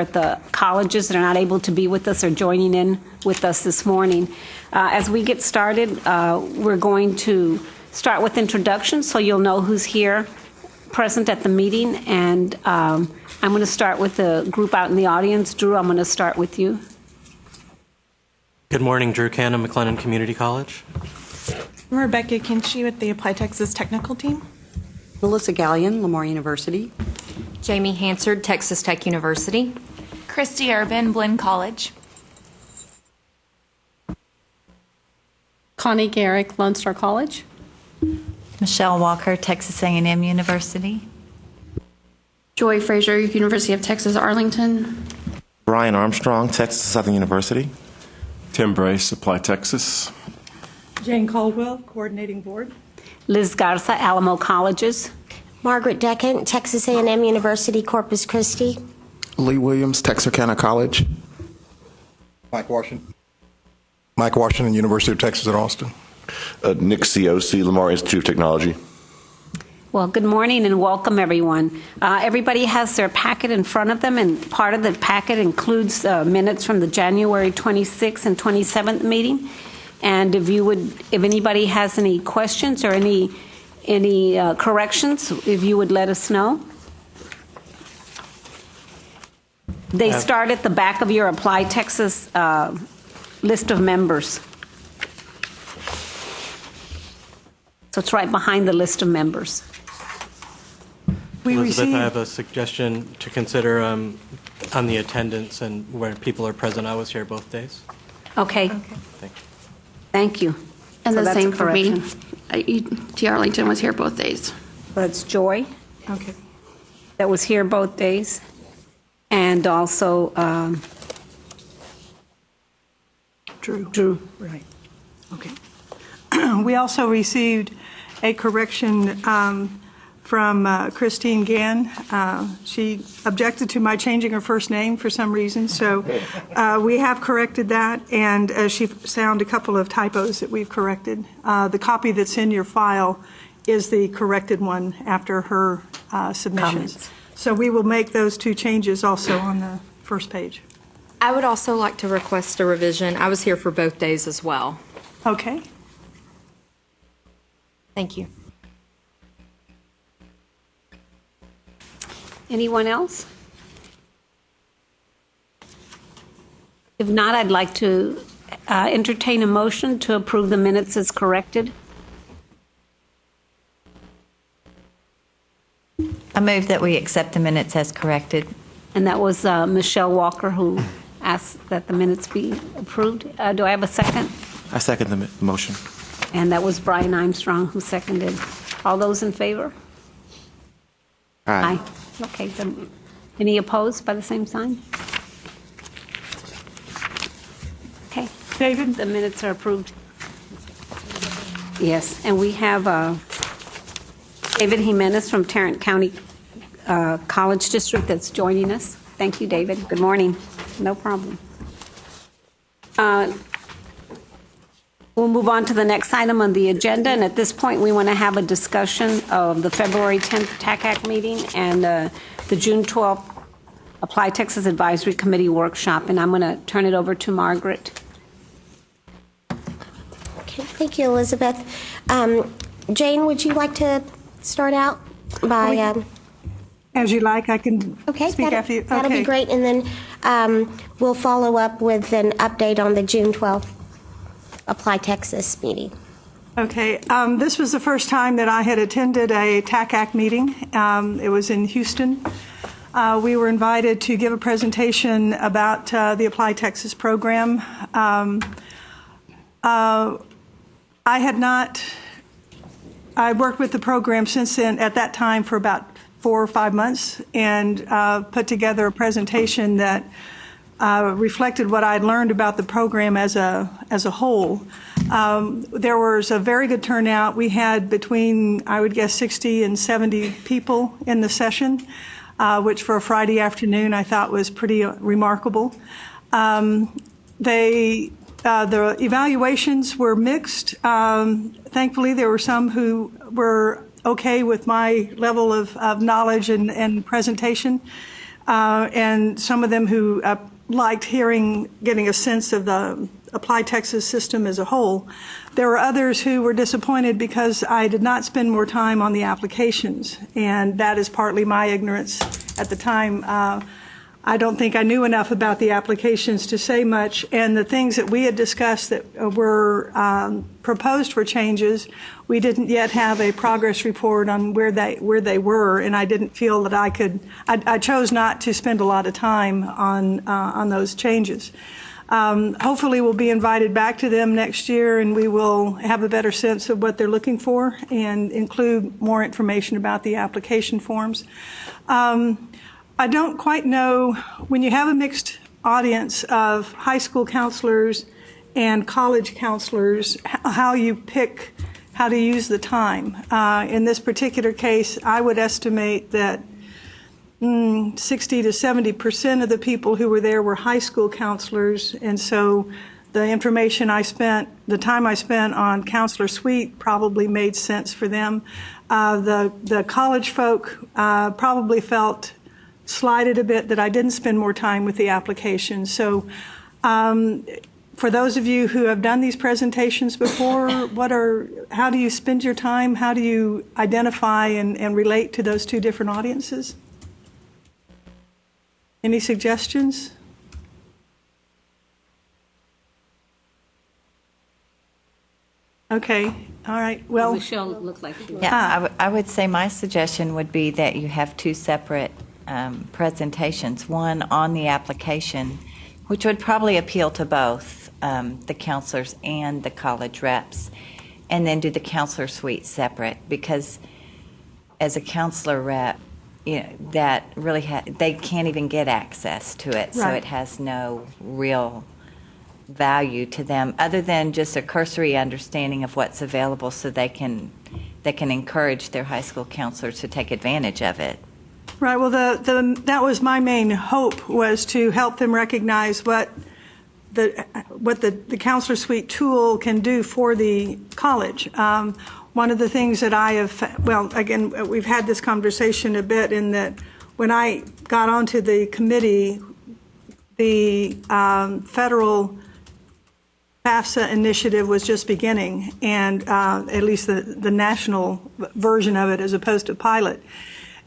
at the colleges that are not able to be with us are joining in with us this morning. As we get started, we're going to start with introductions so you'll know who's here present at the meeting. And I'm going to start with the group out in the audience. Drew, I'm going to start with you. Good morning, Drew Cannon, McLennan Community College. I'm Rebecca Kinchy with the Applied Texas Technical Team. Melissa Gallion, Lamar University. Jamie Hansard, Texas Tech University. Christy Urban, Blinn College. Connie Garrick, Lone Star College. Michelle Walker, Texas A&M University. Joy Frazier, University of Texas Arlington. Brian Armstrong, Texas Southern University. Tim Brace, Apply Texas. Jane Caldwell, Coordinating Board. Liz Garza, Alamo Colleges. Margaret Deckant, Texas A&M University, Corpus Christi. Lee Williams, Texarkana College. Mike Washington, University of Texas at Austin. Nick Ciosi, Lamar Institute of Technology. Well, good morning and welcome, everyone. Everybody has their packet in front of them, and part of the packet includes minutes from the January 26th and 27th meeting. And if anybody has any questions or any corrections, if you would let us know. They start at the back of your Apply Texas list of members. So it's right behind the list of members. Elizabeth, I have a suggestion to consider on the attendance and where people are present. I was here both days. Okay. Thank you. And so the same for me. T. Arlington was here both days. That's Joy. Okay. That was here both days. And also Drew. Right. Okay. We also received a correction from Christine Gann. She objected to my changing her first name for some reason, so we have corrected that, and she found a couple of typos that we've corrected. The copy that's in your file is the corrected one after her submissions. Comments. So we will make those two changes also on the first page. I would also like to request a revision. I was here for both days as well. Okay. Thank you. anyone else? If not, I'd like to entertain a motion to approve the minutes as corrected. I move that we accept the minutes as corrected. And that was Michelle Walker who asked that the minutes be approved. Do I have a second? I second the motion. And that was Brian Armstrong who seconded. All those in favor? Aye. Okay. Any opposed by the same sign? Okay. David? The minutes are approved. Yes. And we have David Jimenez from Tarrant County College District that's joining us. Thank you, David. Good morning. No problem. We'll move on to the next item on the agenda, and at this point we want to have a discussion of the February 10th TACAC meeting and the June 12th Apply Texas Advisory Committee workshop, and I'm going to turn it over to Margaret. Okay, thank you, Elizabeth. Jane, would you like to start out by... As you like, I can speak after you. That'll be great, and then we'll follow up with an update on the June 12th Apply Texas meeting. Okay. This was the first time that I had attended a TACAC meeting. It was in Houston. We were invited to give a presentation about the Apply Texas program. I worked with the program since then, at that time, for about 4 or 5 months, and put together a presentation that reflected what I'd learned about the program as a whole. There was a very good turnout. We had between, I would guess, 60 and 70 people in the session, which for a Friday afternoon I thought was pretty remarkable. The evaluations were mixed. Thankfully, there were some who were okay with my level of knowledge and presentation. and some of them who liked getting a sense of the Applied Texas system as a whole. There were others who were disappointed because I did not spend more time on the applications, and that is partly my ignorance at the time. I don't think I knew enough about the applications to say much, and the things that we had discussed that were proposed for changes, we didn't yet have a progress report on where they were, and I didn't feel that I could. I chose not to spend a lot of time on those changes. Hopefully we'll be invited back to them next year, and we will have a better sense of what they're looking for and include more information about the application forms. I don't quite know, when you have a mixed audience of high school counselors and college counselors, how you pick how to use the time. In this particular case, I would estimate that 60 to 70% of the people who were there were high school counselors, and so the time I spent on Counselor Suite probably made sense for them. The college folk probably felt slighted a bit that I didn't spend more time with the application. So for those of you who have done these presentations before, how do you spend your time? How do you identify and relate to those two different audiences? Any suggestions? Okay, all right. Well, Michelle looked like she was. Yeah, I would say my suggestion would be that you have two separate presentations, one on the application, which would probably appeal to both the counselors and the college reps, and then do the counselor suite separate, because as a counselor rep, that really they can't even get access to it, so it has no real value to them other than just a cursory understanding of what's available, so they can encourage their high school counselors to take advantage of it. Right. Well, that was my main hope, was to help them recognize what the Counselor Suite tool can do for the college. One of the things that I have, well, again, we've had this conversation a bit, in that when I got onto the committee, the federal FAFSA initiative was just beginning, and at least the national version of it, as opposed to pilot.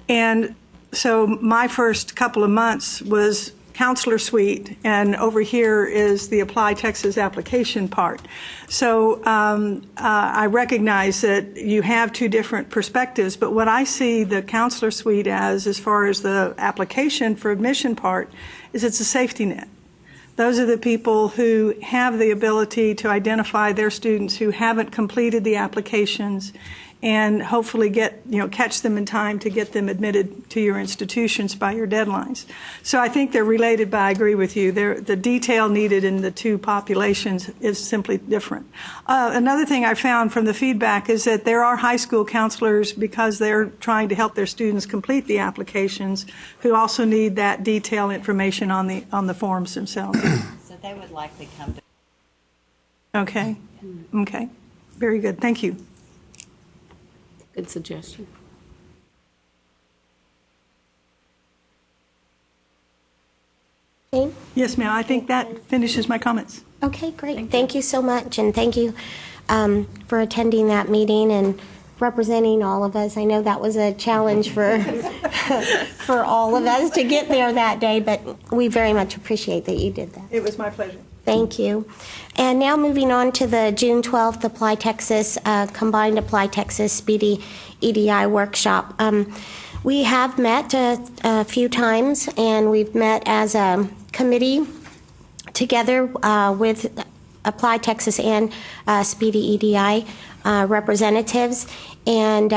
And so my first couple of months was Counselor Suite, and over here is the Apply Texas application part. So I recognize that you have two different perspectives, but what I see the Counselor Suite as far as the application for admission part, is it's a safety net. Those are the people who have the ability to identify their students who haven't completed the applications, and hopefully catch them in time to get them admitted to your institutions by your deadlines. So I think they're related, but I agree with you. The detail needed in the two populations is simply different. Another thing I found from the feedback is that there are high school counselors, because they're trying to help their students complete the applications, who also need that detailed information on the forms themselves. So they would likely come to. Okay. Okay. Very good. Thank you. Good suggestion. Okay. Yes, ma'am. I think that finishes my comments. Okay, great. Thank you so much, and thank you for attending that meeting and representing all of us. I know that was a challenge for for all of us to get there that day, but we very much appreciate that you did that. It was my pleasure. Thank you. And now moving on to the June 12th Apply Texas, Combined Apply Texas Speedy EDI Workshop. We have met a few times, and we've met as a committee together with Apply Texas and Speedy EDI representatives. And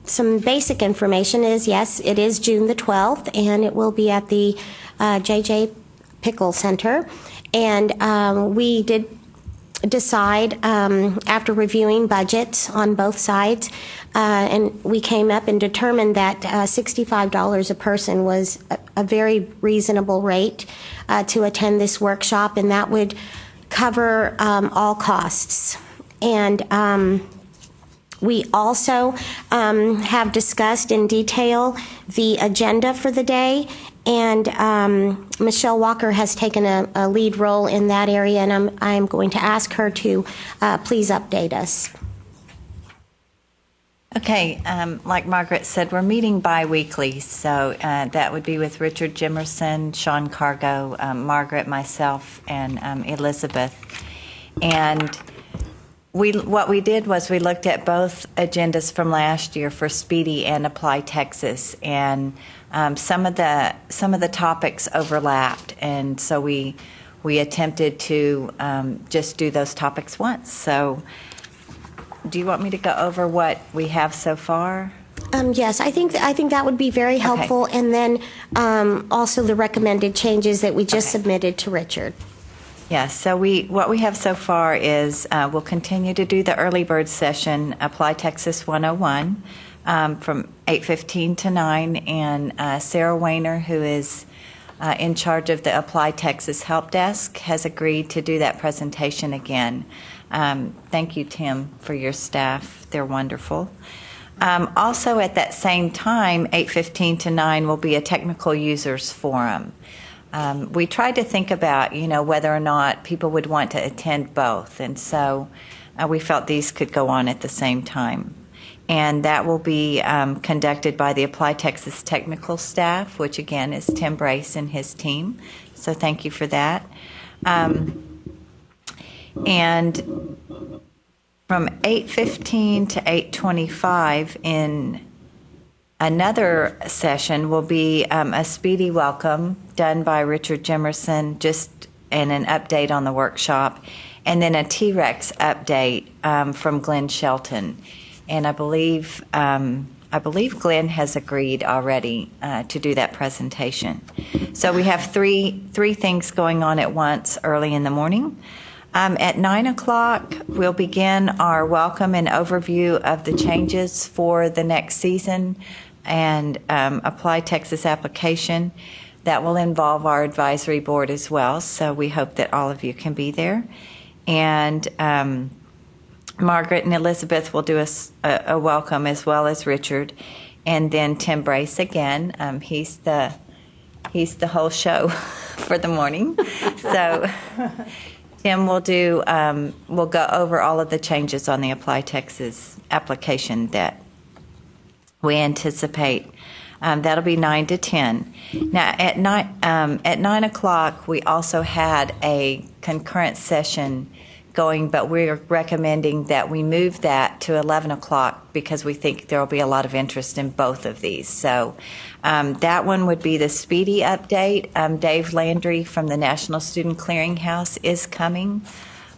some basic information is, yes, it is June the 12th, and it will be at the J.J. Pickle Center. And we did decide, after reviewing budgets on both sides, and we came up and determined that $65 a person was a very reasonable rate to attend this workshop, and that would cover all costs. And We also have discussed in detail the agenda for the day, and Michelle Walker has taken a lead role in that area, and I'm going to ask her to please update us. Okay, like Margaret said, we're meeting bi-weekly, so that would be with Richard Jimerson, Sean Cargo, Margaret, myself, and Elizabeth. And what we did was we looked at both agendas from last year for Speedy and Apply Texas, and some of the topics overlapped, and so we attempted to just do those topics once. So, do you want me to go over what we have so far? Yes, I think that would be very helpful, okay. And then also the recommended changes that we just submitted to Richard. Yes, so what we have so far is we'll continue to do the early bird session, Apply Texas 101, from 8:15 to 9, and Sarah Weiner, who is in charge of the Apply Texas Help Desk, has agreed to do that presentation again. Thank you, Tim, for your staff. They're wonderful. Also at that same time, 8:15 to 9, will be a technical users forum. We tried to think about, whether or not people would want to attend both, and so we felt these could go on at the same time. And that will be conducted by the Apply Texas technical staff, which again is Tim Brace and his team. So thank you for that. And from 8:15 to 8:25 in another session will be a speedy welcome done by Richard Jimerson, and an update on the workshop, and then a T-Rex update from Glenn Shelton. And I believe Glenn has agreed already to do that presentation. So we have three things going on at once early in the morning. At 9 o'clock, we'll begin our welcome and overview of the changes for the next season and Apply Texas application. That will involve our advisory board as well, so we hope that all of you can be there. And Margaret and Elizabeth will do a welcome, as well as Richard, and then Tim Brace again. He's the whole show for the morning. So Tim will we'll go over all of the changes on the Apply Texas application that we anticipate. That'll be 9 to 10. Now, at 9 o'clock, we also had a concurrent session going, but we're recommending that we move that to 11 o'clock because we think there will be a lot of interest in both of these. So that one would be the Speedy update. Dave Landry from the National Student Clearinghouse is coming.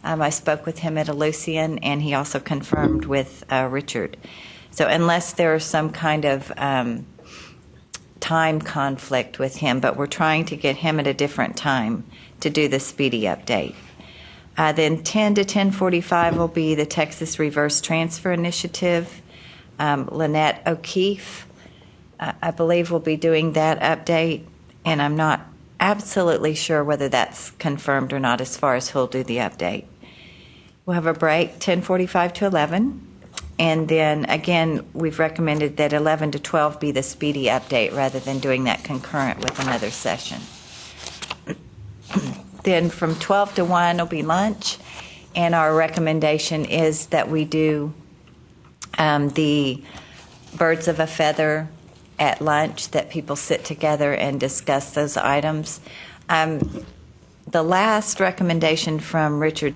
I spoke with him at Eleusian, and he also confirmed with Richard. So unless there is some kind of time conflict with him, but we're trying to get him at a different time to do the Speedy update. Then 10 to 10:45 will be the Texas Reverse Transfer Initiative. Lynette O'Keefe, I believe, will be doing that update, and I'm not absolutely sure whether that's confirmed or not as far as who'll do the update. We'll have a break, 10:45 to 11. And then, again, we've recommended that 11 to 12 be the Speedy update rather than doing that concurrent with another session. Then from 12 to 1 will be lunch, and our recommendation is that we do the Birds of a Feather at lunch, that people sit together and discuss those items. The last recommendation from Richard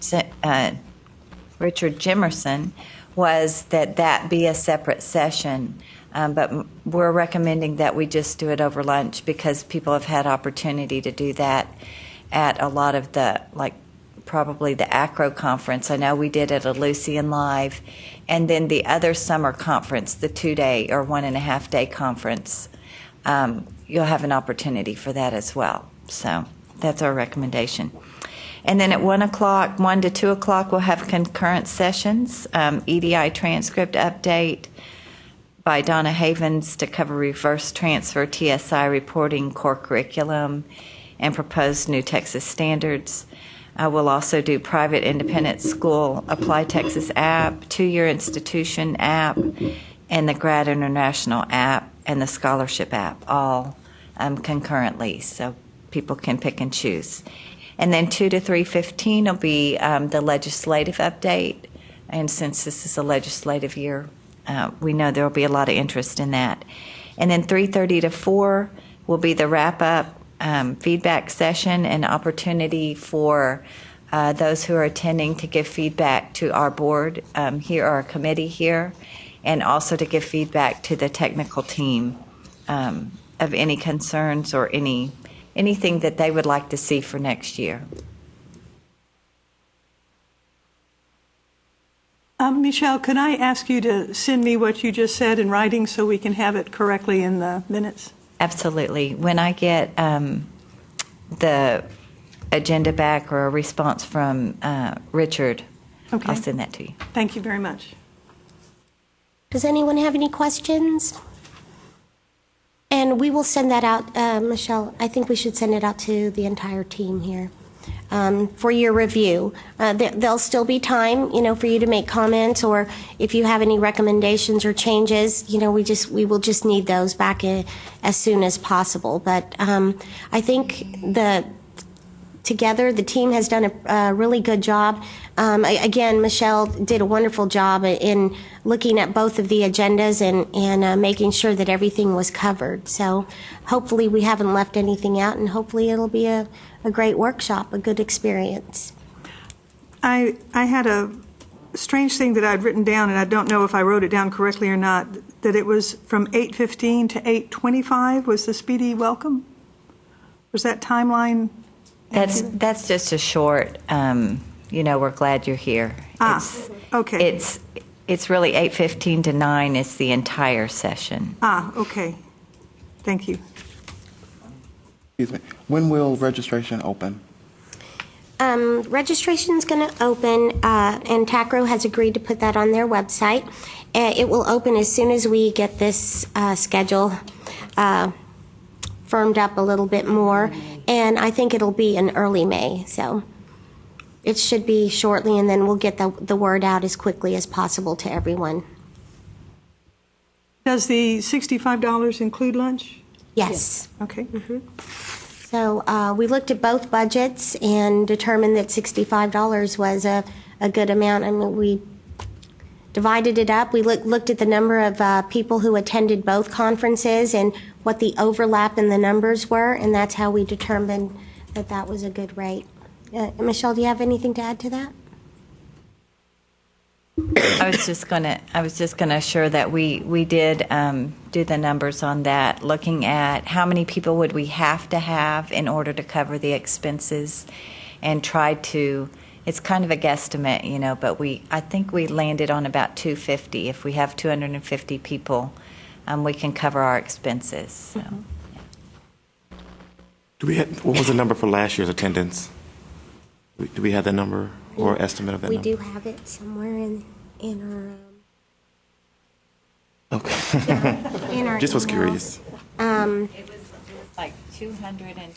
Jimerson was that be a separate session, but we're recommending that we just do it over lunch because people have had opportunity to do that at a lot of the, like probably the ACRO conference. I know we did at Eleusian Live, and then the other summer conference, the 2-day or 1.5-day conference, you'll have an opportunity for that as well. So that's our recommendation. And then at 1 to 2 o'clock, we'll have concurrent sessions, EDI transcript update by Donna Havens to cover reverse transfer, TSI reporting, core curriculum, and proposed new Texas standards. We'll also do private independent school Apply Texas app, two-year institution app, and the Grad International app and the scholarship app, all concurrently, so people can pick and choose. And then 2 to 3:15 will be the legislative update. And since this is a legislative year, we know there will be a lot of interest in that. And then 3:30 to 4 will be the wrap-up feedback session and opportunity for those who are attending to give feedback to our board here, our committee here, and also to give feedback to the technical team of any concerns or anything that they would like to see for next year. Michelle, could I ask you to send me what you just said in writing so we can have it correctly in the minutes? Absolutely. When I get the agenda back or a response from Richard, Okay. I'll send that to you. Thank you very much. Does anyone have any questions? And we will send that out, Michelle. I think we should send it out to the entire team here for your review. There'll still be time, for you to make comments, or if you have any recommendations or changes, we will just need those back as soon as possible. But I think together, the team has done a really good job. Again, Michelle did a wonderful job in looking at both of the agendas and making sure that everything was covered. So hopefully we haven't left anything out, and hopefully it'll be a great workshop, a good experience. I had a strange thing that I'd written down, and I don't know if I wrote it down correctly or not, that it was from 8:15 to 8:25 was the speedy welcome? Was that timeline? That's just a short, we're glad you're here. Okay. It's really 8:15 to 9 is the entire session. Okay. Thank you. Excuse me. When will registration open? Registration's going to open, and TACRO has agreed to put that on their website. It will open as soon as we get this schedule firmed up a little bit more, and I think it'll be in early May, so it should be shortly, and then we'll get the word out as quickly as possible to everyone. Does the $65 include lunch? Yes. Okay. Mm-hmm. So we looked at both budgets and determined that $65 was a good amount. I mean, we divided it up. We looked at the number of people who attended both conferences and what the overlap in the numbers were, and that's how we determined that that was a good rate. Michelle, do you have anything to add to that? I was just going to assure that we did do the numbers on that, looking at how many people would we have to have in order to cover the expenses, and tried to. It's kind of a guesstimate, but I think we landed on about 250. If we have 250 people, we can cover our expenses. So. What was the number for last year's attendance? Do we have that number or estimate of that we number? We do have it somewhere in our... Okay. in our Just was email. curious. It was like 280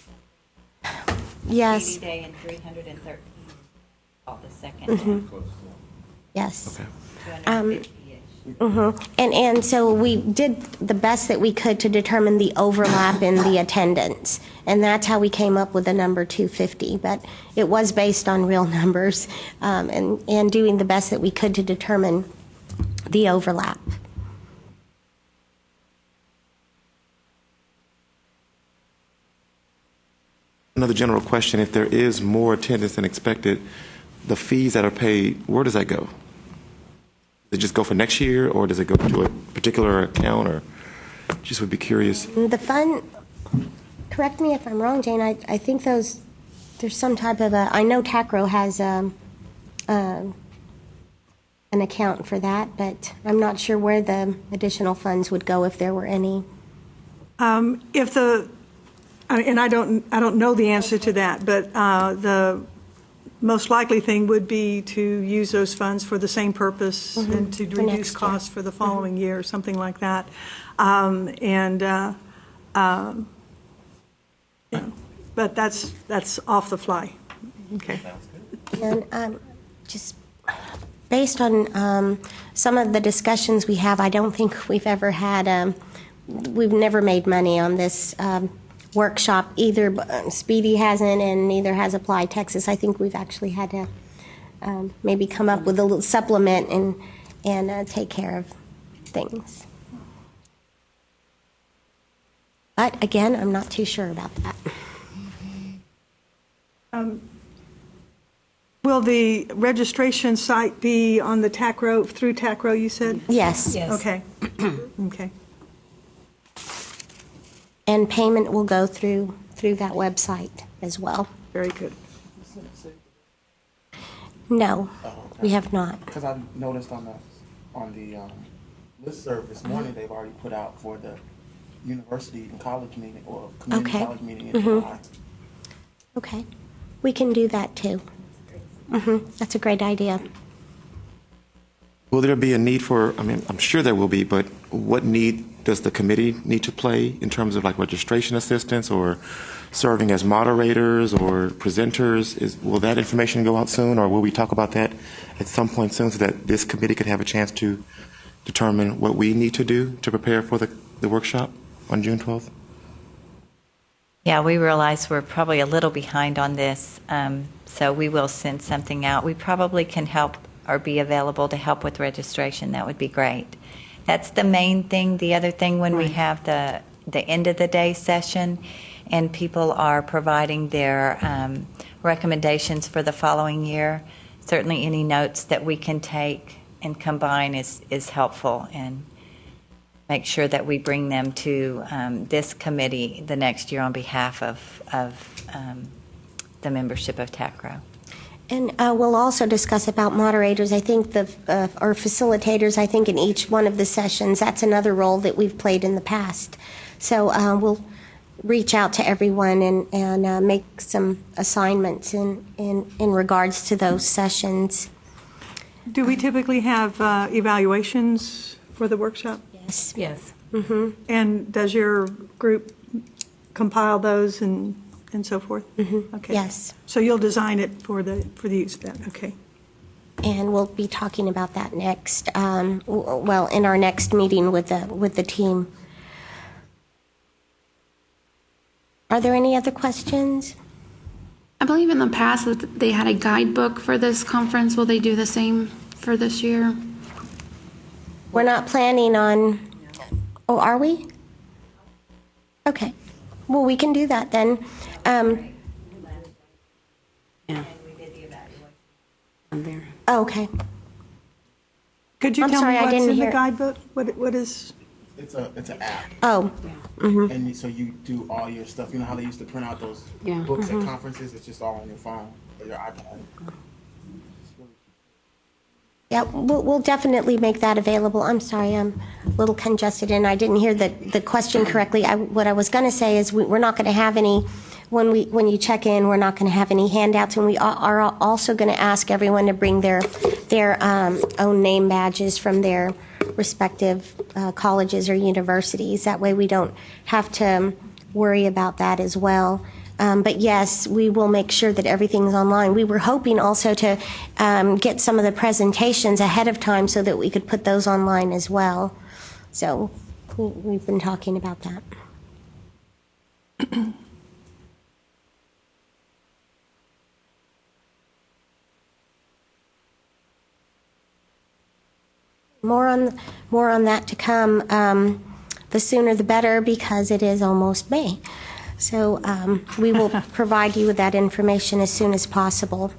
yes. day and 313 all the second. Mm-hmm. Yes. Okay. And so we did the best that we could to determine the overlap in the attendance, and that's how we came up with the number 250. But it was based on real numbers, and doing the best that we could to determine the overlap. Another general question: if there is more attendance than expected, the fees that are paid, where does that go? Does it just go for next year, or does it go to a particular account, or just would be curious? The fund, correct me if I'm wrong, Jane, I think there's some type of I know TACRO has an account for that, but I'm not sure where the additional funds would go if there were any. And I don't know the answer to that, but the most likely thing would be to use those funds for the same purpose and to reduce costs for the following year, something like that. But that's off the fly. Okay. And just based on some of the discussions we have, I don't think we've ever had, we've never made money on this workshop. Either Speedy hasn't, and neither has Applied Texas. I think we've actually had to maybe come up with a little supplement and take care of things. But again, I'm not too sure about that. Will the registration site be on the TACRO, through TACRO, you said? Yes. Okay. Okay. And payment will go through that website as well. Very good. No, we have not. Because I noticed on the listserv this morning, they've already put out for the university and college meeting, or community college meeting in July. Okay. We can do that too. That's a great idea. Will there be a need for, I mean, I'm sure there will be, but what need does the committee need to play in terms of like registration assistance or serving as moderators or presenters? Will that information go out soon, or will we talk about that at some point soon so that this committee could have a chance to determine what we need to do to prepare for the workshop on June 12th? Yeah, we realize we're probably a little behind on this, so we will send something out. We probably can help or be available to help with registration. That would be great. That's the main thing. The other thing, when we have the end of the day session and people are providing their recommendations for the following year, certainly any notes that we can take and combine is helpful, and make sure that we bring them to this committee the next year on behalf of the membership of TACRO. And we'll also discuss about moderators. I think or facilitators, I think in each one of the sessions, that's another role that we've played in the past. So we'll reach out to everyone and make some assignments in regards to those sessions. Do we typically have evaluations for the workshop? Yes. Yes. And does your group compile those and so forth? Okay. Yes. So you'll design it for the use then. Okay. And we'll be talking about that next, well, in our next meeting with the team. Are there any other questions? I believe in the past that they had a guidebook for this conference. Will they do the same for this year? We're not planning on, oh, are we? Okay. Well, we can do that then. Yeah. I'm there. Oh, okay. Could you I'm tell sorry, me I what's didn't in hear. the guidebook? What is? It's an app. Oh. And so you do all your stuff. You know how they used to print out those Yeah. books at conferences? It's just all on your phone or your iPad. Yeah, we'll definitely make that available. I'm sorry, I'm a little congested and I didn't hear the question correctly. What I was going to say is we're not going to have any, when you check in, we're not going to have any handouts, and we are also going to ask everyone to bring their own name badges from their respective colleges or universities. That way we don't have to worry about that as well. But yes, we will make sure that everything's online. We were hoping also to get some of the presentations ahead of time so that we could put those online as well. So we've been talking about that. More on that to come. The sooner the better, because it is almost May. So we will provide you with that information as soon as possible.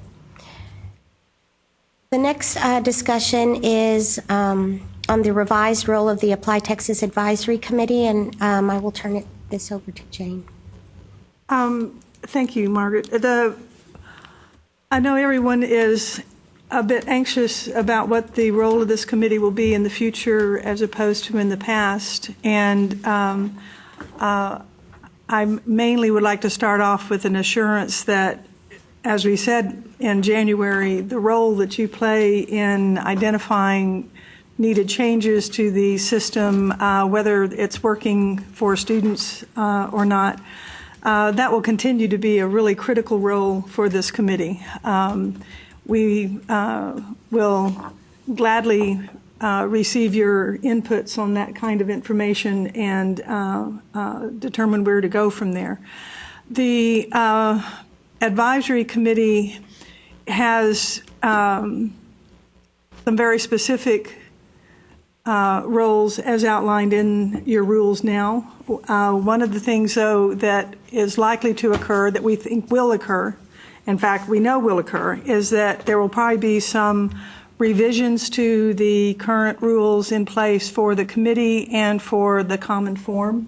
The next discussion is on the revised role of the Apply Texas Advisory Committee, and I will turn this over to Jane. Thank you, Margaret. I know everyone is a bit anxious about what the role of this committee will be in the future as opposed to in the past, and I mainly would like to start off with an assurance that, as we said in January, the role that you play in identifying needed changes to the system, whether it's working for students or not, that will continue to be a really critical role for this committee. We will gladly receive your inputs on that kind of information and determine where to go from there. The advisory committee has some very specific roles as outlined in your rules now. One of the things, though, that is likely to occur, that we think will occur, in fact, we know will occur, is that there will probably be some revisions to the current rules in place for the committee and for the common forum.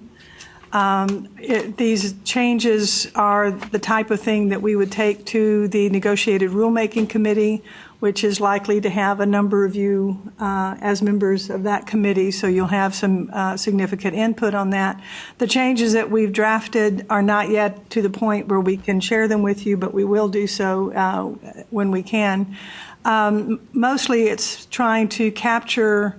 These changes are the type of thing that we would take to the negotiated rulemaking committee, which is likely to have a number of you as members of that committee, so you'll have some significant input on that. The changes that we've drafted are not yet to the point where we can share them with you, but we will do so when we can. Mostly it's trying to capture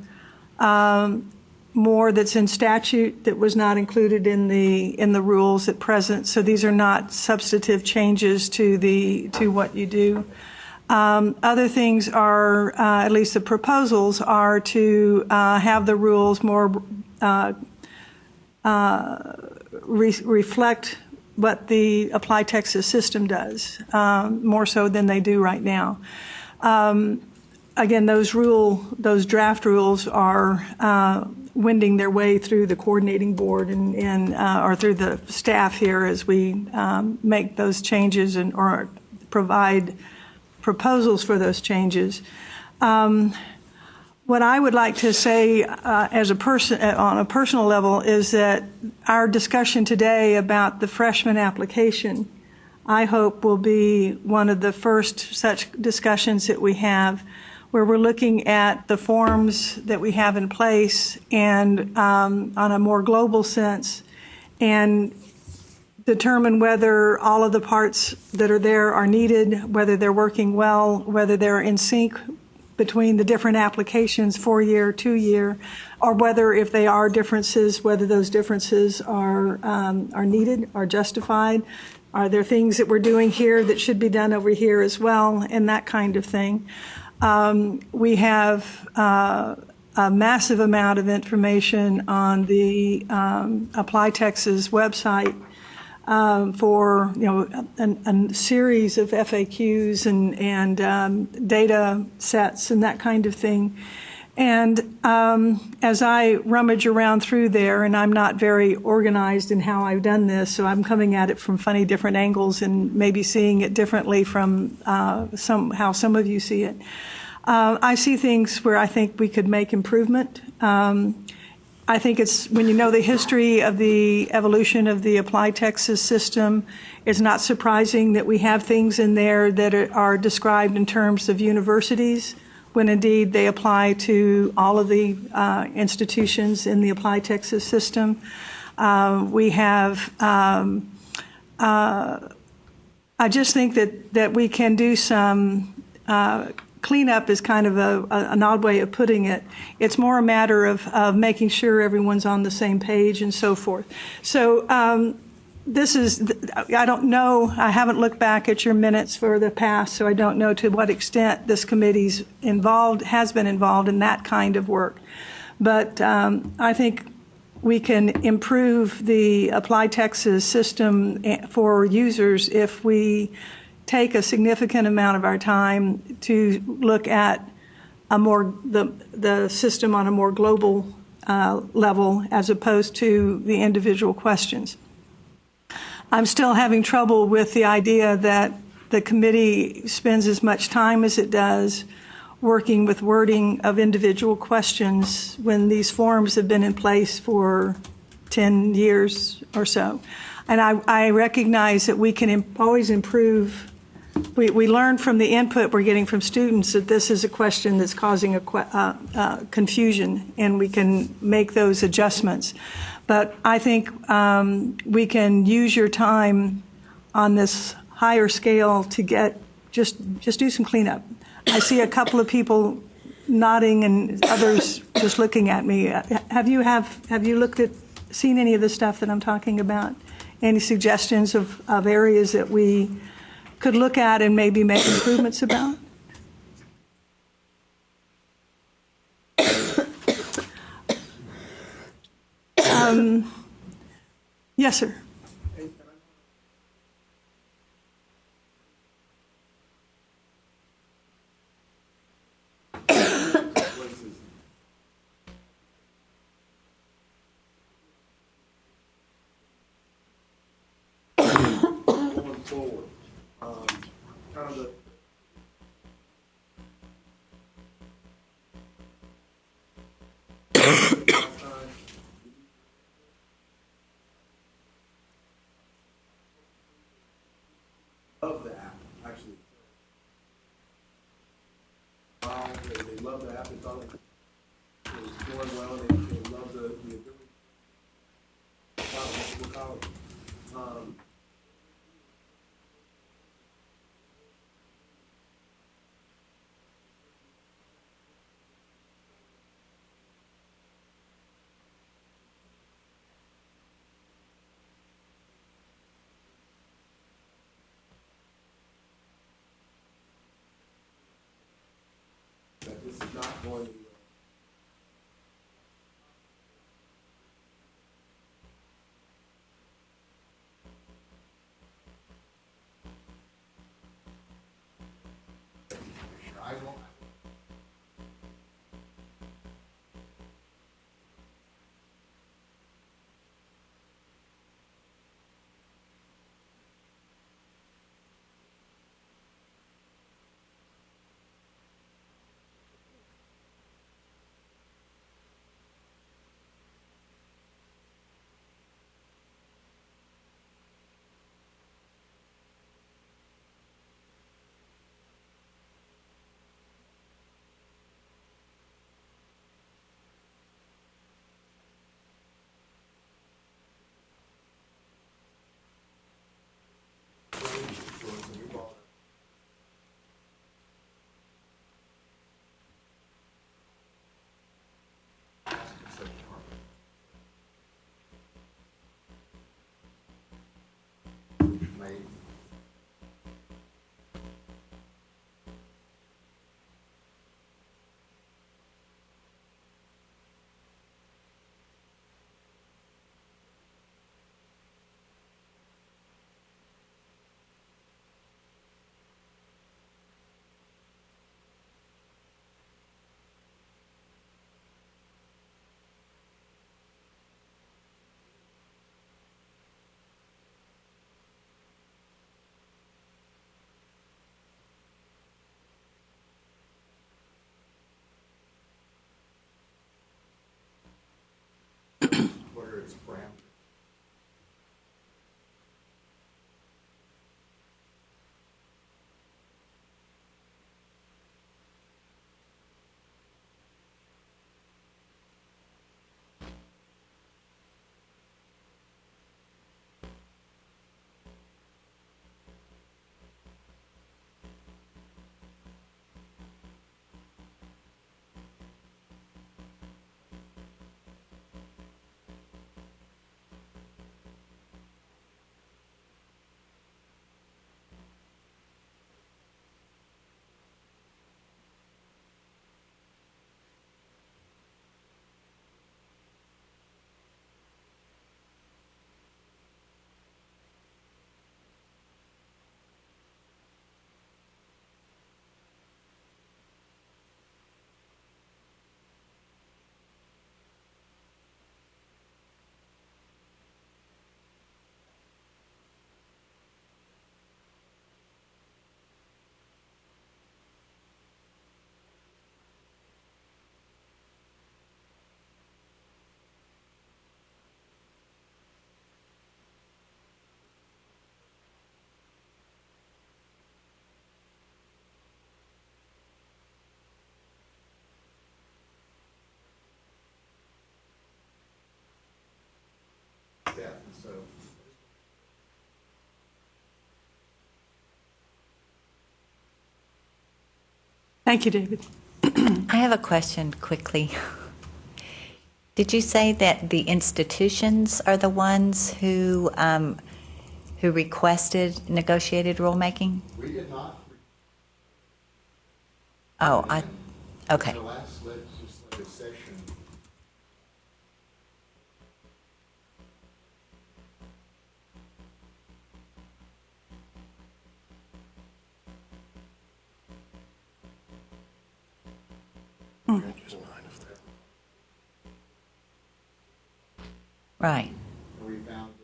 more that's in statute that was not included in the rules at present. So these are not substantive changes to what you do. Other things are, at least the proposals are to have the rules more reflect what the Apply Texas system does, more so than they do right now. Again, those draft rules are wending their way through the coordinating board and or through the staff here as we make those changes or provide proposals for those changes. What I would like to say as a person, on a personal level, is that our discussion today about the freshman application, I hope, will be one of the first such discussions that we have, where we're looking at the forms that we have in place and on a more global sense, and determine whether all of the parts that are there are needed, whether they're working well, whether they're in sync between the different applications, 4-year, 2-year, or whether, if they are differences, whether those differences are needed, are justified. Are there things that we're doing here that should be done over here as well, and that kind of thing. We have a massive amount of information on the Apply Texas website for a series of FAQs and data sets and that kind of thing. And as I rummage around through there, and I'm not very organized in how I've done this, so I'm coming at it from funny different angles and maybe seeing it differently from how some of you see it. I see things where I think we could make improvement. I think it's, when you know the history of the evolution of the Apply Texas system, it's not surprising that we have things in there that are described in terms of universities, when indeed they apply to all of the institutions in the Apply Texas system. We have, I just think that we can do some cleanup is kind of an odd way of putting it. It's more a matter of making sure everyone's on the same page and so forth. So this is, I don't know, I haven't looked back at your minutes for the past, so I don't know to what extent this committee's has been involved in that kind of work. But I think we can improve the Apply Texas system for users if we take a significant amount of our time to look at the system on a more global level as opposed to the individual questions. I'm still having trouble with the idea that the committee spends as much time as it does working with wording of individual questions when these forms have been in place for 10 years or so. And I recognize that we can always improve. We learn from the input we're getting from students that this is a question that's causing a confusion, and we can make those adjustments. But I think we can use your time on this higher scale to get just do some cleanup. I see a couple of people nodding and others just looking at me. Have you seen any of the stuff that I'm talking about any suggestions of areas that we could look at and maybe make improvements about? Yes, sir. Going forward, kind of the love the app, actually. They love the app. They thought it was going well. They love the ability to multiple colleges. That this is not going to I won't. What are its parameters? So Thank you, David. I have a question quickly. Did you say that the institutions are the ones who requested negotiated rulemaking? We did not. Oh, okay. In the last legislative session, Right. we found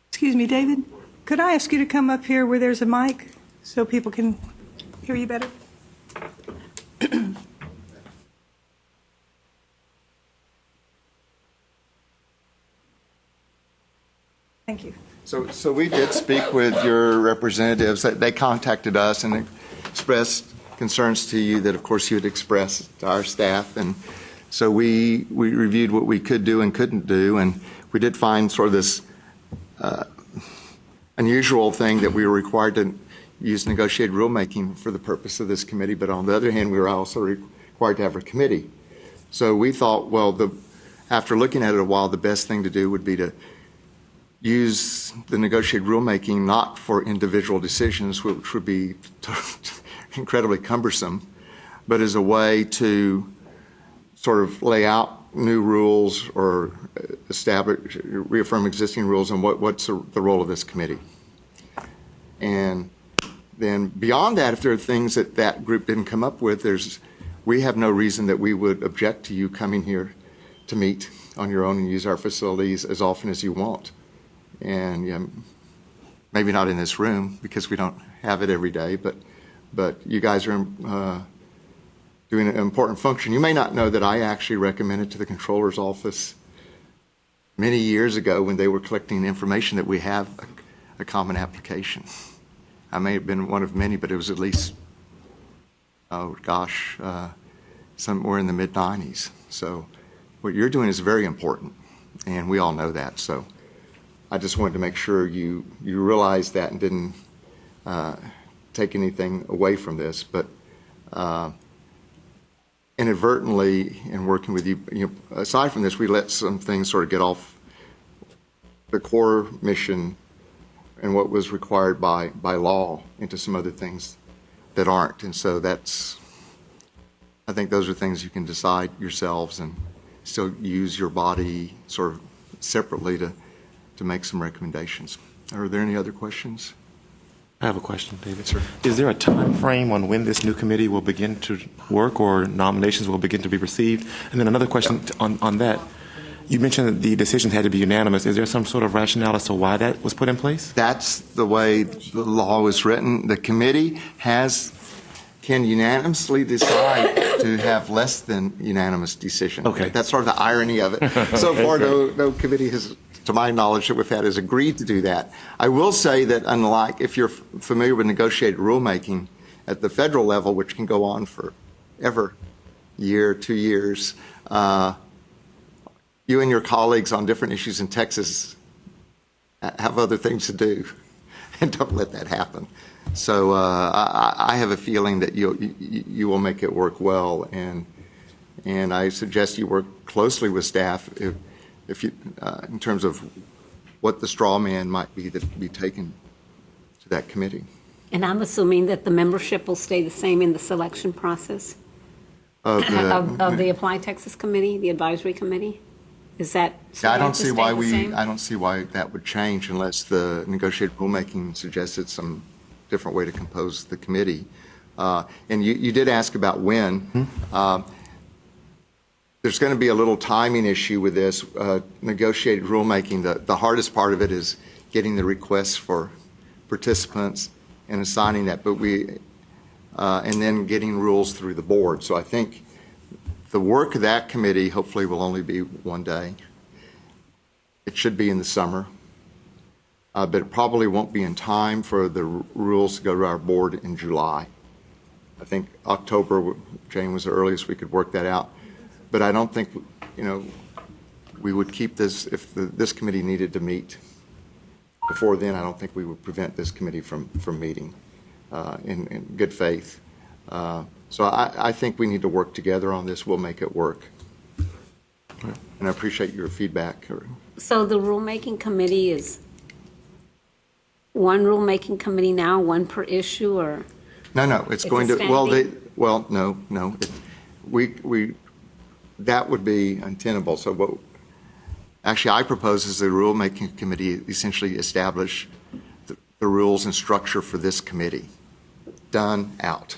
Excuse me, David, could I ask you to come up here where there's a mic so people can hear you better? Thank you. So we did speak with your representatives. They contacted us and expressed concerns to you that, of course, you had expressed to our staff. And so we reviewed what we could do and couldn't do. And we did find sort of this unusual thing that we were required to use negotiated rulemaking for the purpose of this committee. But on the other hand, we were also required to have a committee. So we thought, well, after looking at it a while, the best thing to do would be to use the negotiated rulemaking not for individual decisions, which would be incredibly cumbersome, but as a way to sort of lay out new rules or reaffirm existing rules and what's the role of this committee. And then beyond that, if there are things that that group didn't come up with, we have no reason that we would object to you coming here to meet on your own and use our facilities as often as you want. And maybe not in this room because we don't have it every day, but you guys are doing an important function. You may not know that I actually recommended to the Controller's Office many years ago when they were collecting information that we have a common application. I may have been one of many, but it was at least, somewhere in the mid-90s. So what you're doing is very important, and we all know that. So I just wanted to make sure you realized that and didn't take anything away from this. But inadvertently, in working with you, aside from this, we let some things sort of get off the core mission and what was required by law into some other things that aren't. And so I think those are things you can decide yourselves and still use your body sort of separately to make some recommendations. Are there any other questions? I have a question, David. Sir. Is there a time frame on when this new committee will begin to work or nominations will begin to be received? And then another question on that. You mentioned that the decisions had to be unanimous. Is there some sort of rationale as to why that was put in place? That's the way the law is written. The committee can unanimously decide to have less than unanimous decision. Okay. That's sort of the irony of it. So far, no committee has, to my knowledge that we've had, has agreed to do that. I will say that unlike, if you're familiar with negotiated rulemaking at the federal level, which can go on forever, year, 2 years, you and your colleagues on different issues in Texas have other things to do, and don't let that happen. So I have a feeling that you will make it work well, and I suggest you work closely with staff if you in terms of what the straw man might be that be taken to that committee. And I'm assuming that the membership will stay the same in the selection process of the Apply Texas Committee, the advisory committee. Is that I don't see why that would change unless the negotiated rulemaking suggested some different way to compose the committee. And you did ask about when. There's going to be a little timing issue with this negotiated rulemaking. The hardest part of it is getting the requests for participants and assigning that, and then getting rules through the board. So I think the work of that committee hopefully will only be one day. It should be in the summer, but it probably won't be in time for the rules to go to our board in July. I think October, Jane, was the earliest we could work that out. But I don't think, we would keep this, if this committee needed to meet before then, I don't think we would prevent this committee from meeting in good faith. So I think we need to work together on this. We'll make it work. And I appreciate your feedback. So the rulemaking committee is one rulemaking committee now, one per issue, or? No, it's going to, no. That would be untenable. So what, actually, I propose is the rulemaking committee essentially establish the rules and structure for this committee. Done, out.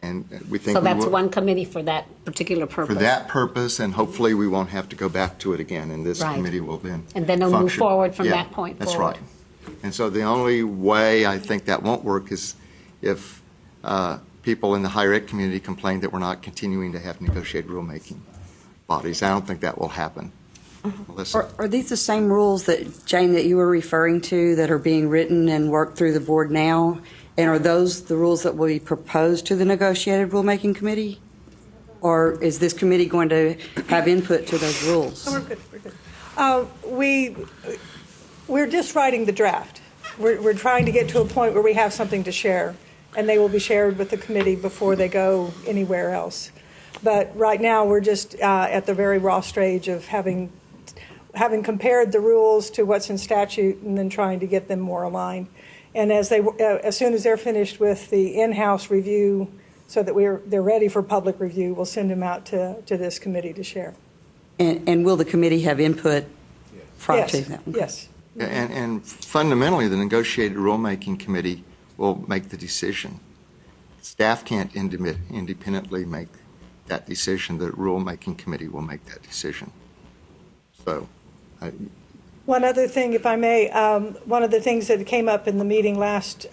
And we think so that's one committee for that particular purpose. For that purpose, and hopefully we won't have to go back to it again, and this committee will then and then it'll move forward from that point that's forward. Right. And so the only way I think that won't work is if people in the higher ed community complain that we're not continuing to have negotiated rulemaking bodies. I don't think that will happen. Are these the same rules that, Jane, that you were referring to that are being written and worked through the board now? And are those the rules that will be proposed to the negotiated rulemaking committee? Or is this committee going to have input to those rules? We're good. We're just writing the draft. We're trying to get to a point where we have something to share, and they will be shared with the committee before they go anywhere else. But right now, we're just at the very raw stage of having compared the rules to what's in statute and then trying to get them more aligned. And as soon as they're finished with the in-house review, so that they're ready for public review, we'll send them out to this committee to share. And will the committee have input prior to that? Yes. And fundamentally, the negotiated rulemaking committee will make the decision. Staff can't independently make that decision. The rulemaking committee will make that decision. So. One other thing, if I may, one of the things that came up in the meeting last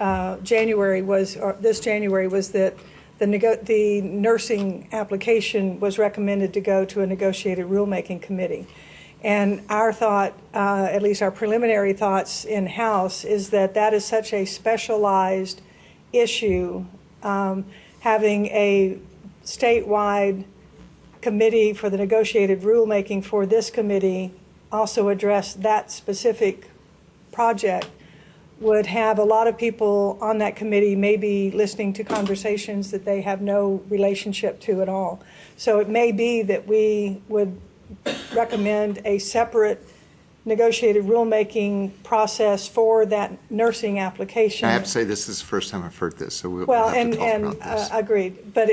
January was, or this January, was that the nursing application was recommended to go to a negotiated rulemaking committee. And our thought, at least our preliminary thoughts in-house, is that that is such a specialized issue, having a statewide committee for the negotiated rulemaking for this committee also address that specific project would have a lot of people on that committee maybe listening to conversations that they have no relationship to at all. So it may be that we would recommend a separate negotiated rulemaking process for that nursing application. I have to say this is the first time I've heard this, so we'll have to talk about this. Agreed. But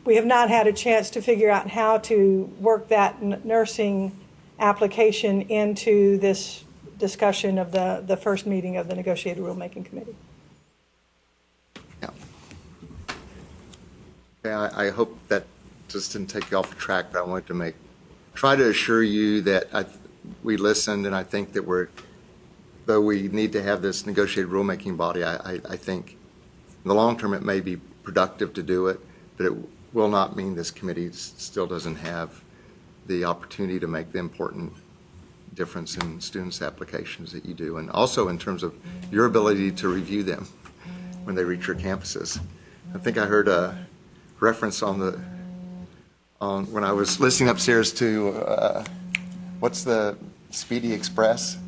we have not had a chance to figure out how to work that nursing application into this discussion of the first meeting of the negotiated rulemaking committee. Yeah. I hope that just didn't take you off the track, but I wanted to try to assure you that we listened, and I think that though we need to have this negotiated rulemaking body, I think in the long term it may be productive to do it, but it will not mean this committee still doesn't have the opportunity to make the important difference in students' applications that you do, and also in terms of your ability to review them when they reach your campuses. I think I heard a reference on when I was listening upstairs to what's the Speedy Express,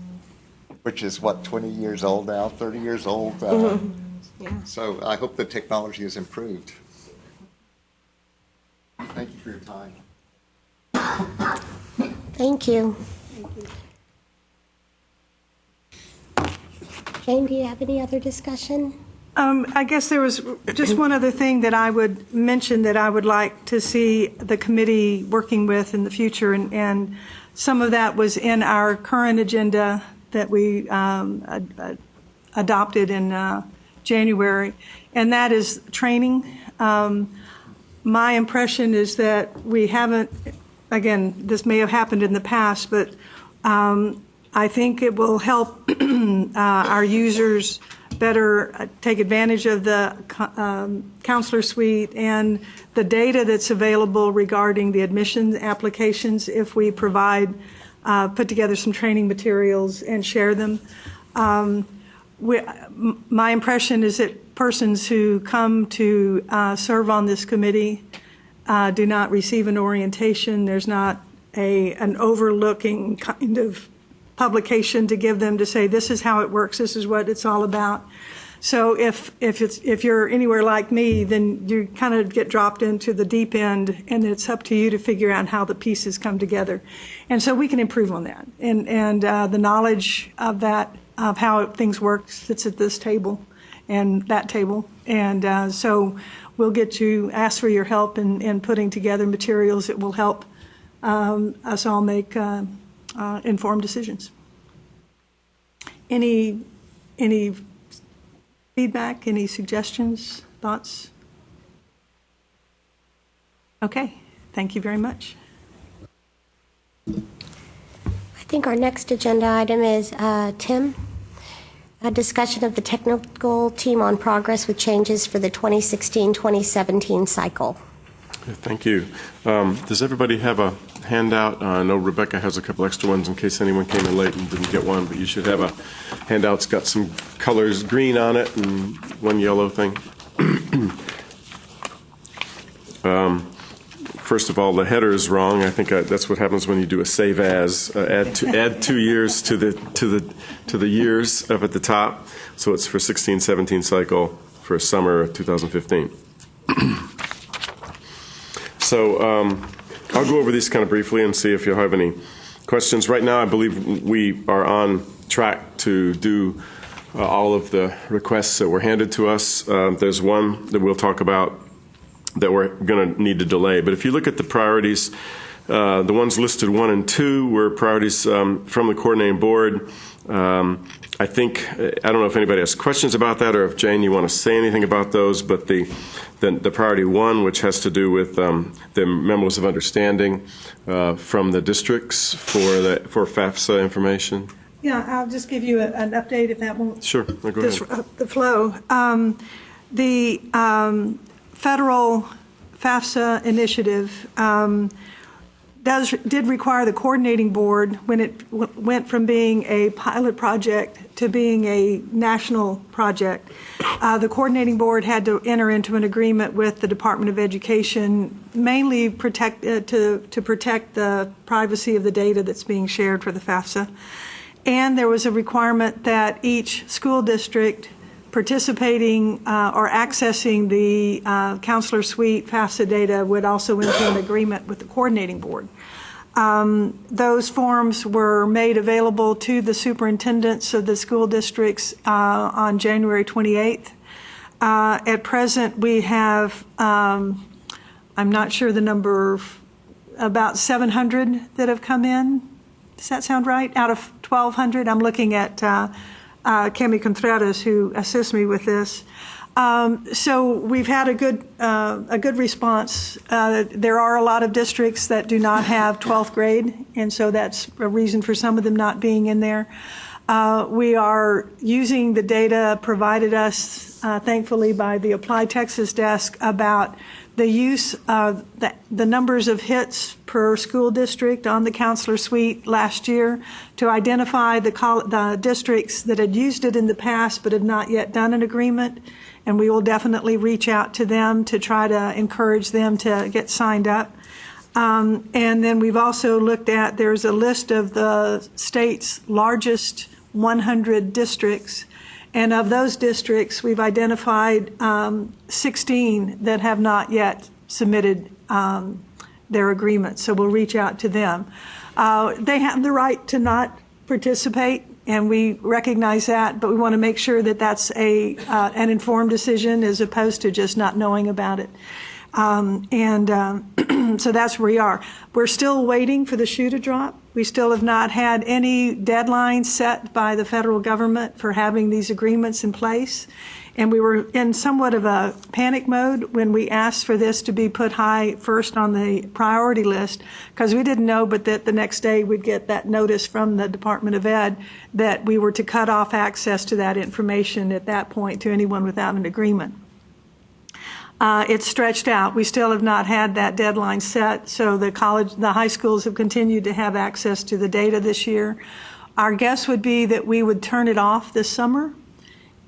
which is 20 years old now, 30 years old. Yeah. So I hope the technology has improved. Thank you for your time. Thank you. Jane, do you have any other discussion? I guess there was just one other thing that I would mention that I would like to see the committee working with in the future, and some of that was in our current agenda that we adopted in January, and that is training. My impression is that we haven't, again, this may have happened in the past, but I think it will help our users better take advantage of the counselor suite and the data that's available regarding the admission applications if we put together some training materials and share them. My impression is that persons who come to serve on this committee do not receive an orientation. There's not an overlooking kind of publication to give them to say, this is how it works, this is what it's all about. So if you're anywhere like me, then you kind of get dropped into the deep end, and it's up to you to figure out how the pieces come together. And so we can improve on that. And the knowledge of that, of how things work, sits at this table and that table. And so we'll get to ask for your help in putting together materials that will help us all make informed decisions. Any feedback, any suggestions, thoughts? Okay, thank you very much. I think our next agenda item is Tim, a discussion of the technical team on progress with changes for the 2016-2017 cycle. Thank you. Does everybody have a handout? I know Rebecca has a couple extra ones in case anyone came in late and didn't get one, but you should have a handout. It's got some colors, green on it and one yellow thing. First of all, the header is wrong. I think that's what happens when you do a save as. Add 2 years to the years up at the top. So it's for 16-17 cycle for summer 2015. So I'll go over these kind of briefly and see if you'll have any questions. Right now, I believe we are on track to do all of the requests that were handed to us. There's one that we'll talk about that we're going to need to delay. But if you look at the priorities, the ones listed 1 and 2 were priorities from the coordinating board. I think, I don't know if anybody has questions about that or if, Jane, you want to say anything about those, but the priority 1, which has to do with the memos of understanding from the districts for FAFSA information. Yeah, I'll just give you an update if that won't go ahead. disrupt the flow. The federal FAFSA initiative did require the coordinating board, when it went from being a pilot project to being a national project, the coordinating board had to enter into an agreement with the Department of Education, mainly to protect the privacy of the data that's being shared for the FAFSA. And there was a requirement that each school district participating or accessing the counselor suite FAFSA data would also enter an agreement with the coordinating board. Those forms were made available to the superintendents of the school districts on January 28th. At present, we have, I'm not sure the number, about 700 that have come in. Does that sound right? Out of 1,200? I'm looking at Kemi Contreras, who assists me with this. So we've had a good response. There are a lot of districts that do not have 12th grade, and so that's a reason for some of them not being in there. We are using the data provided us, thankfully, by the Apply Texas desk about the use of the numbers of hits per school district on the counselor suite last year to identify the districts that had used it in the past but have not yet done an agreement. And we will definitely reach out to them to try to encourage them to get signed up. And then we've also looked at, there's a list of the state's largest 100 districts. And of those districts, we've identified 16 that have not yet submitted their agreement. So we'll reach out to them. They have the right to not participate, and we recognize that, but we want to make sure that that's an informed decision as opposed to just not knowing about it. So that's where we are. We're still waiting for the shoe to drop. We still have not had any deadline set by the federal government for having these agreements in place. And we were in somewhat of a panic mode when we asked for this to be put high first on the priority list, because we didn't know but that the next day we'd get that notice from the Department of Ed that we were to cut off access to that information at that point to anyone without an agreement. It's stretched out. We still have not had that deadline set, so the high schools have continued to have access to the data this year. Our guess would be that we would turn it off this summer,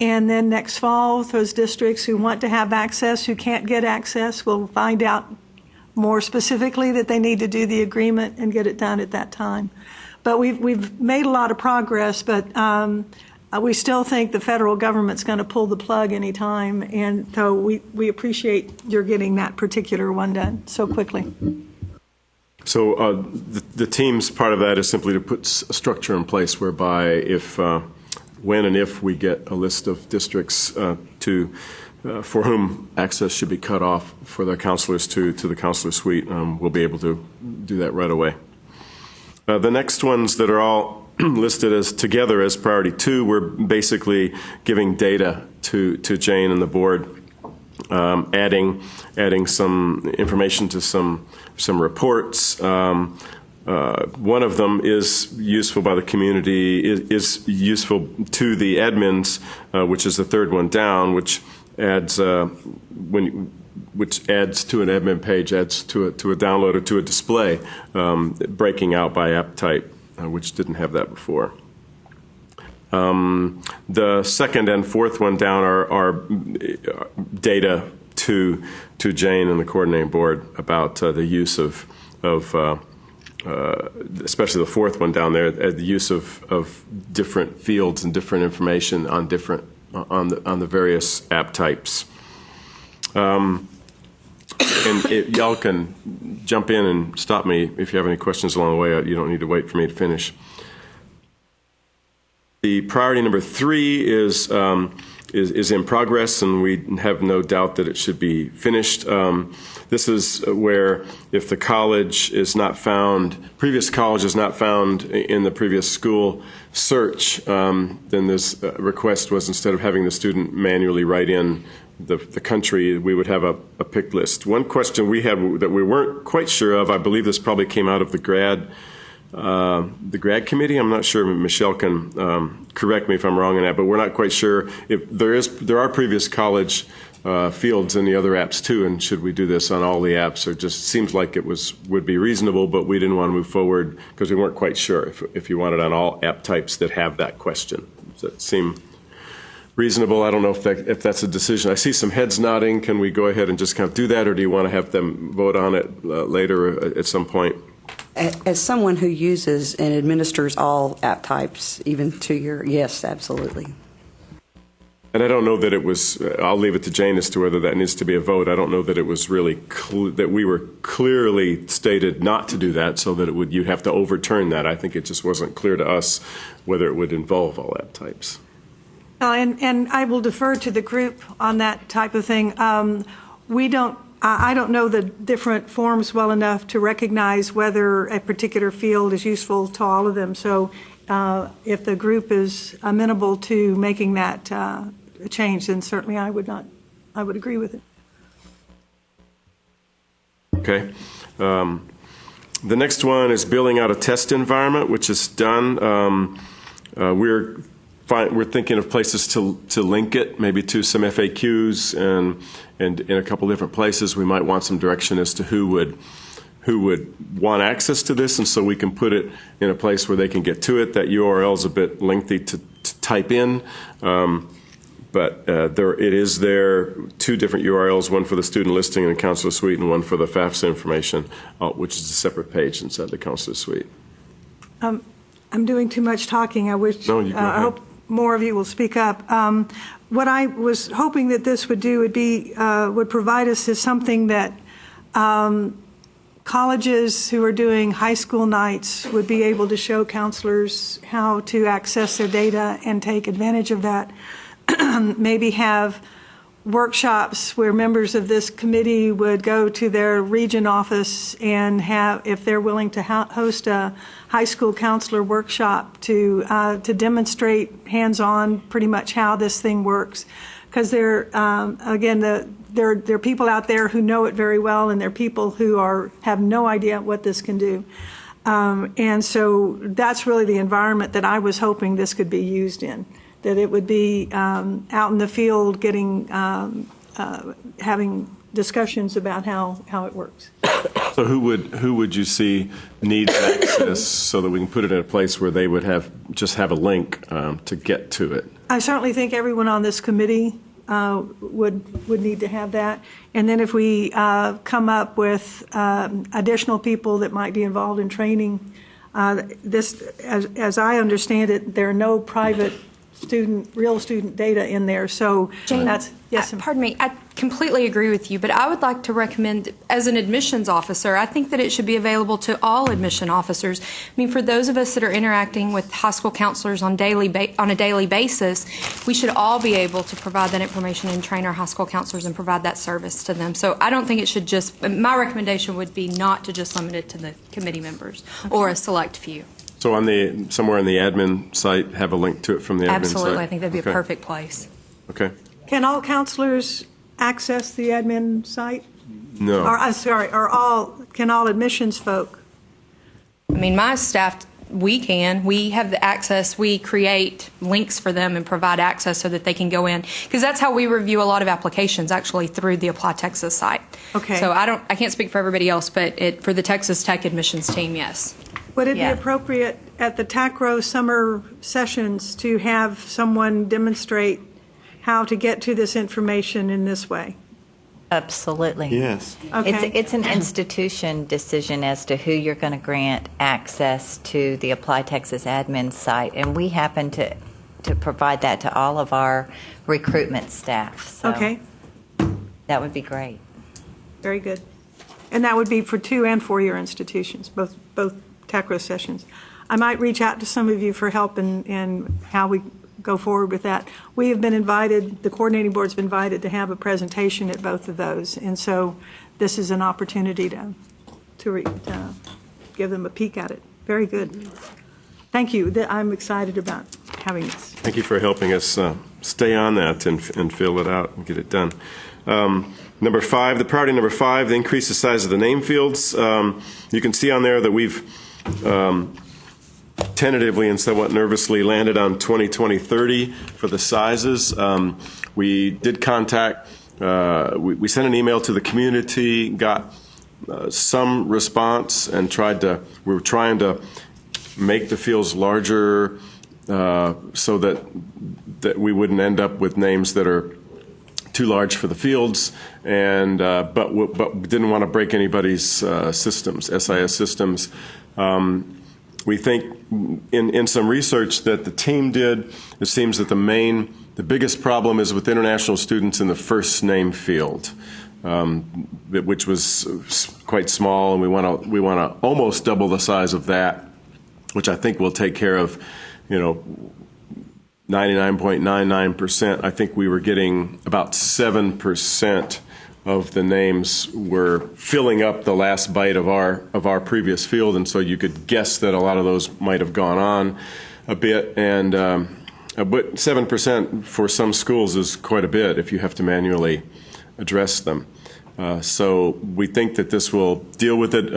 and then next fall, those districts who want to have access, who can't get access, will find out more specifically that they need to do the agreement and get it done at that time. But we've made a lot of progress, but we still think the federal government's going to pull the plug anytime, and so we appreciate your getting that particular one done so quickly. So the team's part of that is simply to put a structure in place whereby if, when and if we get a list of districts for whom access should be cut off for their counselors to the counselor suite, we'll be able to do that right away. The next ones that are all listed as together as priority 2, we're basically giving data to Jane and the board, adding some information to some reports. One of them is useful by the community, is useful to the admins, which is the third one down, which adds which adds to an admin page, adds to a download or to a display, breaking out by app type, which didn't have that before. The second and fourth one down are data to Jane and the coordinating board about the use of especially the fourth one down there, the use of different fields and different information on the various app types. And y'all can jump in and stop me if you have any questions along the way. You don't need to wait for me to finish. The priority number 3 is in progress, and we have no doubt that it should be finished. This is where if the college is not found, previous college is not found in the previous school search, then this request was, instead of having the student manually write in the country, we would have a picked list. One question we had that we weren't quite sure of, I believe this probably came out of the grad committee. I'm not sure. Michelle can correct me if I'm wrong on that, but we're not quite sure if there are previous college fields in the other apps too, and should we do this on all the apps? Or just seems like it would be reasonable, but we didn't want to move forward because we weren't quite sure if you want it on all app types that have that question. Does that seem reasonable? I don't know if that's a decision. I see some heads nodding. Can we go ahead and just kind of do that, or do you want to have them vote on it later at some point? As someone who uses and administers all app types, even to yes, absolutely. And I don't know that it was, I'll leave it to Jane as to whether that needs to be a vote. I don't know that it was really, that we were clearly stated not to do that, so that you'd have to overturn that. I think it just wasn't clear to us whether it would involve all app types. And I will defer to the group on that type of thing. I don't know the different forms well enough to recognize whether a particular field is useful to all of them. So if the group is amenable to making that change, then certainly I would agree with it. Okay. The next one is building out a test environment, which is done. We're thinking of places to link it, maybe to some FAQs, and in a couple different places we might want some direction as to who would want access to this, and so we can put it in a place where they can get to it. That URL is a bit lengthy to type in, but it is there, 2 different URLs, one for the student listing in the counselor suite and one for the FAFSA information, which is a separate page inside the counselor suite. I'm doing too much talking. I wish. No, you go ahead. I hope more of you will speak up. What I was hoping that this would do would provide us with something that colleges who are doing high school nights would be able to show counselors how to access their data and take advantage of that. Maybe have workshops where members of this committee would go to their region office and if they're willing to host a high school counselor workshop to demonstrate hands-on pretty much how this thing works. Because there are people out there who know it very well, and there are people who have no idea what this can do. And so that's really the environment that I was hoping this could be used in. That it would be out in the field having discussions about how it works. So who would you see needs access so that we can put it in a place where they would just have a link to get to it? I certainly think everyone on this committee would need to have that. And then if we come up with additional people that might be involved in training, this, as I understand it, there are no private real student data in there. So Jane, that's, yes. Pardon me, I completely agree with you, but I would like to recommend, as an admissions officer, I think that it should be available to all admission officers. I mean, for those of us that are interacting with high school counselors on a daily basis, we should all be able to provide that information and train our high school counselors and provide that service to them. So I don't think it should just, my recommendation would be not to just limit it to the committee members or a select few. So somewhere on the admin site, have a link to it from the admin site? Absolutely, I think that'd be Okay. a perfect place. Okay. Can all counselors access the admin site? No. Or, I'm sorry, can all admissions folk? I mean, my staff, we have the access. We create links for them and provide access so that they can go in, because that's how we review a lot of applications, actually through the Apply Texas site. Okay. So I can't speak for everybody else, but for the Texas Tech admissions team, yes. Would it be appropriate at the TACRO summer sessions to have someone demonstrate how to get to this information in this way? Absolutely. Yes. Okay. It's an institution decision as to who you're going to grant access to the Apply Texas admin site, and we happen to provide that to all of our recruitment staff. So Okay. that would be great. Very good. And that would be for 2- and 4-year institutions, both TACRO sessions. I might reach out to some of you for help in how we go forward with that. We have been invited, the coordinating board's been invited to have a presentation at both of those, and so this is an opportunity to give them a peek at it. Very good. Thank you. I'm excited about having this. Thank you for helping us stay on that and fill it out and get it done. Number 5, the priority number 5, the increase the size of the name fields. You can see on there that we've tentatively and somewhat nervously landed on 20-20-30 for the sizes. We did contact, we sent an email to the community, got some response, and we were trying to make the fields larger so that we wouldn't end up with names that are too large for the fields, and but didn't want to break anybody's systems, SIS systems. We think in some research that the team did, it seems that the biggest problem is with international students in the first name field, which was quite small, and we want to almost double the size of that, which I think will take care of, 99.99%. I think we were getting about 7% of the names were filling up the last byte of our previous field, and so you could guess that a lot of those might have gone on a bit. And but 7% for some schools is quite a bit if you have to manually address them. So we think that this will deal with it.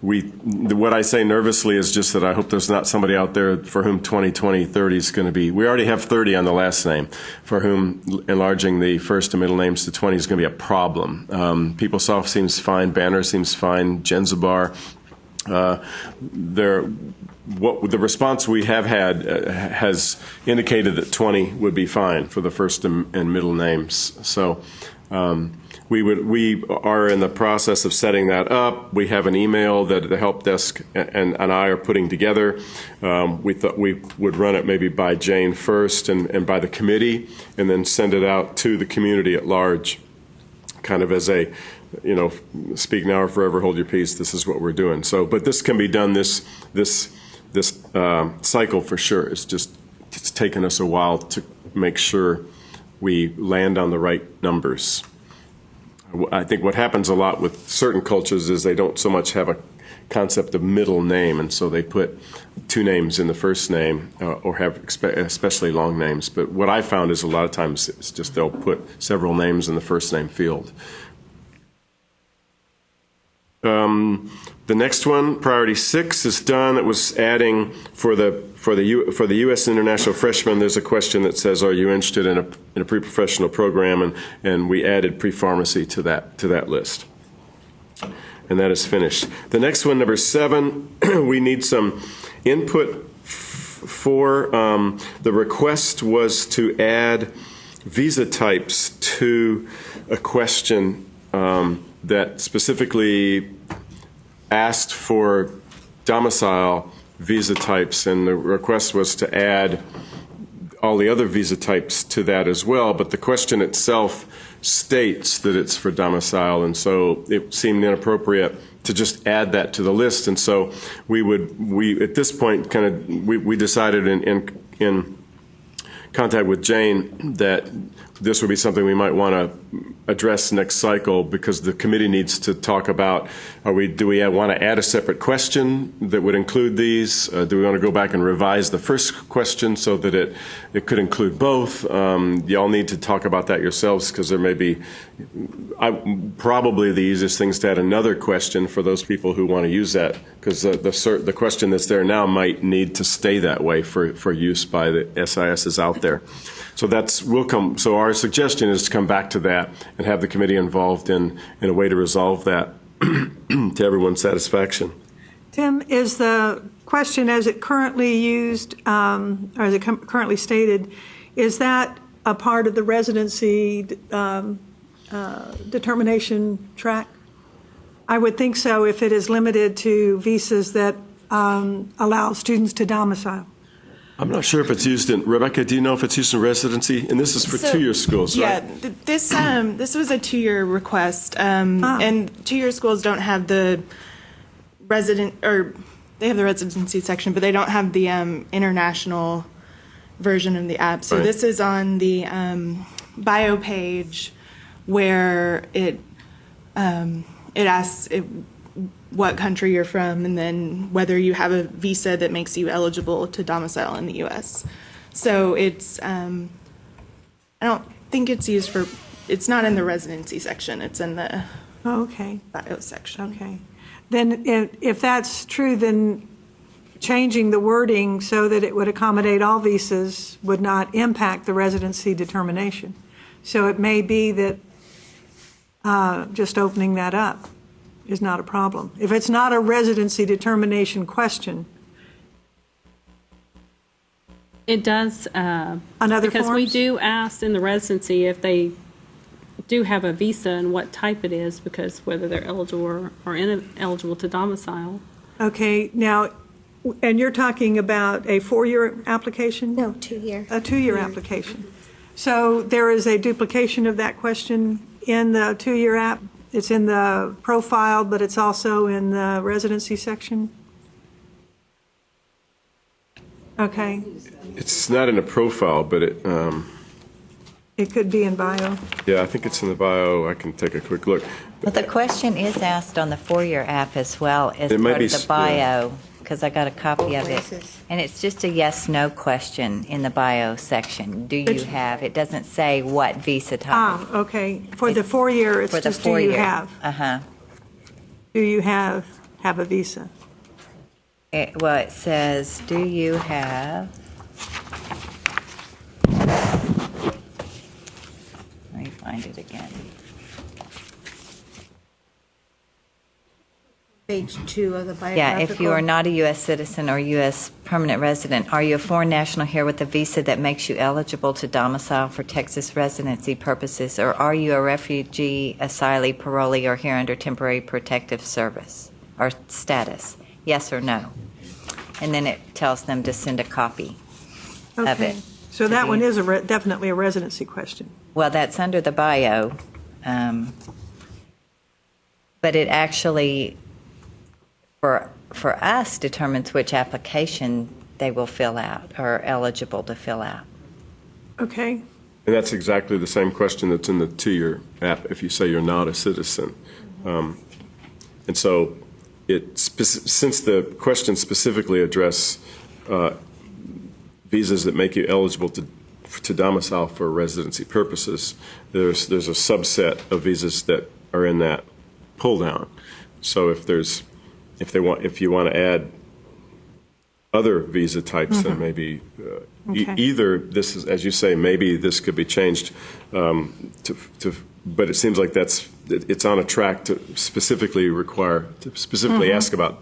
What I say nervously is just that I hope there's not somebody out there for whom 20-20-30 is going to be. We already have 30 on the last name, for whom enlarging the first and middle names to 20 is going to be a problem. PeopleSoft seems fine. Banner seems fine. Genzabar. The response we have had has indicated that 20 would be fine for the first and middle names. So. We are in the process of setting that up. We have an email that the help desk and I are putting together. We thought we would run it maybe by Jane first and by the committee, and then send it out to the community at large, kind of as a, speak now or forever hold your peace. This is what we're doing. So, but this can be done this cycle for sure. It's taken us a while to make sure we land on the right numbers. I think what happens a lot with certain cultures is they don't so much have a concept of middle name, and so they put 2 names in the first name or have especially long names. But what I found is a lot of times it's just they'll put several names in the first name field. The next one, priority 6, is done. It was adding for the U.S. international freshmen. There's a question that says, "Are you interested in a pre-professional program?" And we added pre-pharmacy to that list, and that is finished. The next one, number 7, we need some input for. The request was to add visa types to a question that specifically asked for domicile visa types, and the request was to add all the other visa types to that as well, but the question itself states that it's for domicile, and so it seemed inappropriate to just add that to the list. And so we at this point we decided in contact with Jane that this would be something we might want to address next cycle, because the committee needs to talk about, do we want to add a separate question that would include these? Do we want to go back and revise the first question so that it could include both? Y'all need to talk about that yourselves, because there may be probably the easiest things to add another question for those people who want to use that, because the question that's there now might need to stay that way for use by the SISs out there. So so our suggestion is to come back to that and have the committee involved in a way to resolve that to everyone's satisfaction. Tim, is the question as it currently used, or as it currently stated, is that a part of the residency determination track? I would think so if it is limited to visas that allow students to domicile. I'm not sure if it's used in, Rebecca, do you know if it's used in residency? And this is for two-year schools, right? Yeah, this was a 2-year request, and 2-year schools don't have the they have the residency section, but they don't have the international version of the app. So this is on the bio page where it asks what country you're from, and then whether you have a visa that makes you eligible to domicile in the U.S. So it's, I don't think it's used for, it's not in the residency section, it's in the bio section. Okay. Then if that's true, then changing the wording so that it would accommodate all visas would not impact the residency determination. So it may be that just opening that up is not a problem. If it's not a residency determination question. It does, on other because forms? we do ask in the residency if they do have a visa and what type it is, because whether they're eligible or ineligible to domicile. Okay, now, and you're talking about a 4-year application? No, 2-year. A 2-year application. So there is a duplication of that question in the 2-year app? It's in the profile, but it's also in the residency section? Okay. It's not in a profile, but it could be in bio. Yeah, I think it's in the bio. I can take a quick look. Well, the question is asked on the 4-year app as well as It might part be of the bio, because I got a copy of it. And it's just a yes-no question in the bio section. Do you have? It doesn't say what visa type. Okay. For the 4-year, it's just do you have? Uh-huh. Do you have a visa? Well, it says, do you have? Let me find it again. Page 2 of the biographical. Yeah, if you are not a U.S. citizen or U.S. permanent resident, are you a foreign national here with a visa that makes you eligible to domicile for Texas residency purposes, or are you a refugee, asylee, parolee, or here under temporary protective service or status? Yes or no? And then it tells them to send a copy of it. So that one is definitely a residency question. Well, that's under the bio, but it actually, for us, determines which application they will fill out or are eligible to fill out. Okay. And that's exactly the same question that's in the 2-year app if you say you're not a citizen. And so since the questions specifically address visas that make you eligible to domicile for residency purposes, there's a subset of visas that are in that pull down. So if you want to add other visa types, then maybe either this is, as you say, maybe this could be changed but it seems like it's on a track to specifically ask about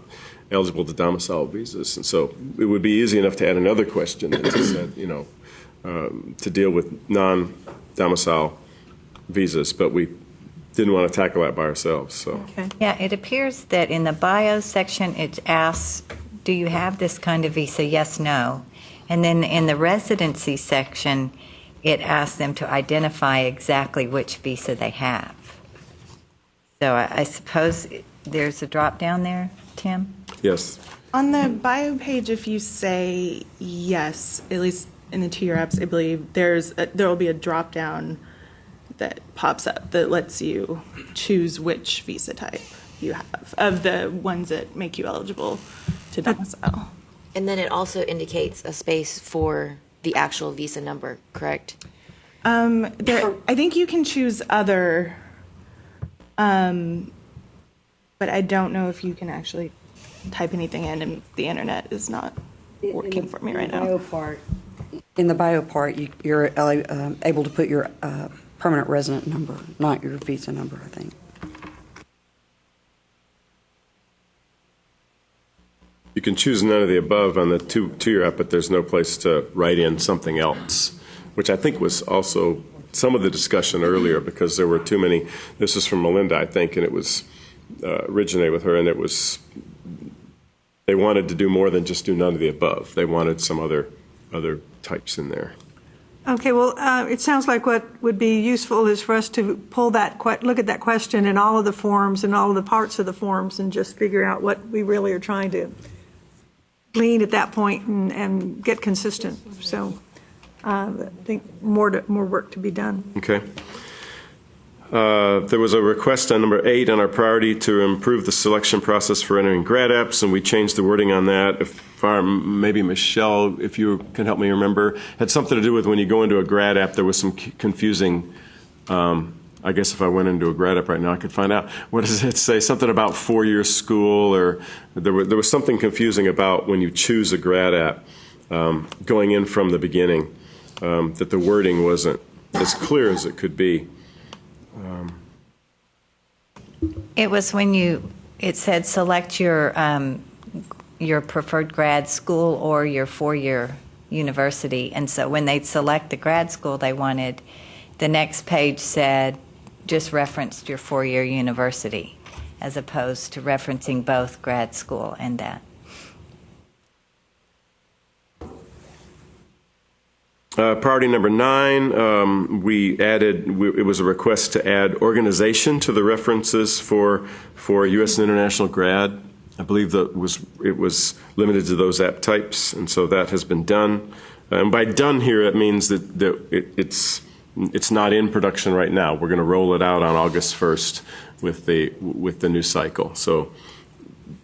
eligible to domicile visas, and so it would be easy enough to add another question that said, to deal with domicile visas, but we didn't want to tackle that by ourselves. So. Yeah, it appears that in the bio section, it asks, do you have this kind of visa? Yes, no. And then in the residency section, it asks them to identify exactly which visa they have. So I suppose there's a drop down there, Tim? Yes. On the bio page, if you say yes, at least in the 2-year apps, I believe there will be a drop down that pops up that lets you choose which visa type you have of the ones that make you eligible to domicile. And then it also indicates a space for the actual visa number, correct? I think you can choose other, but I don't know if you can actually type anything in, and the internet is not working for me right now. In the bio part, you're able to put your permanent resident number, not your visa number, I think. You can choose none of the above on the two-year app, but there's no place to write in something else, which I think was also some of the discussion earlier because there were too many. This is from Melinda, I think, and it was originated with her, and it was they wanted to do more than just do none of the above. They wanted some other types in there. Okay, well, it sounds like what would be useful is for us to pull that, look at that question in all of the forms and all of the parts of the forms and just figure out what we really are trying to glean at that point and get consistent. So I think more work to be done. Okay. There was a request on number 8 on our priority to improve the selection process for entering grad apps, and we changed the wording on that. Maybe Michelle, if you can help me remember, had something to do with when you go into a grad app, there was some confusing, I guess if I went into a grad app right now, I could find out. What does it say? Something about 4-year school, or there was something confusing about when you choose a grad app going in from the beginning, that the wording wasn't as clear as it could be. It was when it said select your preferred grad school or your 4-year university. And so when they'd select the grad school they wanted, the next page said just referenced your 4-year university as opposed to referencing both grad school and that. Priority number 9, we added, it was a request to add organization to the references for U.S. and international grad. I believe that it was limited to those app types, and so that has been done. And by done here, it means that it's not in production right now. We're going to roll it out on August 1st with the new cycle. So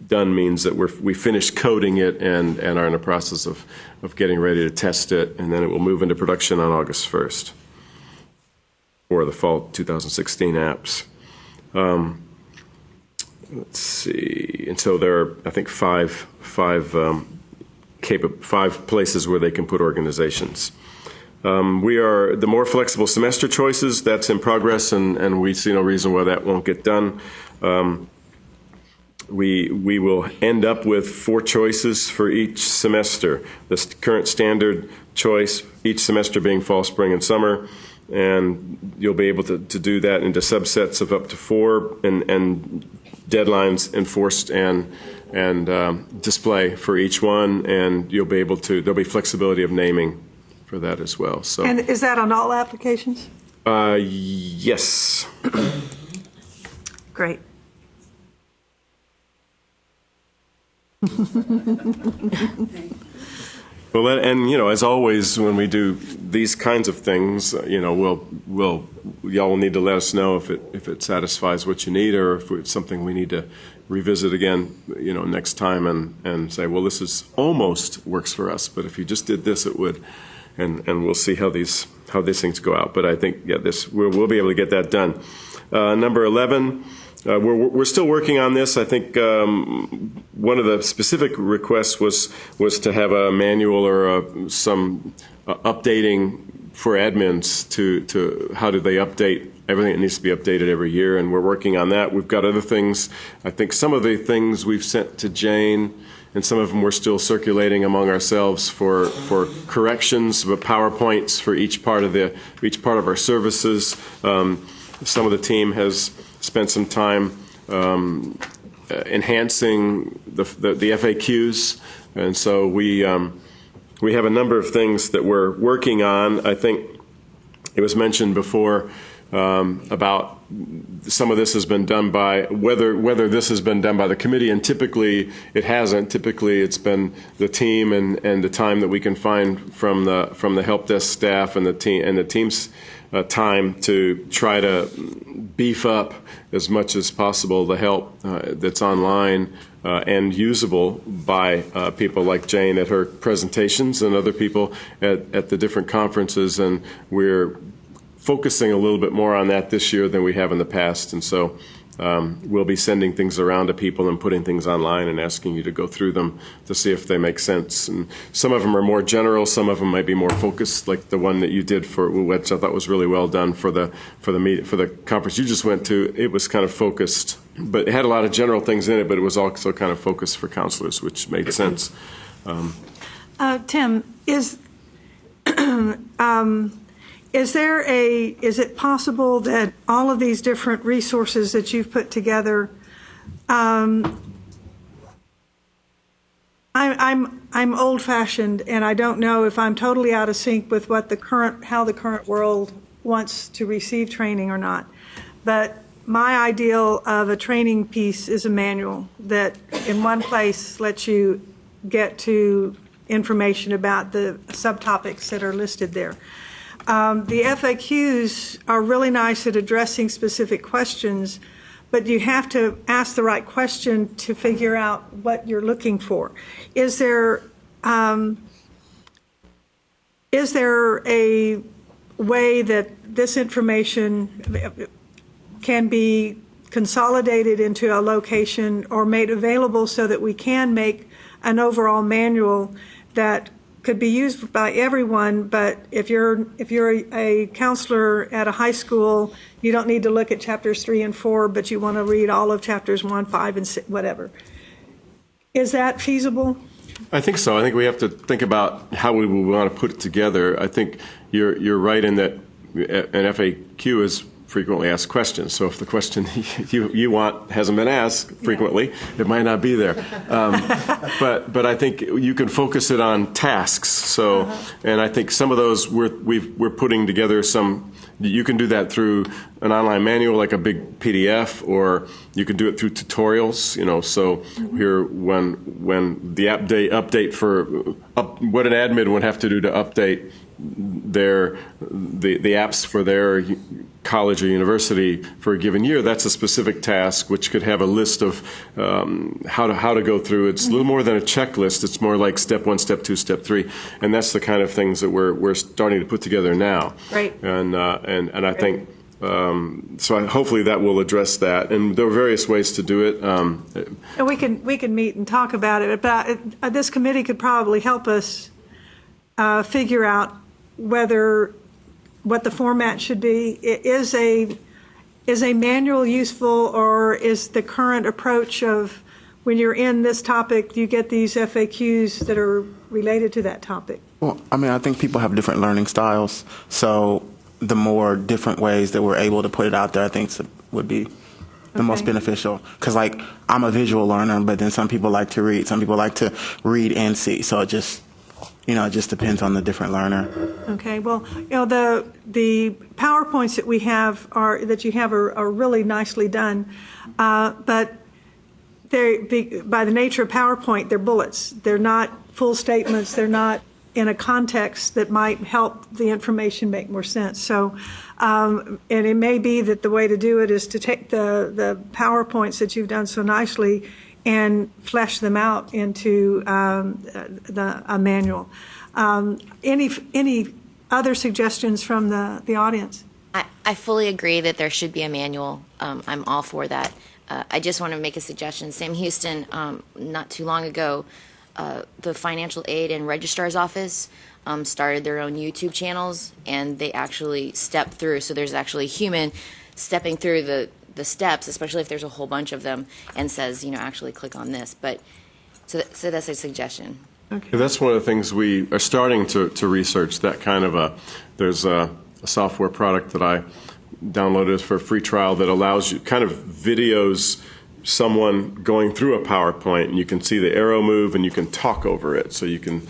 done means that we finished coding it and are in the process of getting ready to test it, and then it will move into production on August 1st for the fall 2016 apps. Let's see. And so there are, I think, five places where they can put organizations. We are the more flexible semester choices. That's in progress, and we see no reason why that won't get done. We will end up with 4 choices for each semester. The current standard choice, each semester being fall, spring, and summer, and you'll be able to do that into subsets of up to 4, and deadlines enforced and display for each one, and you'll be able to. There'll be flexibility of naming for that as well. So. And is that on all applications? Yes. Great. Well, and as always, when we do these kinds of things, y'all will need to let us know if it satisfies what you need, or if it's something we need to revisit again, next time, and say, well, this is almost works for us, but if you just did this, it would, and we'll see how these things go out. But I think we'll be able to get that done. Number 11. We're still working on this. I think one of the specific requests was to have a manual or some updating for admins to how do they update everything that needs to be updated every year, and we're working on that. We've got other things. I think some of the things we've sent to Jane, and some of them we're still circulating among ourselves for corrections, but PowerPoints for each part of our services. Some of the team has spent some time enhancing the FAQs, and so we have a number of things that we're working on. I think it was mentioned before about some of this has been done by whether this has been done by the committee, and typically it hasn't. Typically it's been the team and the time that we can find from the help desk staff and the team's time to try to beef up as much as possible the help that's online and usable by people like Jane at her presentations and other people at the different conferences, and we're focusing a little bit more on that this year than we have in the past. And so we'll be sending things around to people and putting things online and asking you to go through them to see if they make sense. And some of them are more general, some of them might be more focused, like the one that you did for, which I thought was really well done for the conference you just went to. It was kind of focused, but it had a lot of general things in it, but it was also kind of focused for counselors, which made sense. Tim, is it possible that all of these different resources that you've put together, I'm old-fashioned, and I don't know if I'm totally out of sync with how the current world wants to receive training or not. But my ideal of a training piece is a manual that in one place lets you get to information about the subtopics that are listed there. The FAQs are really nice at addressing specific questions, but you have to ask the right question to figure out what you're looking for. Is there a way that this information can be consolidated into a location or made available so that we can make an overall manual that could be used by everyone, but if you're a counselor at a high school, you don't need to look at chapters 3 and 4, but you want to read all of chapters 1, 5, and 6, whatever. Is that feasible? I think so. I think we have to think about how we want to put it together. I think you're right in that an FAQ is frequently asked questions. So if the question you want hasn't been asked frequently, it might not be there. But I think you can focus it on tasks. So, and I think some of those we're putting together some. You can do that through an online manual, like a big PDF, or you can do it through tutorials. So here when the update for what an admin would have to do to update the apps for their college or university for a given year, that's a specific task which could have a list of how to go through. It's a little more than a checklist. It's more like step 1, step 2, step 3, and that's the kind of things that we're starting to put together now. Right. And I think so. Hopefully that will address that. And there are various ways to do it. And we can meet and talk about it. But this committee could probably help us figure out what the format should be. Is a manual useful, or is the current approach of when you're in this topic, you get these FAQs that are related to that topic? Well, I think people have different learning styles, so the more different ways that we're able to put it out there, I think would be the most beneficial. Because, I'm a visual learner, but then some people like to read. Some people like to read and see. So it just depends on the different learner. Okay. Well, the PowerPoints that you have are really nicely done, but by the nature of PowerPoint, they're bullets. They're not full statements. They're not in a context that might help the information make more sense. So, and it may be that the way to do it is to take the PowerPoints that you've done so nicely and flesh them out into a manual. Any other suggestions from the audience? I fully agree that there should be a manual. I'm all for that. I just want to make a suggestion. Sam Houston, not too long ago, the Financial Aid and Registrar's Office started their own YouTube channels, and they actually step through. So there's actually a human stepping through the steps, especially if there's a whole bunch of them, and says, actually click on this. But So that's a suggestion. That's one of the things we are starting to research, that kind of there's a software product that I downloaded for a free trial that allows you, kind of videos someone going through a PowerPoint, and you can see the arrow move and you can talk over it. So you can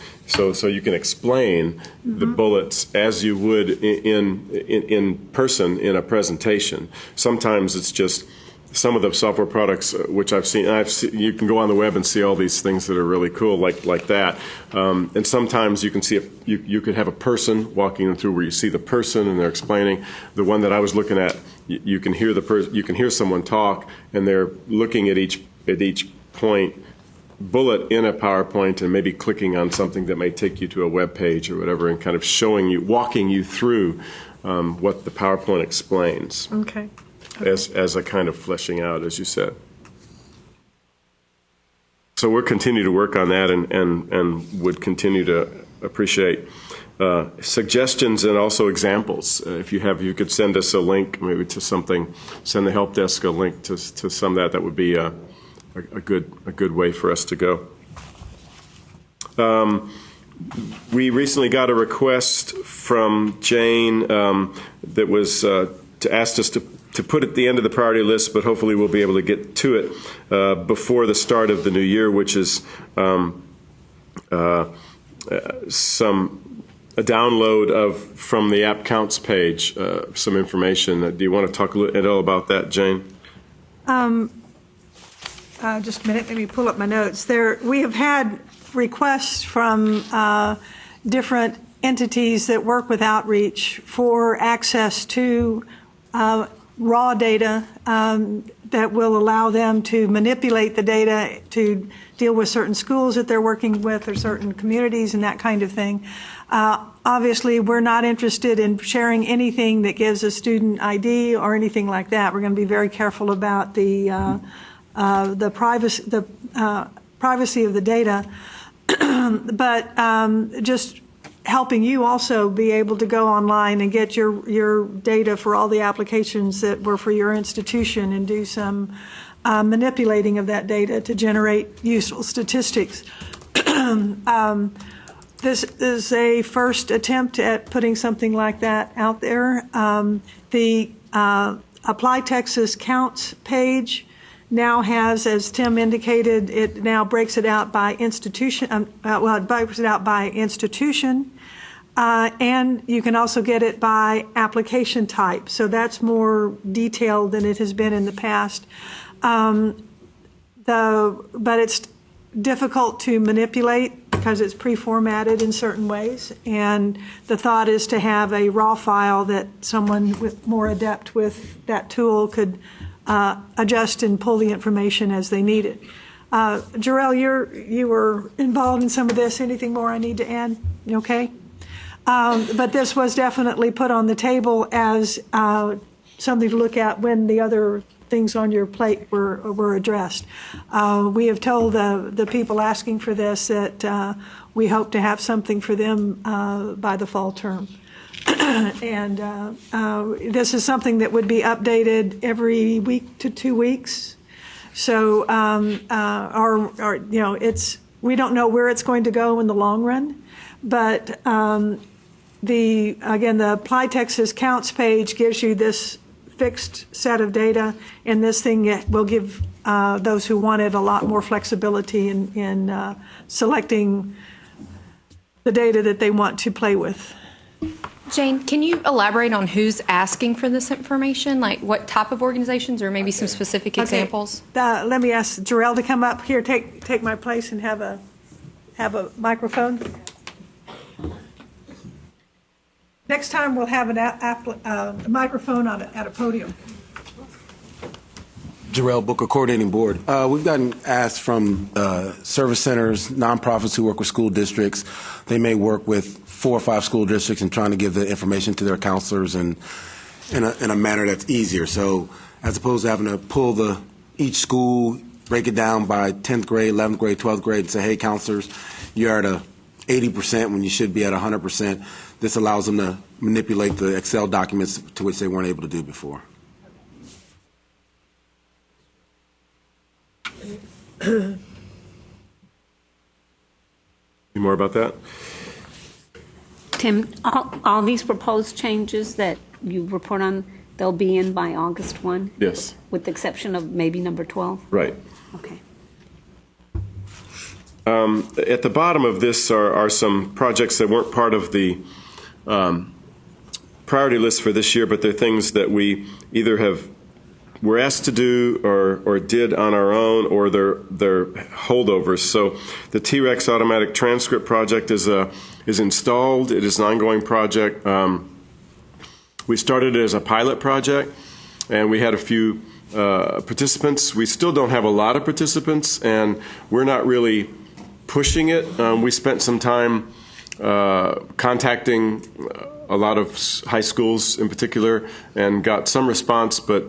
explain the bullets as you would in person in a presentation. Sometimes it's just some of the software products which I've seen, you can go on the web and see all these things that are really cool, like that. And sometimes you can see you could have a person walking through where you see the person and they're explaining. The one that I was looking at, you can hear you can hear someone talk, and they're looking at each point bullet in a PowerPoint and maybe clicking on something that may take you to a web page or whatever, and kind of walking you through what the PowerPoint explains. Okay. As a kind of fleshing out, as you said. So we'll continue to work on that, and would continue to appreciate suggestions and also examples. If you could send us a link maybe to something, send the help desk a link to some of that would be a good way for us to go. We recently got a request from Jane that was asked us to put at the end of the priority list, but hopefully we'll be able to get to it before the start of the new year, which is a download from the app counts page, some information. Do you want to talk a little about that, Jane? Just a minute, let me pull up my notes. We have had requests from different entities that work with outreach for access to raw data that will allow them to manipulate the data to deal with certain schools that they're working with or certain communities and that kind of thing. Obviously, we're not interested in sharing anything that gives a student ID or anything like that. We're going to be very careful about the privacy of the data, but just helping you also be able to go online and get your data for all the applications that were for your institution and do some manipulating of that data to generate useful statistics. This is a first attempt at putting something like that out there. The Apply Texas Counts page now has, as Tim indicated, it now breaks it out by institution. It breaks it out by institution, and you can also get it by application type. So that's more detailed than it has been in the past. But it's difficult to manipulate because it's pre-formatted in certain ways, and the thought is to have a raw file that someone more adept with that tool could adjust and pull the information as they need it. Jarrell, you were involved in some of this. Anything more I need to add? Okay. But this was definitely put on the table as something to look at when the other things on your plate were addressed. We have told the people asking for this that we hope to have something for them by the fall term. And this is something that would be updated every week to 2 weeks. So, we don't know where it's going to go in the long run, but the Apply Texas Counts page gives you this fixed set of data, and this thing will give those who want it a lot more flexibility in selecting the data that they want to play with. Jane, can you elaborate on who's asking for this information? Like what type of organizations, or maybe some specific examples? Let me ask Jarrell to come up here, take my place, and have a microphone. Next time we'll have a microphone at a podium. Jarrell Booker, Coordinating Board. We've gotten asked from service centers, nonprofits who work with school districts. They may work with 4 or 5 school districts and trying to give the information to their counselors and in a manner that's easier. So as opposed to having to pull each school, break it down by 10th grade, 11th grade, 12th grade, and say, hey, counselors, you're at a 80% when you should be at 100%. This allows them to manipulate the Excel documents to which they weren't able to do before. Any more about that? Tim, all these proposed changes that you report on, they'll be in by August 1? Yes. With the exception of maybe number 12? Right. Okay. At the bottom of this are some projects that weren't part of the priority list for this year, but they're things that we either were asked to do or did on our own, or they're holdovers. So the T-Rex automatic transcript project is installed. It is an ongoing project. We started it as a pilot project, and we had a few participants. We still don't have a lot of participants, and we're not really pushing it. We spent some time contacting a lot of high schools in particular and got some response, but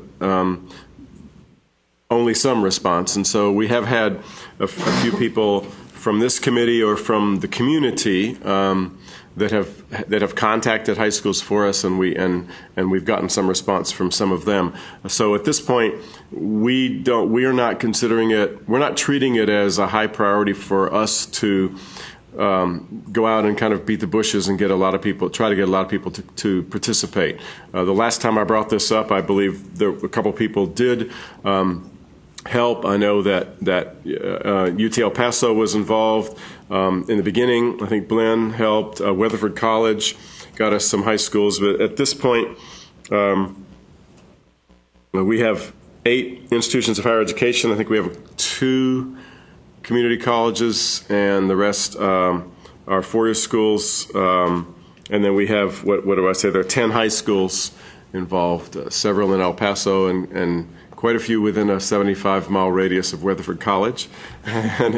only some response. And so we have had a few people from this committee or from the community that have contacted high schools for us, and we've gotten some response from some of them. So at this point, we are not considering it. We're not treating it as a high priority for us to go out and kind of beat the bushes and try to get a lot of people to participate. The last time I brought this up, I believe a couple people did help. I know that UT El Paso was involved in the beginning. I think Blinn helped. Weatherford College got us some high schools. But at this point, we have 8 institutions of higher education. I think we have 2 community colleges, and the rest are 4-year schools. And then we have, what do I say, there are 10 high schools involved, several in El Paso and quite a few within a 75-mile radius of Weatherford College, and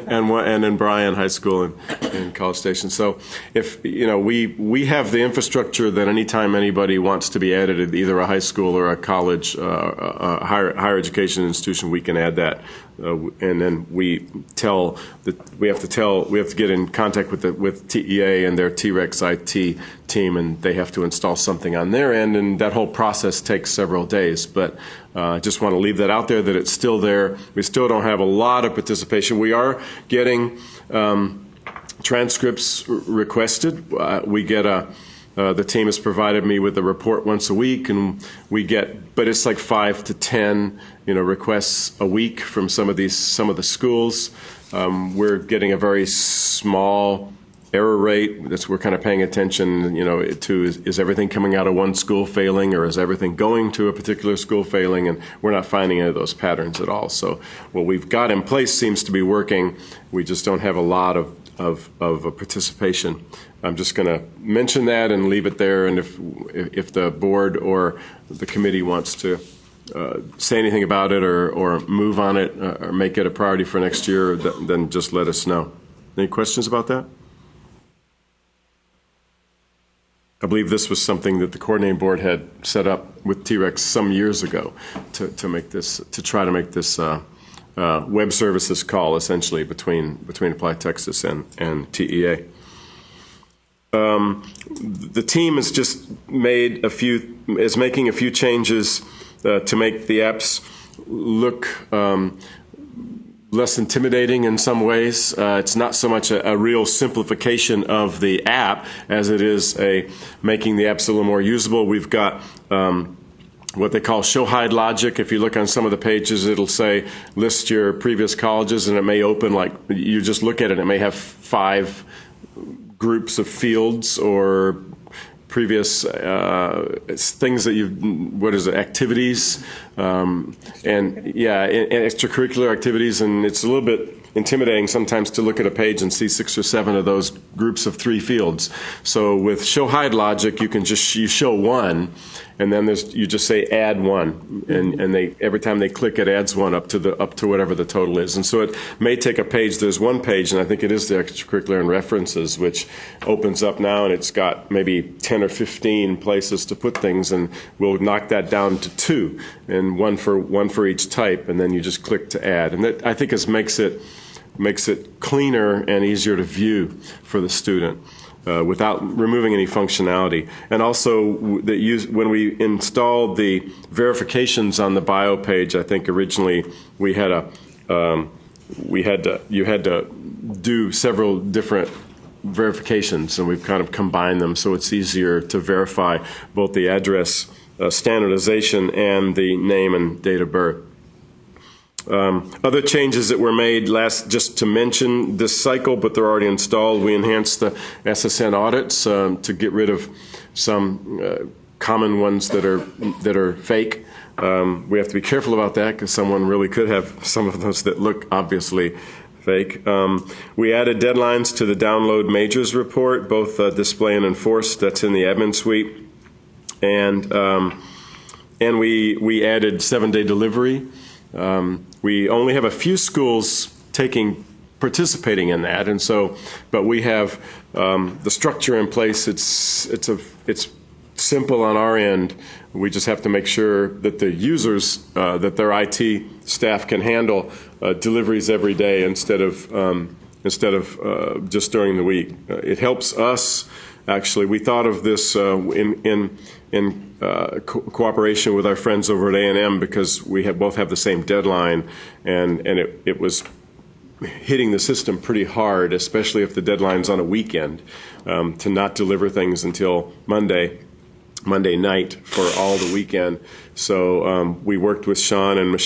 in Bryan High School in College Station. So if we have the infrastructure that anytime anybody wants to be added at either a high school or a college, a higher education institution, we can add that. And then we have to get in contact with TEA and their T-Rex IT team, and they have to install something on their end, and that whole process takes several days. But I just want to leave that out there, that it's still there. We still don't have a lot of participation. We are getting transcripts requested. We get the team has provided me with a report once a week, and but it's like 5 to 10, requests a week from some of the schools. We're getting a very small error rate. We're kind of paying attention, to is everything coming out of one school failing, or is everything going to a particular school failing? And we're not finding any of those patterns at all. So what we've got in place seems to be working. We just don't have a lot of participation. I'm just going to mention that and leave it there. And if the board or the committee wants to say anything about it or move on it or make it a priority for next year, then just let us know. Any questions about that? I believe this was something that the coordinating board had set up with T-Rex some years ago to try to make this web services call essentially between Apply Texas and TEA. The team has just is making a few changes to make the apps look less intimidating in some ways. It's not so much a real simplification of the app as it is making the apps a little more usable. We've got what they call show hide logic. If you look on some of the pages, it'll say list your previous colleges, and it may open like you just look at it. It may have 5 groups of fields or previous things that activities, and extracurricular activities, and it's a little bit intimidating sometimes to look at a page and see 6 or 7 of those groups of 3 fields. So with show hide logic, you show one, and then you just say add one, and every time they click, it adds one up to whatever the total is. And so it may take a page. There's one page, and I think it is the extracurricular and references, which opens up now, and it's got maybe 10 or 15 places to put things, and we'll knock that down to 2, and one for each type, and then you just click to add. And that, I think, makes it cleaner and easier to view for the student without removing any functionality. And also, when we installed the verifications on the bio page, I think originally you had to do several different verifications, and we've kind of combined them so it's easier to verify both the address standardization and the name and date of birth. Other changes that were made just to mention this cycle, but they're already installed. We enhanced the SSN audits to get rid of some common ones that are fake. We have to be careful about that because someone really could have some of those that look obviously fake. We added deadlines to the download majors report, both display and enforce. That's in the admin suite, and we added 7-day delivery. We only have a few schools participating in that, and so, but we have the structure in place. It's simple on our end. We just have to make sure that the users, that their IT staff can handle deliveries every day instead of just during the week. It helps us. Actually, we thought of this in cooperation with our friends over at A&M because we both have the same deadline, and it was hitting the system pretty hard, especially if the deadline's on a weekend, to not deliver things until Monday night for all the weekend. So we worked with Sean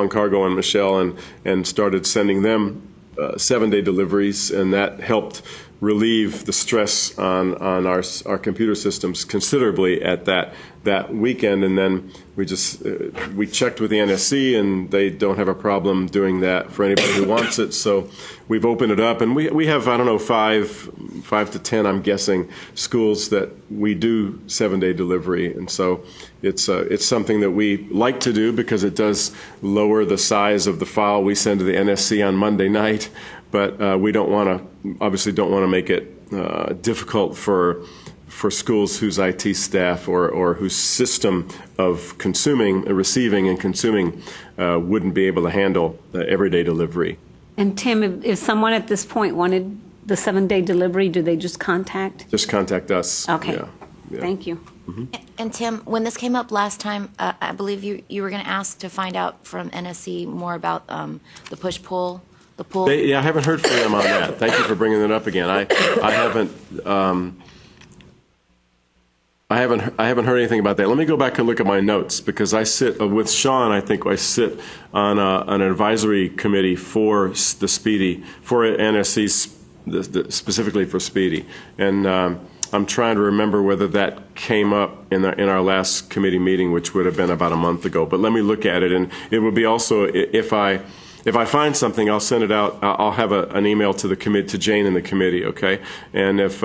Cargo and Michelle, and started sending them 7-day deliveries, and that helped relieve the stress on our computer systems considerably at that weekend. And then we checked with the NSC, and they don't have a problem doing that for anybody who wants it. So we've opened it up, and we have, I don't know, 5 to 10, I'm guessing, schools that we do 7-day delivery. And so it's something that we like to do because it does lower the size of the file we send to the NSC on Monday night. But we obviously don't want to make it difficult for schools whose IT staff or whose system of receiving and consuming wouldn't be able to handle everyday delivery. And Tim, if someone at this point wanted the 7-day delivery, do they just contact? Just contact us. Okay. Yeah. Thank you. Mm-hmm. And Tim, when this came up last time, I believe you were going to ask to find out from NSC more about the push-pull. I haven't heard from them on that. Thank you for bringing that up again. I haven't heard anything about that. Let me go back and look at my notes because I sit with Sean. I think I sit on an advisory committee for the Speedy, for NSC specifically for Speedy, and I'm trying to remember whether that came up in our last committee meeting, which would have been about a month ago. But let me look at it, and it would be also if I find something, I'll send it out. I'll have an email to Jane and the committee, okay? And if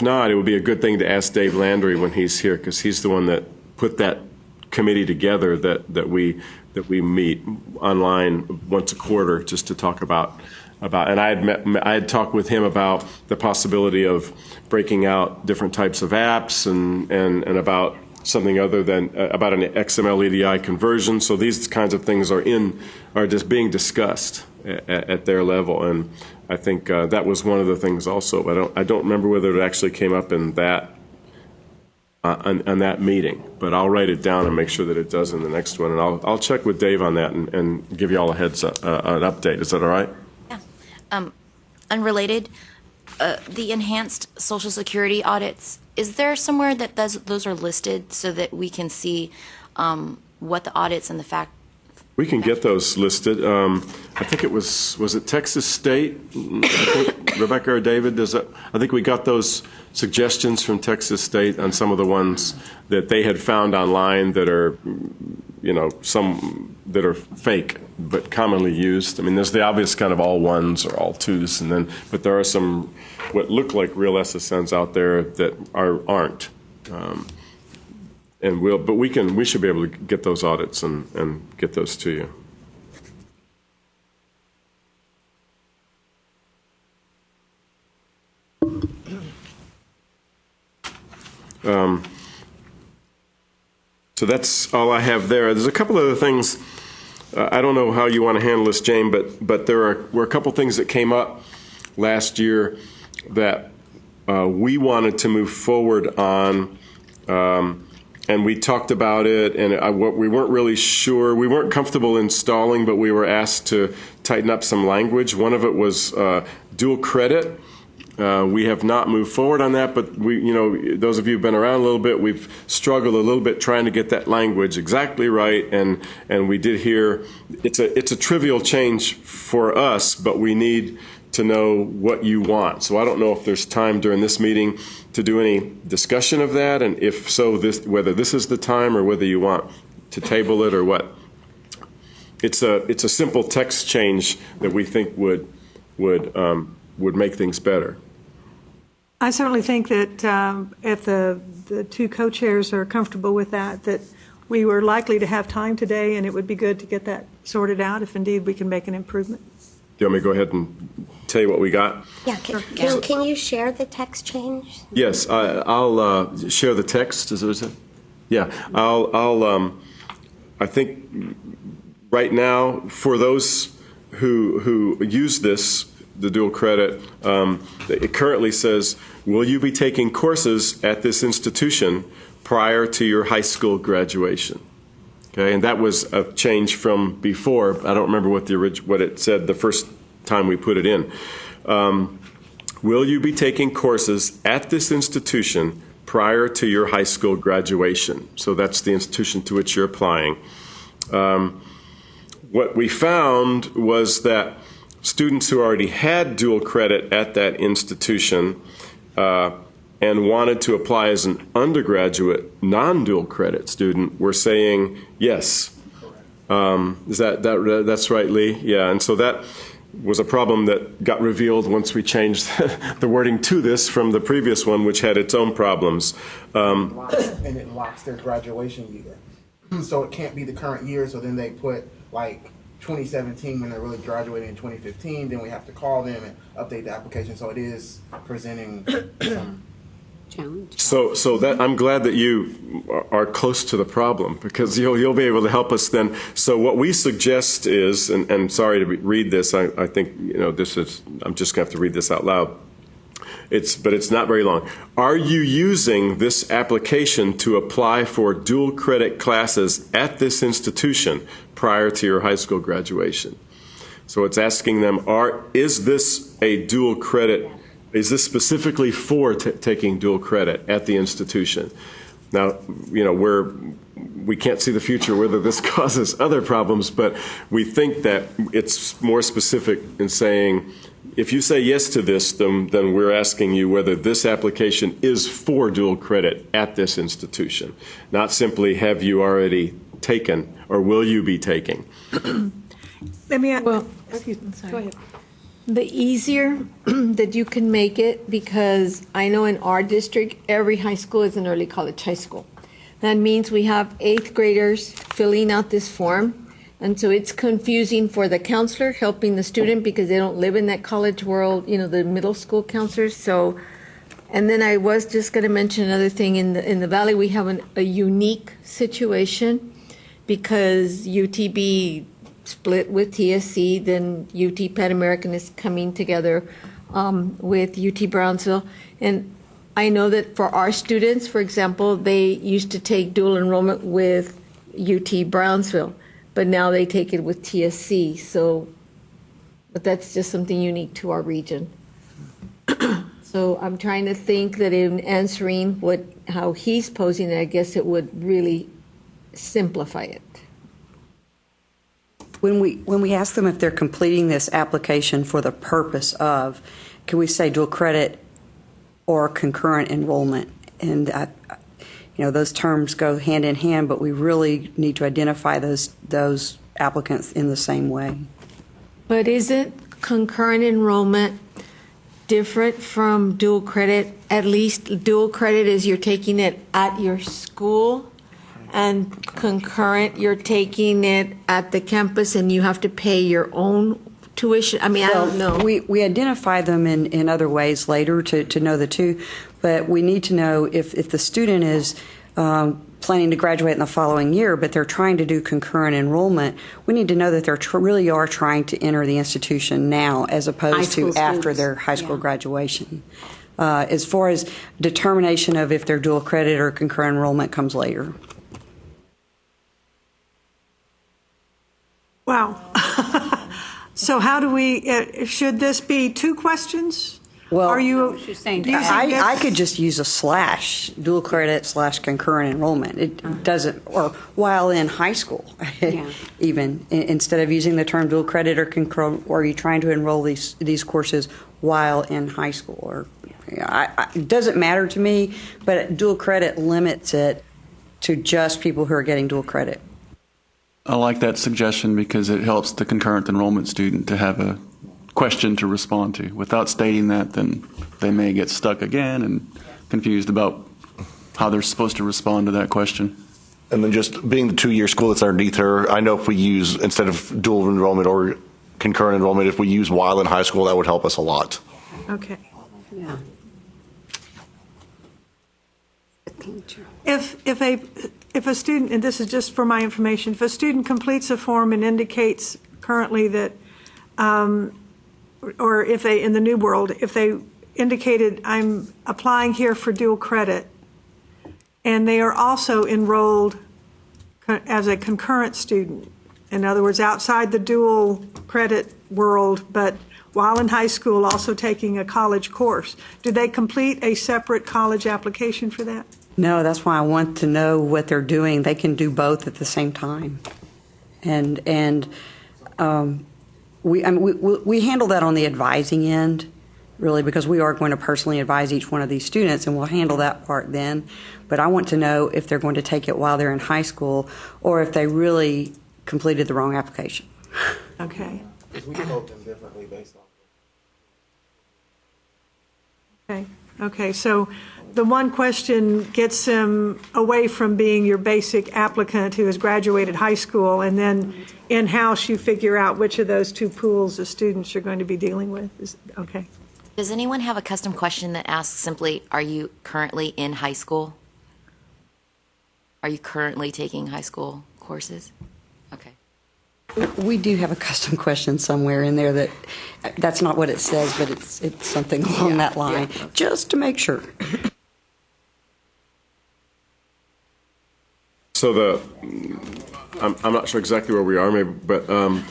not, it would be a good thing to ask Dave Landry when he's here, because he's the one that put that committee together that we meet online once a quarter just to talk about. And I had talked with him about the possibility of breaking out different types of apps and about something other than about an XML EDI conversion. So these kinds of things are just being discussed at their level, and I think that was one of the things also. But I don't remember whether it actually came up in that on that meeting. But I'll write it down and make sure that it does in the next one, and I'll check with Dave on that and give you all a heads up, an update. Is that all right? Yeah. Unrelated, the enhanced Social Security audits. Is there somewhere that those are listed so that we can see what the audits and the fact? We can get those listed. I think it was it Texas State? I think Rebecca or David, I think we got those suggestions from Texas State on some of the ones that they had found online that are, some that are fake but commonly used. I mean, there's the obvious kind of all ones or all twos, but there are some what look like real SSNs out there that aren't. But we should be able to get those audits and get those to you. So that's all I have there. There's a couple other things. I don't know how you want to handle this, Jane, but there were a couple things that came up last year that we wanted to move forward on, and we talked about it, and we weren't really sure. We weren't comfortable installing, but we were asked to tighten up some language. One of it was dual credit We have not moved forward on that, but those of you who've been around a little bit, we've struggled a little bit trying to get that language exactly right, and we did hear it's a trivial change for us, but we need to know what you want. So I don't know if there's time during this meeting to do any discussion of that, and if so, whether this is the time or whether you want to table it or what. It's a simple text change that we think would make things better. I certainly think that if the two co-chairs are comfortable with that we were likely to have time today, and it would be good to get that sorted out if indeed we can make an improvement. Do you want me to go ahead and tell you what we got? Yeah, can you share the text change? Yes, I'll share the text. Is that what it? Yeah, I think right now for those who use this, the dual credit, it currently says, will you be taking courses at this institution prior to your high school graduation? Okay, and that was a change from before. I don't remember what it said the first time we put it in. Will you be taking courses at this institution prior to your high school graduation? So that's the institution to which you're applying. What we found was that students who already had dual credit at that institution and wanted to apply as an undergraduate non-dual credit student were saying yes. Is that's right, Lee? Yeah, and so that was a problem that got revealed once we changed the wording to this from the previous one, which had its own problems. And it locks their graduation year. So it can't be the current year, so then they put like 2017 when they're really graduating in 2015, then we have to call them and update the application. So it is presenting some challenge. So that I'm glad that you are close to the problem, because you'll be able to help us then. So what we suggest is, and sorry to read this, I think this is, I'm just going to have to read this out loud. But it's not very long. Are you using this application to apply for dual credit classes at this institution prior to your high school graduation? So it's asking them, is this a dual credit? Is this specifically for taking dual credit at the institution? Now, we can't see the future whether this causes other problems, but we think that it's more specific in saying, if you say yes to this, then we're asking you whether this application is for dual credit at this institution, not simply have you already taken or will you be taking. Let me excuse me, sorry. Go ahead. The easier that you can make it, because I know in our district, every high school is an early college high school. That means we have 8th graders filling out this form. And so it's confusing for the counselor helping the student because they don't live in that college world, the middle school counselors. So, and then I was just going to mention another thing. In the Valley, we have a unique situation because UTB split with TSC, then UT Pan American is coming together with UT Brownsville. And I know that for our students, for example, they used to take dual enrollment with UT Brownsville, but now they take it with TSC. So, but that's just something unique to our region. So I'm trying to think that in answering how he's posing it, I guess it would really simplify it. When we ask them if they're completing this application for the purpose of, can we say dual credit or concurrent enrollment? And those terms go hand in hand, but we really need to identify those applicants in the same way. But isn't concurrent enrollment different from dual credit? At least dual credit is you're taking it at your school, and concurrent, you're taking it at the campus and you have to pay your own tuition. I mean, I don't know. We identify them in other ways later to know the two, but we need to know if the student is planning to graduate in the following year, but they're trying to do concurrent enrollment, we need to know that they really are trying to enter the institution now as opposed to after their high school graduation. As far as determination of if they're dual credit or concurrent enrollment comes later. Wow. So how do we, should this be 2 questions? Well, Are you she's saying using I this- could just use a slash, dual credit / concurrent enrollment. It doesn't, or while in high school, Yeah. even, instead of using the term dual credit or concurrent, or are you trying to enroll these courses while in high school? Or it doesn't matter to me, but dual credit limits it to just people who are getting dual credit. I like that suggestion because it helps the concurrent enrollment student to have a question to respond to. Without stating that, then they may get stuck again and confused about how they're supposed to respond to that question. And then just being the 2-year school that's underneath her, I know if we use, instead of dual enrollment or concurrent enrollment, if we use while in high school, that would help us a lot. Okay. Yeah. If a student, and this is just for my information, if a student completes a form and indicates currently that, or if they, in the new world, if they indicated, I'm applying here for dual credit, and they are also enrolled as a concurrent student, in other words, outside the dual credit world, but while in high school also taking a college course, do they complete a separate college application for that? No, that's why I want to know what they're doing. They can do both at the same time. And we handle that on the advising end, really, because we are going to personally advise each one of these students, and we'll handle that part then. But I want to know if they're going to take it while they're in high school or if they really completed the wrong application. Okay. Because we can vote them differently based on. Okay. Okay. So the one question gets them away from being your basic applicant who has graduated high school, and then in-house you figure out which of those two pools of students you're going to be dealing with. Okay. Does anyone have a custom question that asks simply, are you currently in high school? Are you currently taking high school courses? Okay. We do have a custom question somewhere in there that's not what it says, but it's something along that line, just to make sure. So I'm not sure exactly where we are, maybe, but the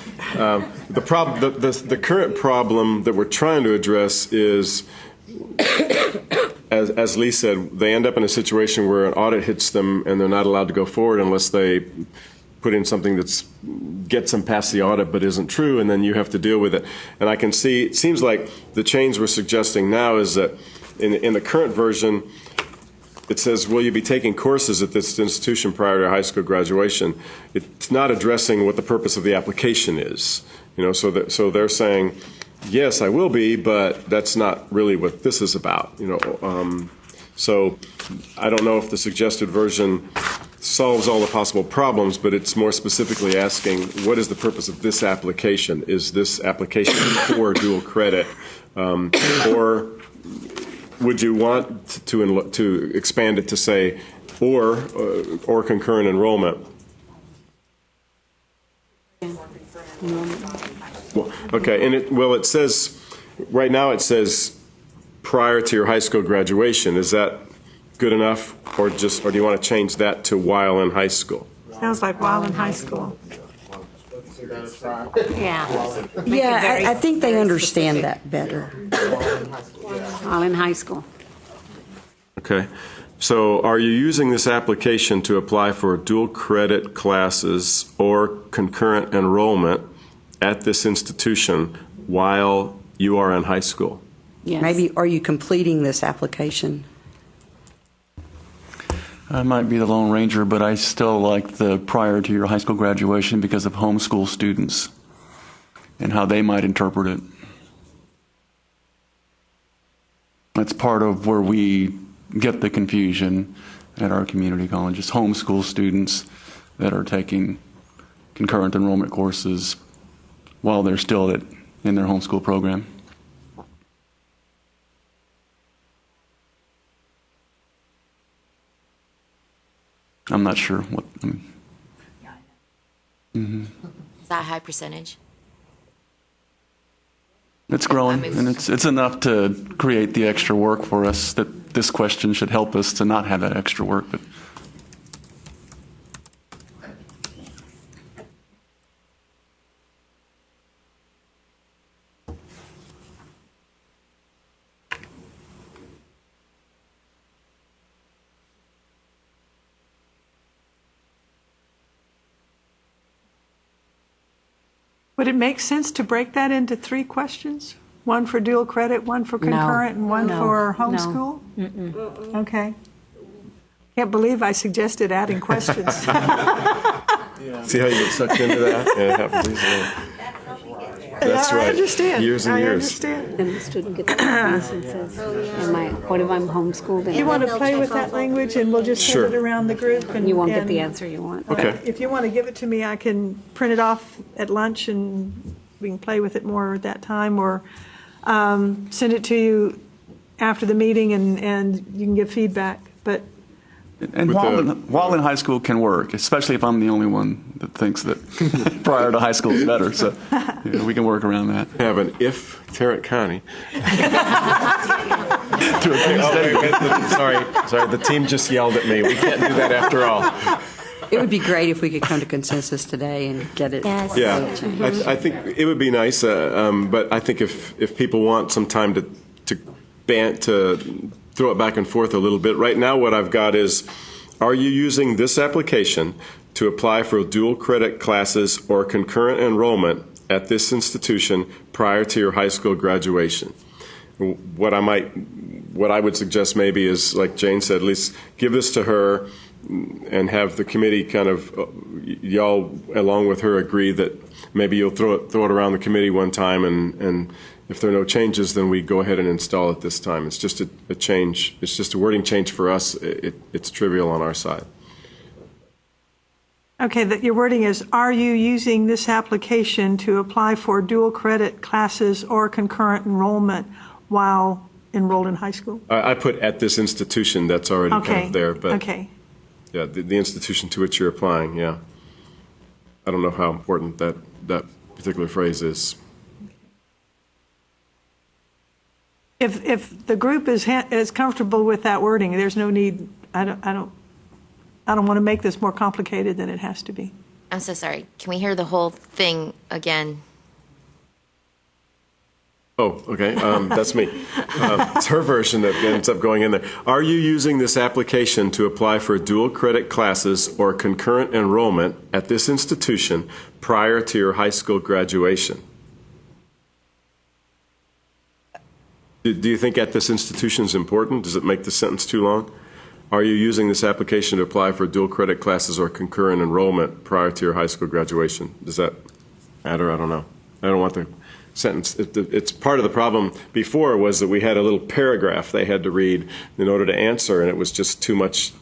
current problem that we're trying to address is, as Lee said, they end up in a situation where an audit hits them and they're not allowed to go forward unless they put in something that gets them past the audit but isn't true, and then you have to deal with it. And I can see, it seems like the change we're suggesting now is that in the current version, it says, will you be taking courses at this institution prior to high school graduation? It's not addressing what the purpose of the application is. So they're saying, yes, I will be, but that's not really what this is about. So I don't know if the suggested version solves all the possible problems, but it's more specifically asking, what is the purpose of this application? Is this application for dual credit, or would you want to expand it to say, or concurrent enrollment? Well, okay, and it says, right now it says prior to your high school graduation. Is that good enough, or do you want to change that to while in high school? Sounds like while in high school. Yeah. Yeah, I think they understand that better. While in high school. Okay. So are you using this application to apply for dual credit classes or concurrent enrollment at this institution while you are in high school? Yes. Maybe, are you completing this application? I might be the Lone Ranger, but I still like the prior to your high school graduation because of homeschool students and how they might interpret it. That's part of where we get the confusion at our community colleges. Homeschool students that are taking concurrent enrollment courses while they're still in their homeschool program. I'm not sure what. Is that a high percentage? It's growing, and it's enough to create the extra work for us that this question should help us to not have that extra work. But Would it make sense to break that into 3 questions? One for dual credit, one for concurrent, and one for homeschool? Okay. Can't believe I suggested adding questions. See how you get sucked into that? Yeah, it happens easily. That's right. I understand. Years and I years. understand. And the student gets this and says, what if I'm homeschooled? You want to play with that language, and we'll just Sure. send it around the group? And You won't get and- the answer you want. Okay. If you want to give it to me, I can print it off at lunch, and we can play with it more at that time, or send it to you after the meeting, and you can give feedback. But And while in high school can work, especially if I'm the only one that thinks that prior to high school is better. So we can work around that. Have an if Tarrant County. Sorry, the team just yelled at me. We can't do that after all. It would be great if we could come to consensus today and get it. Yes. Yeah, I think it would be nice, but I think if people want some time to throw it back and forth a little bit. Right now what I've got is, are you using this application to apply for dual credit classes or concurrent enrollment at this institution prior to your high school graduation? What I would suggest maybe is, like Jane said, at least give this to her and have the committee kind of, y'all along with her agree that maybe you'll throw it around the committee one time, and if there are no changes, then we go ahead and install it this time. It's just a change. It's just a wording change for us. It's trivial on our side. okay, that your wording is, are you using this application to apply for dual credit classes or concurrent enrollment while enrolled in high school? I put at this institution. That's already kind of there. But okay. Yeah, the institution to which you're applying, yeah. I don't know how important that particular phrase is. If the group is comfortable with that wording, there's no need. I don't want to make this more complicated than it has to be. I'm so sorry. Can we hear the whole thing again? Oh, okay. That's me. It's her version that ends up going in there. Are you using this application to apply for dual credit classes or concurrent enrollment at this institution prior to your high school graduation? Do you think at this institution is important? Does it make the sentence too long? Are you using this application to apply for dual credit classes or concurrent enrollment prior to your high school graduation? Does that matter? I don't know. I don't want the sentence. It's part of the problem before was that we had a little paragraph they had to read in order to answer, and it was just too many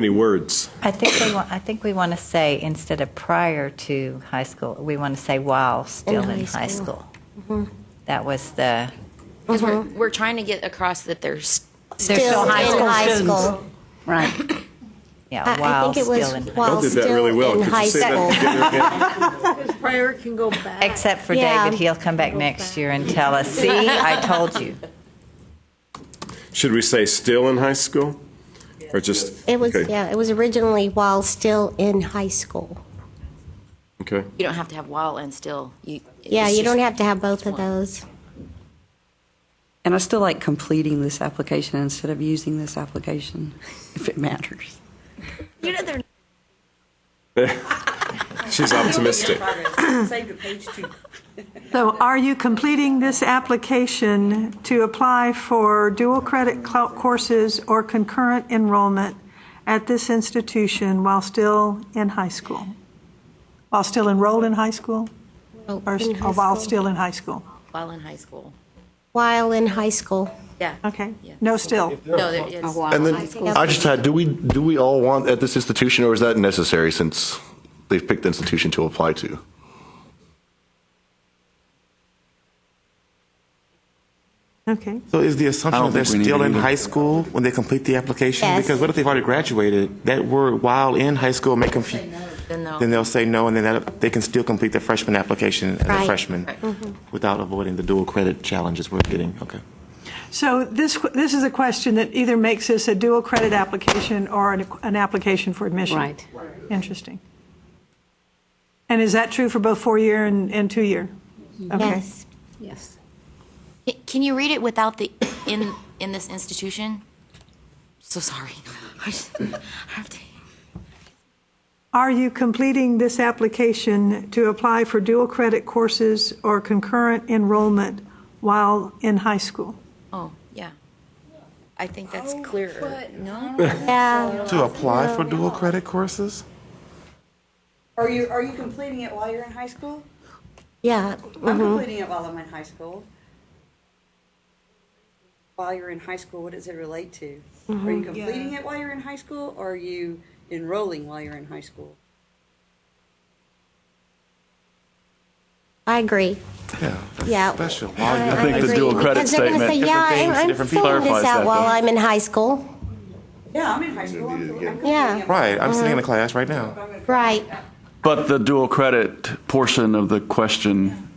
words. I think we want to say, instead of prior to high school, we want to say while still in high school. Mm-hmm. That was the. Because we're trying to get across that they're Still in high school. Right. Yeah, I while think it was still in. while did that still really well. in Could you high say that school. together again? Because prior can go back. Except for Yeah. David, he'll come back next year and tell us, see, I told you. Should we say still in high school? Or just? It was, okay. yeah, it was originally while still in high school. Okay. You don't have to have while and still. Yeah, you don't have to have both of those. And I still like completing this application instead of using this application, if it matters. You know they're. She's optimistic. Save the page too. So are you completing this application to apply for dual credit courses or concurrent enrollment at this institution while still in high school? While still enrolled in high school? Oh, Or in high while school. still in high school? While in high school. While in high school. Yeah. Okay. No still. No, it's. And then I just had, do we all want at this institution, or is that necessary since they've picked the institution to apply to? Okay. So is the assumption that they're think we need still it in either. high school when they complete the application? Yes. Because what if they've already graduated? That word while in high school may confuse. Then no. Then they'll say no, and then they can still complete their freshman application as a Right. freshman without avoiding the dual credit challenges we're getting. Okay. So this is a question that either makes this a dual credit application or an application for admission. Right. Interesting. And is that true for both 4-year and 2-year? Okay. Yes. Yes. Can you read it without the in this institution? So sorry. I have to. Are you completing this application to apply for dual credit courses or concurrent enrollment while in high school? Oh, yeah. I think that's clearer. No? Yeah. To apply for dual credit courses? Are you completing it while you're in high school? Yeah. I'm completing it while I'm in high school. While you're in high school, what does it relate to? Are you completing it while you're in high school, or are you enrolling while you're in high school? I agree. Yeah. That's Yeah. special. I think the dual credit Because they're going to statement say, yeah, I'm different filling clarifies this out that, while though. I'm in high school. Yeah, I'm in high school. I'm completing Yeah. it. Right. I'm sitting in a class right now. Right. But the dual credit portion of the question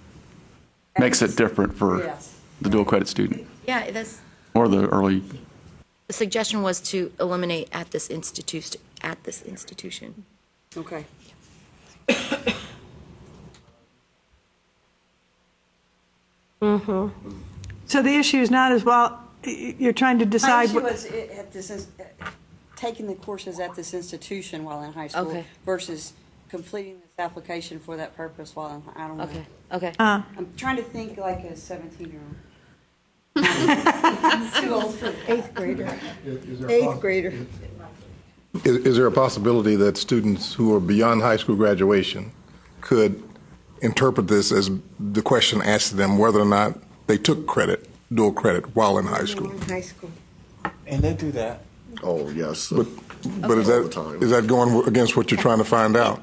makes it different for Yes. the dual credit student Yeah, that's, or the early. the suggestion was to eliminate at this institution. Okay. So the issue is not as well, you're trying to My decide issue what. was taking the courses at this institution while in high school Okay. versus completing this application for that purpose while in, I don't know. Okay, okay. I'm trying to think like a 17-year-old. Too old for that. Eighth grader. Is Eighth grader. Is there a possibility that students who are beyond high school graduation could interpret this as the question asked them whether or not they took credit, dual credit, while in high school? High school. And they do that. Oh, yes. But is that going against what you're trying to find out?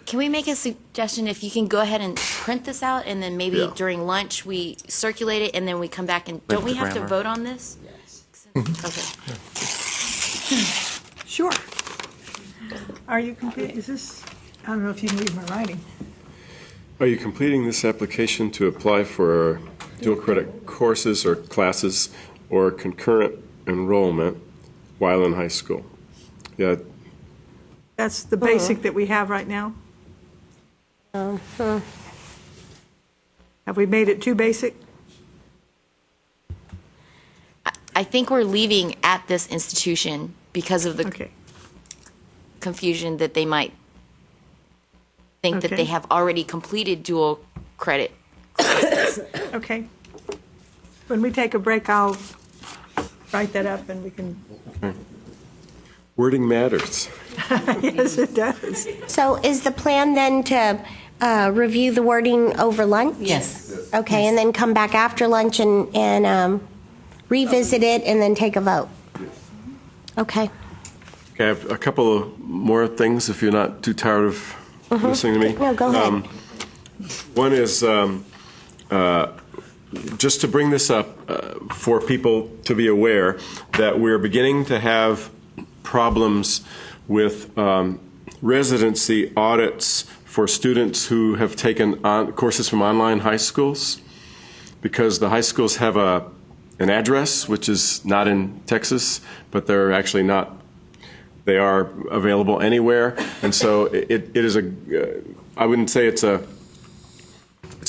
Can we make a suggestion if you can go ahead and print this out and then maybe Yeah. during lunch we circulate it and then we come back and don't we have to vote on this? Okay. Sure. Are you complete, is this, I don't know if you can read my writing. Are you completing this application to apply for dual credit courses or classes or concurrent enrollment while in high school? Yeah, That's the basic that we have right now. Have we made it too basic? I think we're leaving at this institution because of the Okay. confusion that they might think that Okay. they have already completed dual credit. Okay. When we take a break, I'll write that up and we can, wording matters. yes, it does. So is the plan then to review the wording over lunch? Yes. Okay, and then come back after lunch and revisit it and then take a vote? Okay. Okay, I have a couple of more things if you're not too tired of listening to me. No, go ahead. One is just to bring this up for people to be aware that we're beginning to have problems with residency audits for students who have taken courses from online high schools, because the high schools have an address which is not in Texas, but they're actually not. They are available anywhere, and so it is I wouldn't say it's a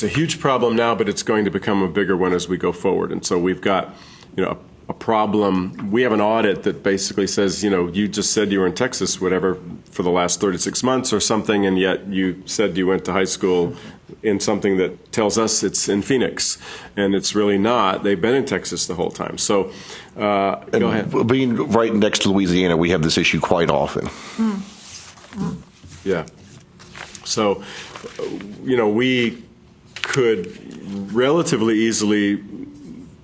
huge problem now, but it's going to become a bigger one as we go forward. And so we've got, a problem. We have an audit that basically says, you just said you were in Texas, whatever, for the last 36 months or something, and yet you said you went to high school in something that tells us it's in Phoenix, and it's really not. They've been in Texas the whole time. So go ahead. Being right next to Louisiana, we have this issue quite often. Yeah. So, we could relatively easily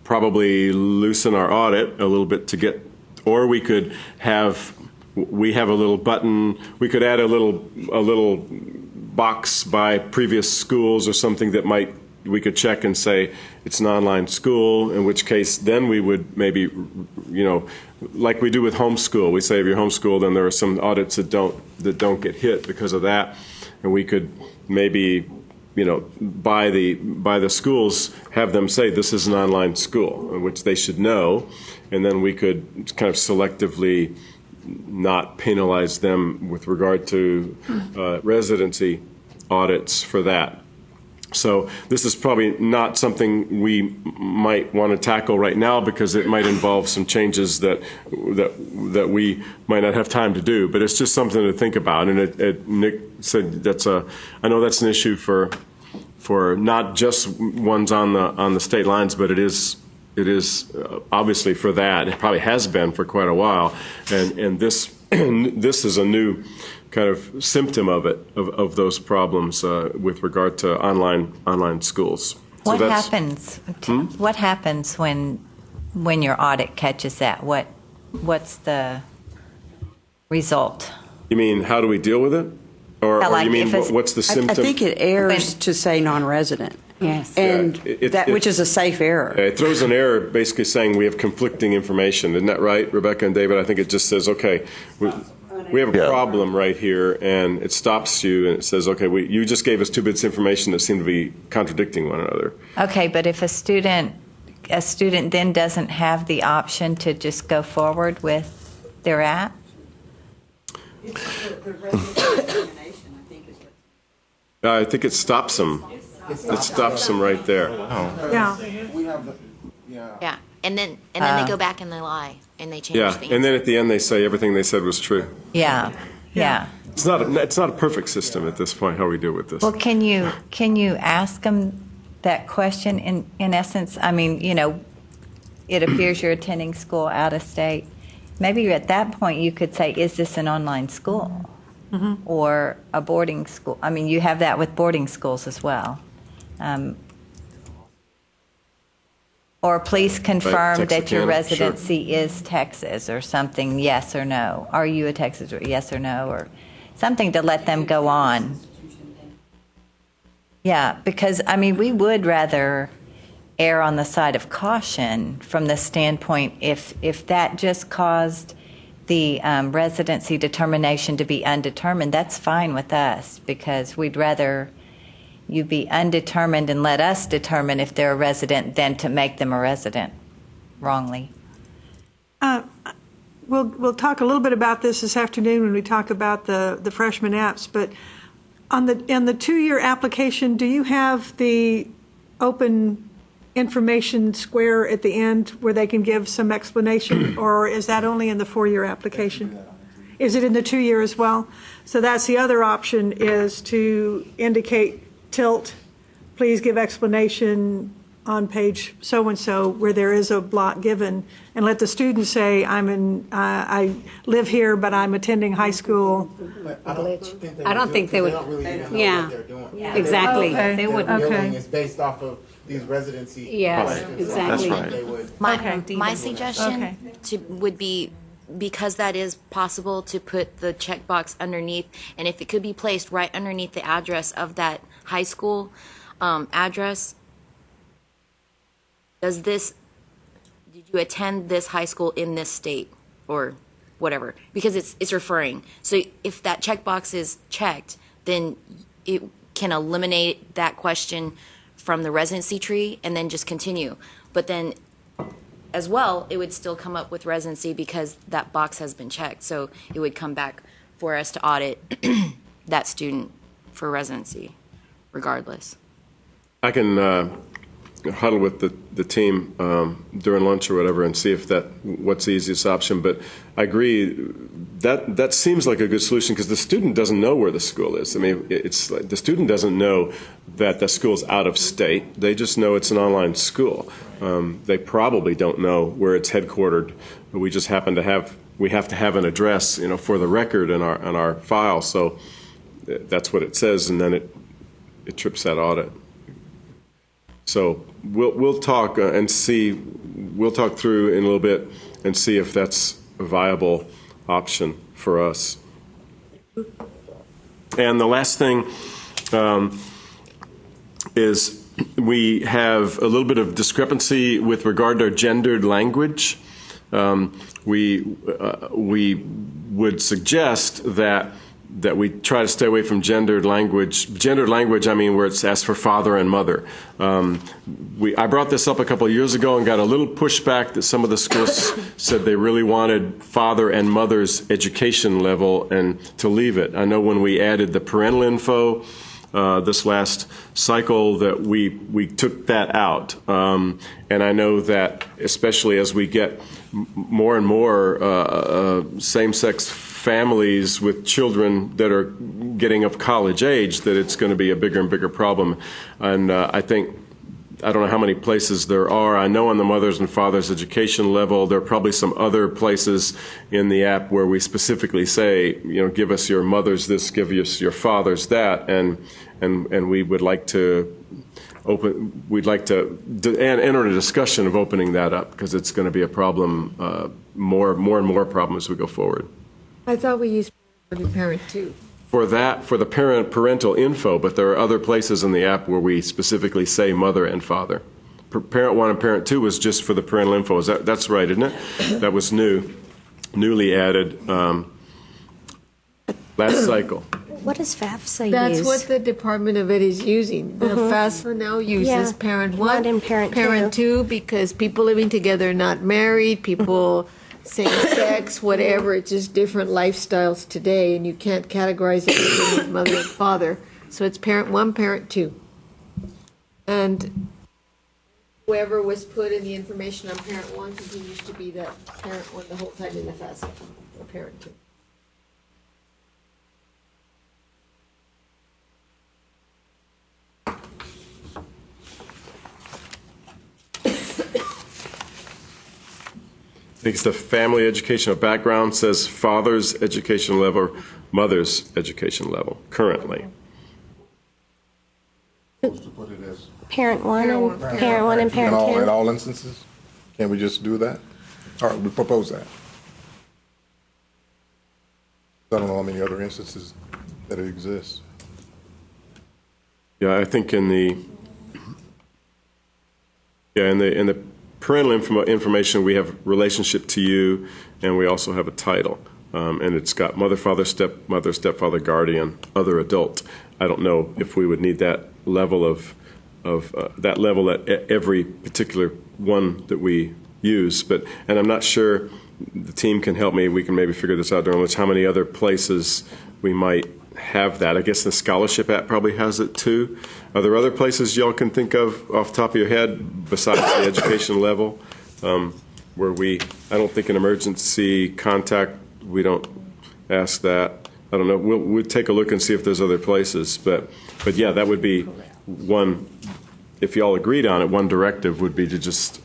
probably loosen our audit a little bit to get, or we could have a little button, we could add a little box by previous schools or something that we could check and say it's an online school, in which case then we would maybe, like we do with homeschool, we say if you're homeschooled, then there are some audits that don't get hit because of that, and we could maybe by the schools, have them say this is an online school, which they should know, and then we could kind of selectively not penalize them with regard to residency audits for that. So this is probably not something we might want to tackle right now because it might involve some changes that we might not have time to do. But it's just something to think about. And Nick said I know that's an issue for not just ones on the state lines, but it is obviously for that. It probably has been for quite a while, and this is a new kind of symptom of those problems with regard to online schools. What happens? What happens when your audit catches that? What's the result? You mean how do we deal with it, or you mean what's the symptom? I think it errs to say non-resident. Yes. And which is a safe error. It throws an error basically saying we have conflicting information. Isn't that right, Rebecca and David? I think it just says, okay, we have a problem right here, and it stops you, and it says, okay, you just gave us two bits of information that seem to be contradicting one another. Okay, but if a student then doesn't have the option to just go forward with their app? I think it stops them. It stops them right there. Yeah. Yeah, and then they go back and they lie and they change things. And then at the end they say everything they said was true. Yeah. It's not a perfect system at this point. How we deal with this? Well, can you ask them that question in essence? I mean, it appears you're attending school out of state. Maybe at that point you could say, is this an online school or a boarding school? I mean, you have that with boarding schools as well. Or please confirm that your residency is Texas or something, yes or no. Are you a Texas, or yes or no, or something to let them go on. Yeah, because, I mean, we would rather err on the side of caution from the standpoint if that just caused the residency determination to be undetermined, that's fine with us, because we'd rather you be undetermined and let us determine if they're a resident than to make them a resident wrongly. We'll talk a little bit about this afternoon when we talk about the freshman apps, but on the 2-year application, do you have the open information square at the end where they can give some explanation, or is that only in the 4-year application? Is it in the 2-year as well? So that's the other option, is to indicate tilt, please give explanation on page so-and-so where there is a block given, and let the student say, I live here, but I'm attending high school. I don't think they would. Yeah, exactly. Okay. They would. Okay. It's based off of these residency. Yes, exactly. That's right. My suggestion would be, because that is possible, to put the checkbox underneath, and if it could be placed right underneath the address of that high school address. Did you attend this high school in this state or whatever? Because it's referring. So if that checkbox is checked, then it can eliminate that question from the residency tree and then just continue. But then as well, it would still come up with residency because that box has been checked. So it would come back for us to audit that student for residency regardless. I can huddle with the team during lunch or whatever and see if what's the easiest option. But I agree that seems like a good solution because the student doesn't know where the school is. I mean, it's like the student doesn't know that the school's out of state. They just know it's an online school. They probably don't know where it's headquartered. We just happen to have an address, for the record in our file. So that's what it says, and then it trips that audit. So we'll talk and see. We'll talk through in a little bit and see if that's a viable option for us. And the last thing is we have a little bit of discrepancy with regard to our gendered language. We would suggest that we try to stay away from gendered language. Gendered language, I mean, where it's asked for father and mother. I brought this up a couple of years ago and got a little pushback that some of the schools said they really wanted father and mother's education level and to leave it. I know when we added the parental info, this last cycle that we took that out. And I know that especially as we get more and more same-sex families with children that are getting of college age, that it's going to be a bigger and bigger problem. And I don't know how many places there are. I know on the mothers and fathers education level, there are probably some other places in the app where we specifically say, give us your mothers this, give us your fathers that, and we would like to enter a discussion of opening that up, because it's going to be a problem, more and more problem as we go forward. I thought we used parent too. For the parental info, but there are other places in the app where we specifically say mother and father. Parent 1 and Parent 2 was just for the parental info. That's right, isn't it? That was newly added last cycle. What does FAFSA That's use? what the Department of Ed is using. The FAFSA now uses Parent 1 and Parent 2, because people living together, not married, people same sex, whatever, it's just different lifestyles today, and you can't categorize everything as mother and father. So it's Parent 1, Parent 2. And whoever was put in the information on Parent 1 continues to be that Parent 1 the whole time in the FAFSA, or Parent 2. Because the family educational background says father's education level, mother's education level, currently. Parent 1 and Parent 1 and Parent 2? In all instances? Can we just do that? All right, we propose that. I don't know how many other instances that it exists. Yeah, I think in the parental information, we have relationship to you, and we also have a title. And it's got mother, father, stepmother, stepfather, guardian, other adult. I don't know if we would need that level at every particular one that we use. And I'm not sure, the team can help me. We can maybe figure this out during lunch, how many other places we might have that. I guess the scholarship app probably has it too. Are there other places y'all can think of off the top of your head besides the education level where I don't think an emergency contact, we don't ask that. I don't know. We'll take a look and see if there's other places. But yeah, that would be one, if y'all agreed on it, one directive would be to just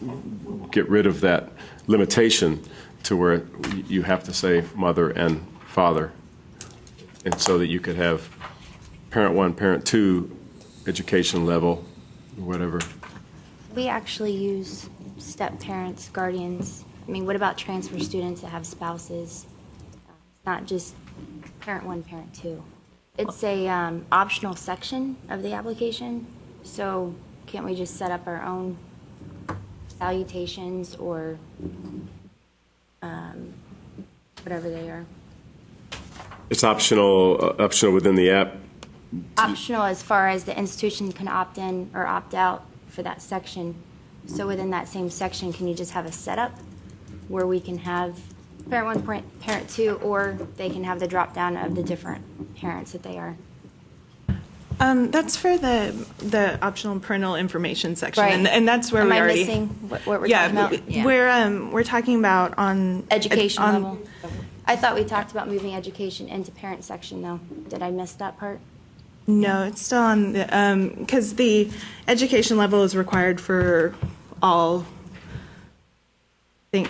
get rid of that limitation to where you have to say mother and father, and so that you could have Parent 1, Parent 2 education level, or whatever. We actually use step-parents, guardians. I mean, what about transfer students that have spouses? It's not just Parent 1, Parent 2. It's a optional section of the application, so can't we just set up our own salutations or whatever they are? It's optional within the app. Optional as far as the institution can opt in or opt out for that section. So within that same section, can you just have a setup where we can have Parent 1, Parent 2, or they can have the drop down of the different parents that they are? That's for the optional parental information section, Right. and that's where Am we I already. missing what we're talking about? Yeah. We're talking about on Education on- level. I thought we talked about moving education into parent section, though. Did I miss that part? No, it's still on the because the education level is required for all. I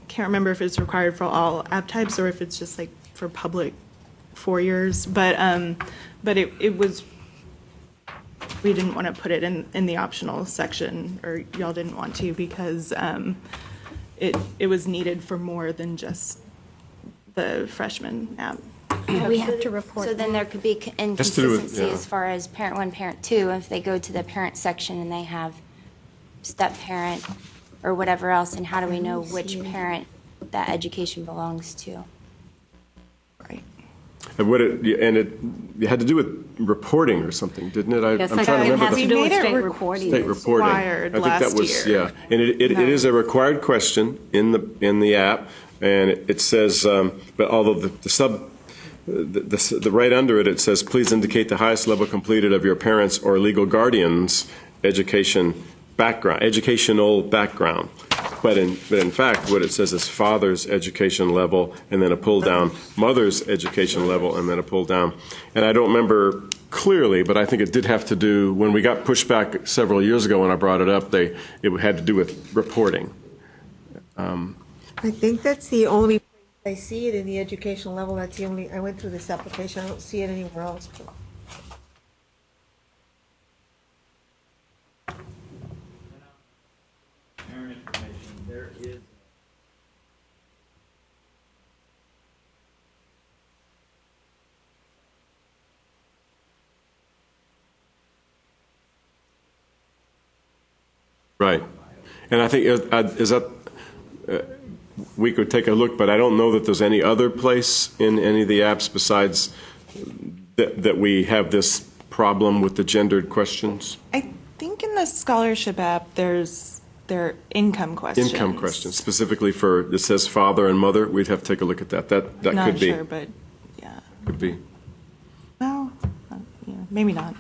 can't remember if it's required for all app types or if it's just like for public 4 years, but it was. We didn't want to put it in the optional section, or y'all didn't want to, because it was needed for more than just the freshman app. We have to report. So then there could be Has to do with- inconsistency as far as Parent 1, Parent 2, if they go to the parent section and they have step-parent or whatever else, and how do we know which parent that education belongs to? And it had to do with reporting or something, didn't it? Yes, I'm I trying to think it remember has the to do with state reporting. state reporting. Required I think that last was year. yeah, and it is a required question in the app, and it says, but although the right under it, it says, please indicate the highest level completed of your parents' or legal guardian's educational background. But in fact, what it says is father's education level, and then a pull down, mother's education level, and then a pull down. And I don't remember clearly, but I think it did have to do, when we got pushback several years ago when I brought it up, it had to do with reporting. I think that's the only place I see it in the educational level. That's the only, I went through this application. I don't see it anywhere else. There is Right. And I think we could take a look, but I don't know that there's any other place in any of the apps besides that we have this problem with the gendered questions. I think in the scholarship app, there are income questions. Income questions, specifically for, it says father and mother. We'd have to take a look at that. That Not could be. sure, but yeah. Could be. Well, yeah, maybe not.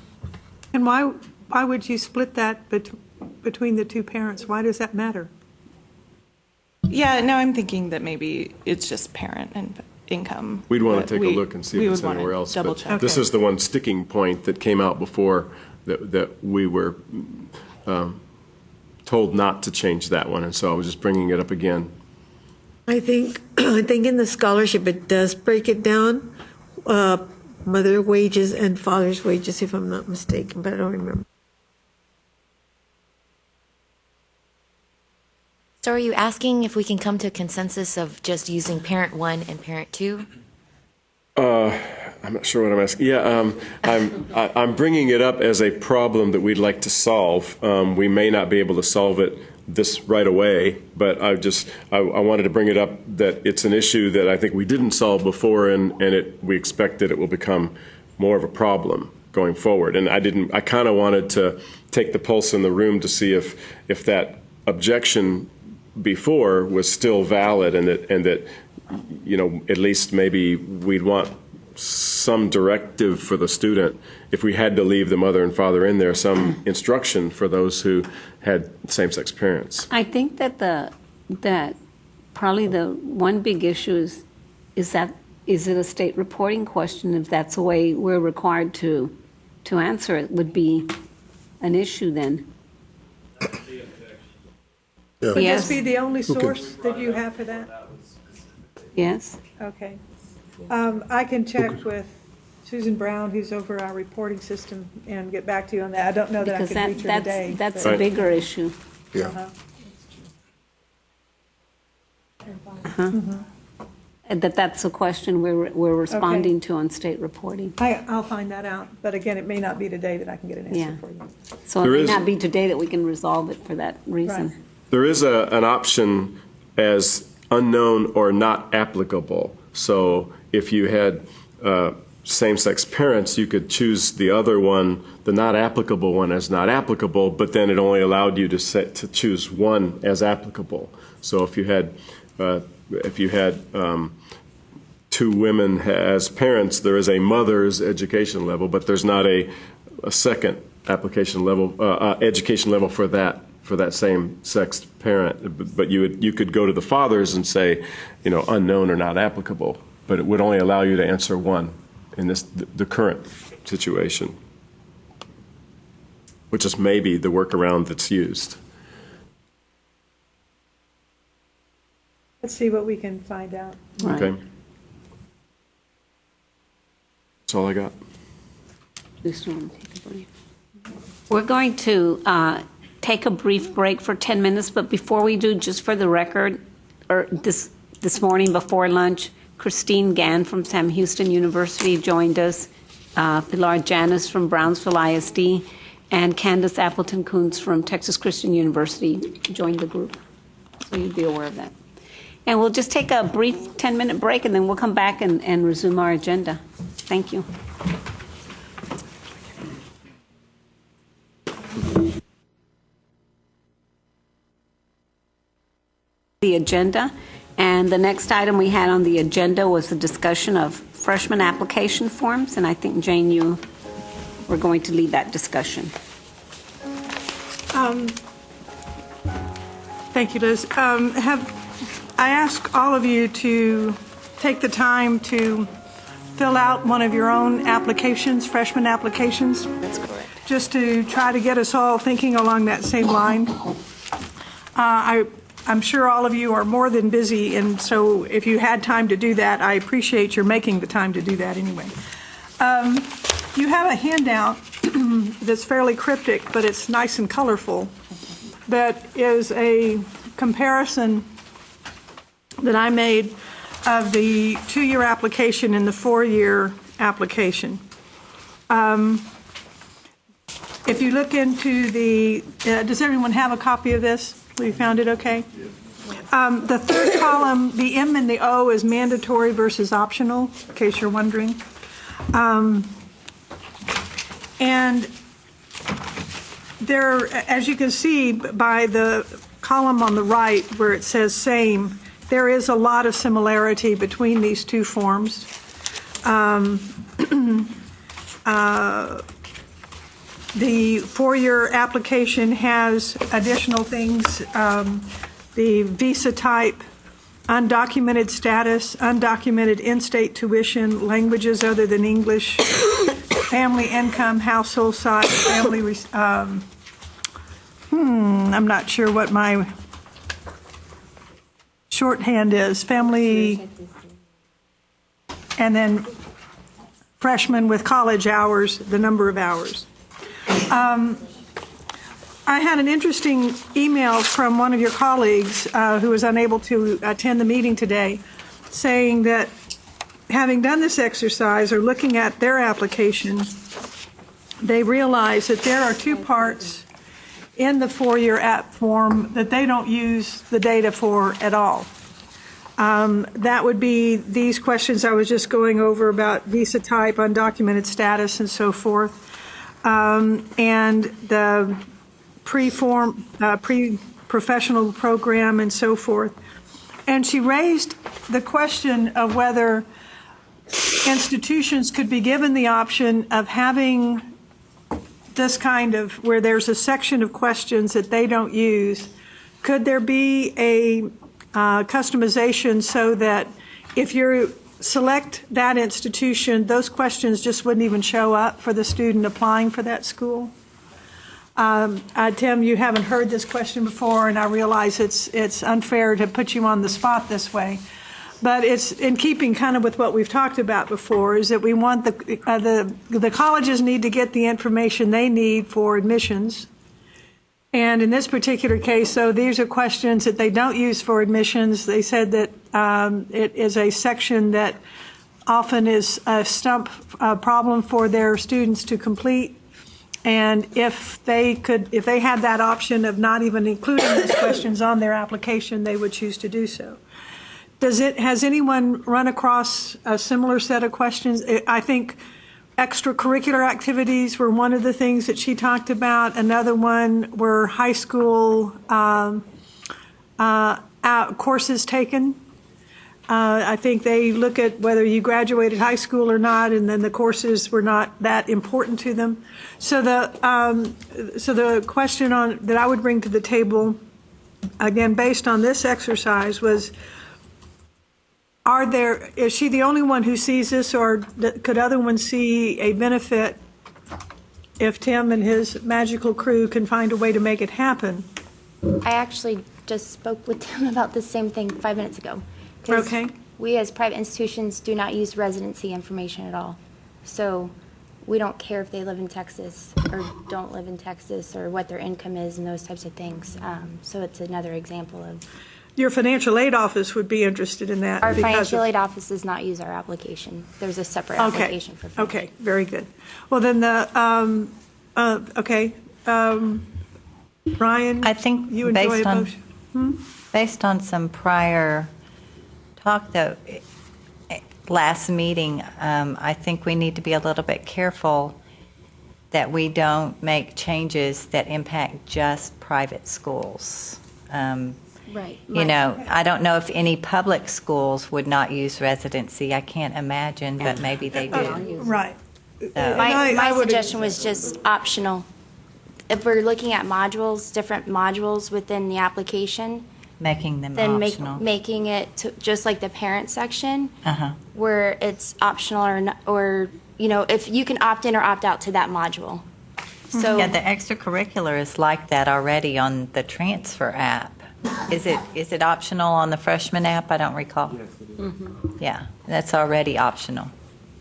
And why would you split that between the two parents? Why does that matter? Yeah, no, I'm thinking that maybe it's just parent and income. We'd want but to take a look and see if it's anywhere else. Double but check. This is the one sticking point that came out before that we were told not to change that one, and so I was just bringing it up again. I think in the scholarship it does break it down, mother wages and father's wages, if I'm not mistaken, but I don't remember. So are you asking if we can come to a consensus of just using parent 1 and parent 2? I'm not sure what I'm asking. Yeah, I'm bringing it up as a problem that we'd like to solve. We may not be able to solve it this right away, but I wanted to bring it up that it's an issue that I think we didn't solve before, and we expect that it will become more of a problem going forward. And I kind of wanted to take the pulse in the room to see if that objection before was still valid, and that at least maybe we'd want some directive for the student if we had to leave the mother and father in there, some instruction for those who had same-sex parents. I think that probably the one big issue is it a state reporting question? If that's the way we're required to answer it, would be an issue then. Would Yes. this be the only source that you have for that? Yes. Okay. I can check with Susan Brown, who's over our reporting system, and get back to you on that. I don't know that I Because can reach her today. that's but- a bigger issue. Yeah. That's a question we're responding to on state reporting. I'll find that out, but again, it may not be today that I can get an answer Yeah. for you. So it may not be today that we can resolve it for that reason. Right. There is an option as unknown or not applicable. So if you had same-sex parents, you could choose the other one, the not applicable one, as not applicable, but then it only allowed you to choose one as applicable. So if you had two women as parents, there is a mother's education level, but there's not a second application level, education level for that same sex parent. But you could go to the fathers and say, unknown or not applicable, but it would only allow you to answer one in the current situation, which is maybe the workaround that's used. Let's see what we can find out. Okay. That's all I got. We're going to take a brief break for 10 minutes, but before we do, just for the record, this morning before lunch, Christine Gann from Sam Houston University joined us, Pilar Janis from Brownsville ISD, and Candace Appleton-Coons from Texas Christian University joined the group. So you'd be aware of that. And we'll just take a brief 10-minute break, and then we'll come back and resume our agenda. Thank you. The agenda, and the next item we had on the agenda was the discussion of freshman application forms, and I think, Jane, you were going to lead that discussion. Thank you, Liz. I ask all of you to take the time to fill out one of your own applications, freshman applications. That's correct. Just to try to get us all thinking along that same line. I'm sure all of you are more than busy, and so if you had time to do that, I appreciate your making the time to do that anyway. You have a handout that's fairly cryptic, but it's nice and colorful, that is a comparison that I made of the 2-year application and the 4-year application. If you look into the, does everyone have a copy of this? You found it okay? The third column, the M and the O is mandatory versus optional, in case you're wondering. And there, as you can see by the column on the right where it says same, there is a lot of similarity between these two forms. The 4-year application has additional things, the visa type, undocumented status, undocumented in-state tuition, languages other than English, family income, household size, family, I'm not sure what my shorthand is, family, and then freshman with college hours, the number of hours. I had an interesting email from one of your colleagues who was unable to attend the meeting today, saying that having done this exercise or looking at their application, they realize that there are 2 parts in the 4-year app form that they don't use the data for at all. That would be these questions I was just going over about visa type, undocumented status, and so forth. And the pre-professional program and so forth. And she raised the question of whether institutions could be given the option of having this kind of, where there's a section of questions that they don't use, could there be a customization so that if you select that institution, those questions just wouldn't even show up for the student applying for that school? Tim, you haven't heard this question before, and I realize it's unfair to put you on the spot this way. But it's in keeping kind of with what we've talked about before, is that we want the colleges need to get the information they need for admissions. And in this particular case, so these are questions that they don't use for admissions. They said that it is a section that often is a stump problem for their students to complete. And if they had that option of not even including those questions on their application, they would choose to do so. Has anyone run across a similar set of questions? I think extracurricular activities were one of the things that she talked about. Another one were high school courses taken. I think they look at whether you graduated high school or not, and then the courses were not that important to them. So the question that I would bring to the table, again, based on this exercise, was, is she the only one who sees this, or could other ones see a benefit if Tim and his magical crew can find a way to make it happen? I actually just spoke with Tim about the same thing 5 minutes ago. Okay. We as private institutions do not use residency information at all. So we don't care if they live in Texas or don't live in Texas or what their income is and those types of things. So it's another example of... Your financial aid office would be interested in that. Our financial aid office does not use our application. There's a separate application for financial. Okay, very good. Well, then Brian, I think you enjoy a motion? Based on some prior talk, though, last meeting, I think we need to be a little bit careful that we don't make changes that impact just private schools. Right. You know, I don't know if any public schools would not use residency. I can't imagine, but maybe they do. Right. My suggestion was just optional. If we're looking at modules, different modules within the application, Making them then optional. making it just like the parent section, Uh-huh. where it's optional or you know, if you can opt in or opt out to that module. So Yeah, the extracurricular is like that already on the transfer app. Is it optional on the freshman app? I don't recall. Yes, it is. Yeah, that's already optional.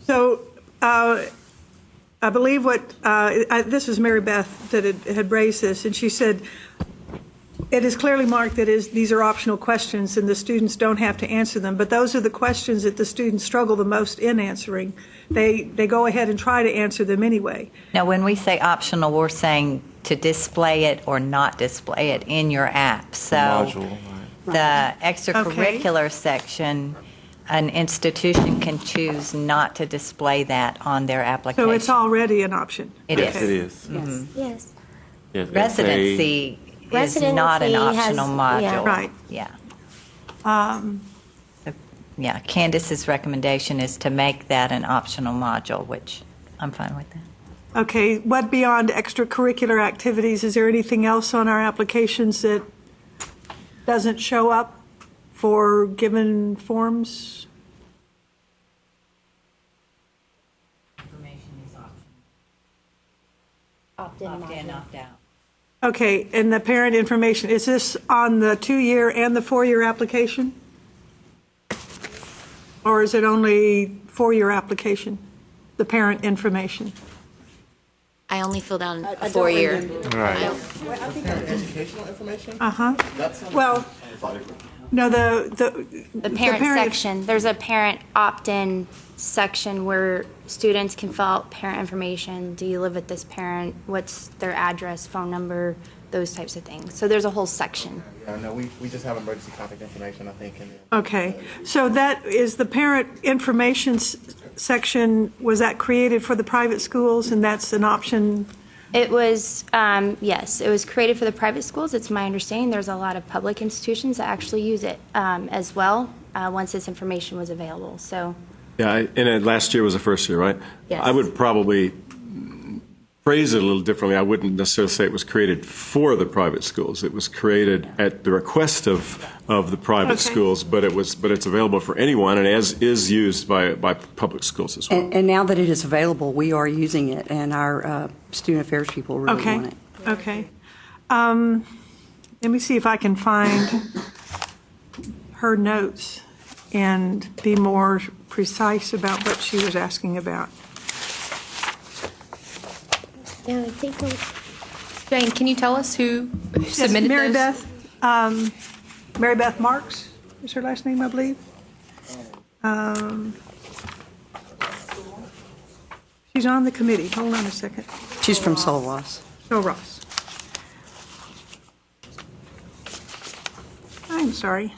So I believe this was Mary Beth that had raised this, and she said, it is clearly marked that these are optional questions and the students don't have to answer them, but those are the questions that the students struggle the most in answering. They go ahead and try to answer them anyway. Now, when we say optional, we're saying to display it or not display it in your app. So Module, the extracurricular section, an institution can choose not to display that on their application. So it's already an option. It Yes, is. it is. Mhm. Yes. Yes, Residency is not an Residency has- optional module. yeah. Right. Yeah. Um, Yeah, Candace's recommendation is to make that an optional module, which I'm fine with that. Okay, what beyond extracurricular activities? Is there anything else on our applications that doesn't show up for given forms? Information is optional. opt in, Opt in, opt out. Okay, and the parent information, is this on the 2-year and the 4-year application? Or is it only 4-year application, the parent information? I only filled out a 4-year. Right. Educational information? Uh-huh. Well, no, the parent section, there's a parent opt-in section where students can fill out parent information. Do you live with this parent? What's their address, phone number, those types of things. So there's a whole section. Yeah, no, we just have emergency contact information, I think. Okay, so that is the parent information section, was that created for the private schools, and that's an option? It was, yes, it was created for the private schools. It's my understanding there's a lot of public institutions that actually use it as well once this information was available. So, Yeah, and last year was the first year, right? Yes. I would probably phrase it a little differently. I wouldn't necessarily say it was created for the private schools. It was created at the request of the private Okay. schools, but it's available for anyone and is used by public schools as well. And now that it is available, we are using it, and our student affairs people really want it. Okay. Let me see if I can find her notes and be more precise about what she was asking about. Yeah, I think Jane, can you tell us who submitted Mary those? Beth, Mary Beth Marks is her last name, I believe. She's on the committee. Hold on a second. She's from Sol Ross. Sol Ross. I'm sorry.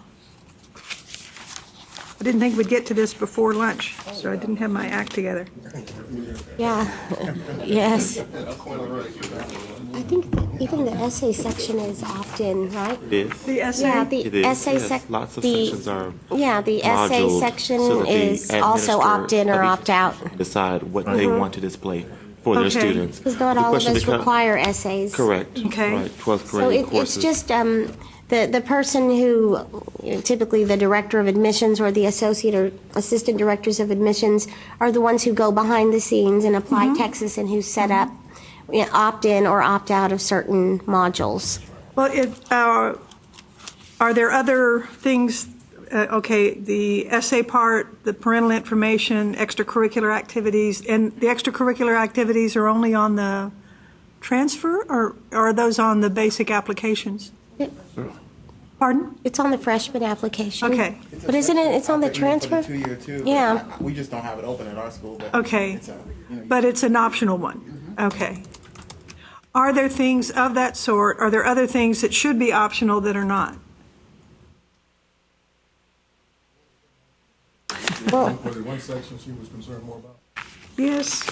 I didn't think we'd get to this before lunch, so I didn't have my act together. Yeah, yes. I think that even the essay section is opt-in, right? It is. The essay? Yeah, the It is, essay yes. Lots of sections are Yeah, the essay moduled section so that the is also administrator opt-in or of each opt-out. decide what they want to display for their Okay. students. Because not The all of question us become- require essays. Correct. Okay. Right. 12th So grade it's courses. just the person who, typically the director of admissions or the associate or assistant directors of admissions, are the ones who go behind the scenes and apply Texas and who set up opt-in or opt-out of certain modules. Well, are there other things, okay, the essay part, the parental information, extracurricular activities, and the extracurricular activities are only on the transfer, or are those on the basic applications? Pardon? It's on the freshman application. Okay. But isn't it, it's on the transfer? For the 2-year too. Yeah. We just don't have it open at our school. But Okay, it's but it's an optional one? Okay. Are there things of that sort, are there other things that should be optional that are not? Well, Was it one section she was concerned more about? Yes.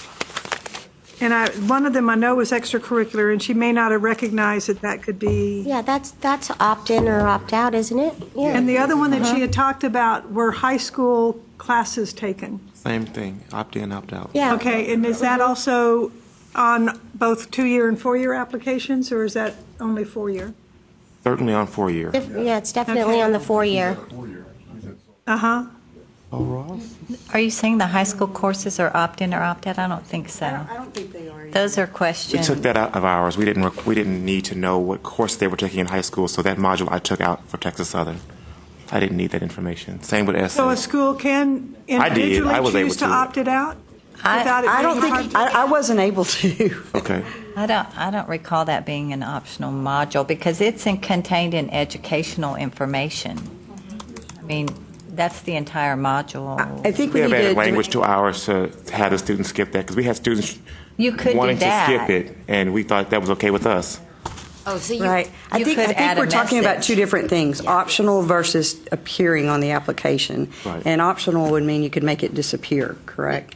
And one of them I know was extracurricular, and she may not have recognized that could be. Yeah, that's opt-in or opt-out, isn't it? Yeah. And the other one that she had talked about were high school classes taken. Same thing, opt-in, opt-out. Yeah. Okay, and is that also on both 2-year and 4-year applications, or is that only 4-year? Certainly on 4-year. Yeah, it's definitely Okay. on the 4-year. Uh-huh. Oh, Ross? Are you saying the high school courses are opt-in or opt-out? I don't think so. I don't think they are. Those are We questions. took that out of ours. We didn't need to know what course they were taking in high school, so that module I took out for Texas Southern. I didn't need that information. Same with essays. So a school can I did. I was individually able choose to to. opt it out? without it I don't being think, hard to- I wasn't able to. Okay. I don't recall that being an optional module because it's contained in educational information. I mean, that's the entire module. I think We we have need added to. language to ours to have the students skip that because we had students You could do wanting to that. skip it, and we thought that was okay with us. Oh, so you, Right. I you think could add a we're talking about message. two different things, optional versus appearing on the application. Right. And optional would mean you could make it disappear, correct?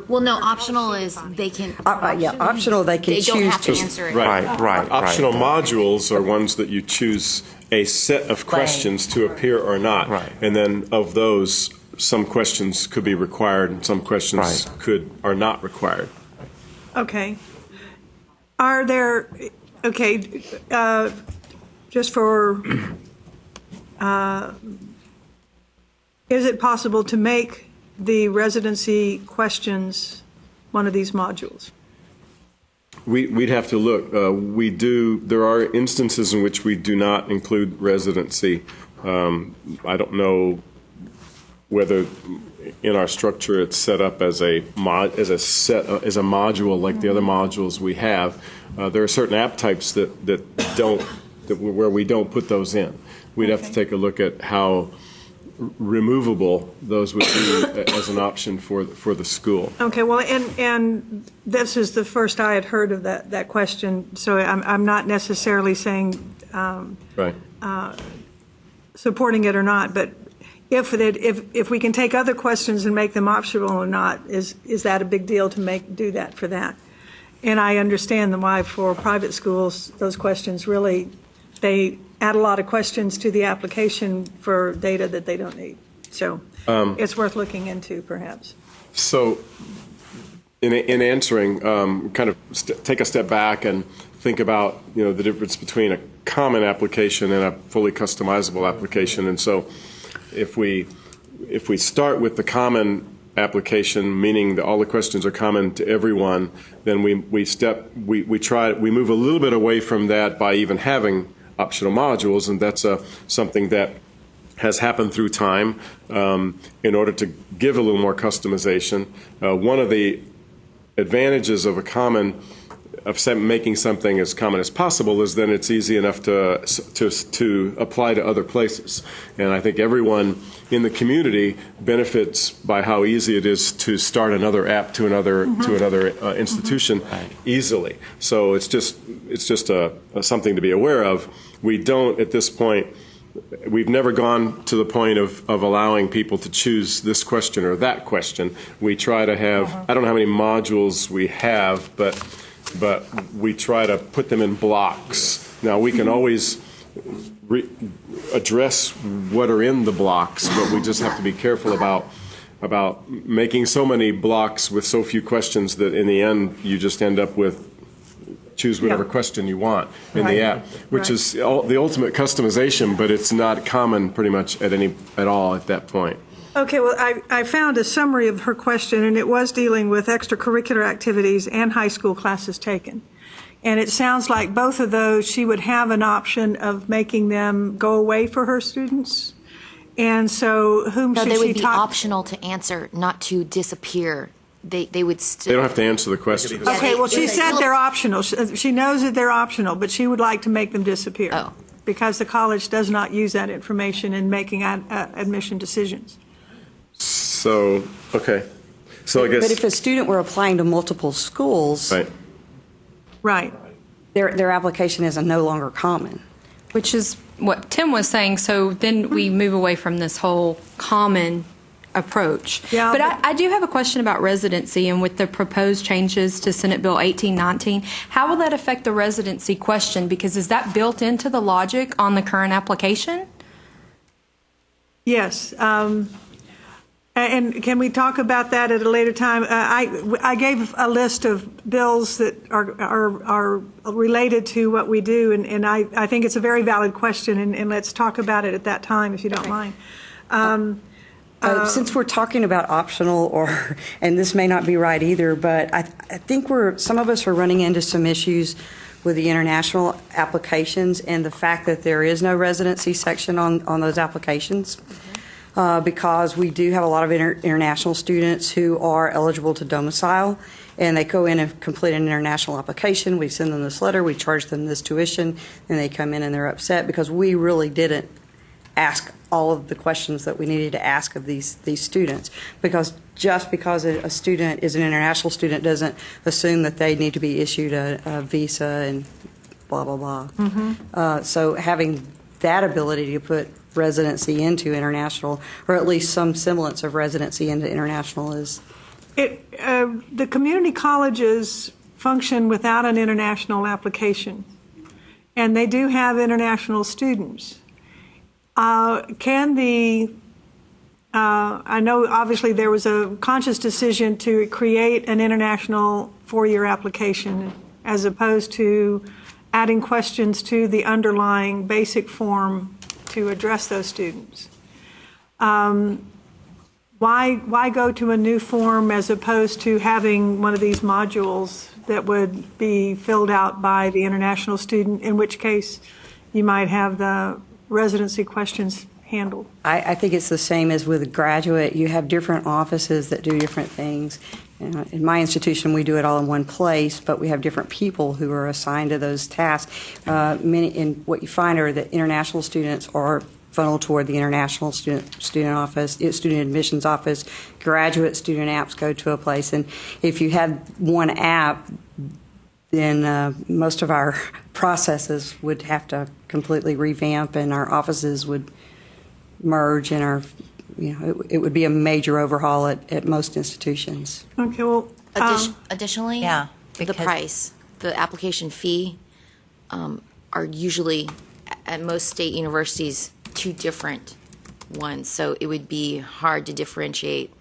well, no, optional is they can. Yeah, optional, they can They don't choose have to to. answer it. Right. Optional modules are ones that you choose a set of questions to appear or not. Right. And then of those, some questions could be required and some questions are not required. Okay. Are there, okay, just for, is it possible to make the residency questions one of these modules? We'd have to look. There are instances in which we do not include residency. I don't know whether in our structure it's set up as a module like the other modules we have. There are certain app types where we don't put those in. We'd have to take a look at how removable those would be as an option for the school. Okay, well, and this is the first I had heard of that question, so I'm not necessarily saying Right. supporting it or not, but if we can take other questions and make them optional or not, is that a big deal to do that for that? And I understand why for private schools, those questions really, they add a lot of questions to the application for data that they don't need. So it's worth looking into, perhaps. So in answering, kind of take a step back and think about, the difference between a common application and a fully customizable application. And so if we start with the common application, meaning that all the questions are common to everyone, then we move a little bit away from that by even having optional modules, and that's something that has happened through time in order to give a little more customization. One of the advantages of making something as common as possible is then it's easy enough to apply to other places. And I think everyone in the community benefits by how easy it is to start another app to another institution easily. So it's just something to be aware of. We don't at this point. We've never gone to the point of allowing people to choose this question or that question. We try to have, I don't know how many modules we have, but we try to put them in blocks. Now, we can always address what are in the blocks, but we just have to be careful about making so many blocks with so few questions that in the end you just end up with choose whatever question you want in the app, which is the ultimate customization, but it's not common pretty much at all at that point. Okay, well, I found a summary of her question, and it was dealing with extracurricular activities and high school classes taken. And it sounds like both of those, she would have an option of making them go away for her students. And so whom should they she would be talk? optional to answer, not to disappear. They would still. They don't have to answer the questions. Okay, well, she said they're optional. She knows that they're optional, but she would like to make them disappear. Oh. Because the college does not use that information in making admission decisions. So, okay. So I guess. But if a student were applying to multiple schools, Right. their application is no longer common. Which is what Tim was saying. So then we move away from this whole common approach. Yeah, but I do have a question about residency, and with the proposed changes to Senate Bill 1819, how will that affect the residency question? Because is that built into the logic on the current application? Yes. And can we talk about that at a later time? I gave a list of bills that are related to what we do, and I think it's a very valid question, and let's talk about it at that time, if you don't mind. Since we're talking about optional, and this may not be right either, but I think some of us are running into some issues with the international applications and the fact that there is no residency section on those applications. Because we do have a lot of international students who are eligible to domicile, and they go in and complete an international application. We send them this letter, we charge them this tuition, and they come in and they're upset because we really didn't ask all of the questions that we needed to ask of these students. Because just because a student is an international student doesn't assume that they need to be issued a visa and blah, blah, blah. Mm-hmm. So having that ability to put residency into international, or at least some semblance of residency into international, is the community colleges function without an international application, and they do have international students. I know obviously there was a conscious decision to create an international four-year application as opposed to adding questions to the underlying basic form to address those students. Why go to a new form as opposed to having one of these modules that would be filled out by the international student, in which case you might have the residency questions handled? I think it's the same as with a graduate. You have different offices that do different things. In my institution, we do it all in one place, but we have different people who are assigned to those tasks. What you find are that international students are funneled toward the international student office, student admissions office. Graduate student apps go to a place, and if you had one app, then most of our processes would have to completely revamp, and our offices would merge, and it would be a major overhaul at most institutions. Okay, well, additionally, the price, the application fee, are usually at most state universities two different ones. So it would be hard to differentiate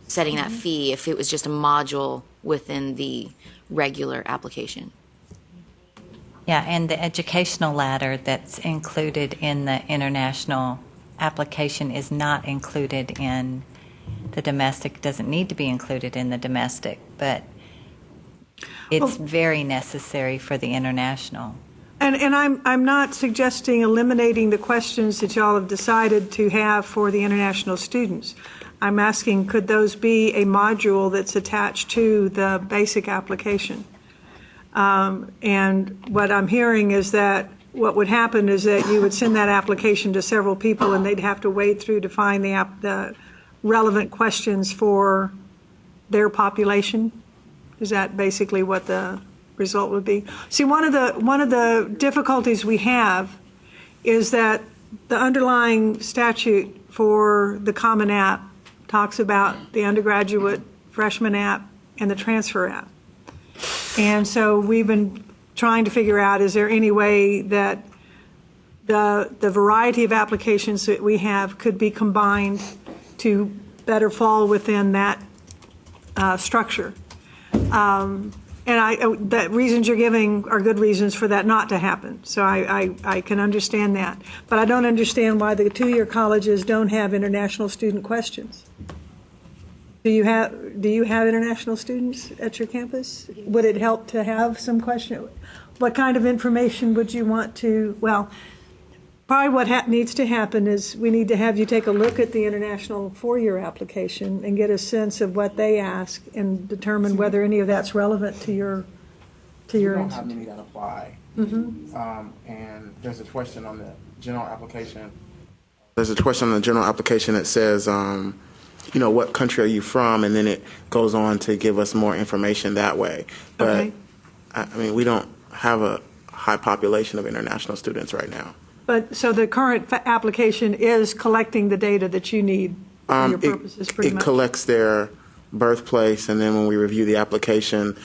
setting that fee if it was just a module within the regular application. Yeah, and the educational ladder that's included in the international application is not included in the domestic, doesn't need to be included in the domestic, but it's very necessary for the international. And I'm not suggesting eliminating the questions that y'all have decided to have for the international students. I'm asking, could those be a module that's attached to the basic application? And what I'm hearing is that what would happen is that you would send that application to several people, and they'd have to wade through to find the relevant questions for their population. Is that basically what the result would be? See, one of the difficulties we have is that the underlying statute for the Common App talks about the undergraduate freshman app and the transfer app. And so we've been trying to figure out, is there any way that the variety of applications that we have could be combined to better fall within that structure? And the reasons you're giving are good reasons for that not to happen. So I can understand that. But I don't understand why the two-year colleges don't have international student questions. Do you have international students at your campus? Would it help to have some question? What kind of information would you want to, well, probably what needs to happen is we need to have you take a look at the international four-year application and get a sense of what they ask and determine whether any of that's relevant to your We don't have many that apply. Mm-hmm. And there's a question on the general application. There's a question on the general application that says, what country are you from? And then it goes on to give us more information that way. But, okay. I mean, we don't have a high population of international students right now. But so the current application is collecting the data that you need for your purposes, pretty it much? collects their birthplace, and then when we review the application,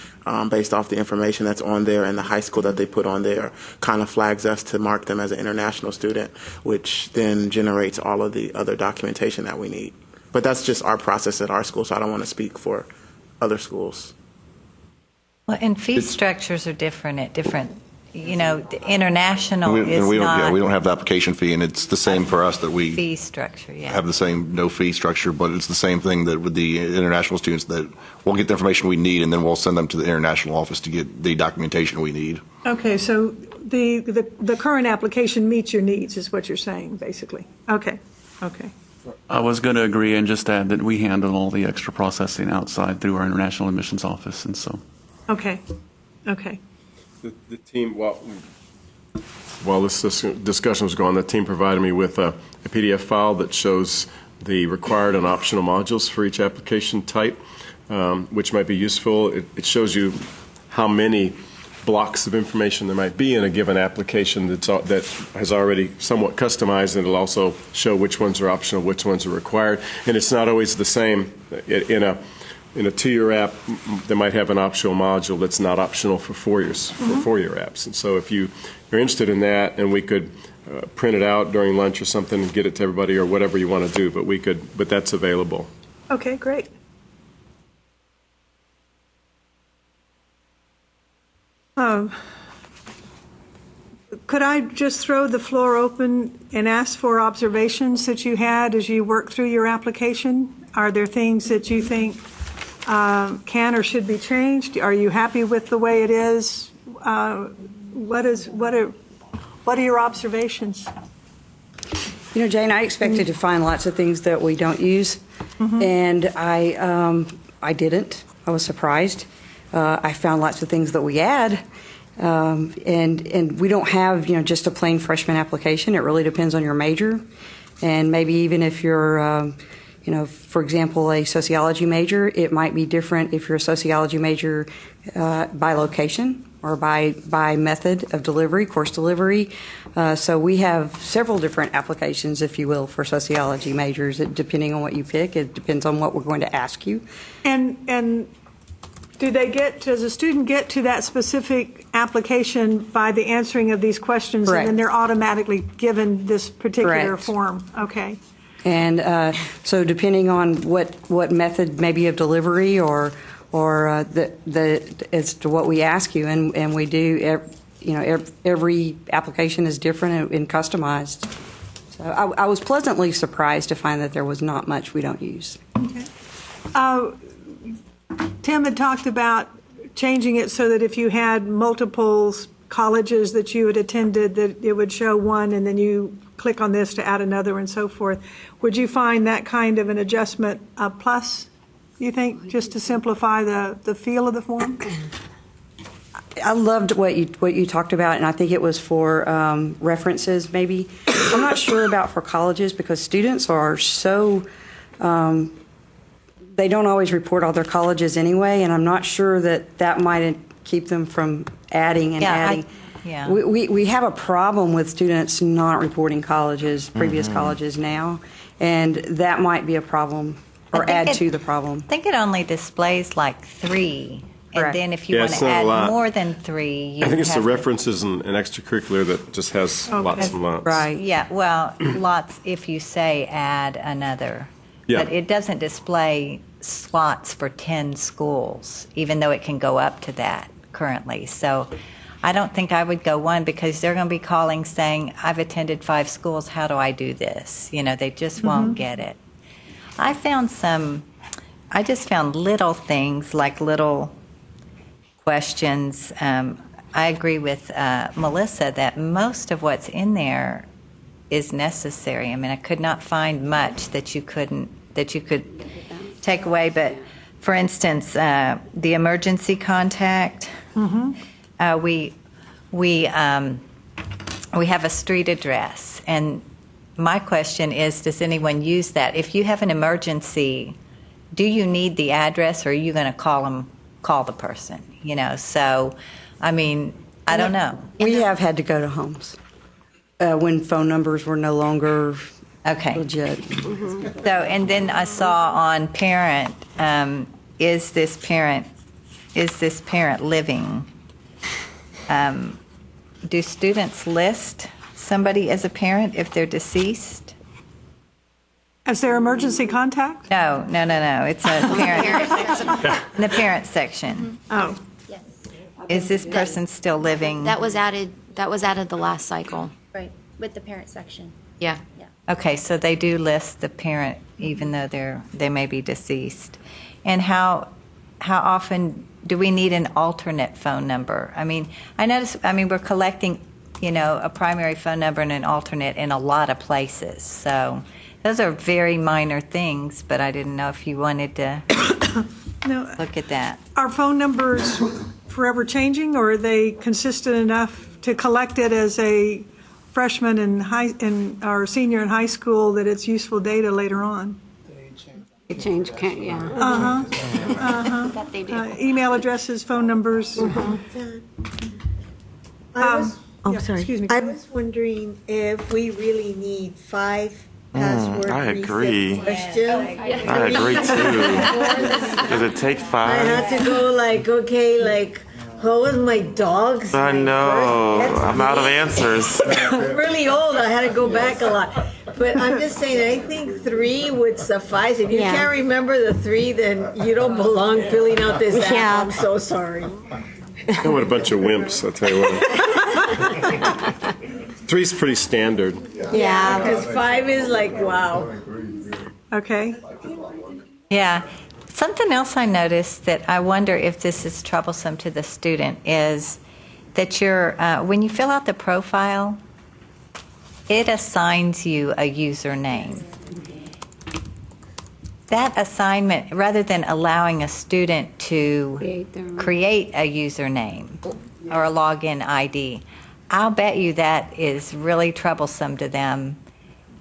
based off the information that's on there and the high school that they put on there, kind of flags us to mark them as an international student, which then generates all of the other documentation that we need. But that's just our process at our school, so I don't want to speak for other schools. Well, and fee structures are different at different, the international And is we don't, not we don't have the application fee, and it's the same for us that we fee structure, yeah. have the same no fee structure, but it's the same thing that with the international students that we'll get the information we need, and then we'll send them to the international office to get the documentation we need. Okay, so the current application meets your needs, is what you're saying, basically. Okay. I was going to agree and just add that we handle all the extra processing outside through our international admissions office, and so. Okay. The team, while this discussion was going, the team provided me with a PDF file that shows the required and optional modules for each application type, which might be useful. It shows you how many blocks of information there might be in a given application that has already somewhat customized, and it'll also show which ones are optional, which ones are required. And it's not always the same. In a 2-year app, they might have an optional module that's not optional for 4 years, for 4-year apps. And so if you're interested in that, and we could print it out during lunch or something and get it to everybody, or whatever you want to do, but that's available. Okay, great. Could I just throw the floor open and ask for observations that you had as you worked through your application? Are there things that you think can or should be changed? Are you happy with the way it is? What are your observations? Jane, I expected to find lots of things that we don't use, and I didn't. I was surprised. I found lots of things that we add, and we don't have just a plain freshman application. It really depends on your major, and maybe even if you're for example, a sociology major, it might be different if you're a sociology major by location or by method of delivery, course delivery. So we have several different applications, if you will, for sociology majors. Depending on what you pick, it depends on what we're going to ask you. And does a student get to that specific application by the answering of these questions, Correct. and then they're automatically given this particular Correct. form? Okay. And so depending on what method maybe of delivery or as to what we ask you, and we do, every application is different and customized. So I was pleasantly surprised to find that there was not much we don't use. Okay. Tim had talked about changing it so that if you had multiple colleges that you had attended, that it would show one, and then you click on this to add another and so forth. Would you find that kind of an adjustment a plus, you think, just to simplify the feel of the form? I loved what you talked about, and I think it was for references maybe. I'm not sure about for colleges because students are so, they don't always report all their colleges anyway, and I'm not sure that might keep them from adding and adding. We have a problem with students not reporting colleges, previous colleges now, and that might be a problem or add to the problem. I think it only displays like 3. And then if you want to add more than 3, I think it's the references and extracurricular that just has lots and lots. Right. Yeah, well, lots if you say add another. Yeah. But it doesn't display slots for 10 schools, even though it can go up to that currently. So I don't think I would go 1 because they're going to be calling saying, I've attended 5 schools, how do I do this? They just won't get it. I just found little things like little questions. I agree with Melissa that most of what's in there is necessary. I mean, I could not find much that you could take away. But for instance, the emergency contact, we have a street address, and my question is, does anyone use that? If you have an emergency, do you need the address, or are you going to call the person? So, I mean, I don't know. We have had to go to homes when phone numbers were no longer Okay. legit. So, and then I saw on parent, is this parent living? Do students list somebody as a parent if they're deceased? As their emergency contact? No. It's a parent. In the parent section. Oh. Is this person still living? That was added the last cycle. Right, with the parent section. Yeah. Okay, so they do list the parent even though they may be deceased. And how often do we need an alternate phone number? I mean, we're collecting, a primary phone number and an alternate in a lot of places. So those are very minor things, but I didn't know if you wanted to look at that. Are phone numbers forever changing, or are they consistent enough to collect it as a freshman or senior in high school that it's useful data later on? They change, yeah. That they do. Email addresses, phone numbers. Sorry. Excuse me. I was wondering if we really need 5 password I reset agree. questions. I agree too. Does it take 5? I have to go how was my dog's? I know. I'm out of answers. I'm really old. I had to go back a lot. But I'm just saying, I think 3 would suffice. If you can't remember the 3, then you don't belong filling out this app. Yeah. I'm so sorry. What a bunch of wimps, I'll tell you what. 3's pretty standard. Yeah, because 5 is wow. Okay. Yeah. Something else I noticed that I wonder if this is troublesome to the student is that when you fill out the profile, it assigns you a username. That assignment, rather than allowing a student to create a username or a login ID, I'll bet you that is really troublesome to them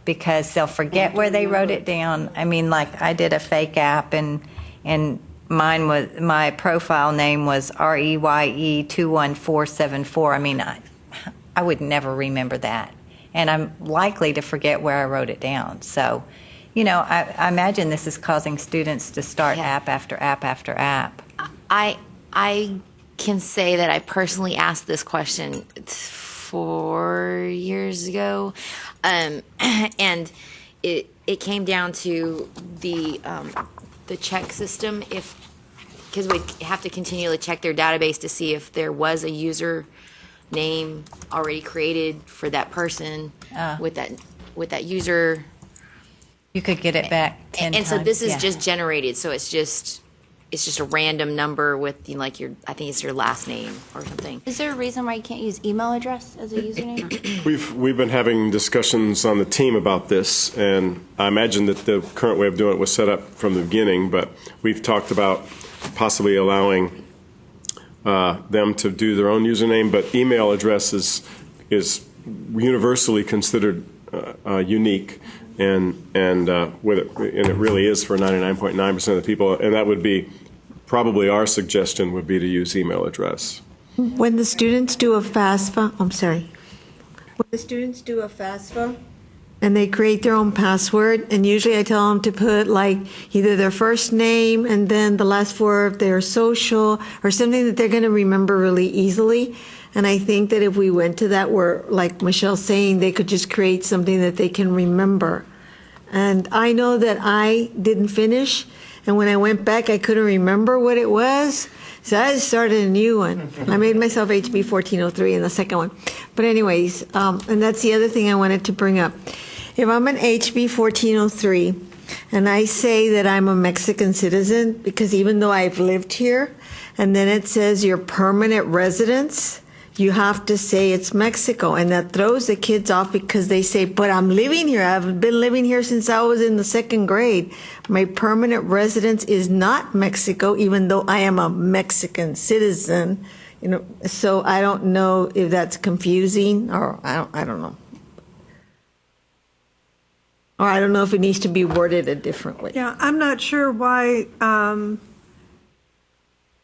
because they'll forget where they wrote it down. I mean, I did a fake app and my profile name was REYE21474. I mean, I would never remember that. And I'm likely to forget where I wrote it down. So, I imagine this is causing students to start app after app after app. I can say that I personally asked this question 4 years ago, and it came down to the check system, because we have to continually check their database to see if there was a user name already created for that person with that user. You could get it back 10 and times. so this is just generated, so it's just a random number with I think it's your last name or something. Is there a reason why you can't use email address as a username? We've been having discussions on the team about this, and I imagine that the current way of doing it was set up from the beginning, but we've talked about possibly allowing them to do their own username, but email address is universally considered unique, and it really is for 99.9% of the people, and that would be probably our suggestion would be to use email address. When the students do a FAFSA, when the students do a FAFSA and they create their own password, and usually I tell them to put either their first name and then the last 4 of their social or something that they're going to remember really easily. And I think that if we went to that where, like Michelle's saying, they could just create something that they can remember. And I know that I didn't finish, and when I went back, I couldn't remember what it was. So I just started a new one. I made myself HB 1403 in the second one. But anyways, and that's the other thing I wanted to bring up. If I'm an HB 1403 and I say that I'm a Mexican citizen, because even though I've lived here, and then it says your permanent residence, you have to say it's Mexico. And that throws the kids off because they say, but I'm living here. I've been living here since I was in the 2nd grade. My permanent residence is not Mexico, even though I am a Mexican citizen. So I don't know if that's confusing, or I don't know. Or I don't know if it needs to be worded a different way. Yeah, I'm not sure why,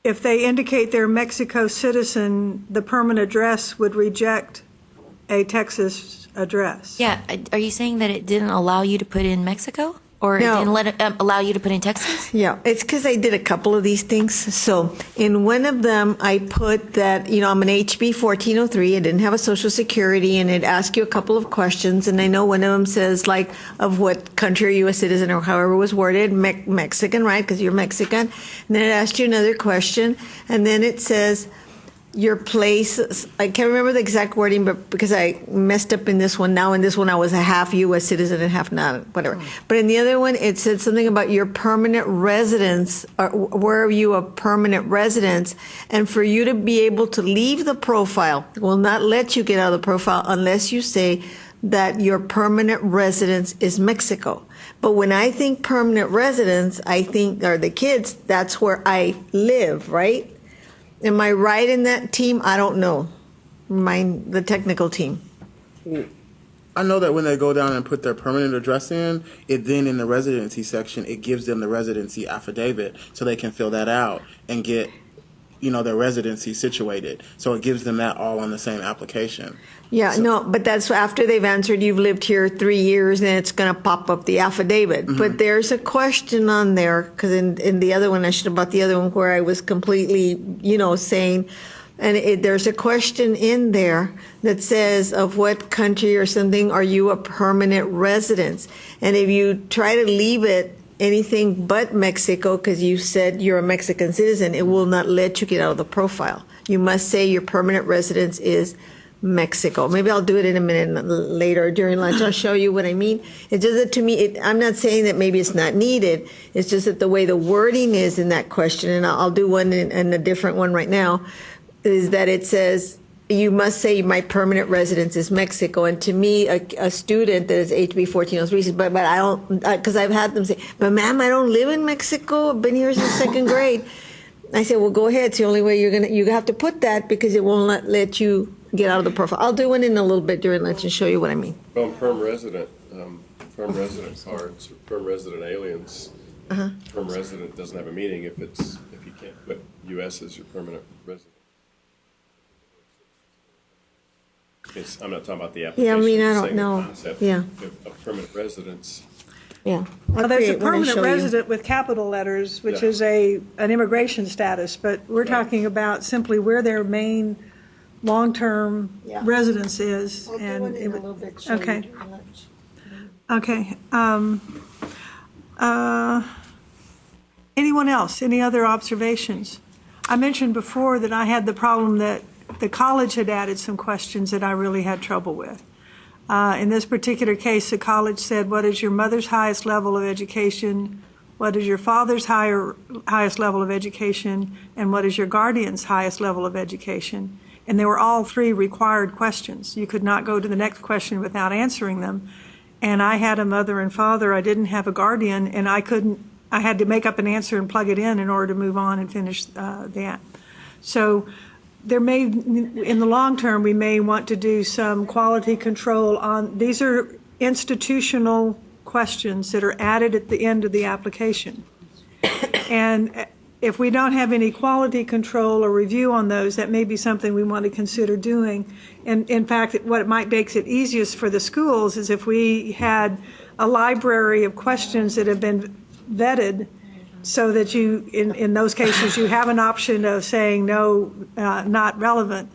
if they indicate they're a Mexico citizen, the permanent address would reject a Texas address. Yeah, are you saying that it didn't allow you to put in Mexico? Or it No. didn't let it, allow you to put in Texas? Yeah, it's because I did a couple of these things. So in one of them, I put that, I'm an HB 1403. I didn't have a Social Security, and it asked you a couple of questions. And I know one of them says, like, of what country are you a citizen, or however it was worded, Mexican, right? Because you're Mexican. And then it asked you another question. And then it says, your place, I can't remember the exact wording, but because I messed up in this one. Now in this one, I was a half U.S. citizen and half not, whatever. But in the other one, it said something about your permanent residence, or where are you a permanent residence? And for you to be able to leave the profile, will not let you get out of the profile unless you say that your permanent residence is Mexico. But when I think permanent residence, I think, or the kids, that's where I live, right? Am I right in that team? I don't know. The technical team. I know that when they go down and put their permanent address in, it then in the residency section, it gives them the residency affidavit so they can fill that out and get, their residency situated. So it gives them that all on the same application. Yeah, no, but that's after they've answered, you've lived here 3 years, and it's going to pop up the affidavit. Mm-hmm. But there's a question on there, because in the other one, I should have bought the other one where I was completely, saying, and there's a question in there that says, of what country or something are you a permanent resident? And if you try to leave it anything but Mexico, because you said you're a Mexican citizen, it will not let you get out of the profile. You must say your permanent residence is Mexico. Maybe I'll do it in a minute later during lunch. I'll show you what I mean. It's just that to me, I'm not saying that maybe it's not needed. It's just that the way the wording is in that question, and I'll do one in a different one right now, is that it says, you must say my permanent residence is Mexico. And to me, a student that is HB 1403 says, but I don't, because I've had them say, but ma'am, I don't live in Mexico. I've been here since second grade. I said, well, go ahead. It's the only way you have to put that, because it won't let you get out of the profile. I'll do one in a little bit during lunch and show you what I mean. Well, perm resident cards, or perm resident aliens, perm resident doesn't have a meaning if you can't put U.S. as your permanent resident. I'm not talking about the application. Yeah, I mean, I don't saying the know. concept Yeah. of permanent residence. Yeah. Well, there's a permanent resident with capital letters, which is an immigration status, but we're talking about simply where their main long-term residence is. I'll do one in a little bit. Okay. Okay. Anyone else? Any other observations? I mentioned before that I had the problem that the college had added some questions that I really had trouble with. In this particular case, the college said, what is your mother's highest level of education? What is your father's highest level of education? And what is your guardian's highest level of education? And they were all three required questions. You could not go to the next question without answering them. And I had a mother and father. I didn't have a guardian, and I had to make up an answer and plug it in order to move on and finish that. So in the long term, we may want to do some quality control on, these are institutional questions that are added at the end of the application. And if we don't have any quality control or review on those, that may be something we want to consider doing. And in fact, what it might makes it easiest for the schools is if we had a library of questions that have been vetted, so that you, in those cases, you have an option of saying no, not relevant,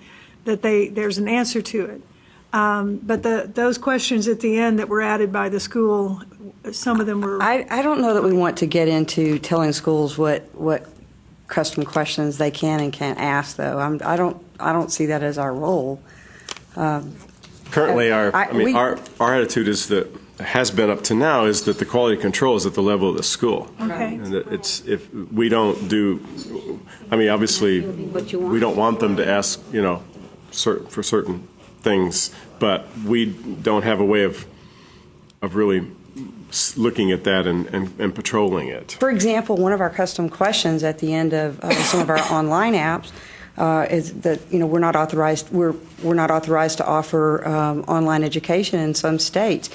that there's an answer to it. But those questions at the end that were added by the school, some of them were. I don't know that we want to get into telling schools what custom questions they can and can't ask, though. I don't see that as our role. Currently, our attitude is that has been up to now is that the quality control is at the level of the school. Okay. And that if we don't do, obviously, we don't want them to ask, for certain things, but we don't have a way of really looking at that and patrolling it. For example, one of our custom questions at the end of some of our online apps is that we're not authorized to offer online education in some states.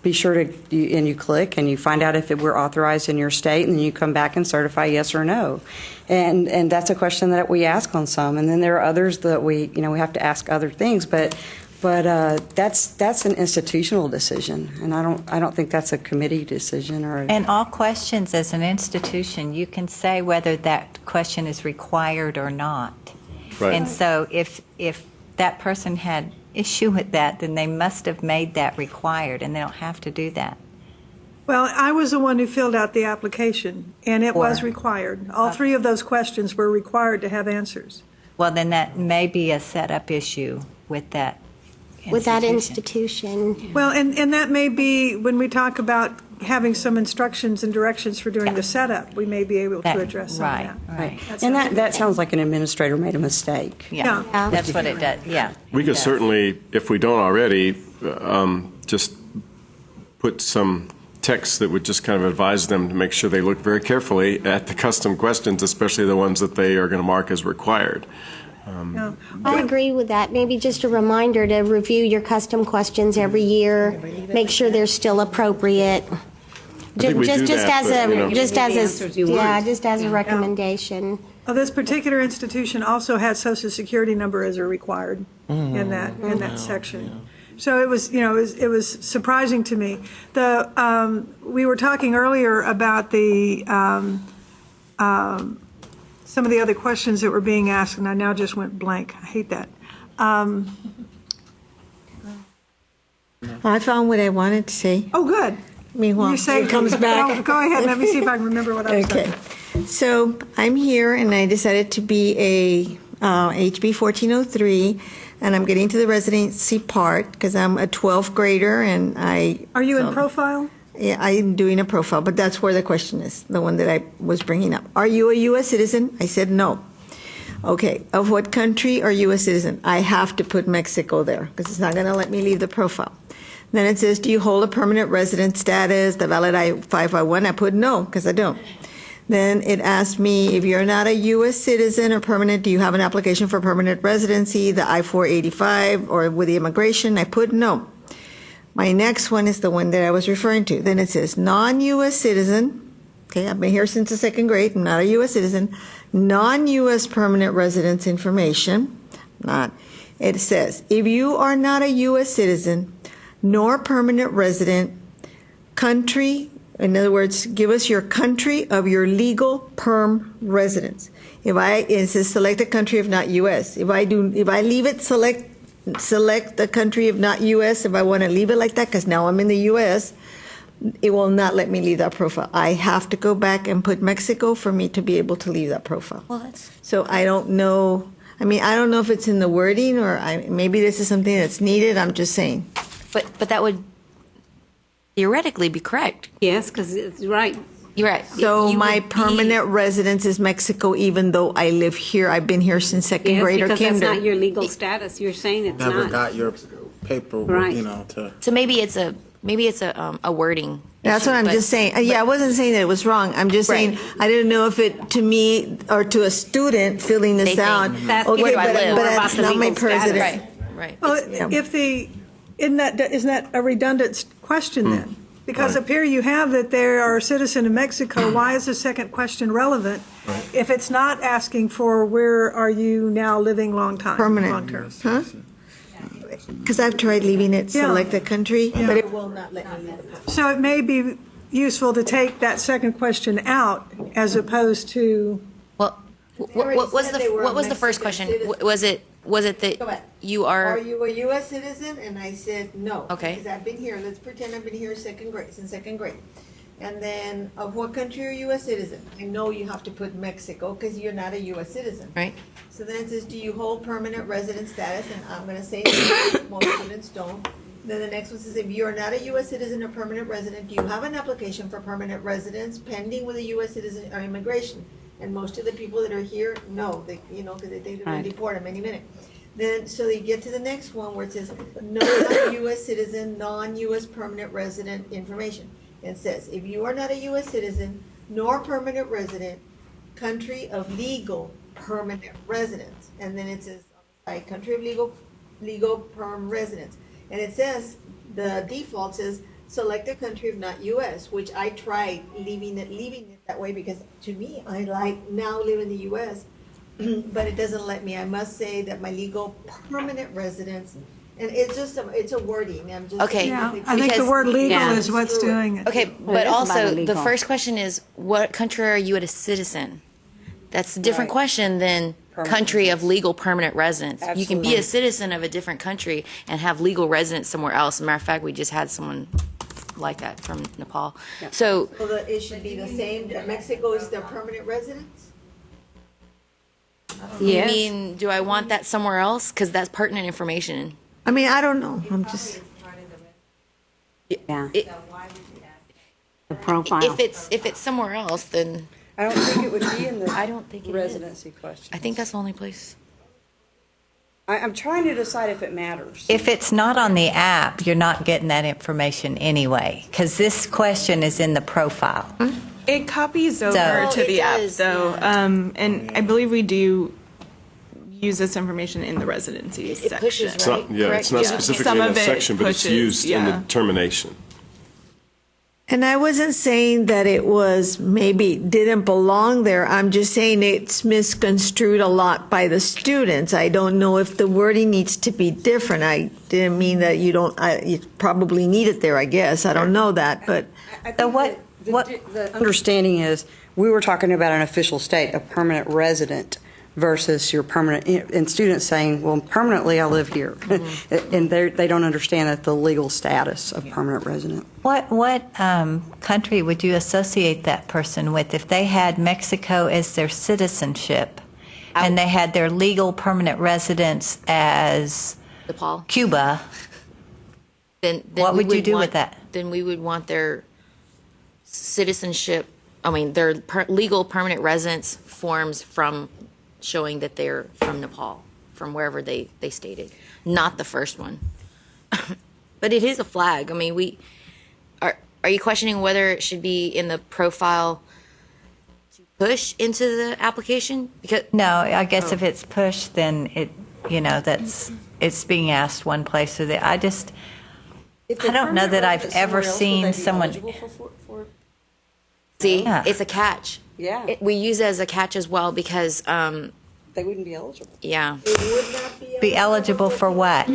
Be sure to, and you click and you find out if we're authorized in your state, and then you come back and certify yes or no. And that's a question that we ask on some. And then there are others that we have to ask other things. But But that's an institutional decision, and I don't think that's a committee decision or. And all questions as an institution, you can say whether that question is required or not. Right. And so if that person had issue with that, then they must have made that required, and they don't have to do that. Well, I was the one who filled out the application, and it was required. All three of those questions were required to have answers. Well, then that may be a setup issue with that institution. With that institution. Well, and that may be, when we talk about having some instructions and directions for doing the setup, we may be able to address some of that. Right. And that sounds like an administrator made a mistake. Yeah, that's what it does, yeah. We could certainly, if we don't already, just put some text that would just kind of advise them to make sure they look very carefully at the custom questions, especially the ones that they are going to mark as required. I agree with that. Maybe just a reminder to review your custom questions every year, make sure they're still appropriate. Just as a recommendation. Well, this particular institution also had Social Security number as a required in that section. So it was, it was surprising to me. We were talking earlier about some of the other questions that were being asked, and I now just went blank. I hate that. I found what I wanted to say. Oh, good. Meanwhile, it comes back. Go ahead. Let me see if I can remember what I was saying. Okay. So I'm here, and I decided to be a HB 1403, and I'm getting to the residency part because I'm a 12th grader, and Are you in profile? Yeah, I'm doing a profile, but that's where the question is, the one that I was bringing up. Are you a U.S. citizen? I said no. Okay, of what country are you a citizen? I have to put Mexico there because it's not going to let me leave the profile. Then it says, do you hold a permanent resident status, the valid I-551? I put no because I don't. Then it asked me, if you're not a U.S. citizen or permanent, do you have an application for permanent residency, the I-485 or with the immigration? I put no. My next one is the one that I was referring to. Then it says non-U.S. citizen. Okay, I've been here since the second grade. I'm not a U.S. citizen. Non-U.S. permanent residence information. Not. It says if you are not a U.S. citizen nor permanent resident, country. In other words, give us your country of your legal perm residence. It says select a country if not U.S. If I leave it, select the country if not U.S. If I want to leave it like that, because now I'm in the U.S., it will not let me leave that profile. I have to go back and put Mexico for me to be able to leave that profile. Well, so I don't know. I mean, I don't know if it's in the wording or maybe this is something that's needed. I'm just saying. But that would theoretically be correct. Yes, because it's right. You're right. So my permanent residence is Mexico, even though I live here. I've been here since second grade or because kinder. that's not your legal status. You're saying it's Never not. got your paper, Right. So maybe it's a wording. That's what I'm just saying. I wasn't saying that it was wrong. I'm just saying I didn't know if it, to me or to a student filling this out, That's okay, where do I but live? that's About the not my legal status. president. Right. Well, isn't that a redundant question then? Because up here you have that they are a citizen of Mexico. Why is the second question relevant if it's not asking for where are you now living long term? Huh? Because I've tried leaving it, select a country, but it will not let me leave it. So it may be useful to take that second question out as opposed to. Well, what was the first question? Was it that you Are you a U.S. citizen? And I said no. Okay. Because I've been here. Let's pretend I've been here since second grade. And then, of what country are you a citizen? I know you have to put Mexico because you're not a U.S. citizen. Right. So then it says, do you hold permanent resident status? And I'm going to say no. Most students don't. Then the next one says, if you are not a U.S. citizen or permanent resident, do you have an application for permanent residence pending with a U.S. citizen or immigration? And most of the people that are here, no, because they think they're going to deport them any minute. Then, so they get to the next one where it says, non-U.S. citizen, non-U.S. permanent resident information. And it says, if you are not a U.S. citizen nor permanent resident, country of legal permanent residence. And then it says, country of legal perm residence. And it says, the default says, select a country of not U.S., which I tried leaving it that way because to me, I like now live in the U.S., but it doesn't let me. I must say that my legal permanent residence And it's just, it's a wording, I'm just. Okay. Yeah, I think the word legal is what's doing it. Okay, Well, it but is also, about the illegal. first question is, what country are you a citizen? That's a different question than country of legal permanent residence. You can be Absolutely. a citizen of a different country and have legal residence somewhere else. Matter of fact, we just had someone like that from Nepal. So, So it should be the same, Mexico is their permanent residence? you Yes. mean, do I want that somewhere else? Because that's pertinent information. I mean, I don't know, I'm just. Yeah. It- The profile. If it's somewhere else, then I don't think it would be in the I don't think it is. residency question. I think that's the only place. I'm trying to decide if it matters. If it's not on the app, you're not getting that information anyway, because this question is in the profile. It copies over So- to it the app, does, though, yeah. and I believe we do use this information in the residency It section. pushes, It's not, right? yeah, Correct? it's not Yeah. specifically Some in of that it section, but it's pushes, used in the yeah. termination. And I wasn't saying that it was maybe didn't belong there. I'm just saying it's misconstrued a lot by the students. I don't know if the wording needs to be different. I didn't mean that you don't, you probably need it there, I guess. I don't know that, but. I think the understanding is, we were talking about an official state, a permanent resident versus your permanent, and students saying, well, permanently I live here. And they don't understand that the legal status of permanent resident. What country would you associate that person with if they had Mexico as their citizenship and they had their legal permanent residence as Nepal. Cuba? Then What we would you do want- with that? Then we would want their citizenship, their legal permanent residence forms from showing that they're from Nepal, from wherever they stated, not the first one. But it is a flag. I mean, are you questioning whether it should be in the profile to push into the application? Because No, I guess if it's pushed, then it's being asked one place or the. I don't know that I've ever seen someone. see, Yeah. it's a catch. Yeah. We use it as a catch as well because, They wouldn't be eligible. yeah. Be eligible for what?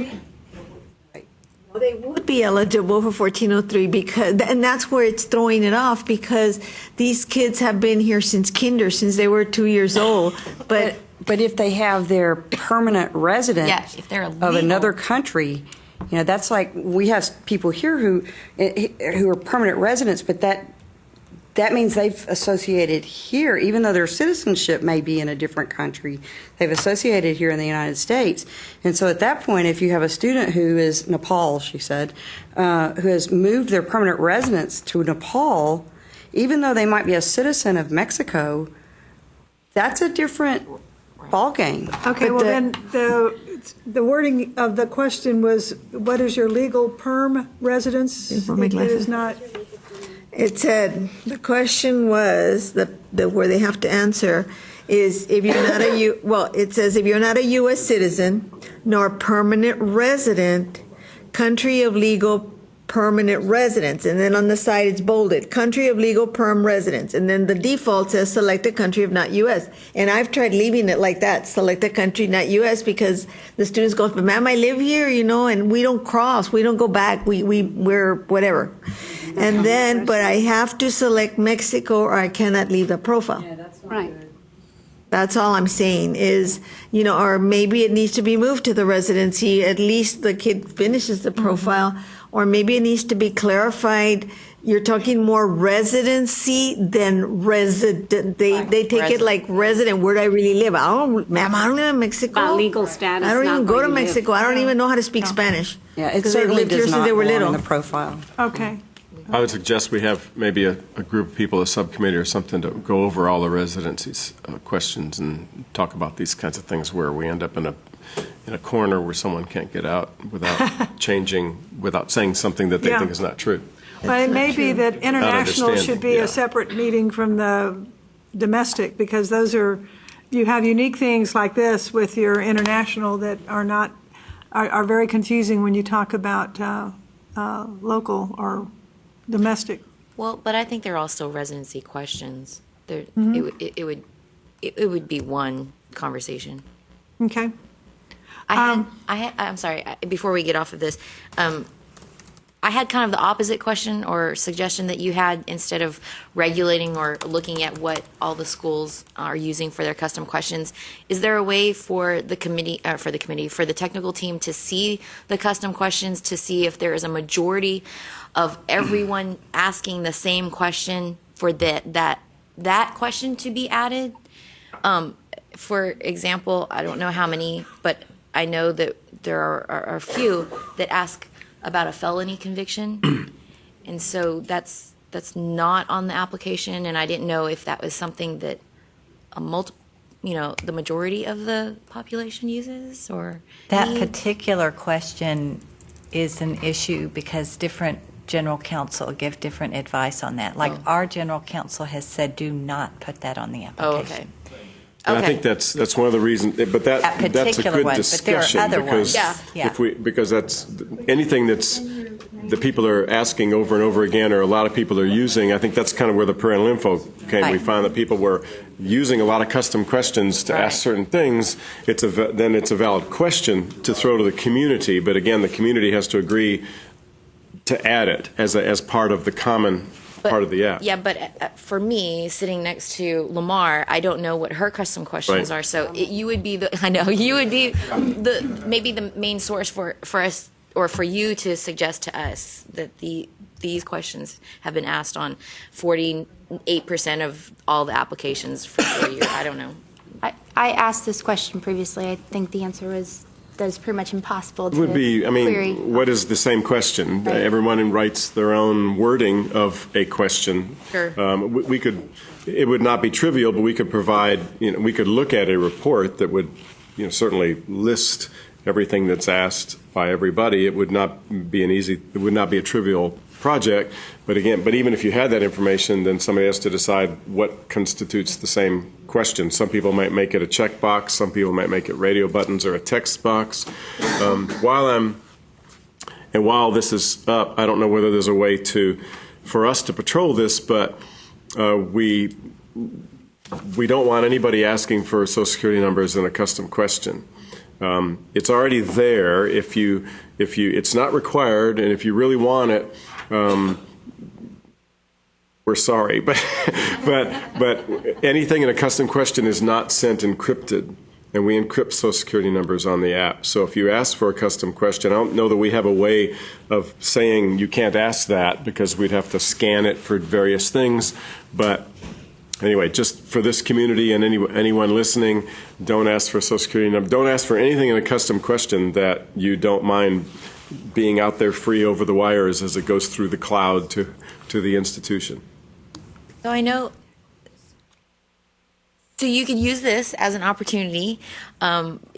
Well, they would be eligible for 1403 because, and that's where it's throwing it off because these kids have been here since since they were 2 years old. But if they have their permanent resident Yeah, if they're of illegal. another country, that's like, we have people here who are permanent residents, but that means they've associated here, even though their citizenship may be in a different country, they've associated here in the United States. And so at that point, if you have a student who is Nepal, she said, who has moved their permanent residence to Nepal, even though they might be a citizen of Mexico, that's a different ballgame. Okay, But well the- then, the wording of the question was, what is your legal perm residence? It is not, it said, the question was, where they have to answer is if you're not it says if you're not a U.S. citizen nor permanent resident, country of legal permanent residence, and then on the side it's bolded, country of legal perm residence, and then the default says select a country of not U.S. And I've tried leaving it like that, select a country not U.S. because the students go, but ma'am, I live here, and we don't cross, we don't go back, we're whatever. And then, but I have to select Mexico or I cannot leave the profile. Right. That's all I'm saying is, or maybe it needs to be moved to the residency, at least the kid finishes the profile, or maybe it needs to be clarified. You're talking more residency than resident. They take it like resident, where do I really live? Ma'am, I don't live in Mexico. About legal status, I don't not even go where to you live. Mexico. I don't even know how to speak Spanish. Yeah, it 'Cause they certainly lived here does since not they were belong in little. the profile. okay. I would suggest we have maybe a group of people, a subcommittee or something, to go over all the residencies questions and talk about these kinds of things where we end up in a corner where someone can't get out without saying something that they Yeah. think is not true. But it may be that international understanding, should be yeah. a separate meeting from the domestic, because you have unique things like this with your international that are very confusing when you talk about local or domestic. Well, but I think they're all still residency questions. Mhm. It would be one conversation. Okay. I'm sorry, before we get off of this, I had kind of the opposite question or suggestion that you had. Instead of regulating or looking at what all the schools are using for their custom questions, is there a way for the for the technical team to see the custom questions, to see if there is a majority of everyone asking the same question for that question to be added? For example, I don't know how many, but I know that there are a few that ask about a felony conviction, and so that's not on the application, and I didn't know if that was something that the majority of the population uses, or That needs. particular question is an issue because different general counsel give different advice on that. Like our general counsel has said, do not put that on the application. Okay. And I think that's one of the reasons, but that's a good one, discussion, but there are other because ones. because that's anything that people are asking over and over again, or a lot of people are using. I think that's kind of where the parental info came. We found that people were using a lot of custom questions to ask certain things. Then it's a valid question to throw to the community, but again, the community has to agree to add it as part of the common part of the app. Yeah, but for me, sitting next to Lamar, I don't know what her custom questions are. So you would be maybe the main source for us, or for you to suggest to us that these questions have been asked on 48% of all the applications for 4 years. I don't know. I asked this question previously. I think the answer was that it's pretty much impossible to Would be, query. what is the same question? Right. Everyone writes their own wording of a question. Sure. It would not be trivial, but we could provide, we could look at a report that would, certainly list everything that's asked by everybody. It would not be it would not be a trivial project. But even if you had that information, then somebody has to decide what constitutes the same question. Some people might make it a checkbox. Some people might make it radio buttons or a text box. While this is up, I don't know whether there's a way for us to patrol this, but we don't want anybody asking for Social Security numbers in a custom question. It's already there. It's not required, and if you really want it, we're sorry, but anything in a custom question is not sent encrypted, and we encrypt Social Security numbers on the app. So if you ask for a custom question, I don't know that we have a way of saying you can't ask that, because we'd have to scan it for various things. But anyway, just for this community and anyone listening, don't ask for a Social Security number. Don't ask for anything in a custom question that you don't mind being out there free over the wires as it goes through the cloud to the institution. So I know. So you could use this as an opportunity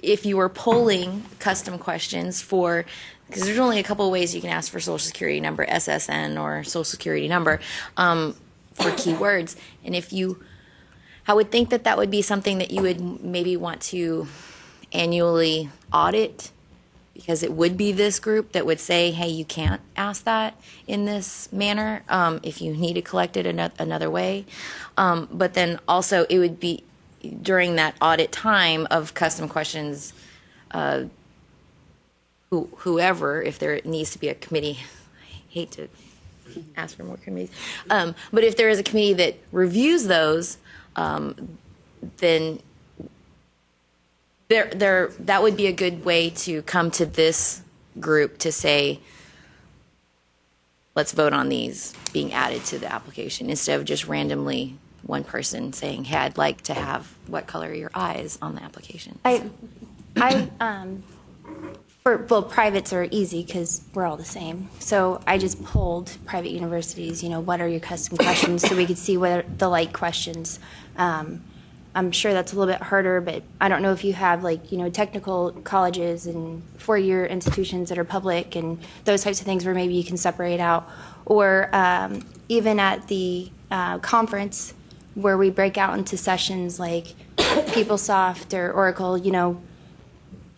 if you were polling custom questions because there's only a couple of ways you can ask for Social Security number, SSN, or Social Security number for keywords. And I would think that would be something that you would maybe want to annually audit, because it would be this group that would say, hey, you can't ask that in this manner if you need to collect it another way. But then also it would be during that audit time of custom questions, whoever, if there needs to be a committee, I hate to ask for more committees, but if there is a committee that reviews those, then that would be a good way to come to this group to say, let's vote on these being added to the application, instead of just randomly one person saying, hey, I'd like to have what color are your eyes on the application. Privates are easy because we're all the same. So I just polled private universities, what are your custom questions, so we could see what the like questions. I'm sure that's a little bit harder, but I don't know if you have technical colleges and four-year institutions that are public and those types of things where maybe you can separate out, or even at the conference where we break out into sessions like PeopleSoft or Oracle,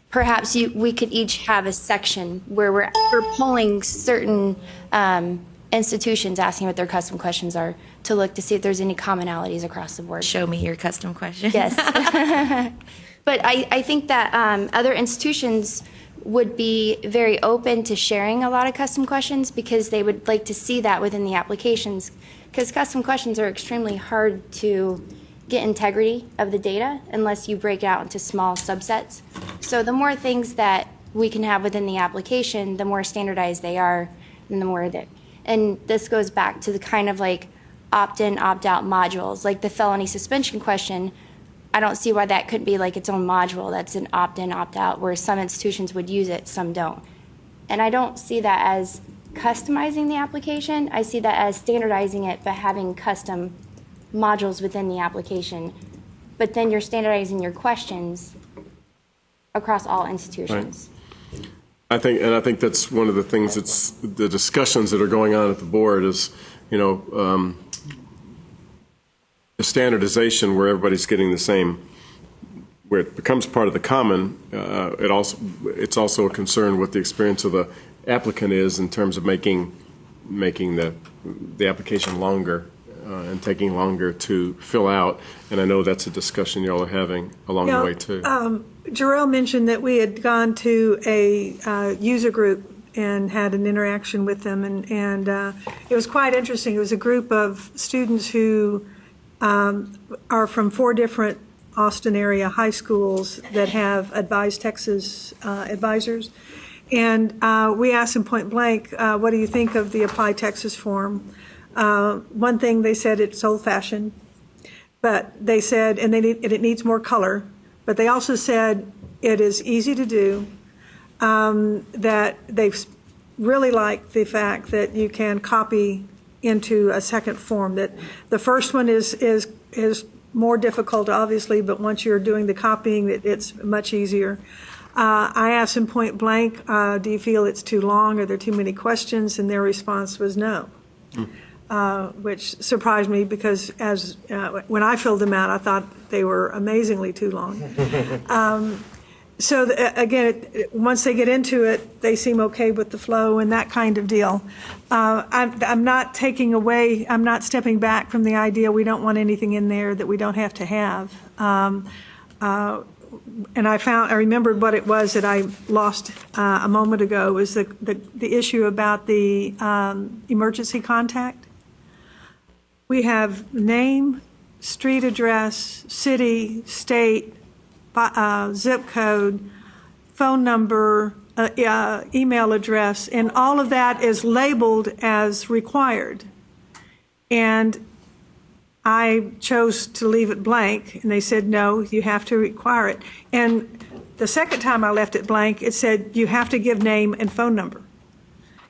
perhaps we could each have a section where we're polling certain institutions, asking what their custom questions are, to look to see if there's any commonalities across the board. Show me your custom question. Yes. But I think that other institutions would be very open to sharing a lot of custom questions because they would like to see that within the applications. Because custom questions are extremely hard to get integrity of the data unless you break it out into small subsets. So the more things that we can have within the application, the more standardized they are, and the more that. And this goes back to the kind of like opt-in, opt-out modules, like the felony suspension question. I don't see why that couldn't be like its own module that's an opt-in, opt-out, where some institutions would use it, some don't. And I don't see that as customizing the application. I see that as standardizing it, but having custom modules within the application. But then you're standardizing your questions across all institutions. Right. I think that's one of the things that's the discussions that are going on at the board is, the standardization where everybody's getting the same, where it becomes part of the common. It's also a concern what the experience of the applicant is in terms of making the application longer and taking longer to fill out. And I know that's a discussion y'all are having along the way too. Jarrell mentioned that we had gone to a user group and had an interaction with them, and it was quite interesting. It was a group of students who are from 4 different Austin area high schools that have Advise Texas advisors. And we asked them point blank, what do you think of the Apply Texas form? One thing they said, it's old-fashioned, but they said, and it needs more color, but they also said it is easy to do, that they really like the fact that you can copy into a second form, that the first one is more difficult, obviously, but once you're doing the copying, it's much easier. I asked them point blank, do you feel it's too long? Are there too many questions? And their response was no, which surprised me because when I filled them out, I thought they were amazingly too long. So again, once they get into it, they seem okay with the flow and that kind of deal. I'm not taking away, I'm not stepping back from the idea we don't want anything in there that we don't have to have. And I remembered what it was that I lost a moment ago was the issue about the emergency contact. We have name, street address, city, state, zip code, phone number, email address, and all of that is labeled as required. And I chose to leave it blank, and they said, no, you have to require it. And the second time I left it blank, it said, you have to give name and phone number.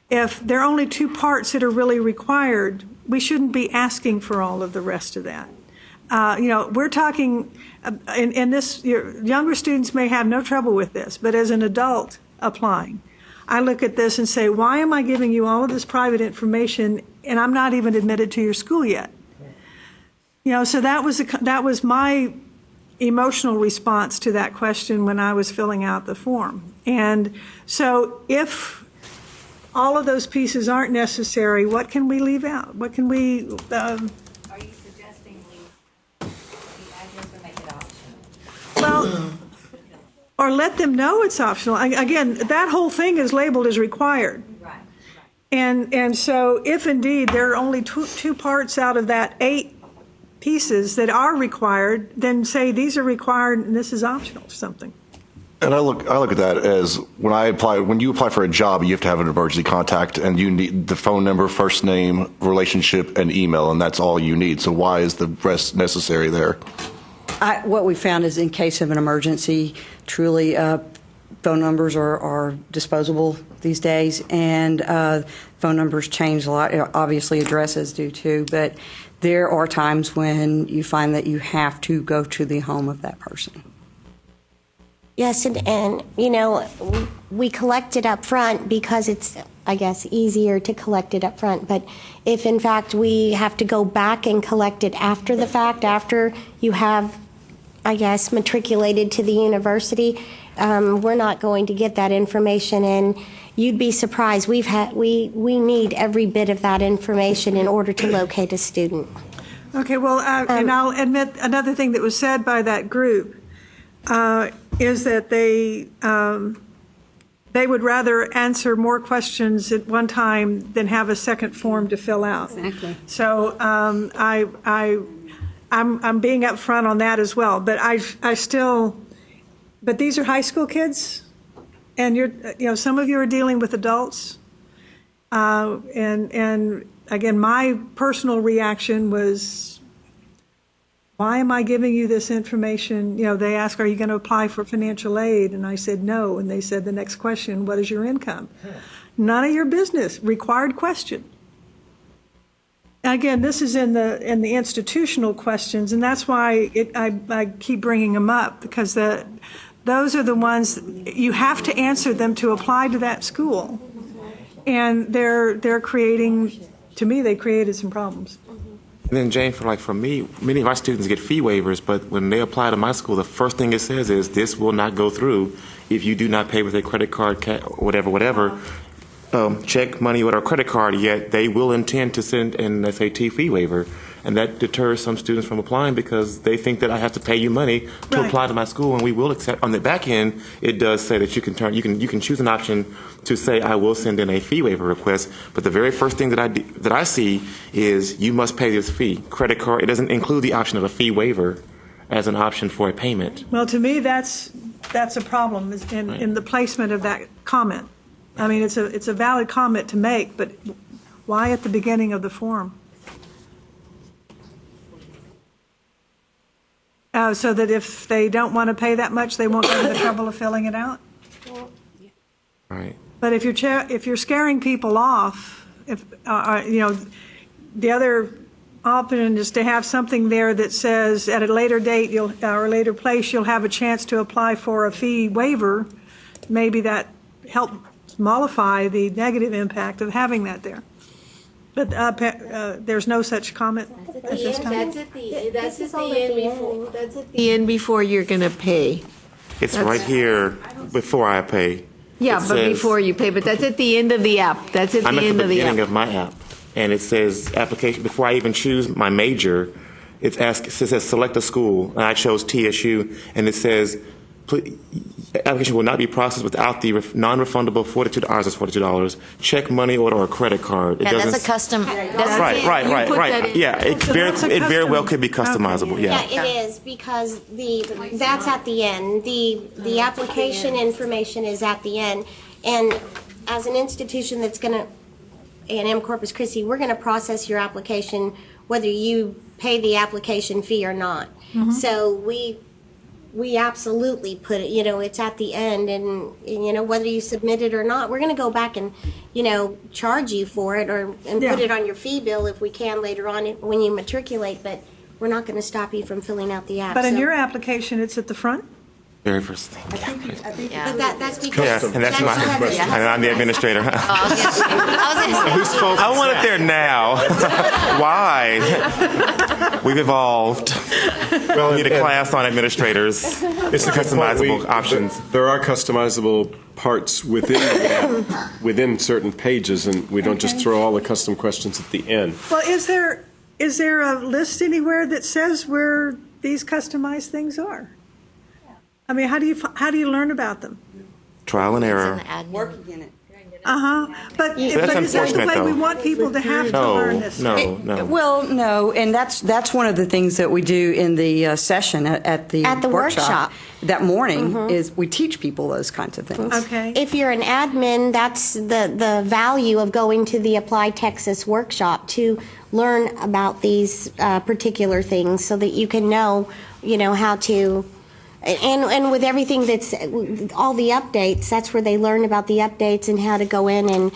If there are only 2 parts that are really required, we shouldn't be asking for all of the rest of that. We're talking, and this, your younger students may have no trouble with this, but as an adult applying, I look at this and say, why am I giving you all of this private information and I'm not even admitted to your school yet? So that was my emotional response to that question when I was filling out the form. And so if all of those pieces aren't necessary, what can we leave out? What can we... Are you suggesting leave the address or make it optional? Well, or let them know it's optional. Again, that whole thing is labeled as required. Right. And so if indeed there are only two parts out of that 8 pieces that are required, then say these are required and this is optional or something. And I look at that as when you apply for a job, you have to have an emergency contact, and you need the phone number, first name, relationship, and email, and that's all you need. So why is the rest necessary there? What we found is in case of an emergency, truly phone numbers are disposable these days, and phone numbers change a lot. Obviously, addresses do too, but there are times when you find that you have to go to the home of that person. Yes, and we collect it up front because it's, I guess, easier to collect it up front. But if, in fact, we have to go back and collect it after the fact, after you have, I guess, matriculated to the university, we're not going to get that information in. You'd be surprised. We need every bit of that information in order to locate a student. Okay, well, and I'll admit another thing that was said by that group. is that they would rather answer more questions at one time than have a second form to fill out. Exactly. So I'm being upfront on that as well. But but these are high school kids, and some of you are dealing with adults. And again, my personal reaction was, why am I giving you this information? They ask, are you going to apply for financial aid? And I said, no. And they said, the next question, what is your income? None of your business. Required question. Again, this is in the institutional questions, and that's why I keep bringing them up, because those are the ones you have to answer them to apply to that school. And they're creating, to me, they created some problems. And then, Jane, for me, many of my students get fee waivers, but when they apply to my school, the first thing it says is, this will not go through if you do not pay with a credit card, whatever, check, money, or credit card, yet they will intend to send an SAT fee waiver. And that deters some students from applying because they think that I have to pay you money to apply to my school, and we will accept. On the back end, it does say that you can choose an option to say I will send in a fee waiver request. But the very first thing that I see is you must pay this fee. Credit card. It doesn't include the option of a fee waiver as an option for a payment. Well, to me, that's a problem in the placement of that comment. I mean, it's a valid comment to make, but why at the beginning of the form? So that if they don't want to pay that much, they won't go to the trouble of filling it out? Right. But if you're scaring people off, the other option is to have something there that says at a later date or a later place you'll have a chance to apply for a fee waiver. Maybe that helps mollify the negative impact of having that there. But there's no such comment at this time? That's at the end before you're going to pay. It's right here before I pay. Yeah, but before you pay. But that's at the end of the app. That's at the end of the app. I'm at the beginning of my app, and it says application. Before I even choose my major, it says select a school, and I chose TSU, and it says application will not be processed without the non-refundable $42. Check, money order, or credit card. Yeah, that's a custom. Right. Yeah, it very well could be customizable. Yeah, it is, because that's at the end. The application information is at the end, and as an institution that's going to, A&M Corpus Christi, we're going to process your application whether you pay the application fee or not. Mm-hmm. So we absolutely put it, it's at the end, and whether you submit it or not, we're going to go back and, charge you for it and put it on your fee bill if we can later on when you matriculate, but we're not going to stop you from filling out the app. But in your application, it's at the front? Very first thing. Yeah. But that's because and that's and I'm the administrator. I want it there now. Why? We've evolved. We need a class on administrators. It's customizable options. There are customizable parts within certain pages, and we don't just throw all the custom questions at the end. Well, is there a list anywhere that says where these customized things are? I mean, how do you learn about them? Trial and error. Working in it. But is that the way we want people to have to learn this? No. Well, no, and that's one of the things that we do in the session at the workshop that morning is we teach people those kinds of things. Okay. If you're an admin, that's the value of going to the Apply Texas workshop, to learn about these particular things so that you can know, how to. And with everything that's all the updates, that's where they learn about the updates and how to go in and.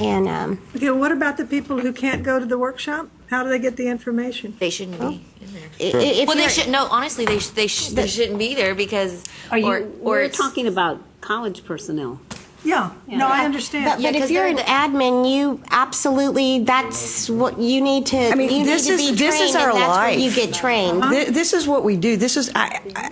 Okay, what about the people who can't go to the workshop? How do they get the information? They shouldn't be in there. They should. No, honestly, they shouldn't be there because. We're talking about college personnel. Yeah, no, I understand. But if you're an admin, you absolutely, that's what you need to, I mean, you this need to is be this trained, is our and that's life. where you get trained. This is what we do. This is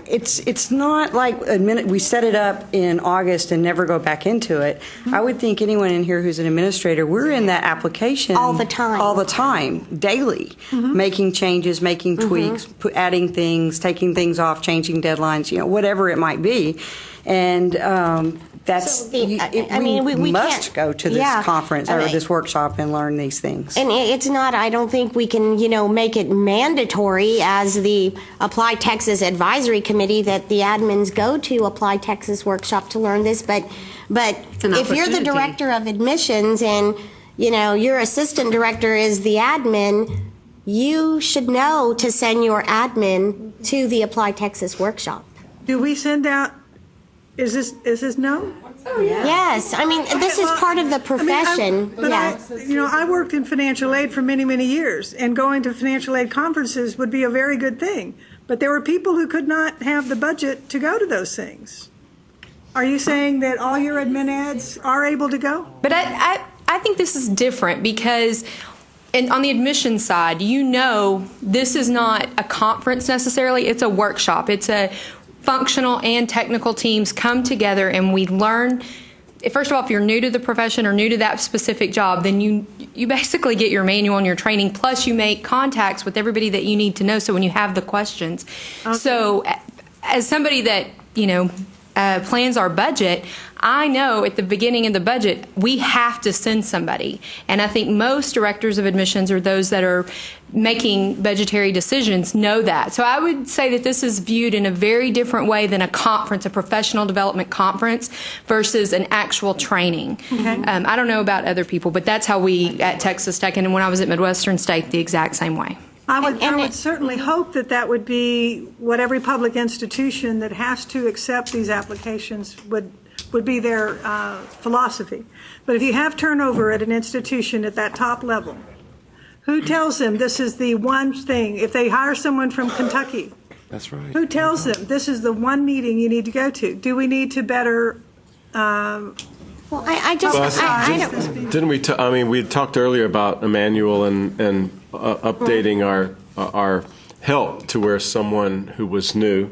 it's not like we set it up in August and never go back into it. I would think anyone in here who's an administrator, we're in that application All the time, daily, making changes, making tweaks, adding things, taking things off, changing deadlines, whatever it might be, and that's we must can't go to this conference or this workshop and learn these things. And it's not, I don't think we can, make it mandatory as the Apply Texas Advisory Committee that the admins go to Apply Texas workshop to learn this, but if you're the director of admissions and, your assistant director is the admin, you should know to send your admin to the Apply Texas workshop. Do we send out, is this no? Oh, yeah. Yes, I mean, this is part of the profession. I worked in financial aid for many, many years, and going to financial aid conferences would be a very good thing. But there were people who could not have the budget to go to those things. Are you saying that all your admin ads are able to go? But I think this is different because on the admission side, this is not a conference necessarily. It's a workshop. It's a functional and technical teams come together and we learn. First of all, if you're new to the profession or new to that specific job, then you basically get your manual and your training, plus you make contacts with everybody that you need to know so when you have the questions. Okay. So as somebody that, plans our budget, I know at the beginning of the budget, we have to send somebody. And I think most directors of admissions or those that are making budgetary decisions know that. So I would say that this is viewed in a very different way than a conference, a professional development conference versus an actual training. Okay. I don't know about other people, but that's how we at Texas Tech and when I was at Midwestern State, the exact same way. I would certainly hope that would be what every public institution that has to accept these applications would be their philosophy. But if you have turnover at an institution at that top level, who tells them this is the one thing? If they hire someone from Kentucky, that's right. Who tells them this is the one meeting you need to go to? Do we need to better? Didn't we? We talked earlier about a manual and updating our help to where someone who was new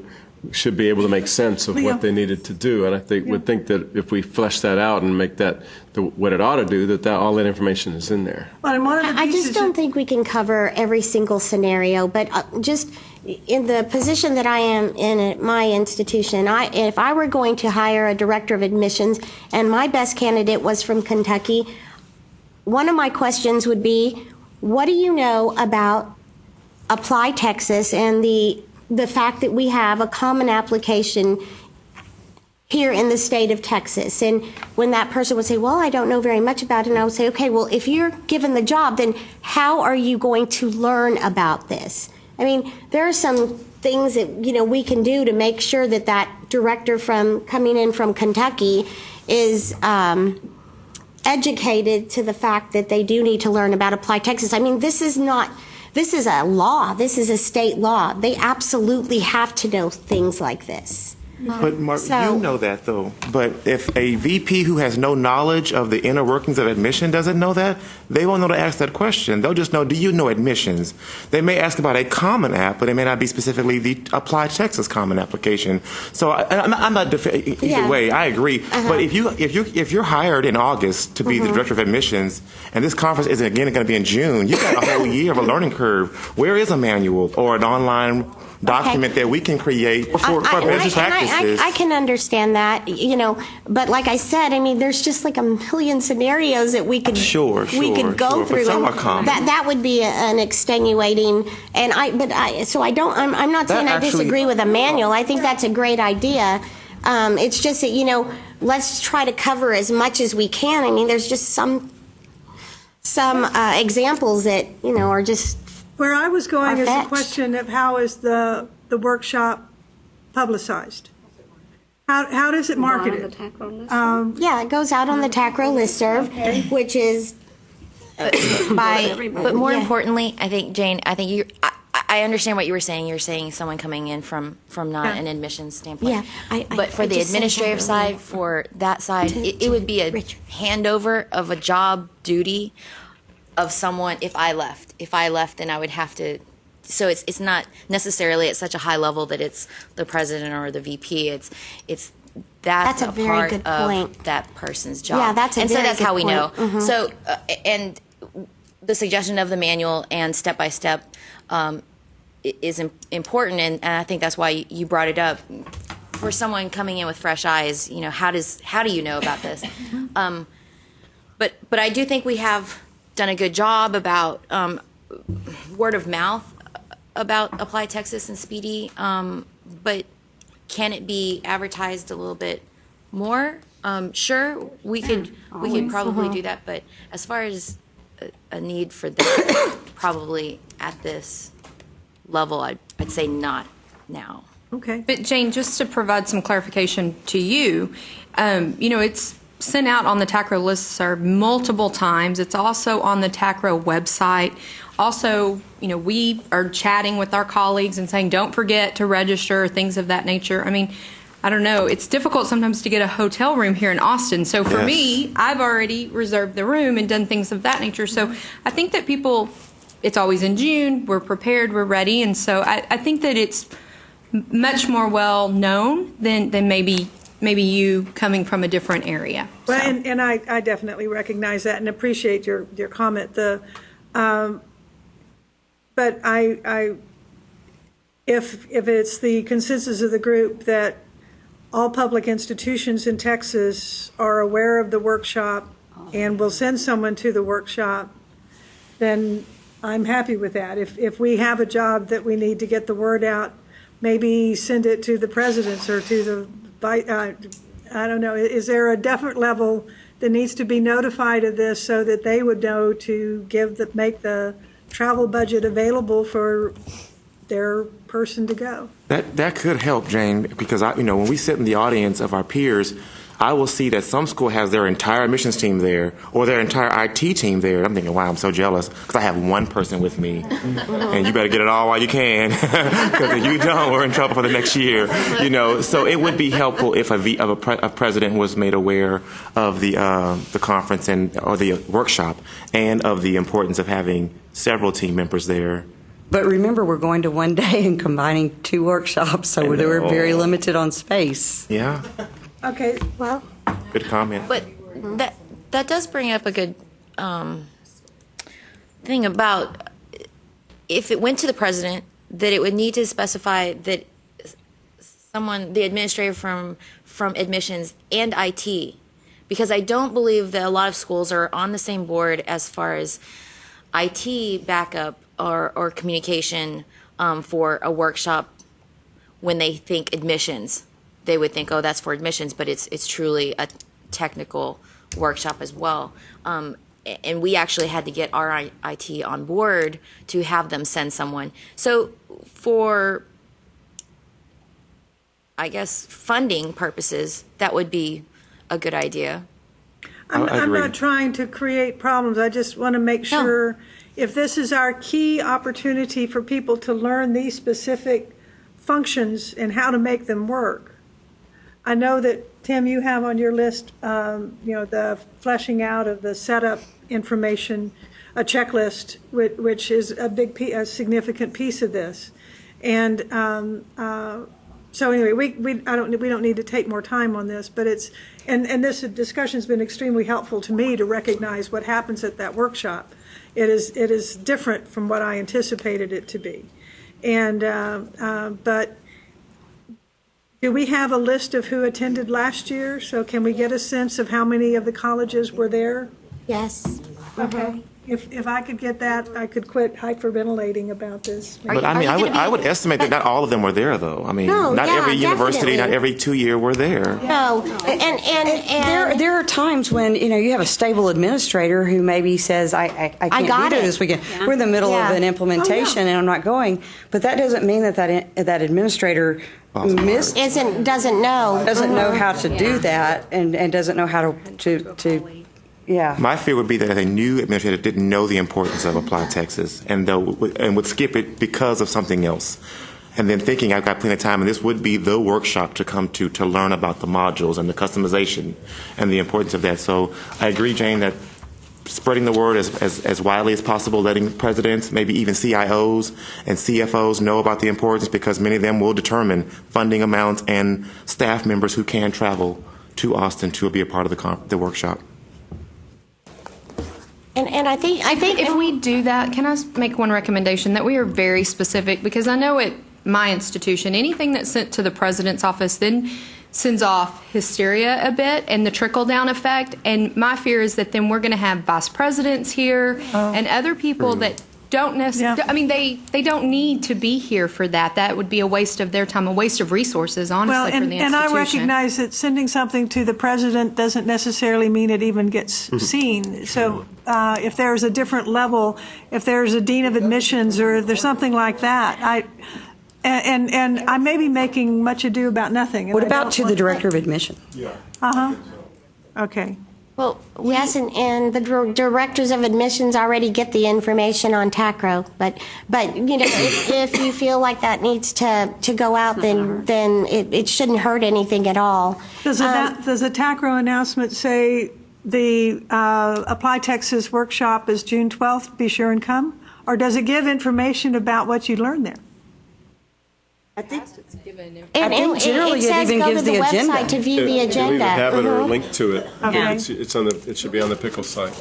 should be able to make sense of what they needed to do. And I would think that if we flesh that out and make that what it ought to do, that all that information is in there. I just don't think we can cover every single scenario, but just in the position that I am in at my institution, if I were going to hire a director of admissions and my best candidate was from Kentucky, one of my questions would be, what do you know about Apply Texas and the fact that we have a common application here in the state of Texas? And when that person would say, well, I don't know very much about it, and I would say, okay, well, if you're given the job, then how are you going to learn about this? I mean, there are some things that, we can do to make sure that director coming in from Kentucky is educated to the fact that they do need to learn about Apply Texas. I mean, this is a law. This is a state law. They absolutely have to know things like this. But Mark, you know that though. But if a VP who has no knowledge of the inner workings of admission doesn't know that, they won't know to ask that question. They'll just know, do you know admissions? They may ask about a common app, but it may not be specifically the Apply Texas common application. So I'm not either way. I agree. But if you're hired in August to be the director of admissions, and this conference is again going to be in June, you've got a whole year of a learning curve. Where is a manual or an online document that we can create for business practices? I can understand that, but like I said, I mean, there's just like a million scenarios that we could go through. Some are common. That would be an extenuating, and I'm not saying I disagree with a manual. I think that's a great idea. It's just that, let's try to cover as much as we can. I mean, there's just some examples that, are just where I was going is the question of how is the workshop publicized? How does it market? It goes out on the TACRO listserv, which is but more importantly, I think, Jane, I I understand what you were saying. You're saying someone coming in from not an admissions standpoint. Yeah, but for I the just said administrative that side, earlier. for that side, it would be a handover of a job duty of someone. If I left, then I would have to. So it's not necessarily at such a high level that it's the president or the VP. That's a a very part good of point. that person's job. Yeah, that's a and very so that's good how we know. point. Mhm. So and the suggestion of the manual and step by step is important, and I think that's why you brought it up. For someone coming in with fresh eyes, how do you know about this? But I do think we have done a good job about word of mouth about Apply Texas and Speedy, but can it be advertised a little bit more? Sure, we could probably do that, but as far as a need for that, probably at this level, I'd say not now. Okay. But Jane, just to provide some clarification to you, it's sent out on the TACRO listserv multiple times. It's also on the TACRO website. Also, we are chatting with our colleagues and saying, don't forget to register, things of that nature. I mean, I don't know. It's difficult sometimes to get a hotel room here in Austin. So for me, I've already reserved the room and done things of that nature. So I think that people, it's always in June, we're prepared, we're ready. And so I think that it's much more well known than maybe you coming from a different area. Well, and I definitely recognize that and appreciate your comment. But if it's the consensus of the group that all public institutions in Texas are aware of the workshop and will send someone to the workshop, then I'm happy with that. If we have a job that we need to get the word out, maybe send it to the presidents or to the, I don't know, is there a definite level that needs to be notified of this so that they would know to make the travel budget available for their person to go? That could help, Jane, because when we sit in the audience of our peers, I will see that some school has their entire admissions team there or their entire IT team there. I'm thinking, wow, I'm so jealous because I have one person with me, and you better get it all while you can, because if you don't, we're in trouble for the next year. So it would be helpful if a president was made aware of the conference or the workshop and of the importance of having several team members there. But remember, we're going to one day and combining two workshops, so we're very limited on space. Yeah. Okay, well. Good comment. But that does bring up a good thing about if it went to the president, that it would need to specify that the administrator from admissions and IT, because I don't believe that a lot of schools are on the same board as far as IT backup or communication for a workshop. When they think admissions, they would think, oh, that's for admissions, but it's truly a technical workshop as well. And we actually had to get our IT on board to have them send someone. So for, I guess, funding purposes, that would be a good idea. I'm not trying to create problems. I just want to make sure if this is our key opportunity for people to learn these specific functions and how to make them work. I know that, Tim, you have on your list, the fleshing out of the setup information, a checklist, which is a significant piece of this. And so anyway, we don't need to take more time on this, but and this discussion's been extremely helpful to me to recognize what happens at that workshop. It is different from what I anticipated it to be. And but do we have a list of who attended last year? So can we get a sense of how many of the colleges were there? Yes. Okay. If I could get that, I could quit hyperventilating about this. But I would estimate that not all of them were there, though. I mean, not every university, not every 2 year were there. No, and there are times when you have a stable administrator who maybe says, I can't be there this weekend. Yeah. We're in the middle of an implementation and I'm not going. But that doesn't mean that administrator doesn't know how to do that and doesn't know how to Yeah. My fear would be that a new administrator didn't know the importance of Apply Texas and would skip it because of something else. And then thinking I've got plenty of time, and this would be the workshop to come to learn about the modules and the customization and the importance of that. So I agree, Jane, that spreading the word as widely as possible, letting presidents, maybe even CIOs and CFOs know about the importance, because many of them will determine funding amounts and staff members who can travel to Austin to be a part of the workshop. And I think if we do that, can I make one recommendation that we are very specific, because I know at my institution, anything that's sent to the president's office then sends off hysteria a bit and the trickle-down effect. And my fear is that then we're going to have vice presidents here and other people that don't necessarily, I mean, they don't need to be here for that. That would be a waste of their time, a waste of resources, honestly, for the institution. And I recognize that sending something to the president doesn't necessarily mean it even gets seen. So if there's a different level, if there's a dean of admissions or if there's something like that, and I may be making much ado about nothing. What about to the director of admission? Yeah. Okay. Well, yes, and the directors of admissions already get the information on TACRO, but you know, if you feel like that needs to go out, then it shouldn't hurt anything at all. Does a TACRO announcement say the Apply Texas workshop is June 12th? Be sure and come, or does it give information about what you learned there? I think And generally it says it even go gives to the agenda. website to view the agenda. You'll either have it or a link to it. Okay. It's on the. It should be on the Pickle site.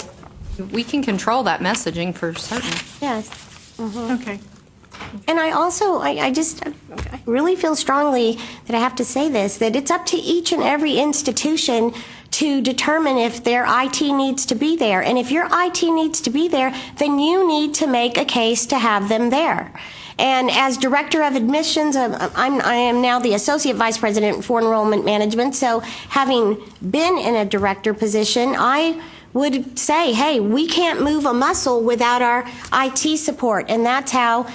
We can control that messaging for certain. Yes. Okay. And I also, I really feel strongly that I have to say this, that it's up to each and every institution to determine if their IT needs to be there. And if your IT needs to be there, then you need to make a case to have them there. And as director of admissions, I am now the associate vice president for enrollment management. So having been in a director position, I would say, hey, we can't move a muscle without our IT support. And that's how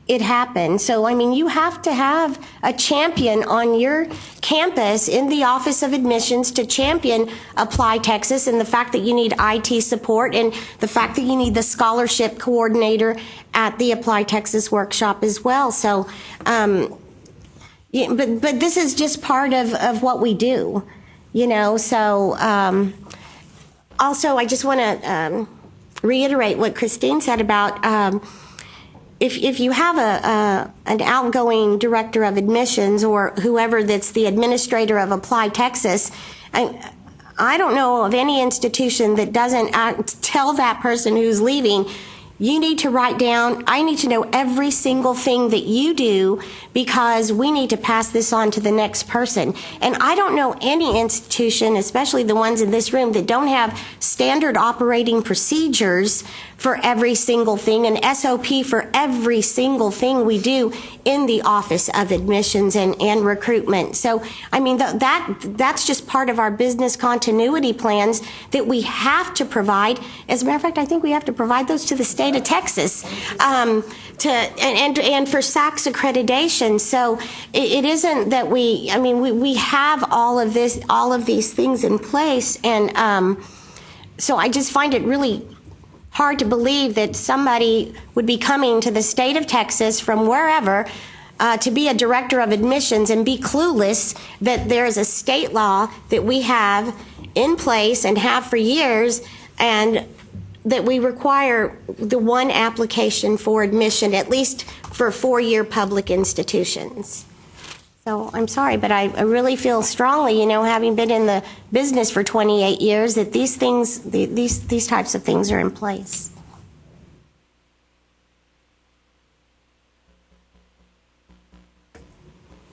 it happened. So, I mean, you have to have a champion on your campus in the Office of Admissions to champion Apply Texas, and the fact that you need IT support and the fact that you need the scholarship coordinator at the Apply Texas workshop as well. So, but this is just part of what we do, you know. So, also, I just want to reiterate what Christine said about if you have an outgoing director of admissions or whoever that's the administrator of Apply Texas, I don't know of any institution that doesn't tell that person who's leaving, you need to write down, I need to know every single thing that you do because we need to pass this on to the next person. And I don't know any institution, especially the ones in this room, that don't have standard operating procedures for every single thing, an SOP for every single thing we do in the Office of Admissions and recruitment. So, I mean, that's just part of our business continuity plans that we have to provide. As a matter of fact, I think we have to provide those to the state of Texas and for SACS accreditation. So it isn't that we have all of these things in place, and so I just find it really hard to believe that somebody would be coming to the state of Texas from wherever to be a director of admissions and be clueless that there is a state law that we have in place and have for years, and that we require the one application for admission, at least for four-year public institutions. So I'm sorry, but I really feel strongly, you know, having been in the business for 28 years, that these things, these types of things are in place.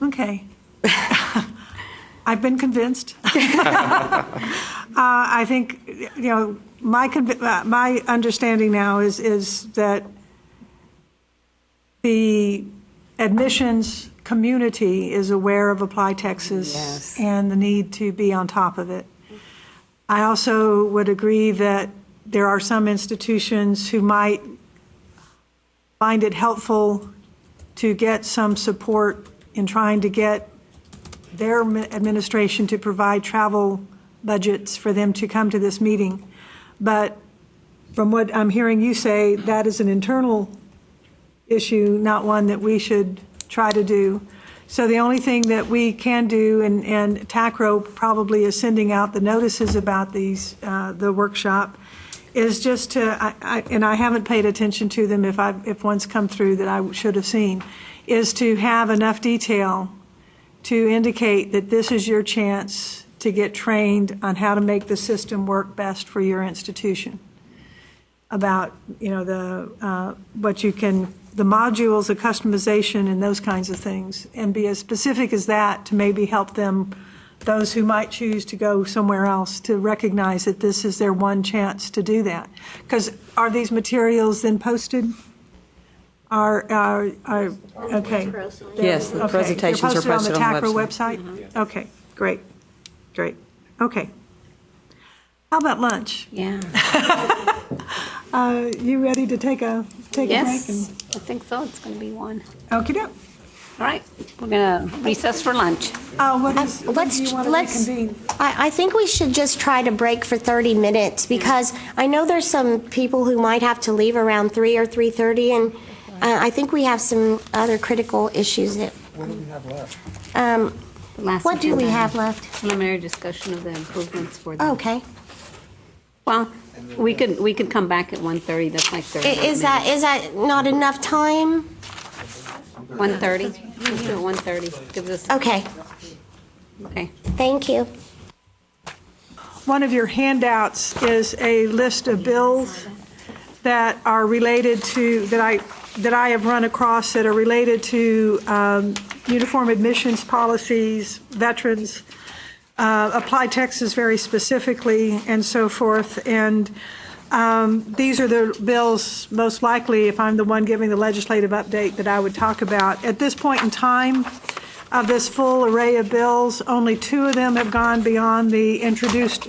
Okay. I've been convinced. I think, you know, my understanding now is that the admissions community is aware of Apply Texas and the need to be on top of it. I also would agree that there are some institutions who might find it helpful to get some support in trying to get their administration to provide travel budgets for them to come to this meeting. But from what I'm hearing you say, that is an internal issue, not one that we should try to do. So the only thing that we can do, and TACRO probably is sending out the notices about these, the workshop, is just to, and I haven't paid attention to them if one's come through that I should have seen, is to have enough detail to indicate that this is your chance to get trained on how to make the system work best for your institution. About, what you can, the modules, the customization, and those kinds of things, and be as specific as that to maybe help them, those who might choose to go somewhere else, to recognize that this is their one chance to do that. Because are these materials then posted? Okay. Yes, the presentations are posted on the TACRO website. website? Okay, great. Okay. How about lunch? Yeah. You ready to take a break? Yes, I think so. It's going to be one. Okey doke. All right, we're going to recess for lunch. When do you want to reconvene? I think we should just try to break for 30 minutes because I know there's some people who might have to leave around 3 or 3:30, and I think we have some other critical issues that. What do we have left? What do we have left? Preliminary discussion of the improvements for the. Okay. Well, we could come back at 1:30. That's like 30 Is that not enough time? 1:30. Let's do it 1:30. Gives us. Okay. Okay. Thank you. One of your handouts is a list of bills that are related to that I have run across that are related to uniform admissions policies, veterans, applied Texas very specifically, and so forth. And these are the bills, most likely, if I'm the one giving the legislative update, that I would talk about. At this point in time, of this full array of bills, only 2 of them have gone beyond the introduced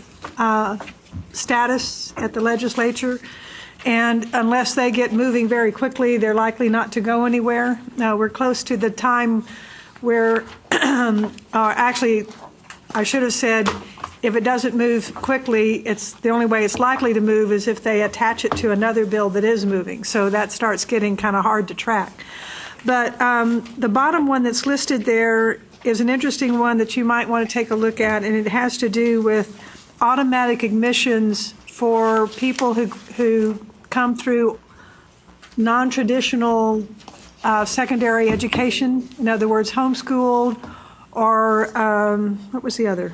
status at the legislature. And unless they get moving very quickly, they're likely not to go anywhere. Now, we're close to the time where, actually, I should have said, if it doesn't move quickly, it's the only way it's likely to move is if they attach it to another bill that is moving. So that starts getting kind of hard to track. But the bottom one that's listed there is an interesting one that you might want to take a look at, and it has to do with automatic admissions for people who come through non-traditional secondary education. In other words, homeschooled or what was the other?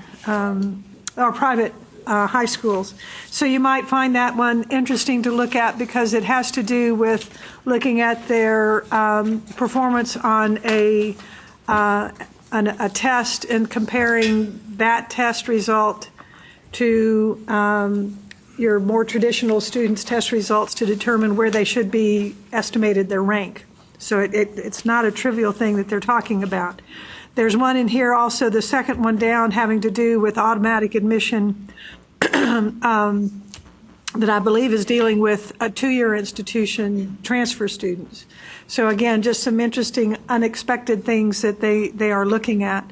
Or private high schools. So you might find that one interesting to look at because it has to do with looking at their performance on a test and comparing that test result to your more traditional students' test results to determine where they should be estimated their rank. So it's not a trivial thing that they're talking about. There's one in here also, the second one down, having to do with automatic admission that I believe is dealing with a 2-year institution transfer students. So again, just some interesting, unexpected things that they are looking at.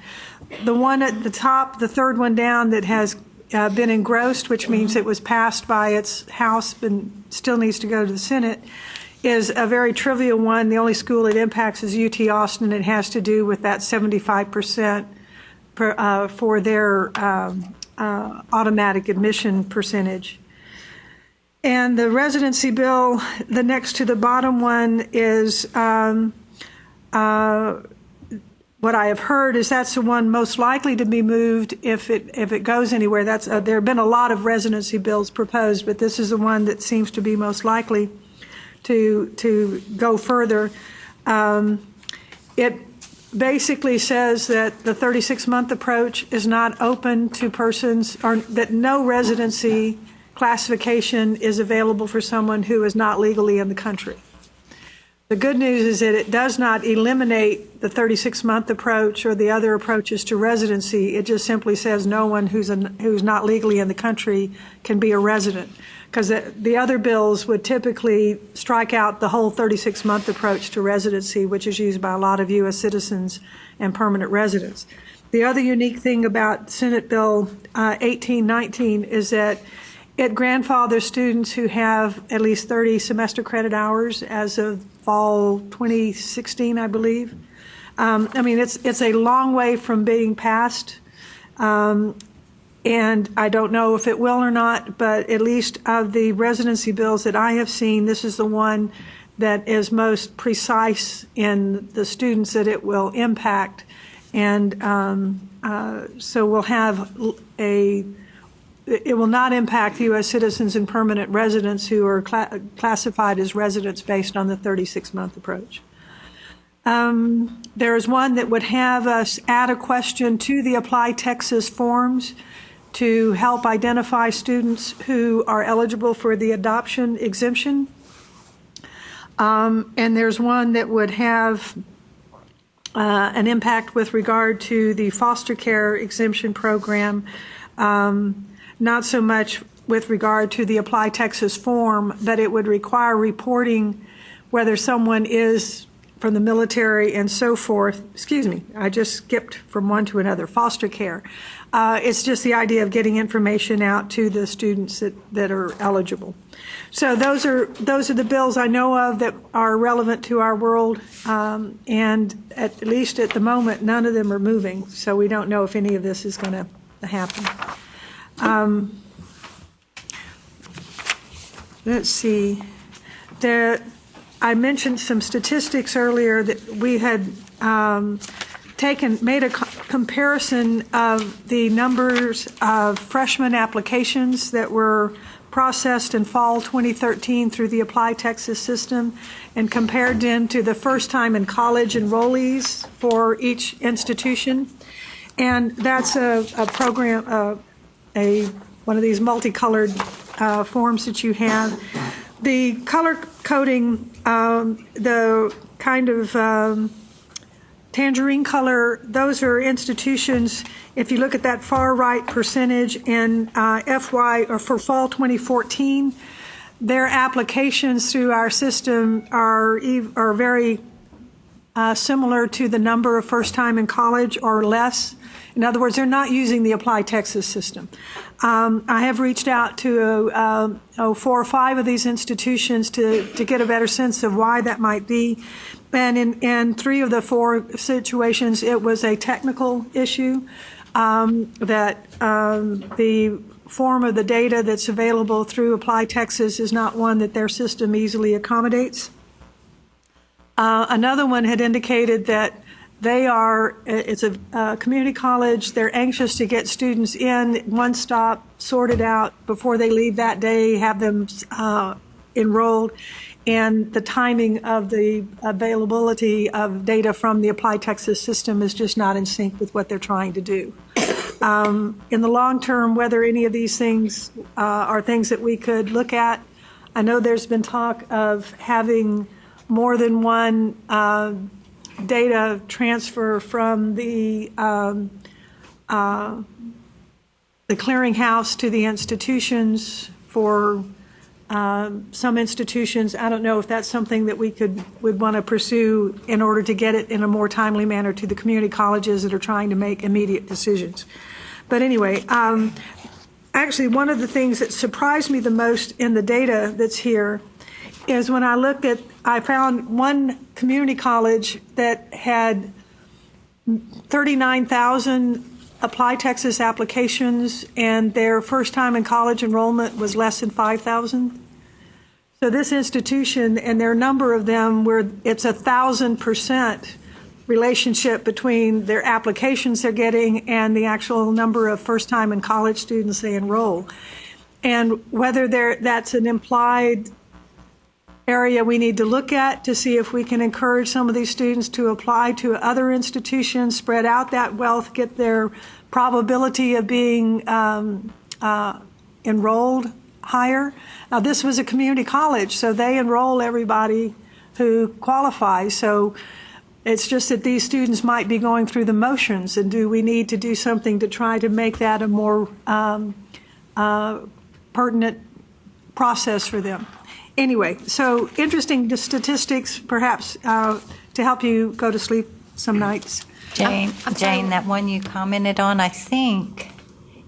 The one at the top, the third one down that has been engrossed, which means it was passed by its House and still needs to go to the Senate, is a very trivial one. The only school it impacts is UT Austin. It has to do with that 75% for their automatic admission percentage. And the residency bill, the next to the bottom one, is what I have heard is that's the one most likely to be moved if it goes anywhere. That's there have been a lot of residency bills proposed, but this is the one that seems to be most likely to go further. It basically says that the 36-month approach is not open to persons, or that no residency classification is available for someone who is not legally in the country. The good news is that it does not eliminate the 36-month approach or the other approaches to residency. It just simply says no one who's not legally in the country can be a resident. Because the other bills would typically strike out the whole 36-month approach to residency, which is used by a lot of U.S. citizens and permanent residents. The other unique thing about Senate Bill 1819 is that It grandfathers students who have at least 30 semester credit hours as of fall 2016, I believe. I mean, it's a long way from being passed, and I don't know if it will or not, but at least of the residency bills that I have seen, this is the one that is most precise in the students that it will impact. And so we'll have it will not impact U.S. citizens and permanent residents who are classified as residents based on the 36-month approach. There is one that would have us add a question to the Apply Texas forms to help identify students who are eligible for the adoption exemption. And there's one that would have an impact with regard to the foster care exemption program, not so much with regard to the Apply Texas form, but it would require reporting whether someone is from the military and so forth. Excuse me, I just skipped from one to another. Foster care. It's just the idea of getting information out to the students that are eligible. So those are the bills I know of that are relevant to our world, and at least at the moment, none of them are moving. So we don't know if any of this is going to happen. Let's see. I mentioned some statistics earlier that we had made a comparison of the numbers of freshman applications that were processed in fall 2013 through the Apply Texas system and compared them to the first time in college enrollees for each institution. And that's a program, one of these multicolored forms that you have. The color coding, the kind of tangerine color, those are institutions. If you look at that far right percentage in FY or for fall 2014, their applications through our system are very similar to the number of first time in college or less. In other words, they're not using the Apply Texas system. I have reached out to 4 or 5 of these institutions to get a better sense of why that might be. And in 3 of the 4 situations, it was a technical issue that the form of the data that's available through Apply Texas is not one that their system easily accommodates. Another one had indicated that it's a community college. They're anxious to get students in one stop, sorted out before they leave that day, have them enrolled. And the timing of the availability of data from the Apply Texas system is just not in sync with what they're trying to do. In the long term, whether any of these things are things that we could look at, I know there's been talk of having more than one data transfer from the clearinghouse to the institutions for some institutions. I don't know if that's something that would want to pursue in order to get it in a more timely manner to the community colleges that are trying to make immediate decisions. But anyway, actually one of the things that surprised me the most in the data that's here is when I found one community college that had 39,000 Apply Texas applications, and their first time in college enrollment was less than 5,000. So this institution, and there are a number of them where it's 1,000% relationship between their applications they're getting and the actual number of first time in college students they enroll. And whether that's an implied area we need to look at to see if we can encourage some of these students to apply to other institutions, spread out that wealth, get their probability of being enrolled higher. Now, this was a community college, so they enroll everybody who qualifies. So it's just that these students might be going through the motions, and do we need to do something to try to make that a more pertinent process for them? Anyway, so interesting statistics, perhaps, to help you go to sleep some nights. Jane, that one you commented on, I think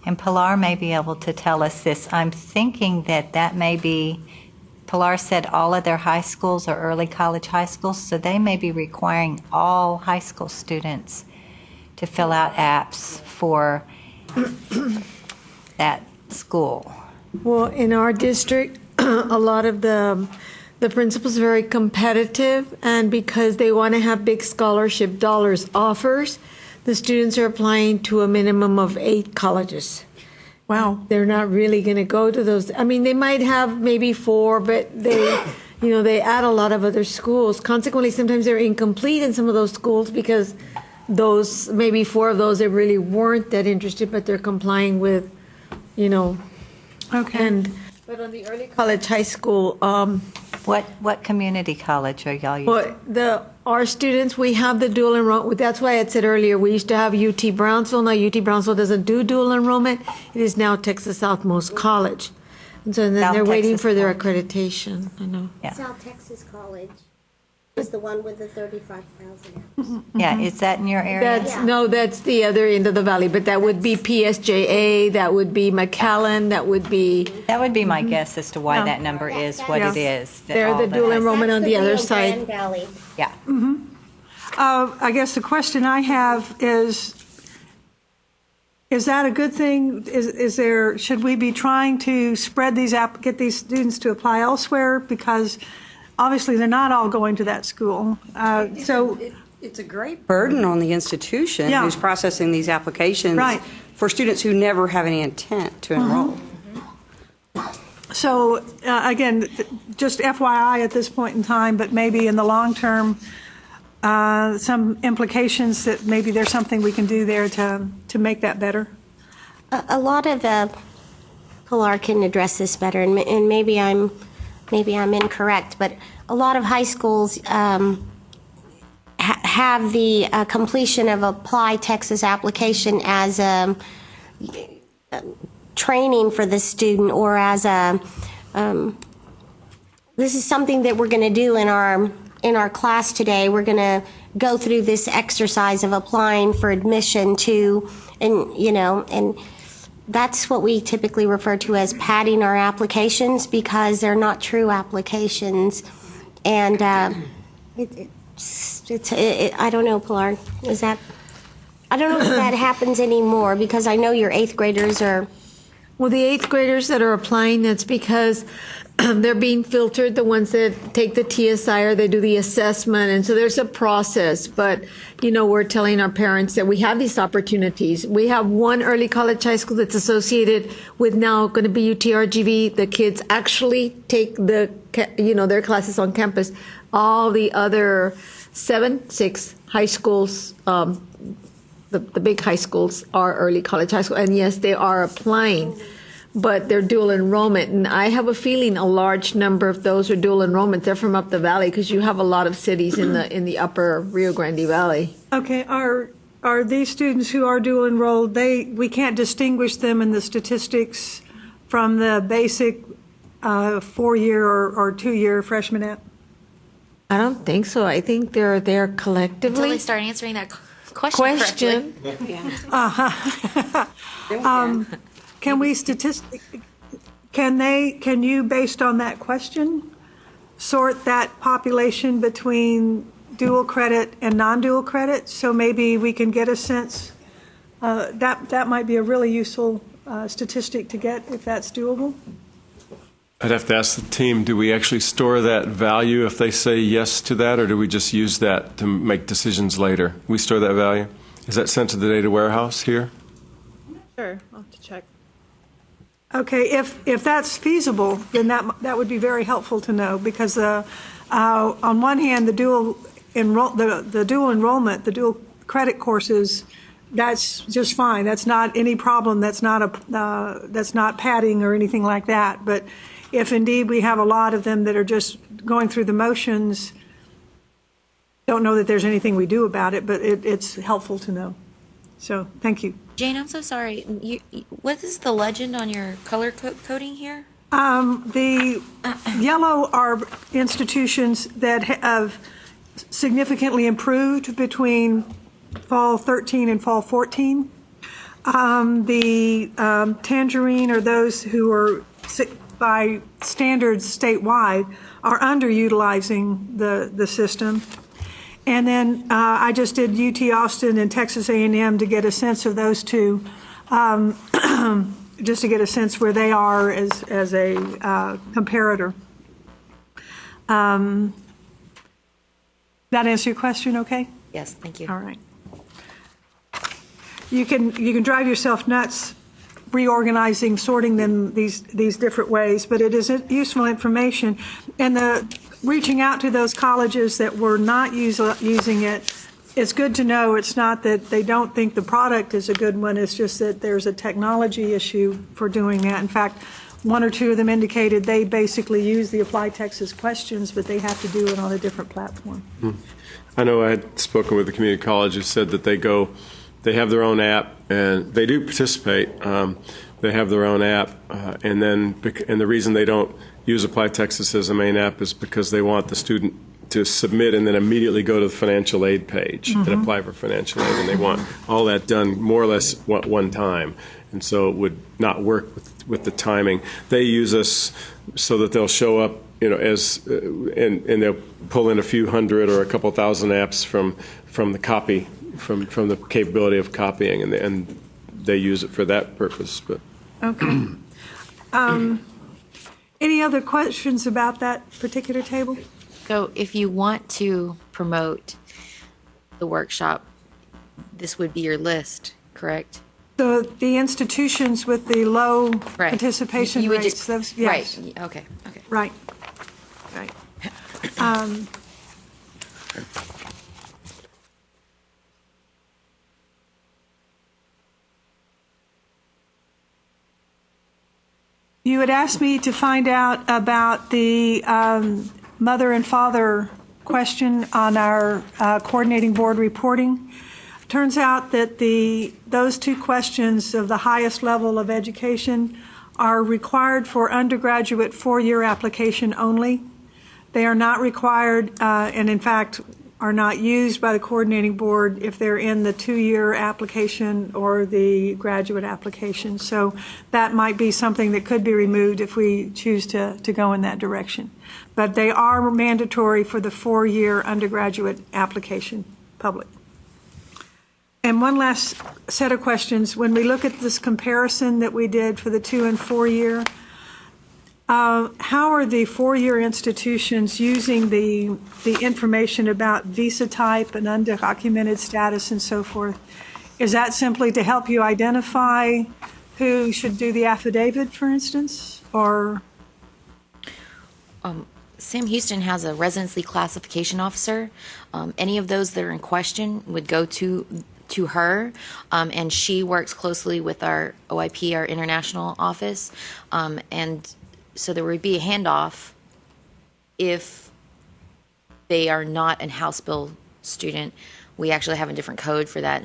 And Pilar may be able to tell us this. I'm thinking that may be, Pilar said all of their high schools are early college high schools, so they may be requiring all high school students to fill out apps for that school. Well, in our district, a lot of the principals are very competitive, and because they want to have big scholarship dollars offers, the students are applying to a minimum of 8 colleges. Wow. They're not really going to go to those. I mean, they might have maybe 4, but they add a lot of other schools. Consequently, sometimes they're incomplete in some of those schools because those, maybe 4 of those, they really weren't that interested, but they're complying with, Okay. But on the early college high school, What community college are y'all using? well, our students, we have the dual enrollment. That's why I said earlier, we used to have UT Brownsville. Now UT Brownsville doesn't do dual enrollment. It is now Texas Southmost College. And so then South they're waiting Texas for their College. accreditation. I know. Yeah. South Texas College is the one with the 35,000. Yeah, is that in your area? That's the other end of the valley, but that would be PSJA, that would be McAllen, that would be. That would be my guess as to why that number is what it is. that They're all the dual high- enrollment on the other side. Grand Valley. Yeah. I guess the question I have is that a good thing? Should we be trying to spread get these students to apply elsewhere? Because obviously they're not all going to that school. It's a great burden on the institution Yeah. who's processing these applications Right. for students who never have any intent to enroll. So again, just FYI at this point in time, but maybe in the long term, some implications that maybe there's something we can do there to make that better. A lot of Pilar can address this better, and maybe I'm incorrect, but a lot of high schools have the completion of Apply Texas application as training for the student, or as this is something that we're going to do in our class today. We're going to go through this exercise of applying for admission to, and that's what we typically refer to as padding our applications, because they're not true applications. And I don't know, Pilar, I don't know if that happens anymore, because I know your 8th graders are. Well, the 8th graders that are applying, that's because they're being filtered, the ones that take the TSI or they do the assessment. And so there's a process. But, we're telling our parents that we have these opportunities. We have one early college high school that's associated with now going to be UTRGV. The kids actually take their classes on campus. All the other 6 high schools, the big high schools are early college high school. And yes, they are applying, but they're dual enrollment. And I have a feeling a large number of those are dual enrollment. They're from up the valley, because you have a lot of cities in the upper Rio Grande Valley. Okay, are these students who are dual enrolled, we can't distinguish them in the statistics from the basic 4-year or 2-year freshman app? I don't think so. I think they're there collectively. Until they start answering that question correctly. Can we can you, based on that question, sort that population between dual credit and non-dual credit? So maybe we can get a sense, that might be a really useful statistic to get, if that's doable. I'd have to ask the team, do we actually store that value if they say yes to that, or do we just use that to make decisions later? We store that value? Is that sent to the data warehouse here? Sure, I'll have to check. Okay, if that's feasible, then that would be very helpful to know, because on one hand, the dual enrollment, the dual credit courses, that's just fine. That's not any problem. That's not padding or anything like that. But if indeed we have a lot of them that are just going through the motions, don't know that there's anything we do about it, but it's helpful to know. So thank you. Jane, I'm so sorry. What is the legend on your color coding here? The yellow are institutions that have significantly improved between fall 13 and fall 14. The Tangerine, or those who are by standards statewide, are underutilizing the system. And then I just did UT Austin and Texas A&M to get a sense of those two, just to get a sense where they are as a comparator. That answer your question okay? Yes, thank you. All right. You can drive yourself nuts reorganizing, sorting them these different ways, but it is useful information. And reaching out to those colleges that were not using it, it's good to know it's not that they don't think the product is a good one, it's just that there's a technology issue for doing that. In fact, one or two of them indicated they basically use the Apply Texas questions, but they have to do it on a different platform. I know I had spoken with the community college who said that they have their own app, and they do participate. They have their own app, and the reason they don't use Apply Texas as a main app is because they want the student to submit and then immediately go to the financial aid page and apply for financial aid, and they want all that done more or less one time, and so it would not work with the timing. They use us so that they'll show up, as and they'll pull in a few hundred or a couple thousand apps from the copy. From the capability of copying, and they use it for that purpose. But okay. Any other questions about that particular table? So if you want to promote the workshop, this would be your list, correct? So the institutions with the low participation You would rates, just, yes. Right, okay. Right. You had asked me to find out about the mother and father question on our coordinating board reporting. Turns out that those two questions of the highest level of education are required for undergraduate four-year application only. They are not required, and in fact are not used by the coordinating board if they're in the two-year application or the graduate application. So that might be something that could be removed if we choose to go in that direction. But they are mandatory for the four-year undergraduate application public. And one last set of questions. When we look at this comparison that we did for the 2- and 4-year, how are the four-year institutions using the information about visa type and undocumented status and so forth? Is that simply to help you identify who should do the affidavit, for instance, or? Sam Houston has a residency classification officer. Any of those that are in question would go to her, and she works closely with our OIP, our international office, and so there would be a handoff if they are not a House bill student. We actually have a different code for that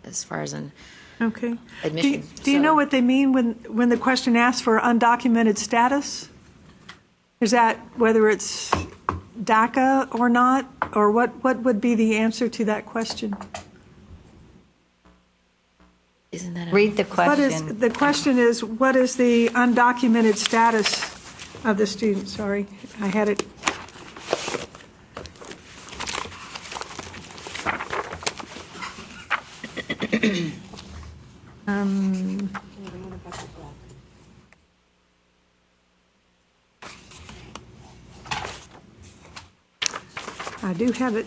as far as an admission. Do you know what they mean when the question asks for undocumented status? Is that whether it's DACA or not, or what would be the answer to that question? Isn't that read the question? The question is, what is the undocumented status of the student? Sorry, I had it. I do have it.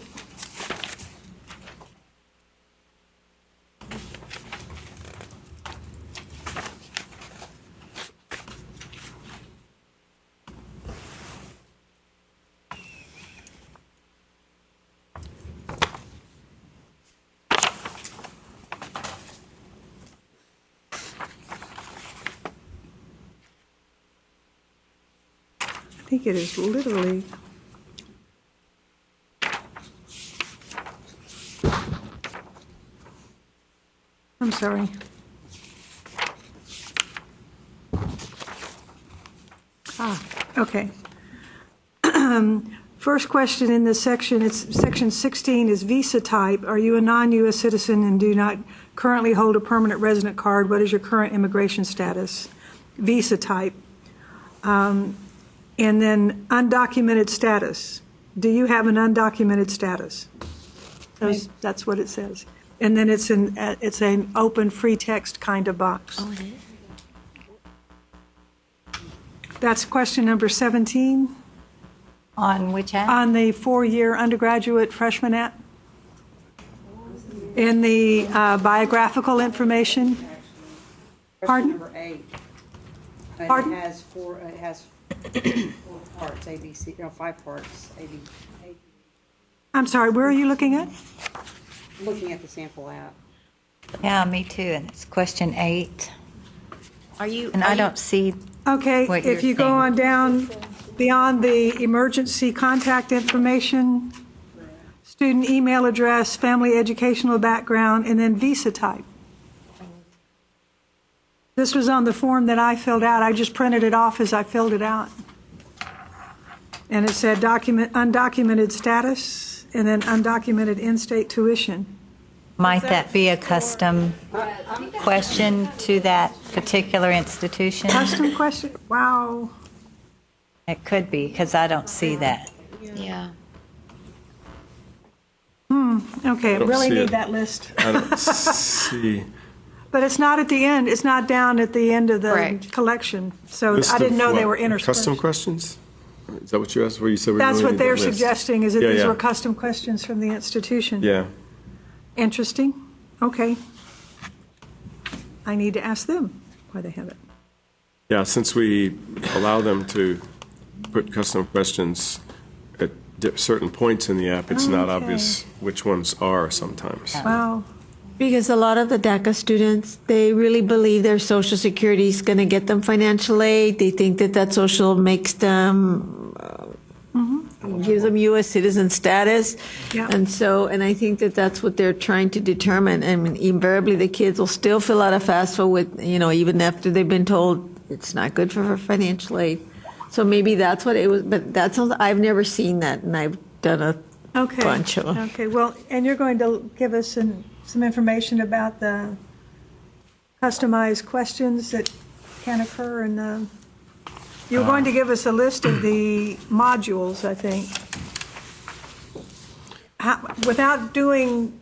I think it is literally. I'm sorry. Okay. First question in this section, it's section 16 is visa type. Are you a non-U.S. citizen and do not currently hold a permanent resident card? What is your current immigration status? Visa type. And then undocumented status. Do you have an undocumented status? That's what it says. And then it's an open free text kind of box. Oh, it is? That's question number 17. On which app? On the 4-year undergraduate freshman app. In the biographical information. Pardon? Number 8. And Pardon? It has 4 parts, A, B, C, 5 parts, A, B. I'm sorry, where are you looking at? Looking at the sample app. Yeah, me too, and it's question 8. Are you? And I don't see. Okay, what if you're you go saying. on down beyond the emergency contact information, student email address, family educational background, and then visa type. This was on the form that I filled out. I just printed it off as I filled it out. And it said undocumented status, and then undocumented in-state tuition. Might that be a custom question to that particular institution? Custom question? Wow. It could be, because I don't see that. Yeah. Okay, I don't really see need it. that list. I don't see. But it's not at the end. It's not down at the end of the Correct. collection. So List I didn't of know they what? were interspersed. Custom questions? Is that what you asked? Where you said we That's really what need they're that list? suggesting, is that Yeah, these yeah. were custom questions from the institution. Yeah. Interesting. Okay. I need to ask them why they have it. Yeah, since we allow them to put custom questions at certain points in the app, it's not Okay. obvious which ones are sometimes. Wow. Because a lot of the DACA students, they really believe their Social Security is going to get them financial aid. They think that that social makes them, gives them U.S. citizen status. Yeah. And I think that that's what they're trying to determine. I mean, invariably, the kids will still fill out a FAFSA with, even after they've been told it's not good for financial aid. So maybe that's what it was, but that sounds, I've never seen that, and I've done a Okay. bunch of them. Okay, well, and you're going to give us some information about the customized questions that can occur in the, you're going to give us a list of the modules, I think. Without doing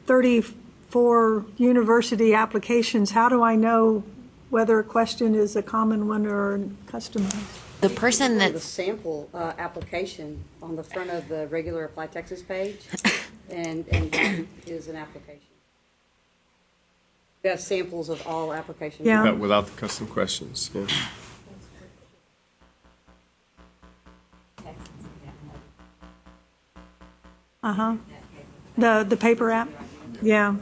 34 university applications, how do I know whether a question is a common one or customized? The person The that's sample application on the front of the regular Apply Texas page, and that is an application. We have samples of all applications. Yeah. Without the custom questions, yeah. Uh-huh. The paper app? Yeah.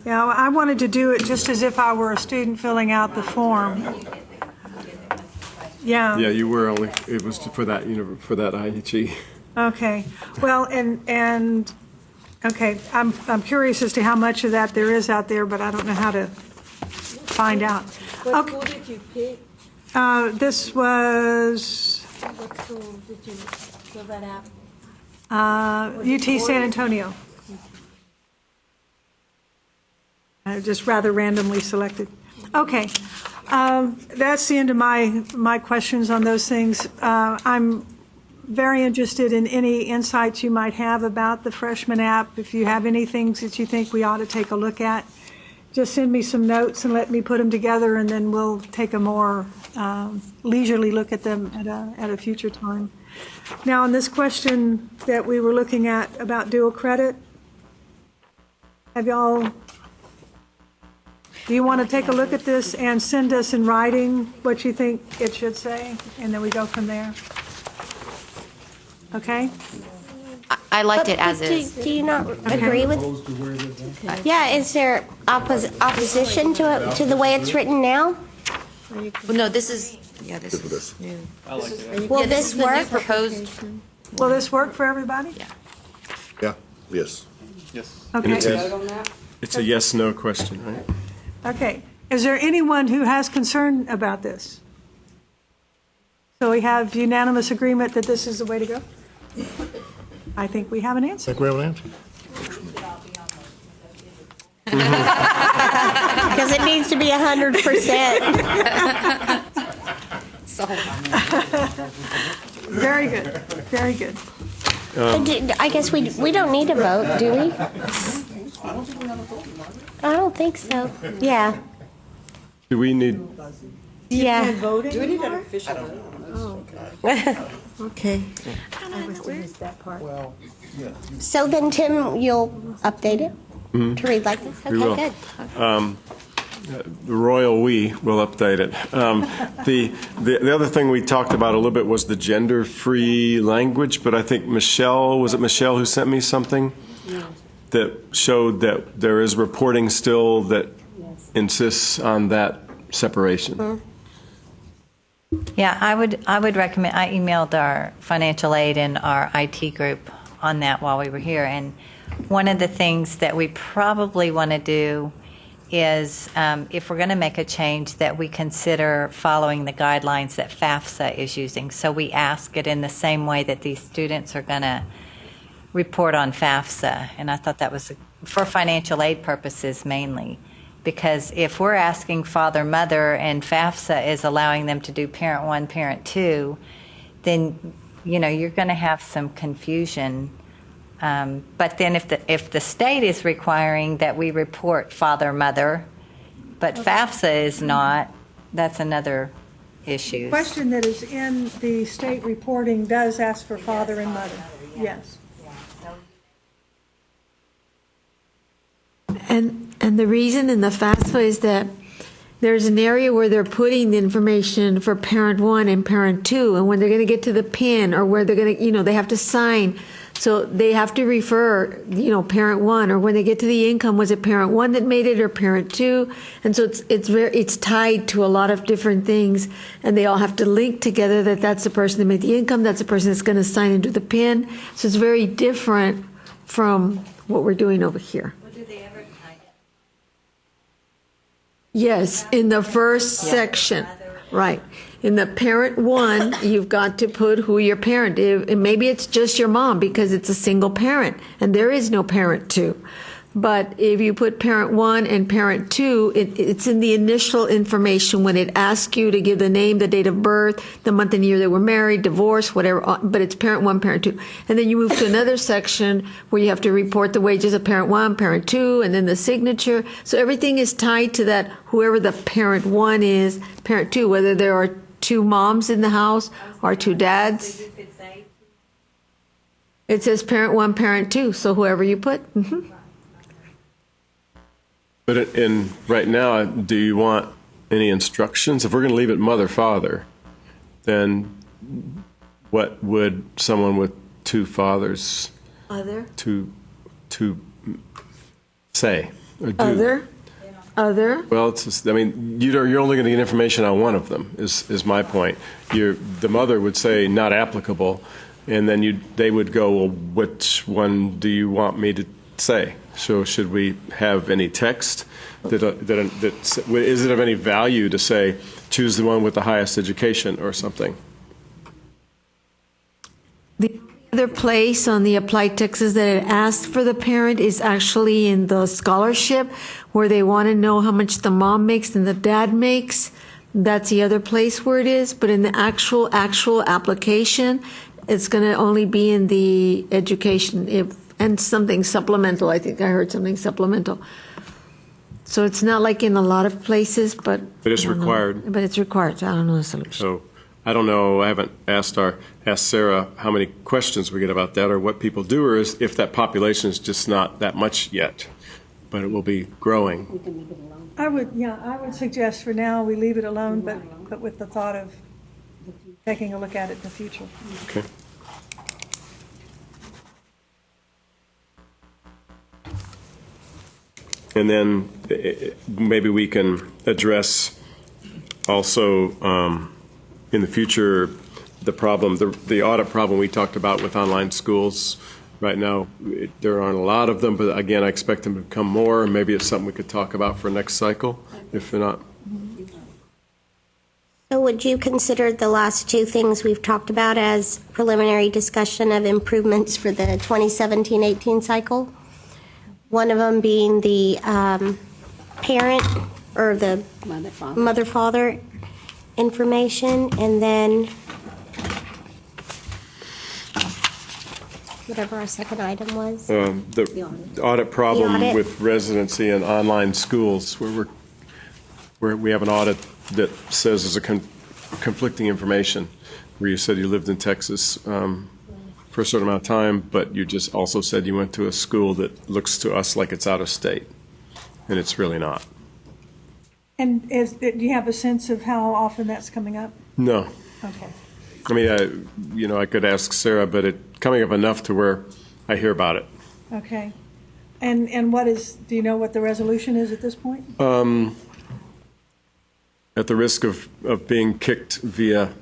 Yeah, I wanted to do it just as if I were a student filling out the form. Yeah. Yeah, you were only, it was for that, for that IHE. Okay. Well, and okay, I'm curious as to how much of that there is out there, but I don't know how to find out. What Okay. school did you pick? This was What school did you fill that out? UT San Antonio. Just rather randomly selected. Okay. That's the end of my questions on those things. I'm very interested in any insights you might have about the freshman app. If you have any things that you think we ought to take a look at, just send me some notes and let me put them together, and then we'll take a more leisurely look at them at a future time. Now, on this question that we were looking at about dual credit, have y'all, do you want to take a look at this and send us in writing what you think it should say, and then we go from there? Okay? I liked it as Do is. you not agree with? Yeah, is there opposition to the way it's written now? Well, no, this is, yeah, this is new. Will Yeah, this is the new work? proposed. Will this work for everybody? Yeah. Yeah, yes. Yes. Okay. It's a yes/no question, right? Okay. Is there anyone who has concern about this? So we have unanimous agreement that this is the way to go? I think we have an answer. Think we have an answer? because it needs to be 100%. Very good, very good. I guess we don't need a vote, do we? I don't think so. Yeah. Do we need? Yeah. Do we need an official vote? Okay. I must have missed that part. So then, Tim, you'll update it to read like this? We will. Okay, good. The royal we will update it. The other thing we talked about a little bit was the gender-free language, but I think Michelle, was it Michelle who sent me something that showed that there is reporting still that insists on that separation? Yeah, I would recommend, I emailed our financial aid and our IT group on that while we were here, and one of the things that we probably want to do is if we're going to make a change that we consider following the guidelines that FAFSA is using. So we ask it in the same way that these students are going to report on FAFSA. And I thought that was for financial aid purposes mainly. Because if we're asking father, mother, and FAFSA is allowing them to do parent one, parent two, then, you know, you're going to have some confusion. But then if the state is requiring that we report father, mother, but FAFSA is not, that's another issue. The question that is in the state reporting does ask for father and mother. Yes. And the reason in the FAFSA is that there's an area where they're putting the information for parent one and parent two, and when they're going to get to the PIN or where they're going to, you know, they have to sign. So they have to refer, you know, parent one, or when they get to the income, was it parent one that made it or parent two? And so it's tied to a lot of different things, and they all have to link together that that's the person that made the income, that's the person that's going to sign into the PIN. So it's very different from what we're doing over here. Yes, in the first section, right. In the parent one, you've got to put who your parent is. And maybe it's just your mom because it's a single parent and there is no parent two. But if you put parent one and parent two, it's in the initial information when it asks you to give the name, the date of birth, the month and year they were married, divorce, whatever, but it's parent one, parent two. And then you move to another section where you have to report the wages of parent one, parent two, and then the signature. So everything is tied to that, whoever the parent one is, parent two, whether there are two moms in the house or two dads. It says parent one, parent two, so whoever you put. Mm-hmm. But right now, do you want any instructions? If we're going to leave it mother, father, then what would someone with two fathers to say or do? Other? Well, it's just, I mean, you're only going to get information on one of them, is my point. The mother would say not applicable, and then they would go, well, which one do you want me to say? So should we have any text that is it of any value to say choose the one with the highest education or something? The other place on the applied Texas that it asked for the parent is actually in the scholarship where they want to know how much the mom makes and the dad makes. That's the other place where it is. But in the actual application, it's going to only be in the education and something supplemental. I think I heard something supplemental. So it's not like in a lot of places, but it's required. But it's required. So I don't know the solution. So I don't know. I haven't asked Sarah how many questions we get about that or what people do, or if that population is just not that much yet, but it will be growing. I would suggest for now we leave it alone, but with the thought of taking a look at it in the future. Okay. And then maybe we can address also in the future the problem, the audit problem we talked about with online schools. Right now, there aren't a lot of them, but again, I expect them to become more. Maybe it's something we could talk about for next cycle, if they're not. So would you consider the last two things we've talked about as preliminary discussion of improvements for the 2017-18 cycle? One of them being the parent or the mother, father information, and then whatever our second item was. The audit problem The audit. with residency and online schools, where we have an audit that says there's a conflicting information, where you said you lived in Texas for a certain amount of time, but you just also said you went to a school that looks to us like it's out of state, and it's really not. And do you have a sense of how often that's coming up? No. Okay. I mean, I could ask Sarah, but it's coming up enough to where I hear about it. Okay. And do you know what the resolution is at this point? At the risk of being kicked via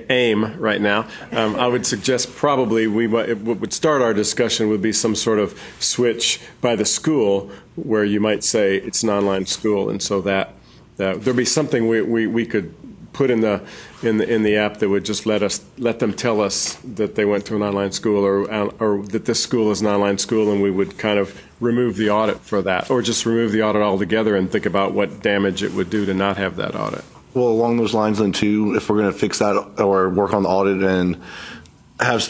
AIM right now, I would suggest probably what would start our discussion would be some sort of switch by the school where you might say it's an online school, and so that there'd be something we could put in the app that would just let them tell us that they went to an online school or that this school is an online school, and we would kind of remove the audit for that, or just remove the audit altogether and think about what damage it would do to not have that audit. Well, along those lines, then, too, if we're going to fix that or work on the audit and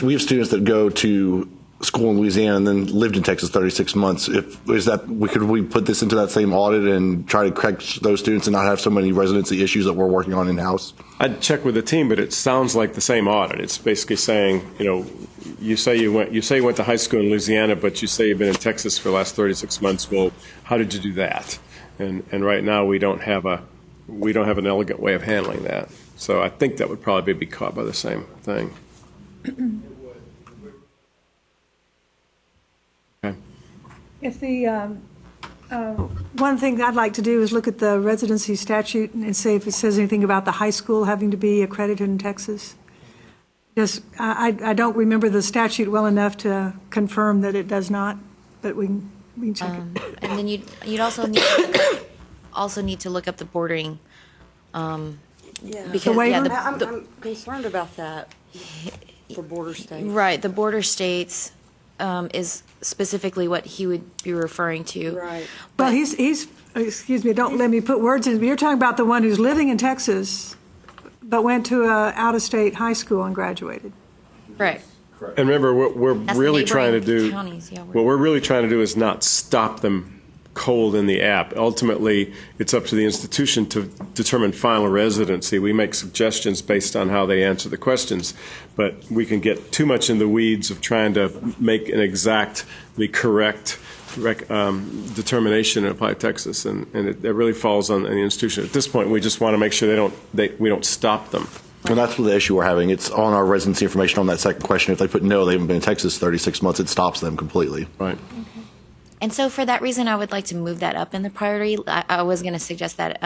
we have students that go to school in Louisiana and then lived in Texas 36 months. Could we put this into that same audit and try to correct those students and not have so many residency issues that we're working on in-house? I'd check with the team, but it sounds like the same audit. It's basically saying, you say you went to high school in Louisiana, but you say you've been in Texas for the last 36 months. Well, how did you do that? And right now we don't have an elegant way of handling that. So I think that would probably be caught by the same thing. Okay. If the one thing I'd like to do is look at the residency statute and see if it says anything about the high school having to be accredited in Texas. Just I don't remember the statute well enough to confirm that it does not, but we can check it. And then you'd also need to look up the bordering. Because The waiver? I'm concerned about that for border states. Right, the border states is specifically what he would be referring to. Right. Well, he's excuse me, don't let me put words in. You're talking about the one who's living in Texas, but went to a out-of-state high school and graduated. Right. And remember, what we're That's really the trying to neighboring do, counties, yeah, what we're really trying to do is not stop them cold in the app. Ultimately, it's up to the institution to determine final residency. We make suggestions based on how they answer the questions, but we can get too much in the weeds of trying to make an exactly correct determination in Apply Texas, and it really falls on the institution. At this point, we just want to make sure we don't stop them. And that's the issue we're having. It's on our residency information on that second question. If they put no, they haven't been in Texas 36 months, it stops them completely. Right. And so for that reason, I would like to move that up in the priority. I was going to suggest that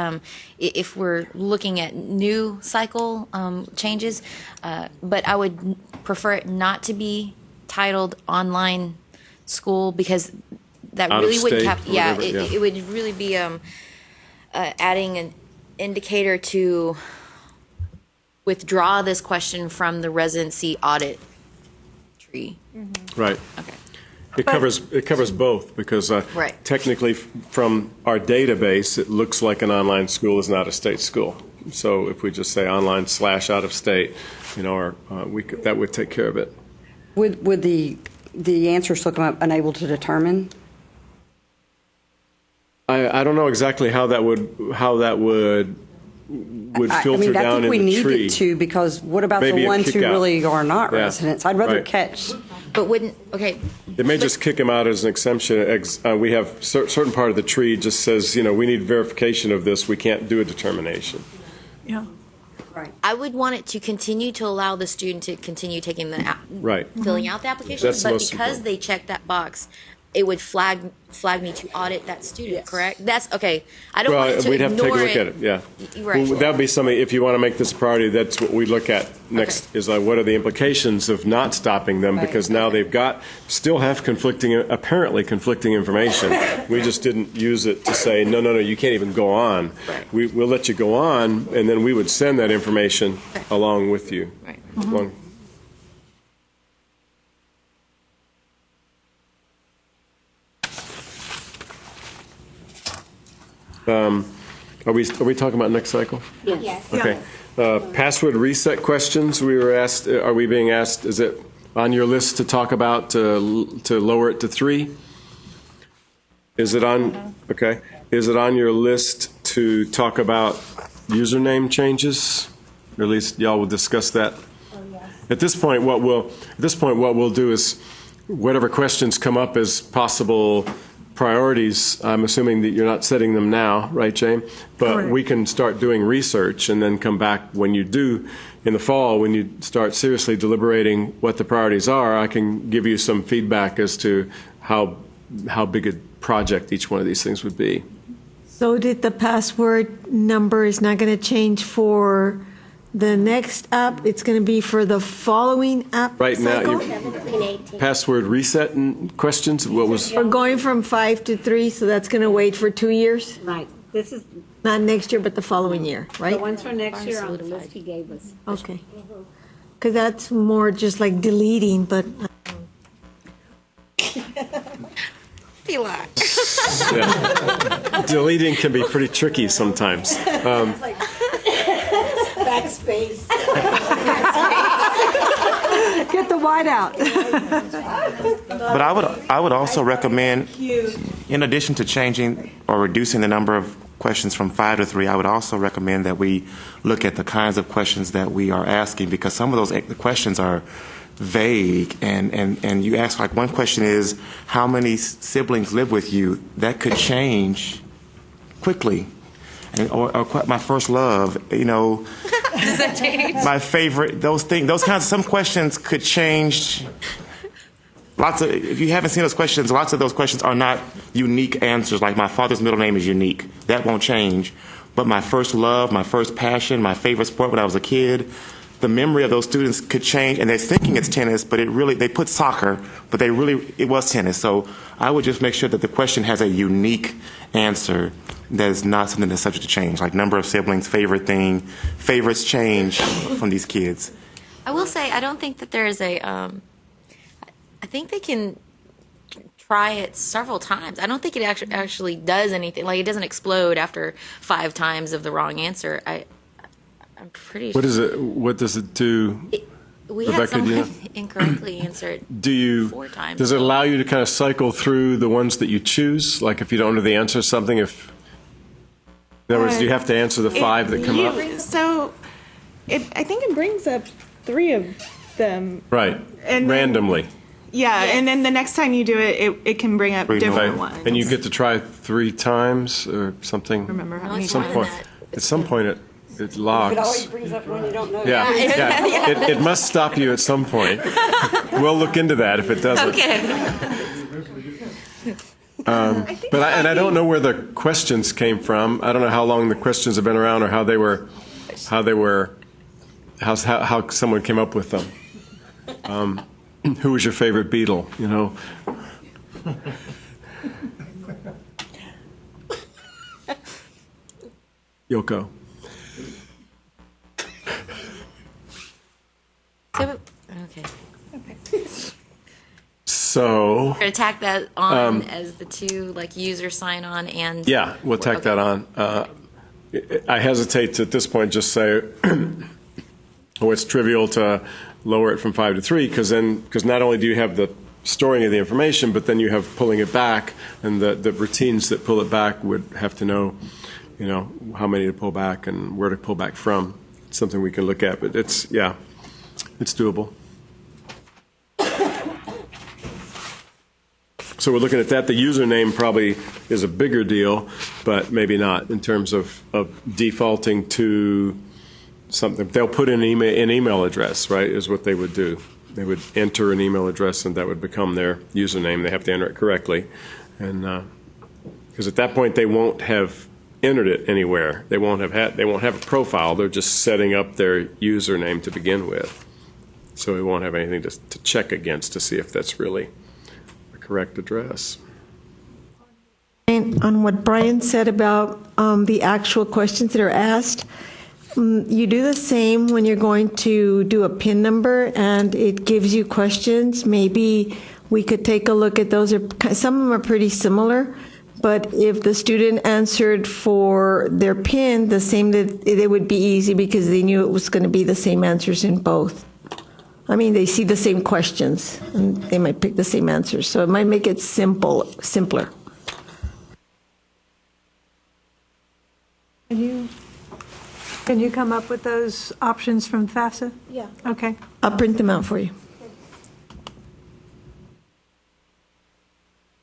if we're looking at new cycle changes, but I would prefer it not to be titled online school, because that really would it would really be adding an indicator to withdraw this question from the residency audit tree. Right. Okay. It covers both, because Right. technically from our database, it looks like an online school is not a state school. So if we just say online / out of state, that would take care of it. Would the answer still come up unable to determine? I don't know exactly how that would filter down in the tree. I think we need it to, because what about Maybe the a ones who kick out. really are not Yeah. residents? I'd rather Right. catch. But okay. It may just kick them out as an exemption. We have certain part of the tree just says, we need verification of this. We can't do a determination. Yeah. Right. I would want it to continue to allow the student to continue taking Right. filling out the application, That's the but most because important. they check that box, it would flag me to audit that student. Correct? That's okay. I don't want it to we'd have to take a ignore look at it. Yeah. Right. Well, that would be something, if you want to make this a priority, that's what we look at next, is what are the implications of not stopping them, because now they've still have apparently conflicting information. We just didn't use it to say, no, you can't even go on. Right. We'll let you go on, and then we would send that information along with you. Right. Are we talking about next cycle? Yes. Okay. Password reset questions, we were asked, are we being asked, is it on your list to talk about to lower it to 3? Is it on, okay. Is it on your list to talk about username changes? Or at least y'all will discuss that. At this point, what we'll do is whatever questions come up as possible priorities, I'm assuming that you're not setting them now, right, Jane? But Correct. we can start doing research and then come back when you do in the fall, when you start seriously deliberating what the priorities are. I can give you some feedback as to how big a project each one of these things would be. So did the password number is not going to change for the next app? It's going to be for the following app Right cycle? now, password reset and questions. What was? We're going from 5 to 3, so that's going to wait for 2 years? Right. This is Not next year, but the following year, the right? ones for next year on the list he gave us. Okay. Because that's more just like deleting, but Yeah. Deleting can be pretty tricky sometimes. backspace. Get the white out. But I would also recommend, in addition to changing or reducing the number of questions from 5 to 3, I would also recommend that we look at the kinds of questions that we are asking, because some of those questions are vague, and you ask, like, one question is, how many siblings live with you? That could change quickly. Or my first love, you know. Does that change? My favorite, those kinds of, some questions could change. If you haven't seen those questions, lots of those questions are not unique answers, like my father's middle name is unique. That won't change. But my first love, my first passion, my favorite sport when I was a kid, the memory of those students could change, and they're thinking it's tennis, but they put soccer, but it was tennis. So I would just make sure that the question has a unique answer that is not something that's subject to change, like number of siblings, favorite thing. Favorites change from these kids. I will say, I don't think that there is a, I think they can try it several times. I don't think it actually does anything. Like, it doesn't explode after 5 times of the wrong answer. I'm pretty sure. What does it do? We Rebecca, had someone do you know? incorrectly answer it 4 times. Does it allow you to kind of cycle through the ones that you choose? Like, if you don't know the answer to something, in other words, do you have to answer the 5 that come up? So I think it brings up 3 of them. Right, And then- randomly. Yeah, and then the next time you do it, it can bring up different Okay. ones. And you get to try 3 times or something? Remember how many At some times. point, at some point it locks. It always brings up when you don't know. Yeah, Yeah. It must stop you at some point. We'll look into that if it doesn't. Okay. I don't know where the questions came from. I don't know how long the questions have been around or how someone came up with them. Who was your favorite Beatle? You know. Yoko. So. We're gonna tack that on as the 2, like, user sign on and. Yeah, we'll tack that on. I hesitate to, at this point, just say, oh, it's trivial to lower it from 5 to 3, because not only do you have the storing of the information, but then you have pulling it back, and the routines that pull it back would have to know, how many to pull back and where to pull back from. It's something we can look at, but it's doable. So we're looking at that. The username probably is a bigger deal, but maybe not in terms of defaulting to something. They'll put in an email address, right, is what they would do. They would enter an email address, and that would become their username. They have to enter it correctly. And because at that point, they won't have entered it anywhere. They won't have a profile. They're just setting up their username to begin with. So we won't have anything to check against to see if that's really a correct address. And on what Brian said about the actual questions that are asked, you do the same when you're going to do a PIN number and it gives you questions. Maybe we could take a look at those. Some of them are pretty similar, But if the student answered for their PIN the same, that it would be easy because they knew it was going to be the same answers in both. I mean, they see the same questions and they might pick the same answers. So it might make it simpler. Can you come up with those options from FAFSA? Yeah. Okay. I'll print them out for you.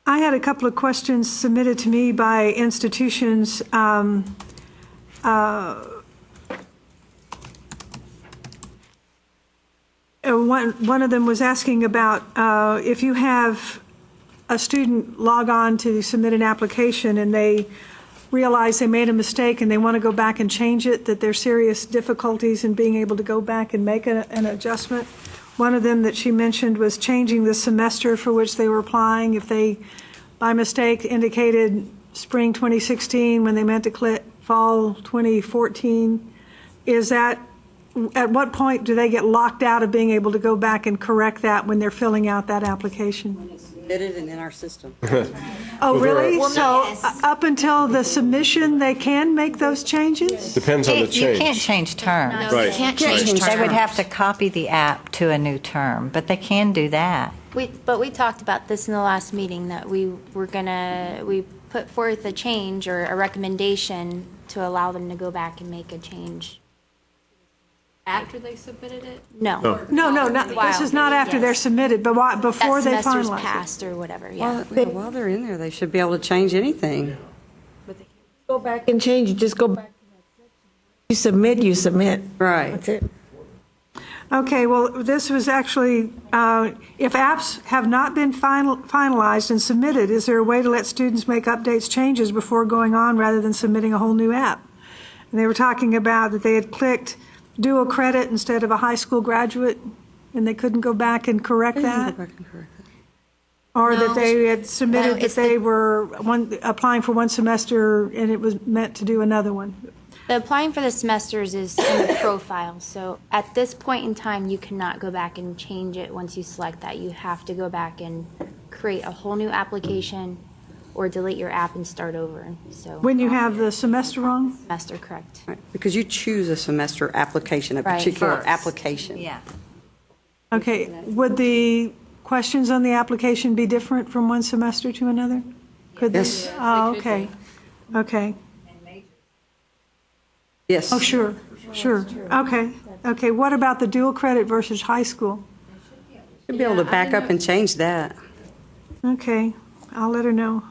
I had a couple of questions submitted to me by institutions. One of them was asking about if you have a student log on to submit an application and they realize they made a mistake and they want to go back and change it, that there's serious difficulties in being able to go back and make an adjustment. One of them that she mentioned was changing the semester for which they were applying. If they, by mistake, indicated spring 2016 when they meant to click fall 2014, is that, at what point do they get locked out of being able to go back and correct that when they're filling out that application? Submitted and in our system. Oh, really? So up until the submission, they can make those changes? Depends on the change. You can't change terms. No, Right. you can't change They would terms. have to copy the app to a new term, but they can do that. But we talked about this in the last meeting, that we put forth a change or a recommendation to allow them to go back and make a change. After they submitted it? No. This is not after they're submitted, but before they that semester's finalize it. passed or whatever, yeah. While they're in there, they should be able to change anything. Go back and change. You just go back. You submit, you submit. Right. That's it. Okay, well, this was actually, if apps have not been finalized and submitted, is there a way to let students make updates, changes before going on rather than submitting a whole new app? And they were talking about that they had clicked dual credit instead of a high school graduate, and they couldn't go back and correct that? Or that they had submitted that they were applying for one semester and it was meant to do another one? The applying for the semesters is in the profile, so at this point in time, you cannot go back and change it once you select that. You have to go back and create a whole new application or delete your app and start over. So When you have the semester wrong? Semester, correct. Right. Because you choose a semester application, a Right. particular First. application. Yeah. Okay, would the questions on the application be different from one semester to another? Could they? Yes. Oh, okay, okay. Yes. Oh, sure. Okay, what about the dual credit versus high school? You'll be able to back up and change that. Okay, I'll let her know.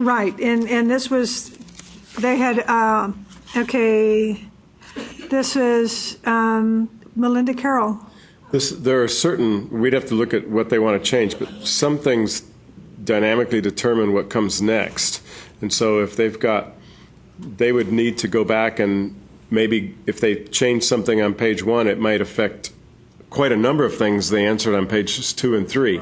Right, and this was, they had, okay, this is Melinda Carroll. There are certain, we'd have to look at what they want to change, but some things dynamically determine what comes next. And so if they've got, they would need to go back and maybe if they change something on page 1, it might affect quite a number of things they answered on pages 2 and 3.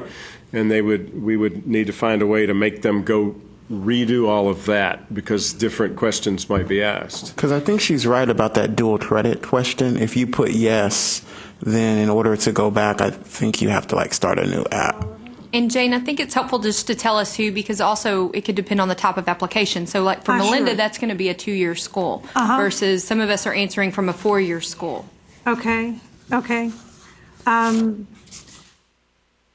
And we would need to find a way to make them go redo all of that because different questions might be asked. Because I think she's right about that dual credit question. If you put yes, then in order to go back, I think you have to start a new app. And Jane, I think it's helpful just to tell us who, because also it could depend on the type of application. So like for Melinda, sure. that's going to be a 2-year school versus some of us are answering from a 4-year school. Okay.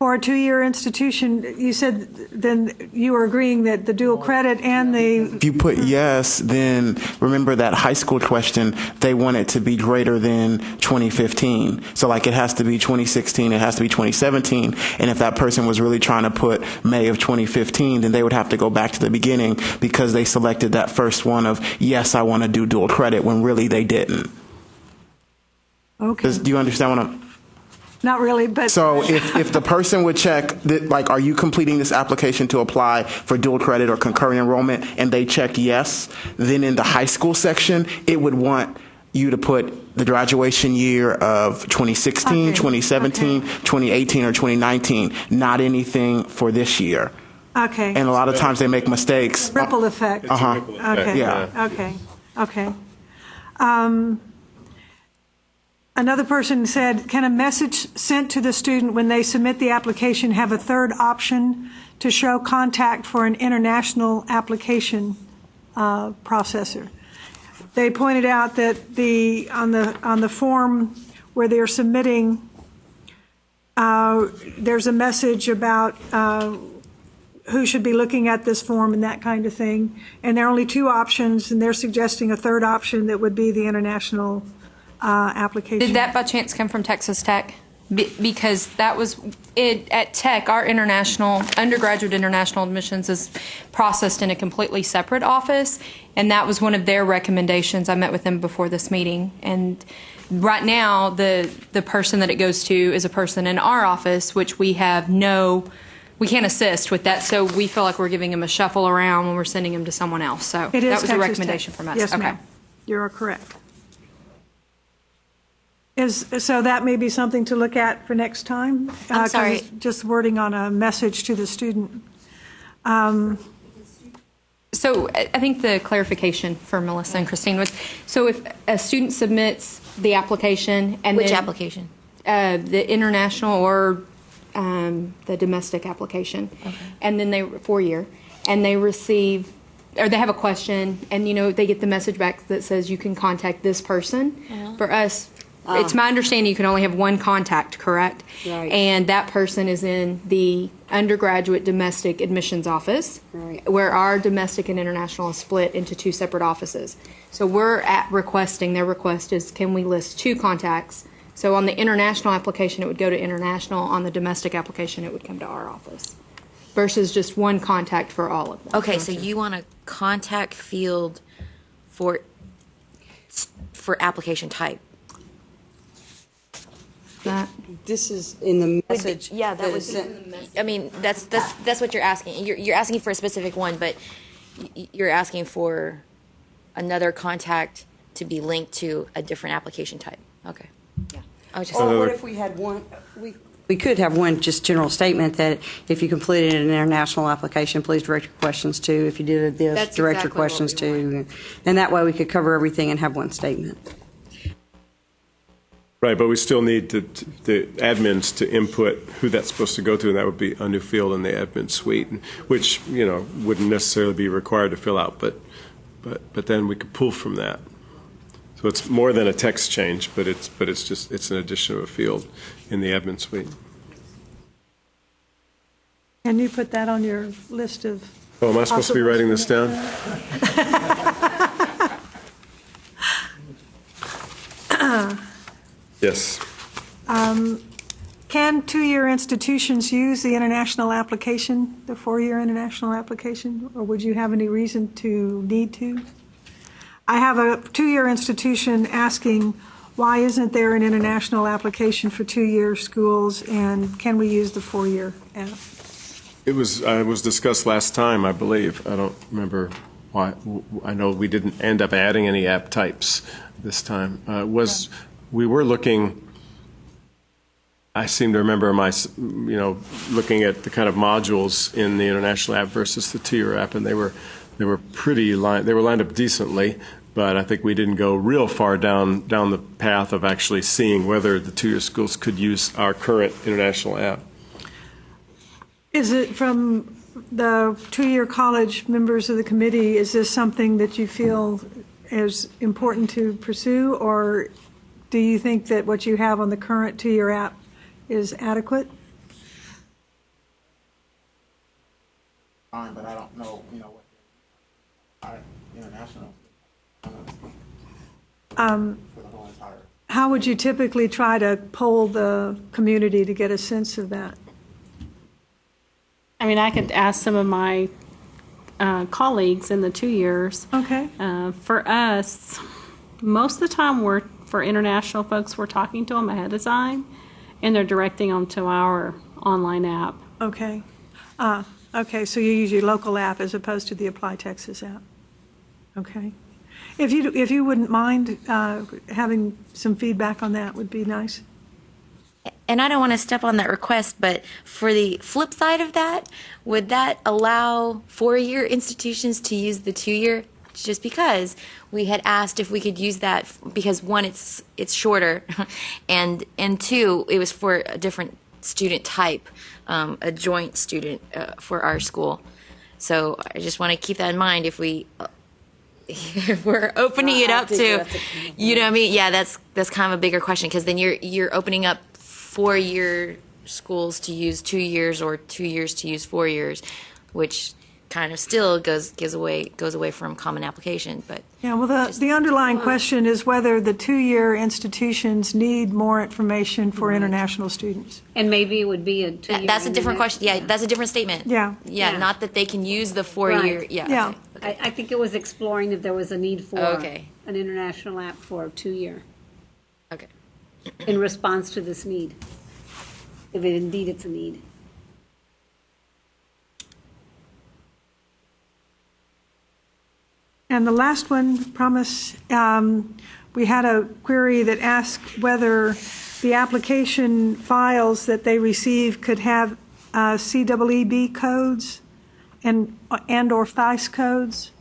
For a 2-year institution, you said then you were agreeing that the dual credit and the... If you put yes, then remember that high school question, they want it to be greater than 2015. So it has to be 2016, it has to be 2017. And if that person was really trying to put May of 2015, then they would have to go back to the beginning because they selected that first one of, yes, I want to do dual credit, when really they didn't. Okay. Do you understand what I'm... Not really, but... So if the person would check, are you completing this application to apply for dual credit or concurrent enrollment, and they checked yes, then in the high school section, it would want you to put the graduation year of 2016, 2017, 2018, or 2019, not anything for this year. Okay. And a lot of times they make mistakes. Ripple effect. Uh-huh. Okay. Yeah. Okay. Another person said, can a message sent to the student when they submit the application have a third option to show contact for an international application processor? They pointed out that on the form where they're submitting, there's a message about who should be looking at this form and that kind of thing. And there are only two options, and they're suggesting a third option that would be the international application. Did that by chance come from Texas Tech? Because that was it at Tech. Our undergraduate international admissions is processed in a completely separate office, and that was one of their recommendations. I met with them before this meeting, and right now the person that it goes to is a person in our office, which we can't assist with that, so we feel like we're giving them a shuffle around when we're sending them to someone else. So it is that was Texas a recommendation Tech. from us. Yes, okay. ma'am. You're correct. So that may be something to look at for next time? I'm 'Cause sorry. it's just wording on a message to the student. So I think the clarification for Melissa and Christine was, so if a student submits the application and Which then, application? The international or the domestic application, and then they 4-year, and they receive, or they have a question, and they get the message back that says you can contact this person. For us, it's my understanding you can only have one contact, correct? Right. And that person is in the undergraduate domestic admissions office, where our domestic and international is split into two separate offices. So we're their request is, can we list two contacts? So on the international application, it would go to international. On the domestic application, it would come to our office, versus just one contact for all of them. Okay, so you want a contact field for application type. This is in the message. Yeah, that was. I mean, that's what you're asking. You're asking for a specific one, but you're asking for another contact to be linked to a different application type. Okay. Yeah. Or what if we had one? We could have one just general statement that if you completed an international application, please direct your questions to. If you did this, That's direct exactly your questions what we to. And that way we could cover everything and have one statement. Right, but we still need the admins to input who that's supposed to go to, and that would be a new field in the admin suite, which wouldn't necessarily be required to fill out, but then we could pull from that. So it's more than a text change, but it's an addition of a field in the admin suite. Can you put that on your list of? Oh, am I supposed to be writing this down? Yes. Can two-year institutions use the international application, the 4-year international application, or would you have any reason to need to? I have a 2-year institution asking, why isn't there an international application for 2-year schools, and can we use the 4-year app? It was discussed last time, I believe. I don't remember why. I know we didn't end up adding any app types this time. We were looking. I seem to remember looking at the kind of modules in the international app versus the 2-year app, and they were lined up decently, but I think we didn't go real far down the path of actually seeing whether the 2-year schools could use our current international app. Is it from the 2-year college members of the committee, is this something that you feel is important to pursue, or do you think that what you have on the current 2-year app is adequate? Fine, but I don't know, what our international for the whole entire. How would you typically try to poll the community to get a sense of that? I mean, I could ask some of my colleagues in the 2 years. Okay. For us, most of the time for international folks, we're talking to them ahead of time, and they're directing them to our online app. Okay. Okay, so you use your local app as opposed to the Apply Texas app. Okay. If you wouldn't mind having some feedback on that, would be nice. And I don't want to step on that request, but for the flip side of that, would that allow 4-year institutions to use the 2-year just because we had asked if we could use that because one, it's shorter, and two, it was for a different student type, a joint student for our school. So I just want to keep that in mind if we're opening it up to, you know what I mean? Yeah, that's kind of a bigger question because then you're opening up 4-year schools to use 2 years or 2 years to use 4 years, which kind of still goes away from common application. But yeah, well, the underlying question is whether the 2-year institutions need more information for international students. And maybe it would be a 2-year. That's a different question. Yeah, that's a different statement. Yeah. Yeah, not that they can use the 4-year. Right. Yeah. Okay. I think it was exploring if there was a need for Okay. an international app for a 2-year. Okay. In response to this need, if it indeed it's a need. And the last one, promise, we had a query that asked whether the application files that they receive could have CEEB codes and or FICE codes.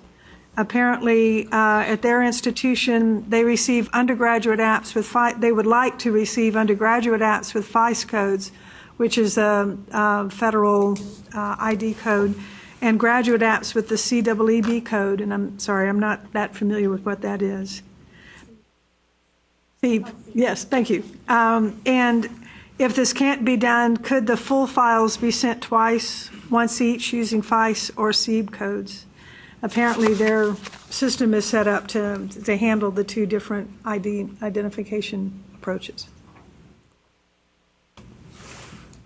Apparently, at their institution, they receive undergraduate apps with they would like to receive undergraduate apps with FICE codes, which is a federal ID code, and graduate apps with the CEEB code. And I'm sorry, I'm not that familiar with what that is. Yes, thank you. And if this can't be done, could the full files be sent twice, once each, using FICE or CEEB codes? Apparently, their system is set up to handle the two different ID identification approaches.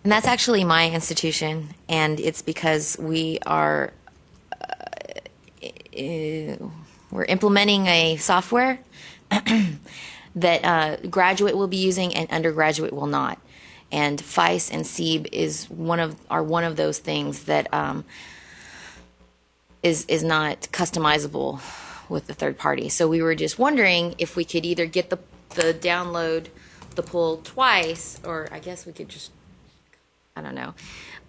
And that's actually my institution, and it's because we are we're implementing a software that graduate will be using and undergraduate will not. And FICE and CEEB is one of those things that is not customizable with the third party. So we were just wondering if we could either get the download, the pull twice, or I guess we could just, I don't know,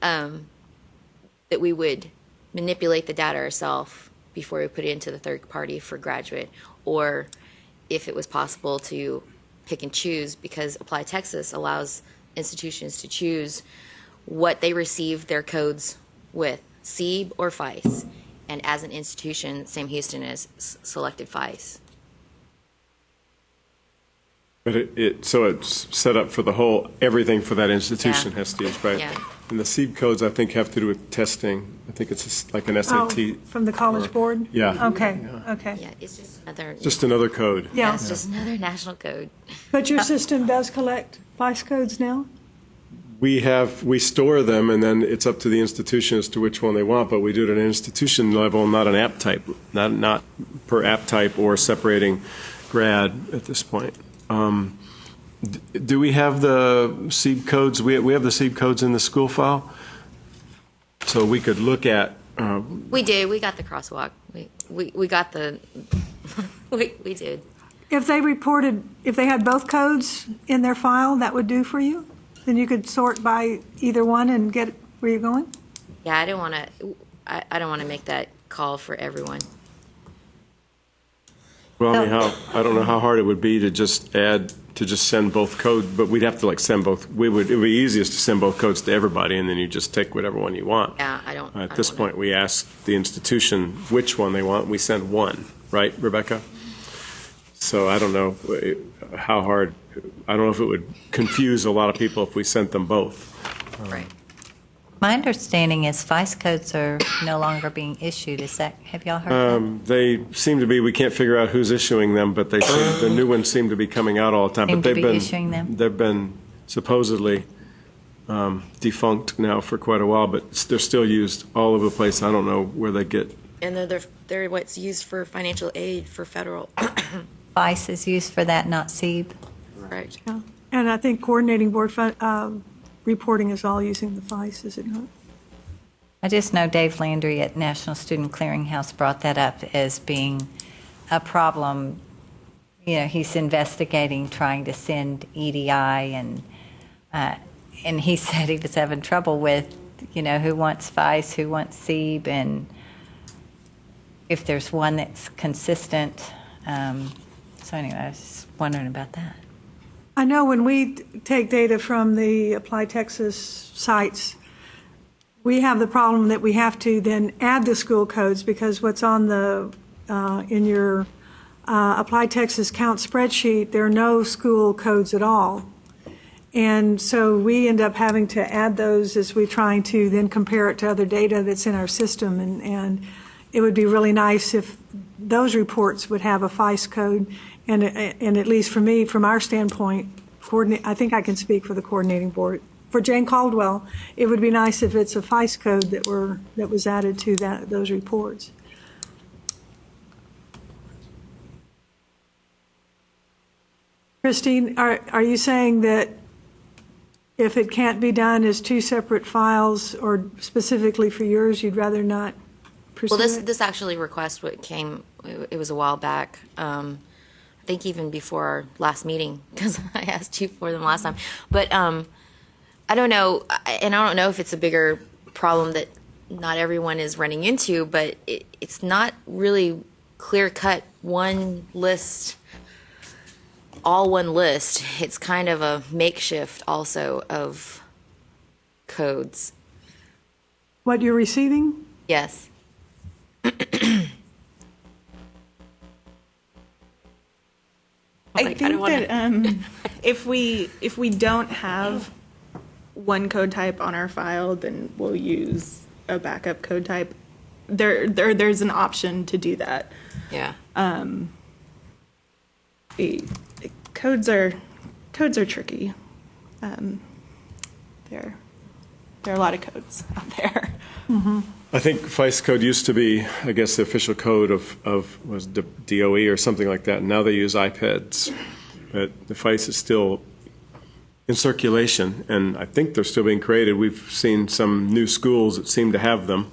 that we would manipulate the data ourselves before we put it into the third party for graduate, or if it was possible to pick and choose, because Apply Texas allows institutions to choose what they receive their codes with, CEEB or FICE. And as an institution, Sam Houston has selected FICE. But so it's set up for everything for that institution has to use, right? Yeah. And the CEEB codes, I think, have to do with testing. I think it's like an SAT. From the College Board? Yeah. Okay, Yeah. okay. Yeah, it's Just another code. Yeah. It's just another national code. But your system does collect FICE codes now? We store them, and then it's up to the institution as to which one they want, but we do it at an institution level, not an app type, not per app type or separating grad at this point. Do we have the CEEB codes? We have the CEEB codes in the school file? So we could look at... We did. We got the crosswalk. We got the... we did. If they had both codes in their file, that would do for you? Then you could sort by either one and get where you're going? Yeah, I don't want to make that call for everyone. Well, I don't know how hard it would be to just send both codes, but we'd have to send both. It would be easiest to send both codes to everybody, and then you just take whatever one you want. Yeah, I don't. At this point, we ask the institution which one they want. We send one, right, Rebecca? So I don't know how hard. I don't know if it would confuse a lot of people if we sent them both. Right. My understanding is FICE codes are no longer being issued. Have y'all heard that? They seem to be. We can't figure out who's issuing them, but the new ones seem to be coming out all the time. Seem But to be issuing them. They've been supposedly defunct now for quite a while, but they're still used all over the place. I don't know where they get. And they're what's used for financial aid for federal. FICE is used for that, not CEEB. Right. Yeah. And I think coordinating board reporting is all using the FICE, is it not? I just know Dave Landry at National Student Clearinghouse brought that up as being a problem. You know, he's investigating trying to send EDI, and he said he was having trouble with, who wants FICE, who wants CEEB, and if there's one that's consistent. So anyway, I was just wondering about that. I know when we take data from the Apply Texas sites, we have the problem that we have to then add the school codes because what's on the in your Apply Texas count spreadsheet, there are no school codes at all. And so we end up having to add those as we're trying to then compare it to other data that's in our system. And it would be really nice if those reports would have a FICE code. And at least for me, from our standpoint, I think I can speak for the coordinating board. For Jane Caldwell, it would be nice if it's a FICE code that was added to those reports. Christine, are you saying that if it can't be done as two separate files or specifically for yours, you'd rather not pursue Well, it? this actually request it was a while back. I think even before our last meeting, because I asked you for them last time. But I don't know, and I don't know if it's a bigger problem that not everyone is running into, but it's not really clear-cut one list, all one list. It's kind of a makeshift also of codes. What you're receiving? Yes. I think that if we don't have one code type on our file, then we'll use a backup code type. There's an option to do that. Yeah. Codes are tricky. There are a lot of codes out there. Mm-hmm. I think FICE code used to be, I guess, the official code of was DOE or something like that. And now they use iPads. But the FICE is still in circulation, and I think they're still being created. We've seen some new schools that seem to have them,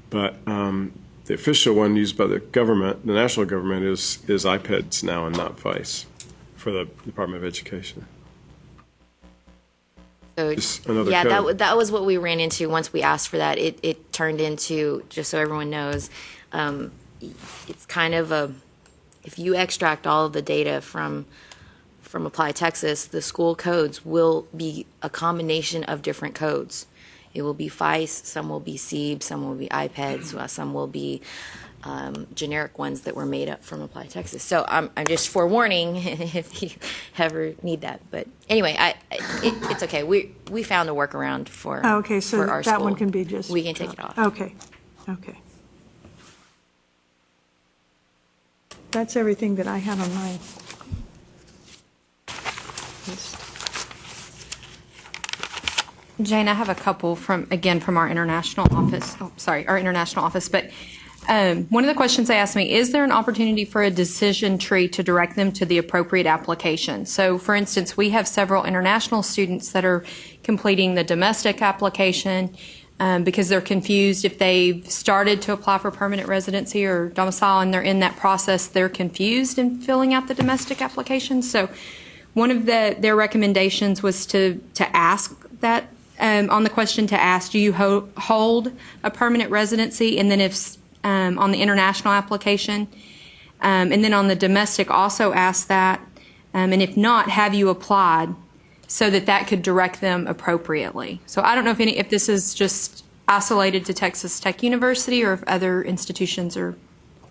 but the official one used by the government, the national government, is iPads now and not FICE for the Department of Education. So, yeah, that was what we ran into once we asked for that. It turned into, just so everyone knows, it's kind of if you extract all of the data from Apply Texas, the school codes will be a combination of different codes. It will be FICE, some will be SEEB, some will be iPads, some will be generic ones that were made up from Apply Texas. So I'm just forewarning if you ever need that. But anyway, it's okay. We found a workaround for Okay, so for our that school. one can be just... We can take it off. Okay, okay. That's everything that I had on my list. Jane, I have a couple from our international office. Oh, sorry, our international office. But one of the questions they asked me, is there an opportunity for a decision tree to direct them to the appropriate application? So, for instance, we have several international students that are completing the domestic application because they're confused if they've started to apply for permanent residency or domicile and they're in that process, they're confused in filling out the domestic application. So one of their recommendations was to ask that, on the question to ask, do you hold a permanent residency? And then if on the international application, and then on the domestic also ask that, and if not, have you applied, so that could direct them appropriately. So I don't know if this is just isolated to Texas Tech University or if other institutions are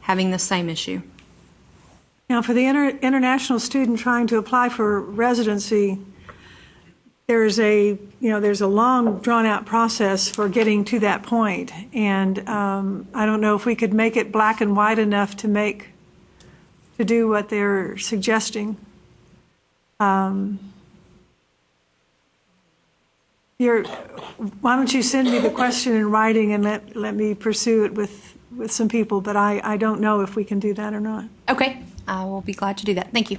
having the same issue. Now, for the international student trying to apply for residency, there's a long, drawn-out process for getting to that point, and I don't know if we could make it black and white enough to do what they're suggesting. Why don't you send me the question in writing and let me pursue it with some people, but I don't know if we can do that or not. Okay, I will be glad to do that. Thank you.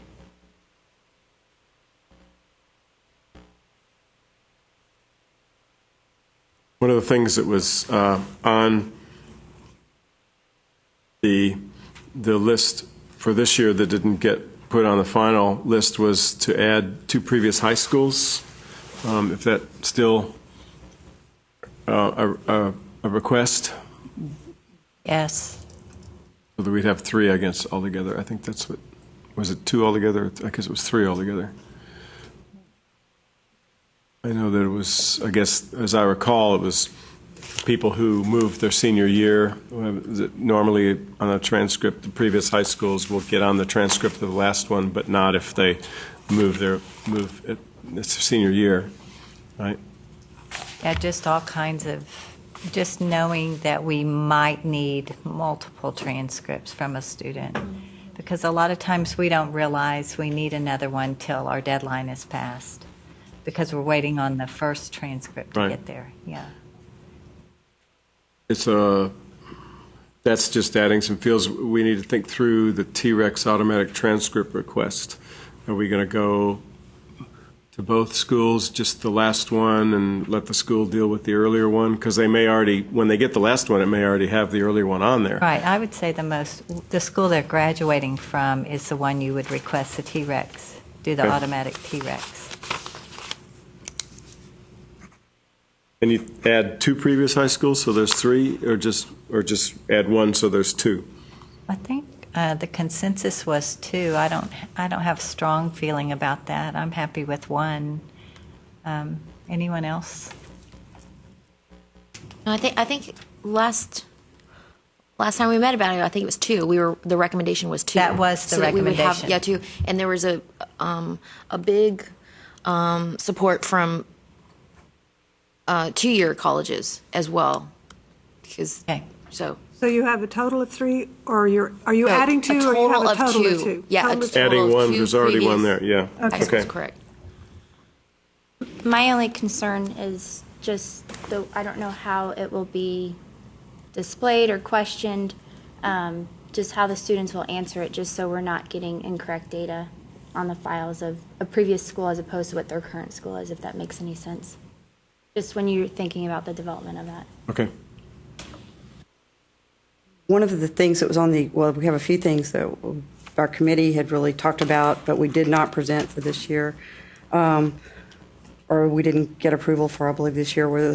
One of the things that was on the list for this year that didn't get put on the final list was to add 2 previous high schools. If that's still a request? Yes. So that we'd have 3, I guess, altogether. I think that's what, was it 2 altogether? I guess it was 3 altogether. I know that it was, I guess, as I recall, it was people who moved their senior year. Normally on a transcript, the previous high schools will get on the transcript of the last one, but not if they move it's senior year, right? Yeah, just all kinds of, just knowing that we might need multiple transcripts from a student. Because a lot of times we don't realize we need another one till our deadline is passed. Because we're waiting on the first transcript to Right. get there. Yeah. It's that's just adding some fields. We need to think through the T-Rex automatic transcript request. Are we going to go to both schools, just the last one, and let the school deal with the earlier one? Because they may already, when they get the last one, it may already have the earlier one on there. Right. I would say the school they're graduating from is the one you would request the T-Rex, do the Okay. automatic T-Rex. And you add 2 previous high schools, so there's 3, or just add 1, so there's 2. I think the consensus was 2. I don't have a strong feeling about that. I'm happy with 1. Anyone else? No, I think last time we met about it, I think it was 2. The recommendation was 2. That was the so that we would have, recommendation. 2. And there was a big support from 2-year colleges as well. Because so you have a total of 3, or are you No, adding 2, or you have a total two. of 2? Yeah, Total a of total Adding of 1, 2 there's already previous 1 there, yeah. Okay. That's correct. My only concern is just I don't know how it will be displayed or questioned, just how the students will answer it, just so we're not getting incorrect data on the files of a previous school as opposed to what their current school is, if that makes any sense. Just when you're thinking about the development of that. Okay. One of the things that was on we have a few things that our committee had really talked about, but we did not present for this year, or we didn't get approval for, I believe, this year, were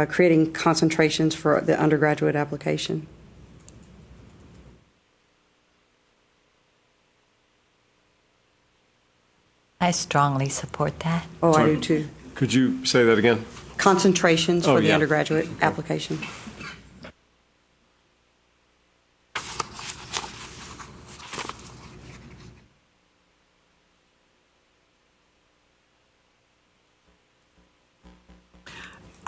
creating concentrations for the undergraduate application. I strongly support that. Oh, I Sorry. do too. Could you say that again? Concentrations Oh, for the yeah. undergraduate application.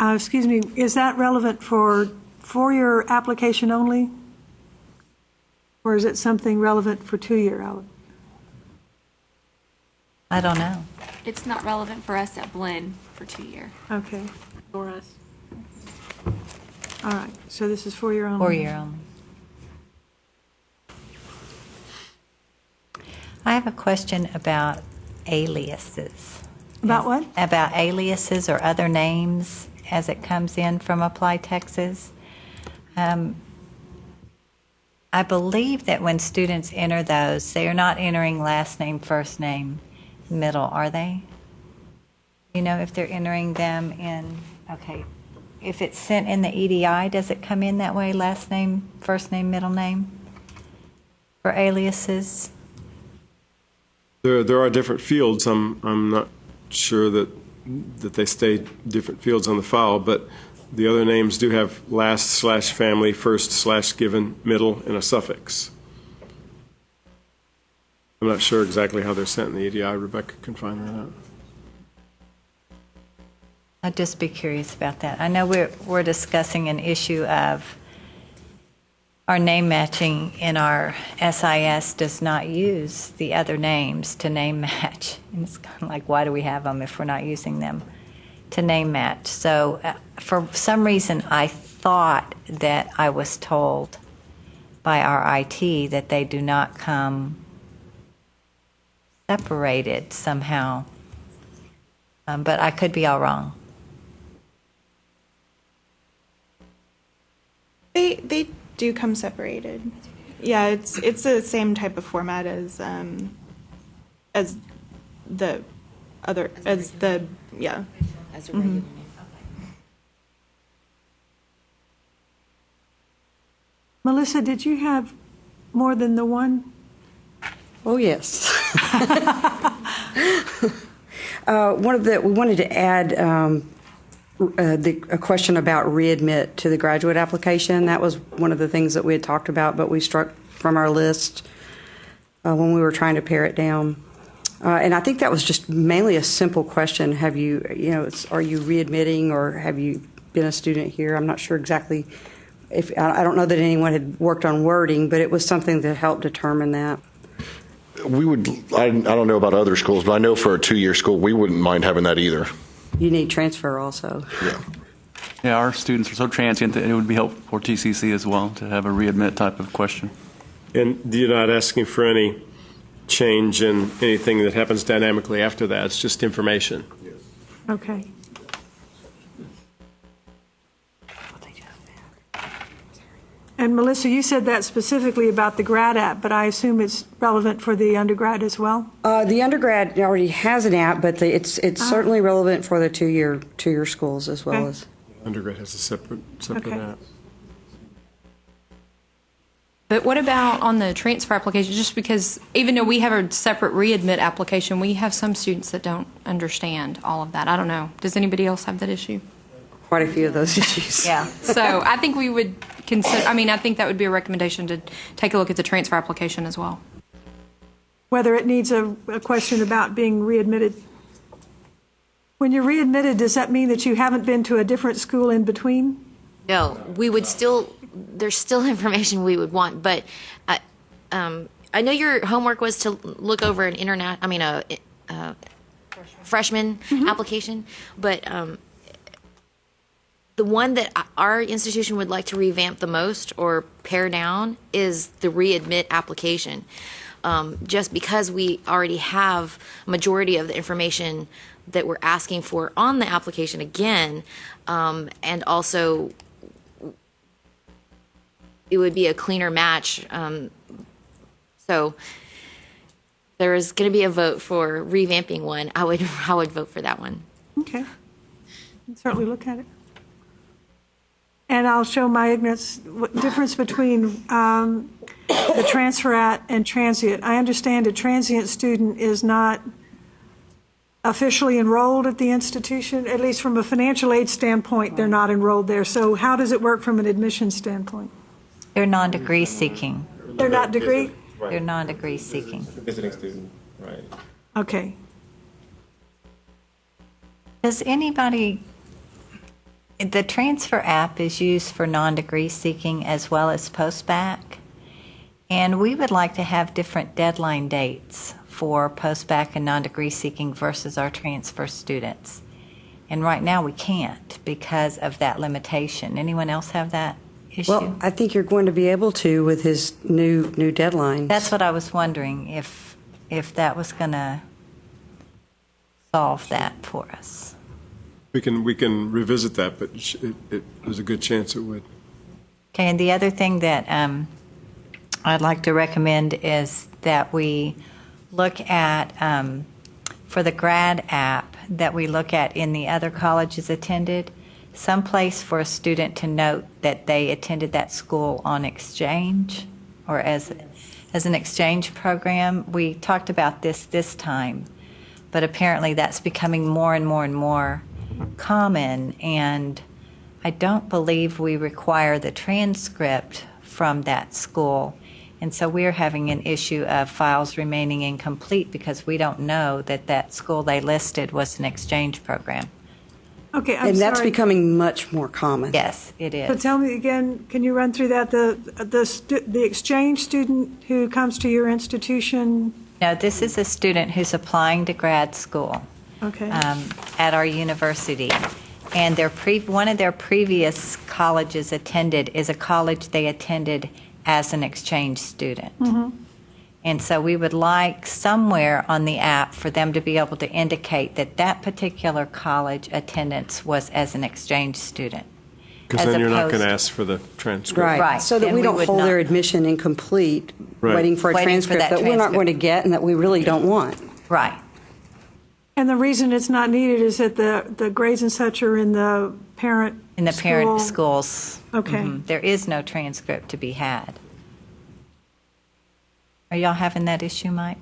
Excuse me, is that relevant for four-year application only? Or is it something relevant for two-year out? I don't know. It's not relevant for us at Blinn for 2-year. Okay, For us. all right, so this is four-year only? 4-year only. I have a question about aliases. About what? About aliases or other names as it comes in from Apply Texas. I believe that when students enter those, they are not entering last name, first name, middle, are they? You know, if they're entering them in, okay, if it's sent in the EDI, does it come in that way, last name, first name, middle name, for aliases? There are different fields. I'm not sure that they stay different fields on the file, but the other names do have last/family, first/given, middle, and a suffix. I'm not sure exactly how they're sent in the EDI. Rebecca can find that out. I'd just be curious about that. I know we're discussing an issue of our name matching in our SIS does not use the other names to name match. And it's kind of like, why do we have them if we're not using them to name match? So for some reason, I thought that I was told by our IT that they do not come separated somehow. But I could be all wrong. They do come separated. Yeah, it's the same type of format as the other as the yeah. As a regular name. Melissa, did you have more than the one? Oh, yes. We wanted to add a question about readmit to the graduate application. That was one of the things that we had talked about, but we struck from our list when we were trying to pare it down. And I think that was just mainly a simple question. Are you readmitting, or have you been a student here? I'm not sure exactly. I don't know that anyone had worked on wording, but it was something that helped determine that. I don't know about other schools, but I know for a 2-year school, we wouldn't mind having that either. You need transfer also. Yeah. Yeah, our students are so transient that it would be helpful for TCC as well to have a readmit type of question. And you're not asking for any change in anything that happens dynamically after that. It's just information. Yes. Okay. And Melissa, you said that specifically about the grad app, but I assume it's relevant for the undergrad as well? The undergrad already has an app, but it's certainly relevant for the two-year schools as well as. Undergrad has a separate app. But what about on the transfer application? Just because even though we have a separate readmit application, we have some students that don't understand all of that. I don't know. Does anybody else have that issue? Quite a few of those issues. Yeah. So I think we would consider, I think that would be a recommendation to take a look at the transfer application as well. Whether it needs a question about being readmitted. When you're readmitted, does that mean that you haven't been to a different school in between? No, we would still, there's still information we would want, but I know your homework was to look over an a freshman application, but the one that our institution would like to revamp the most or pare down is the readmit application. Just because we already have a majority of the information that we're asking for on the application again, and also it would be a cleaner match. So there is going to be a vote for revamping one. I would vote for that one. Okay. I'll certainly look at it. And I'll show my ignorance, what difference between the transfer at and transient. I understand a transient student is not officially enrolled at the institution, at least from a financial aid standpoint, they're not enrolled there. So how does it work from an admission standpoint? They're non-degree seeking. They're not degree? They're non-degree seeking. Visiting student, right. Okay. Does anybody, the transfer app is used for non-degree seeking as well as post-bac, and we would like to have different deadline dates for post-bac and non-degree seeking versus our transfer students. And right now we can't because of that limitation. Anyone else have that issue? Well, I think you're going to be able to with his new deadline. That's what I was wondering, if that was going to solve that for us. We can revisit that, but there's a good chance it would. Okay, and the other thing that I'd like to recommend is that we look at, for the grad app, that we look at in the other colleges attended, some place for a student to note that they attended that school on exchange or as an exchange program. We talked about this time, but apparently that's becoming more and more and more common, and I don't believe we require the transcript from that school. And so we're having an issue of files remaining incomplete because we don't know that school they listed was an exchange program. Okay, I'm sorry. And that's becoming much more common. Yes, it is. So tell me again, can you run through that? The exchange student who comes to your institution? No, this is a student who's applying to grad school. Okay. At our university. And one of their previous colleges attended is a college they attended as an exchange student. Mm-hmm. And so we would like somewhere on the app for them to be able to indicate that particular college attendance was as an exchange student. Because then you're not going to ask for the transcript. Right. So that we don't hold their admission incomplete, waiting for a transcript that we're not going to get and that we really don't want. Right. And the reason it's not needed is that the grades and such are in the parent parent schools. Okay. Mm-hmm. There is no transcript to be had. Are y'all having that issue, Mike?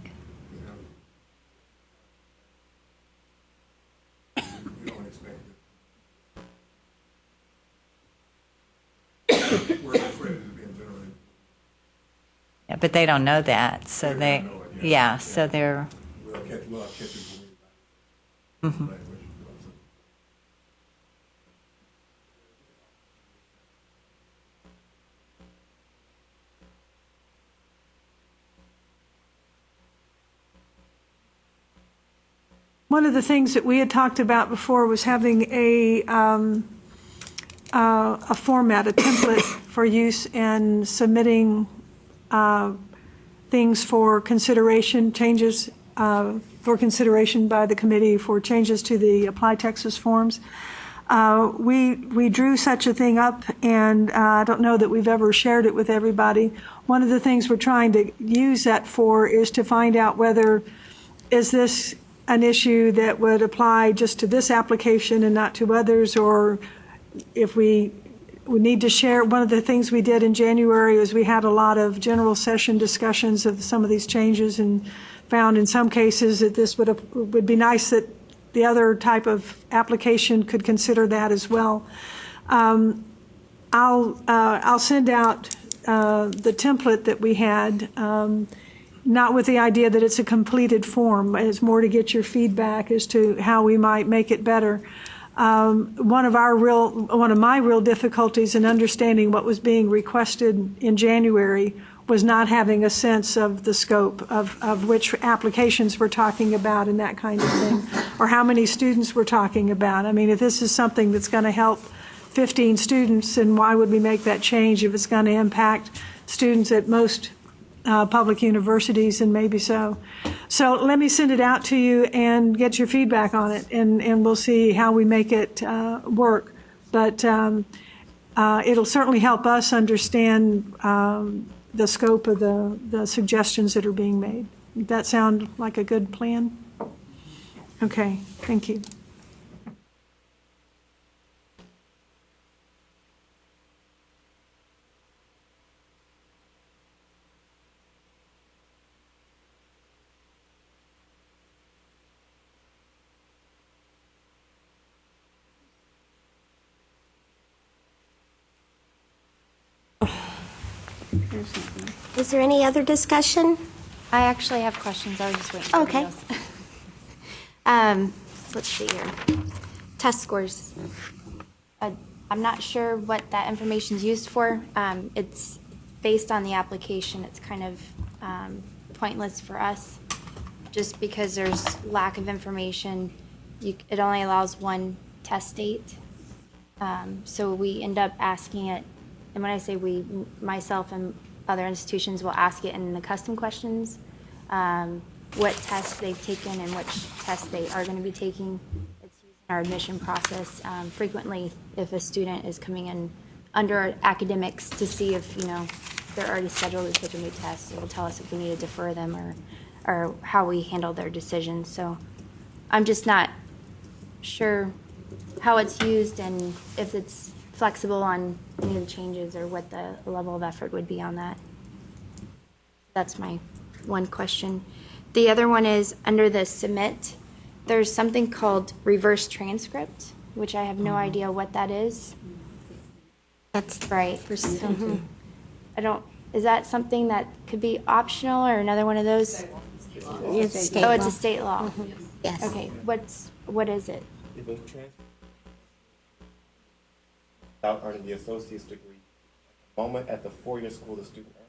Yeah, but they don't know that, so so they're. Mhm. One of the things that we had talked about before was having a format, a template for use in submitting things for consideration, changes for consideration by the committee for changes to the Apply Texas forms. We drew such a thing up, and I don't know that we've ever shared it with everybody. One of the things we're trying to use that for is to find out whether is this an issue that would apply just to this application and not to others, or if we need to share. One of the things we did in January is we had a lot of general session discussions of some of these changes, and found in some cases that this would be nice that the other type of application could consider that as well. I'll send out the template that we had, not with the idea that it's a completed form. It's more to get your feedback as to how we might make it better. One of my real difficulties in understanding what was being requested in January was not having a sense of the scope of which applications we're talking about and that kind of thing, or how many students we're talking about. I mean, if this is something that's going to help 15 students, then why would we make that change if it's going to impact students at most public universities, and maybe so. So let me send it out to you and get your feedback on it, and we'll see how we make it work. But it'll certainly help us understand the scope of the suggestions that are being made. Does that sound like a good plan? Okay, thank you. Is there any other discussion? I actually have questions. I was just waiting for Okay. else. Let's see here. Test scores. I'm not sure what that information is used for. It's based on the application. It's kind of pointless for us just because there's lack of information. It only allows one test date. So we end up asking it, and when I say we, myself and other institutions will ask it in the custom questions, what tests they've taken and which tests they are going to be taking. It's used in our admission process frequently if a student is coming in under academics to see if, they're already scheduled to take a new test. It will tell us if we need to defer them or how we handle their decisions. So I'm just not sure how it's used and if it's flexible on any of the changes or what the level of effort would be on that. That's my one question. The other one is under the submit, there's something called reverse transcript, which I have no idea what that is. That's right. Is that something that could be optional or another one of those? It's state Oh, it's law. a state law. Yes. Okay, what is it? Without earning the associate's degree. The moment at the four-year school the student earns,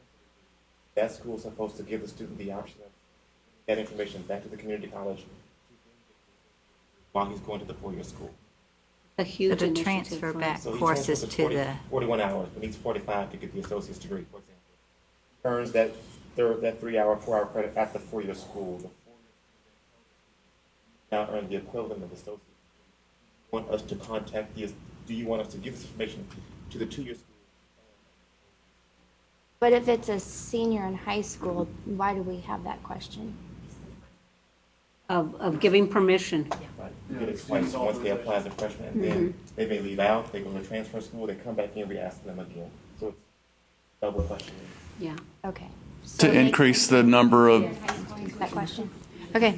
that school is supposed to give the student the option of that information back to the community college while he's going to the four-year school. A huge to transfer back courses to the 41 hours, but needs 45 to get the associate's degree, for example. Earns that 3-hour, 4-hour credit at the four-year school. The now earn the equivalent of associate. Want us to contact the? Do you want us to give this information to the 2-year school? But if it's a senior in high school, why do we have that question? Of giving permission. Right. You get it twice once they apply as a freshman, and then they may leave out, they go to transfer school, they come back in, we ask them again. So it's double questioning. Yeah. Okay. To increase the number of, That question. Okay.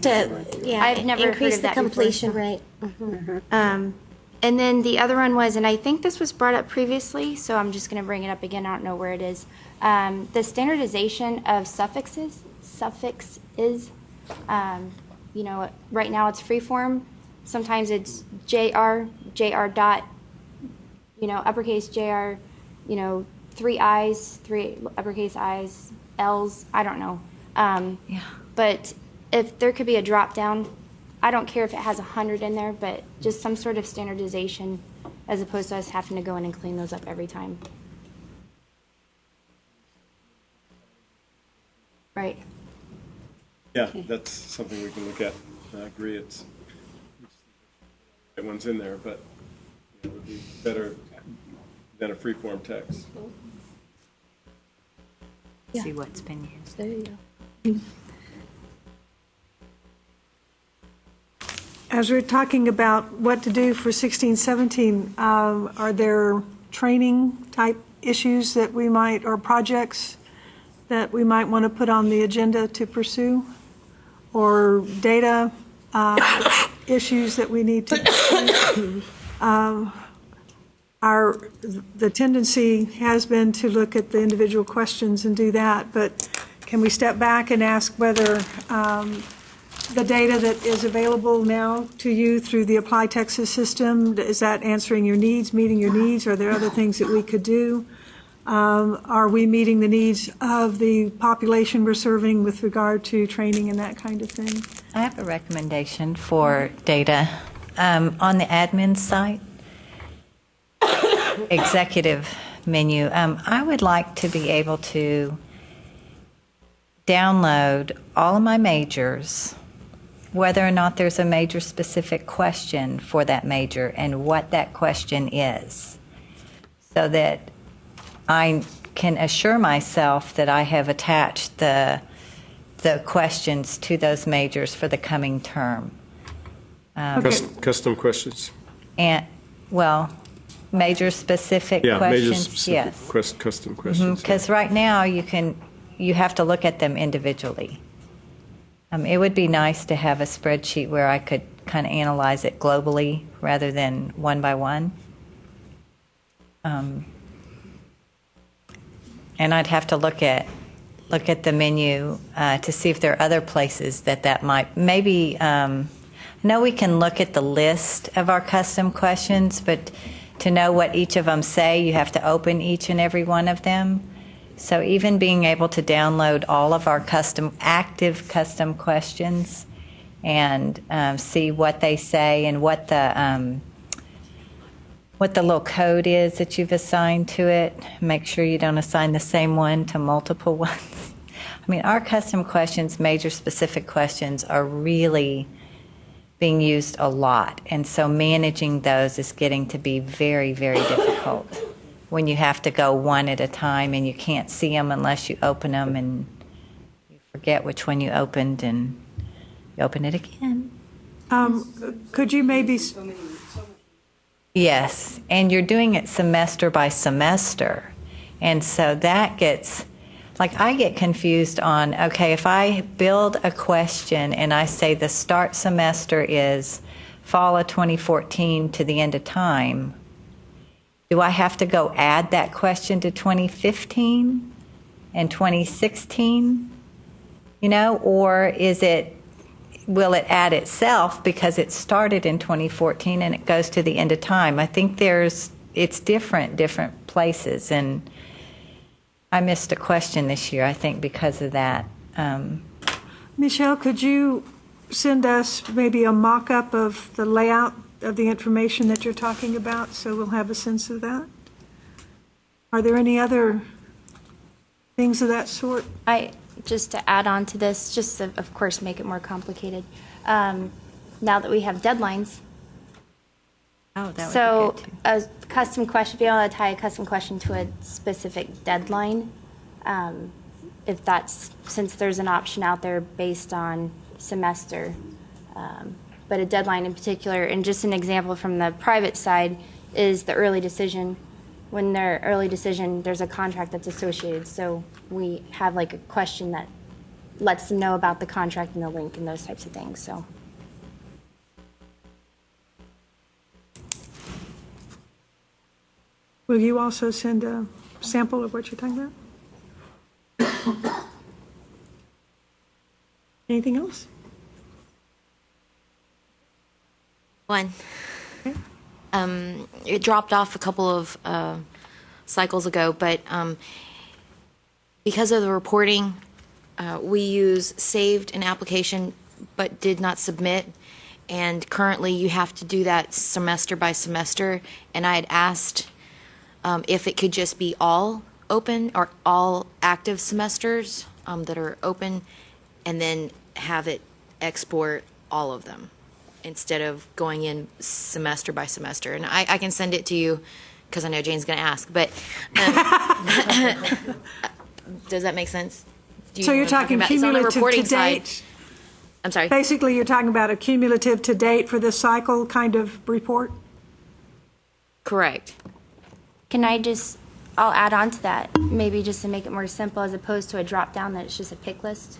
Yeah, I've never heard increase of the that before. completion rate. Mhm. And then the other one was, and I think this was brought up previously, so I'm just going to bring it up again. I don't know where it is. The standardization of suffixes. You know, right now it's free form. Sometimes it's JR dot, you know, uppercase JR, you know, 3 I's, 3 uppercase I's, L's, I don't know. Yeah. But if there could be a drop down, I don't care if it has 100 in there, but just some sort of standardization as opposed to us having to go in and clean those up every time. Right. Yeah, that's something we can look at. I agree. It's the right one's in there, but it would be better than a free-form text. See what's been used. There you go. As we're talking about what to do for 16, 17, are there training type issues that we might, or projects that we might want to put on the agenda to pursue? Or data issues that we need to pursue? The tendency has been to look at the individual questions and do that, but can we step back and ask whether the data that is available now to you through the Apply Texas system, is that answering your needs, meeting your needs? Are there other things that we could do? Are we meeting the needs of the population we're serving with regard to training and that kind of thing? I have a recommendation for data. On the admin site, executive menu, I would like to be able to download all of my majors, whether or not there's a major specific question for that major and what that question is, so that I can assure myself that I have attached the questions to those majors for the coming term. Custom questions? And, well, major-specific Yeah, questions, major-specific yes. custom questions. Because right now, you have to look at them individually. It would be nice to have a spreadsheet where I could kind of analyze it globally rather than one by one. And I'd have to look at the menu to see if there are other places that might, maybe, I know we can look at the list of our custom questions, but to know what each of them say, you have to open each and every one of them. So even being able to download all of our active custom questions and see what they say and what the little code is that you've assigned to it. Make sure you don't assign the same one to multiple ones. I mean, our custom questions, major specific questions, are really being used a lot. And so managing those is getting to be very, very difficult when you have to go one at a time and you can't see them unless you open them and you forget which one you opened and you open it again. Could you maybe... Yes, and you're doing it semester by semester. And so that gets, like, I get confused on, okay, if I build a question and I say the start semester is fall of 2014 to the end of time, do I have to go add that question to 2015 and 2016? You know, or will it add itself because it started in 2014 and it goes to the end of time? I think it's different places, and I missed a question this year, I think, because of that. Michelle, could you send us maybe a mock-up of the layout of the information that you're talking about, so we'll have a sense of that? Are there any other things of that sort? Just to add on to this, just to, of course, make it more complicated, now that we have deadlines. Oh, that would so be good too. A custom question, be able to tie a custom question to a specific deadline, if that's, since there's an option out there based on semester, but a deadline in particular. And just an example from the private side is the early decision. when they're early decision, there's a contract that's associated. So we have like a question that lets them know about the contract and the link and those types of things. So. Will you also send a sample of what you're talking about? Anything else? One. It dropped off a couple of cycles ago, but because of the reporting, we use saved an application but did not submit. And currently you have to do that semester by semester. And I had asked if it could just be all open or all active semesters that are open, and then have it export all of them instead of going in semester by semester. And I can send it to you because I know Jane's going to ask, but does that make sense? Do you So know you're what I'm talking about? It's on the cumulative reporting to side. date? I'm sorry? Basically, you're talking about a cumulative to date for this cycle kind of report? Correct. Can I I'll add on to that, maybe just to make it more simple as opposed to a drop down that it's just a pick list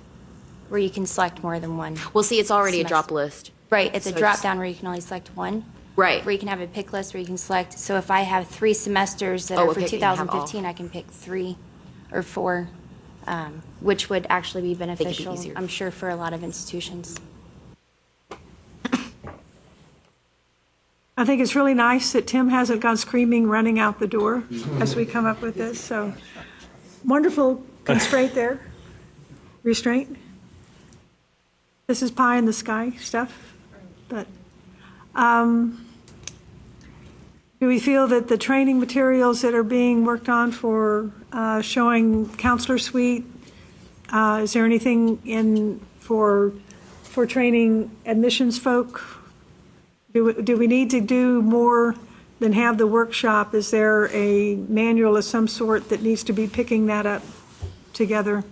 where you can select more than one. Well, see, it's already semester. a drop list. Right, it's So a drop it's- down where you can only select one. Right. Where you can have a pick list where you can select. So if I have 3 semesters that Oh, are a for pick, you can have all. 2015, I can pick 3 or 4, which would actually be beneficial, easier. I'm sure, for a lot of institutions. I think it's really nice that Tim hasn't gone screaming, running out the door as we come up with this. So wonderful constraint there, restraint. This is pie in the sky stuff. But do we feel that the training materials that are being worked on for showing counselor suite, is there anything in for training admissions folk? Do we need to do more than have the workshop? Is there a manual of some sort that needs to be picking that up together?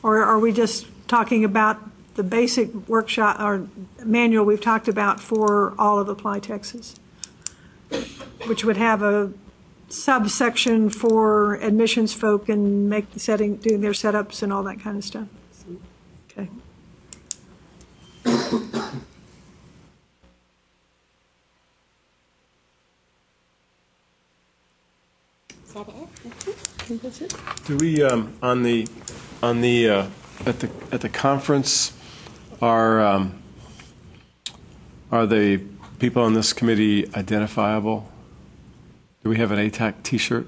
Or are we just talking about the basic workshop or manual we've talked about for all of Apply Texas, which would have a subsection for admissions folk and make the setting, doing their setups and all that kind of stuff? Okay. Is that it? I think that's it. Do we on the at the conference are the people on this committee identifiable? Do we have an ATAC T-shirt?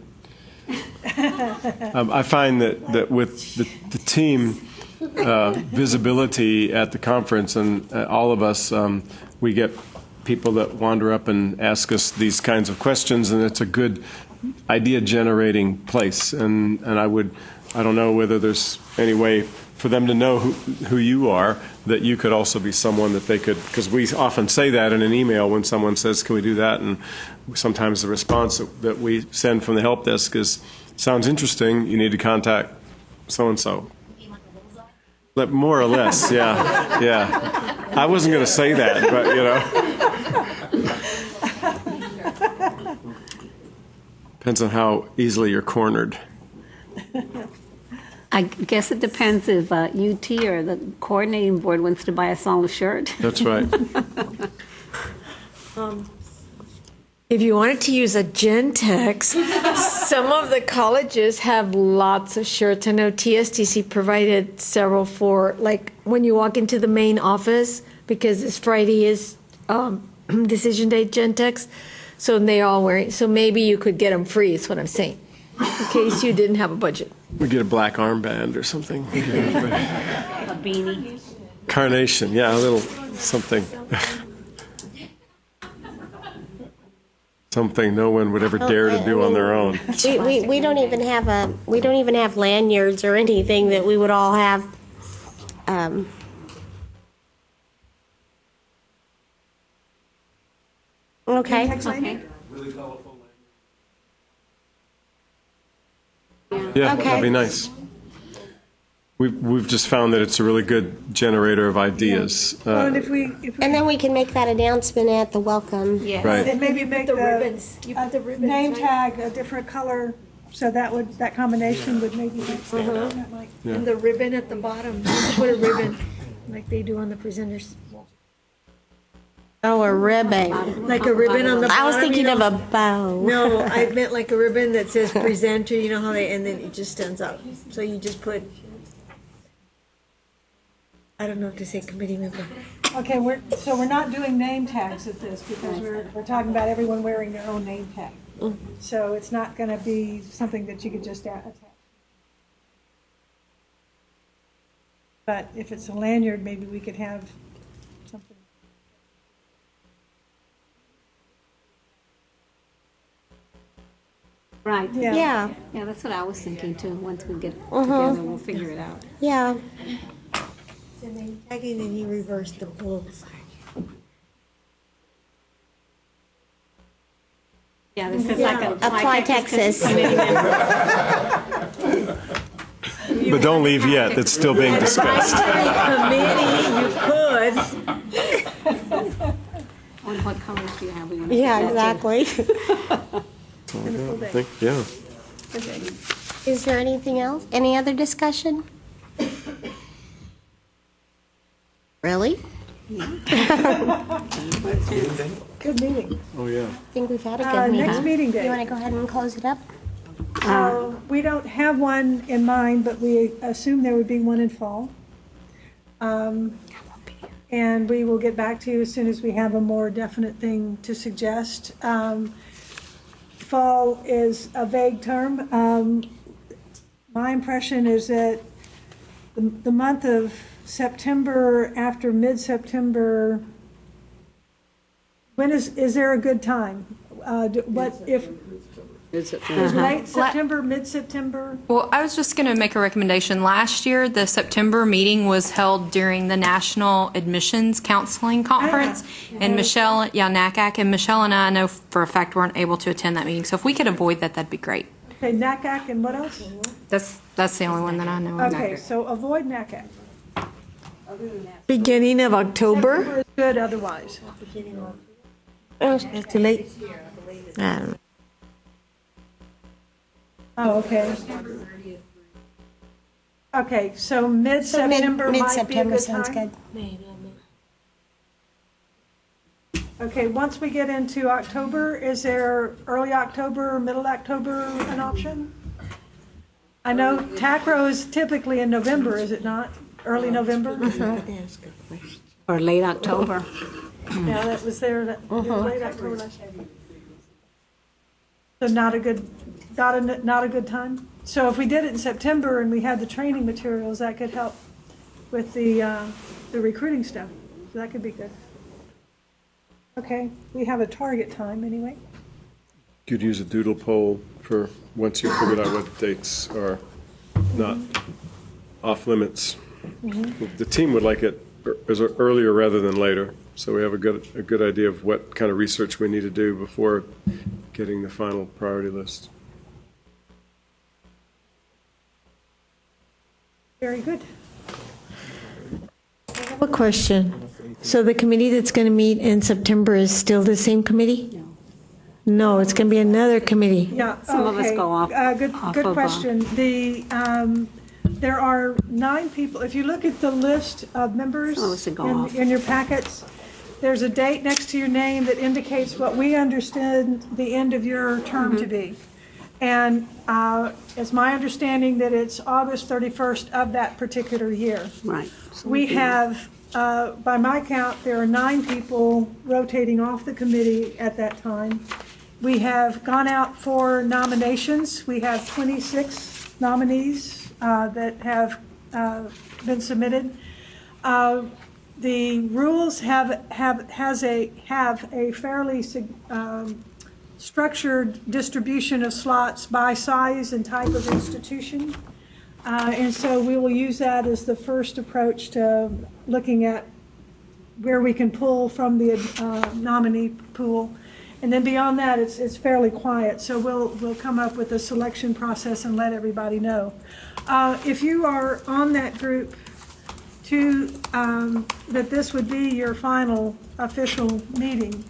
I find that with the team visibility at the conference and all of us, we get people that wander up and ask us these kinds of questions, and it's a good idea generating place. And I don't know whether there's any way for them to know who you are, that you could also be someone that they could, because we often say that in an email when someone says, can we do that? And sometimes the response that we send from the help desk is, sounds interesting, you need to contact so-and-so. But more or less, yeah, yeah. I wasn't going to say that, but you know. Depends on how easily you're cornered. I guess it depends if UT or the coordinating board wants to buy us all a shirt. That's right. If you wanted to use a Gentex, some of the colleges have lots of shirts. I know TSTC provided several for, like, when you walk into the main office, because this Friday is decision day Gentex, so they're all wearing, so maybe you could get them free, is what I'm saying, in case you didn't have a budget. We get a black armband or something. A beanie. Carnation, yeah, a little something. Something no one would ever dare to do on their own. We don't even have lanyards or anything that we would all have. Okay. Yeah, Okay. that'd be nice. we've just found that it's a really good generator of ideas. Well, and if we And then we can make that announcement at the welcome. Yes. Right. and maybe make The the ribbons. You put the ribbons, name right? tag a different color, so that combination would maybe make sense. That might- Yeah. And the ribbon at the bottom, you put a ribbon, like they do on the presenters. Oh, a ribbon. Like a ribbon on the bottom. I was thinking you know? of a bow. No, I meant like a ribbon that says presenter, you know how they, and then it just stands up. So you just put, I don't know if to say committee member. Okay, we're not doing name tags at this because we're talking about everyone wearing their own name tag. So it's not going to be something that you could just attach. But if it's a lanyard, maybe we could have something. Right. Yeah. Yeah, that's what I was thinking too. Once we get Uh-huh. together, we'll figure it out. Yeah. So name tagging, and you reverse the pull. Yeah, this is Yeah. like a Apply Texas. committee member. But don't leave yet. It's still being discussed. Committee, you could. On what colors do you have? We wanna Yeah, put that in. exactly. I think, yeah. Is there anything else? Any other discussion? Really? Good meeting. Oh, yeah. I think we've had a good meeting. Next meeting date. You want to go ahead and close it up? We don't have one in mind, but we assume there would be one in fall. And we will get back to you as soon as we have a more definite thing to suggest. Fall is a vague term. My impression is that the month of September, after mid-September, is there a good time? What if, is late September, mid-September? Well, I was just going to make a recommendation. Last year, the September meeting was held during the National Admissions Counseling Conference, and NACAC, and Michelle and I know for a fact weren't able to attend that meeting. So if we could avoid that, that'd be great. Okay, NACAC and what else? That's the only one that I know of. Okay, so avoid NACAC. Beginning of October? October is good otherwise. It's too late. I don't know. Oh, okay. Okay, so mid-September might be a Mid-September good sounds time? good. Okay, once we get into October, is there early October, middle October an option? I know TACRO is typically in November, is it not? Early November? Or late October. Yeah, that was there, it was late October last year. So not a good time? So if we did it in September and we had the training materials, that could help with the recruiting stuff. So that could be good. Okay, we have a target time anyway. Could use a doodle poll for once you figured out what dates are not off limits. The team would like it earlier rather than later, so we have a good idea of what kind of research we need to do before getting the final priority list. Very good. I have a question. So the committee that's going to meet in September is still the same committee? No, it's going to be another committee. Yeah, Some of us okay. go off Good of, question. There are 9 people. If you look at the list of members in your packets, there's a date next to your name that indicates what we understand the end of your term to be. And it's my understanding that it's August 31st of that particular year. Right. We have, by my count, there are 9 people rotating off the committee at that time. We have gone out for nominations. We have 26 nominees that have been submitted. The rules have a fairly structured distribution of slots by size and type of institution. And so we will use that as the first approach to looking at where we can pull from the nominee pool. And then beyond that, it's fairly quiet. So we'll come up with a selection process and let everybody know. If you are on that group, that this would be your final official meeting,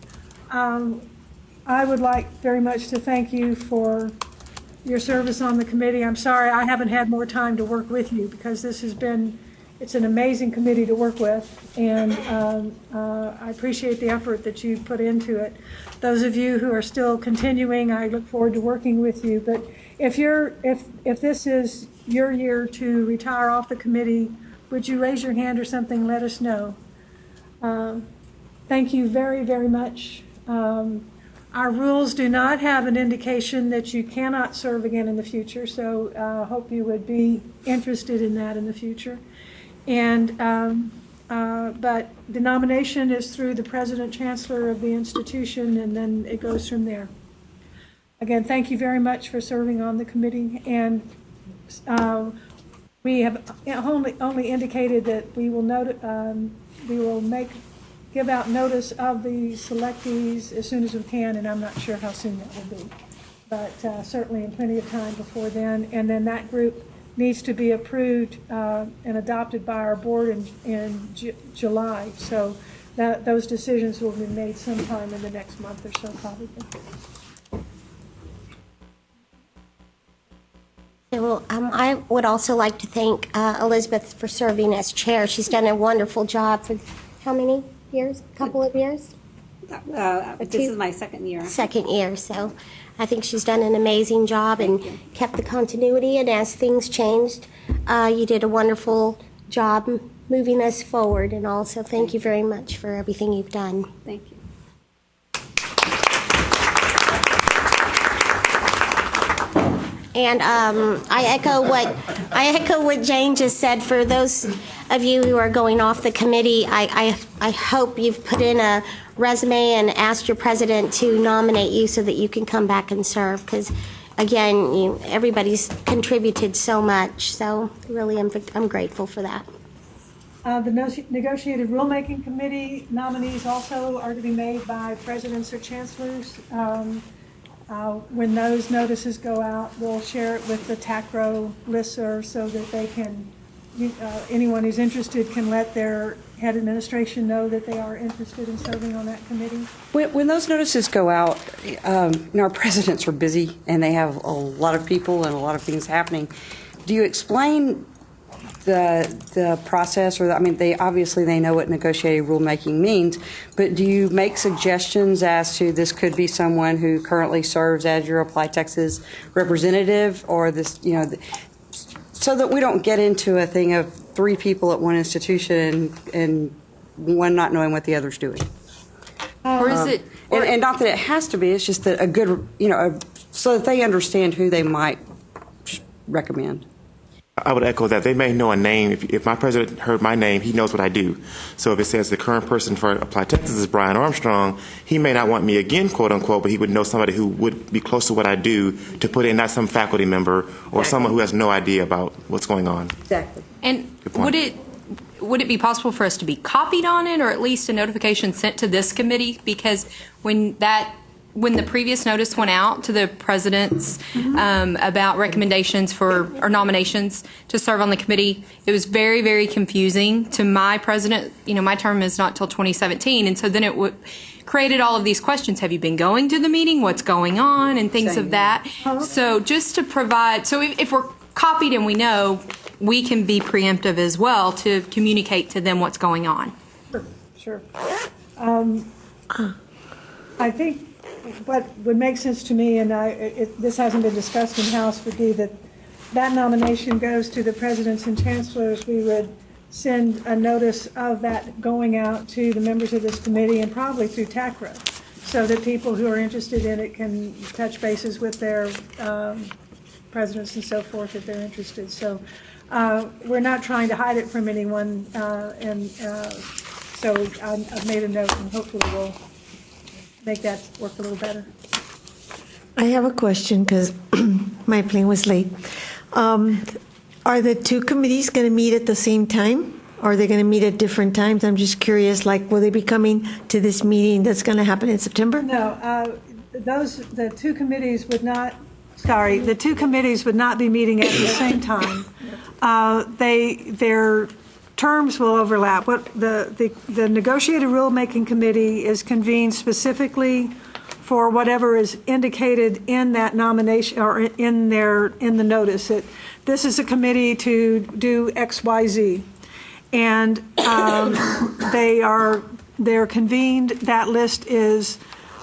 I would like very much to thank you for your service on the committee. I'm sorry I haven't had more time to work with you, because it's an amazing committee to work with, and I appreciate the effort that you put into it. Those of you who are still continuing, I look forward to working with you. But if this is your year to retire off the committee, would you raise your hand or something? Let us know. Thank you very, very much. Our rules do not have an indication that you cannot serve again in the future, so I hope you would be interested in that in the future. And but the nomination is through the President Chancellor of the institution, and then it goes from there. Again, thank you very much for serving on the committee, and we have only indicated that we will give out notice of the selectees as soon as we can, and I'm not sure how soon that will be, but certainly in plenty of time before then. And then that group needs to be approved and adopted by our board in July. So those decisions will be made sometime in the next month or so, probably. Well, I would also like to thank Elizabeth for serving as chair. She's done a wonderful job for how many years? A couple of years? This is my second year. Second year, so I think she's done an amazing job and kept the continuity, and as things changed, you did a wonderful job moving us forward, and also thank you very much for everything you've done. Thank you. And I echo what Jane just said. For those of you who are going off the committee, I hope you've put in a resume and asked your president to nominate you so that you can come back and serve. Because again, everybody's contributed so much. So really, I'm grateful for that. The negotiated rulemaking committee nominees also are to be made by presidents or chancellors. When those notices go out, we'll share it with the TACRO listserv so that they can, anyone who's interested can let their head administration know that they are interested in serving on that committee. When those notices go out, our presidents are busy and they have a lot of people and a lot of things happening. Do you explain the process, or they obviously they know what negotiated rulemaking means, but do you make suggestions as to this could be someone who currently serves as your Apply Texas representative, or this, so that we don't get into a thing of three people at one institution and one not knowing what the other's doing? Or is it? And not that it has to be. It's just that a good, so that they understand who they might recommend. I would echo that. They may know a name. If my president heard my name, he knows what I do. So if it says the current person for Apply Texas is Brian Armstrong, he may not want me again, quote unquote, but he would know somebody who would be close to what I do to put in, not some faculty member or someone who has no idea about what's going on. Exactly. And would it be possible for us to be copied on it, or at least a notification sent to this committee? Because when the previous notice went out to the presidents about recommendations or nominations to serve on the committee, it was very, very confusing to my president. My term is not till 2017, and so then it created all of these questions. Have you been going to the meeting? What's going on? And things of that. So just to provide, so if we're copied and we know, we can be preemptive as well to communicate to them what's going on. Sure. I think what would make sense to me, and this hasn't been discussed in-house, would be that nomination goes to the presidents and chancellors. We would send a notice of that going out to the members of this committee and probably through TACRO, so that people who are interested in it can touch bases with their presidents and so forth if they're interested. So we're not trying to hide it from anyone, so I've made a note, and hopefully we'll make that work a little better. I have a question because my plane was late. Are the two committees going to meet at the same time, Or are they going to meet at different times? I'm just curious, like, will they be coming to this meeting that's going to happen in September? No, the two committees would not be meeting at the same time. Their terms will overlap. The negotiated rulemaking committee is convened specifically for whatever is indicated in that nomination or in the notice. This is a committee to do X, Y, Z, and they're convened. That list is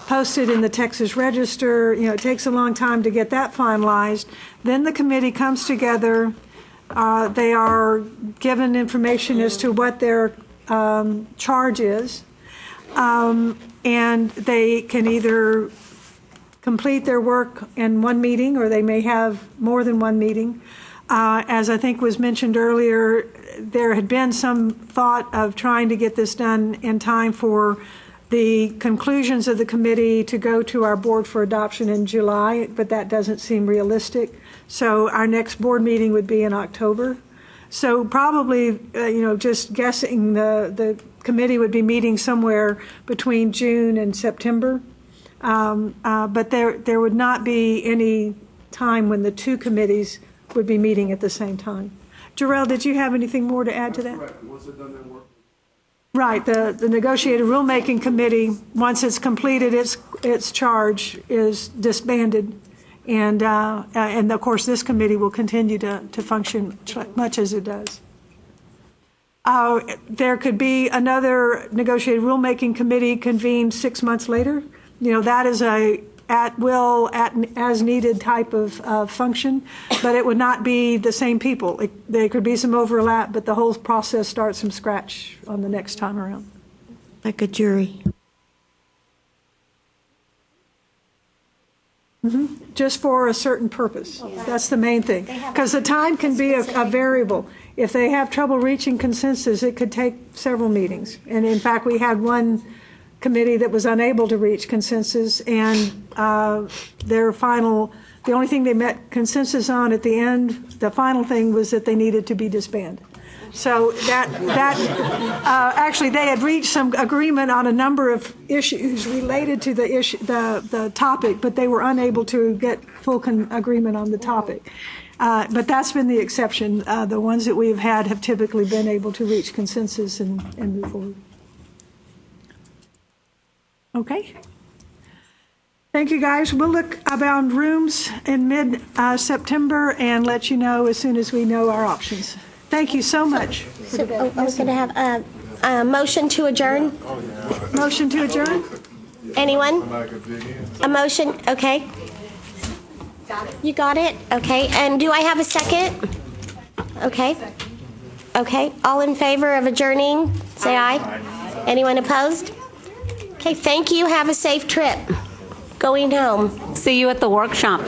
posted in the Texas Register. It takes a long time to get that finalized. Then the committee comes together. They are given information as to what their charge is, and they can either complete their work in one meeting or they may have more than one meeting. As I think was mentioned earlier, there had been some thought of trying to get this done in time for the conclusions of the committee to go to our board for adoption in July, but that doesn't seem realistic. So our next board meeting would be in October. So probably, just guessing, the committee would be meeting somewhere between June and September. But there would not be any time when the two committees would be meeting at the same time. Jarrell, did you have anything more to add to that? Correct. Once they're done their work. Right. The negotiated rulemaking committee, once it's completed its charge, is disbanded. And of course, this committee will continue to function much as it does. There could be another negotiated rulemaking committee convened 6 months later. That is a at-will, as-needed type of function, but it would not be the same people. There could be some overlap, but the whole process starts from scratch on the next time around. Like a jury. Mm-hmm. Just for a certain purpose. That's the main thing. Because the time can be a variable. If they have trouble reaching consensus, it could take several meetings. And in fact, we had one committee that was unable to reach consensus, and the only thing they met consensus on at the end, the final thing, was that they needed to be disbanded. So actually they had reached some agreement on a number of issues related to the topic, but they were unable to get full agreement on the topic. But that's been the exception. The ones that we've had have typically been able to reach consensus and move forward. Okay. Thank you, guys. We'll look around rooms in mid-September and let you know as soon as we know our options. Thank you so much. So, I was going to have a motion to adjourn. Motion to adjourn? Anyone? A motion? Okay. You got it? Okay. And do I have a second? Okay. Okay. All in favor of adjourning, say aye. Anyone opposed? Okay, thank you. Have a safe trip going home. See you at the workshop.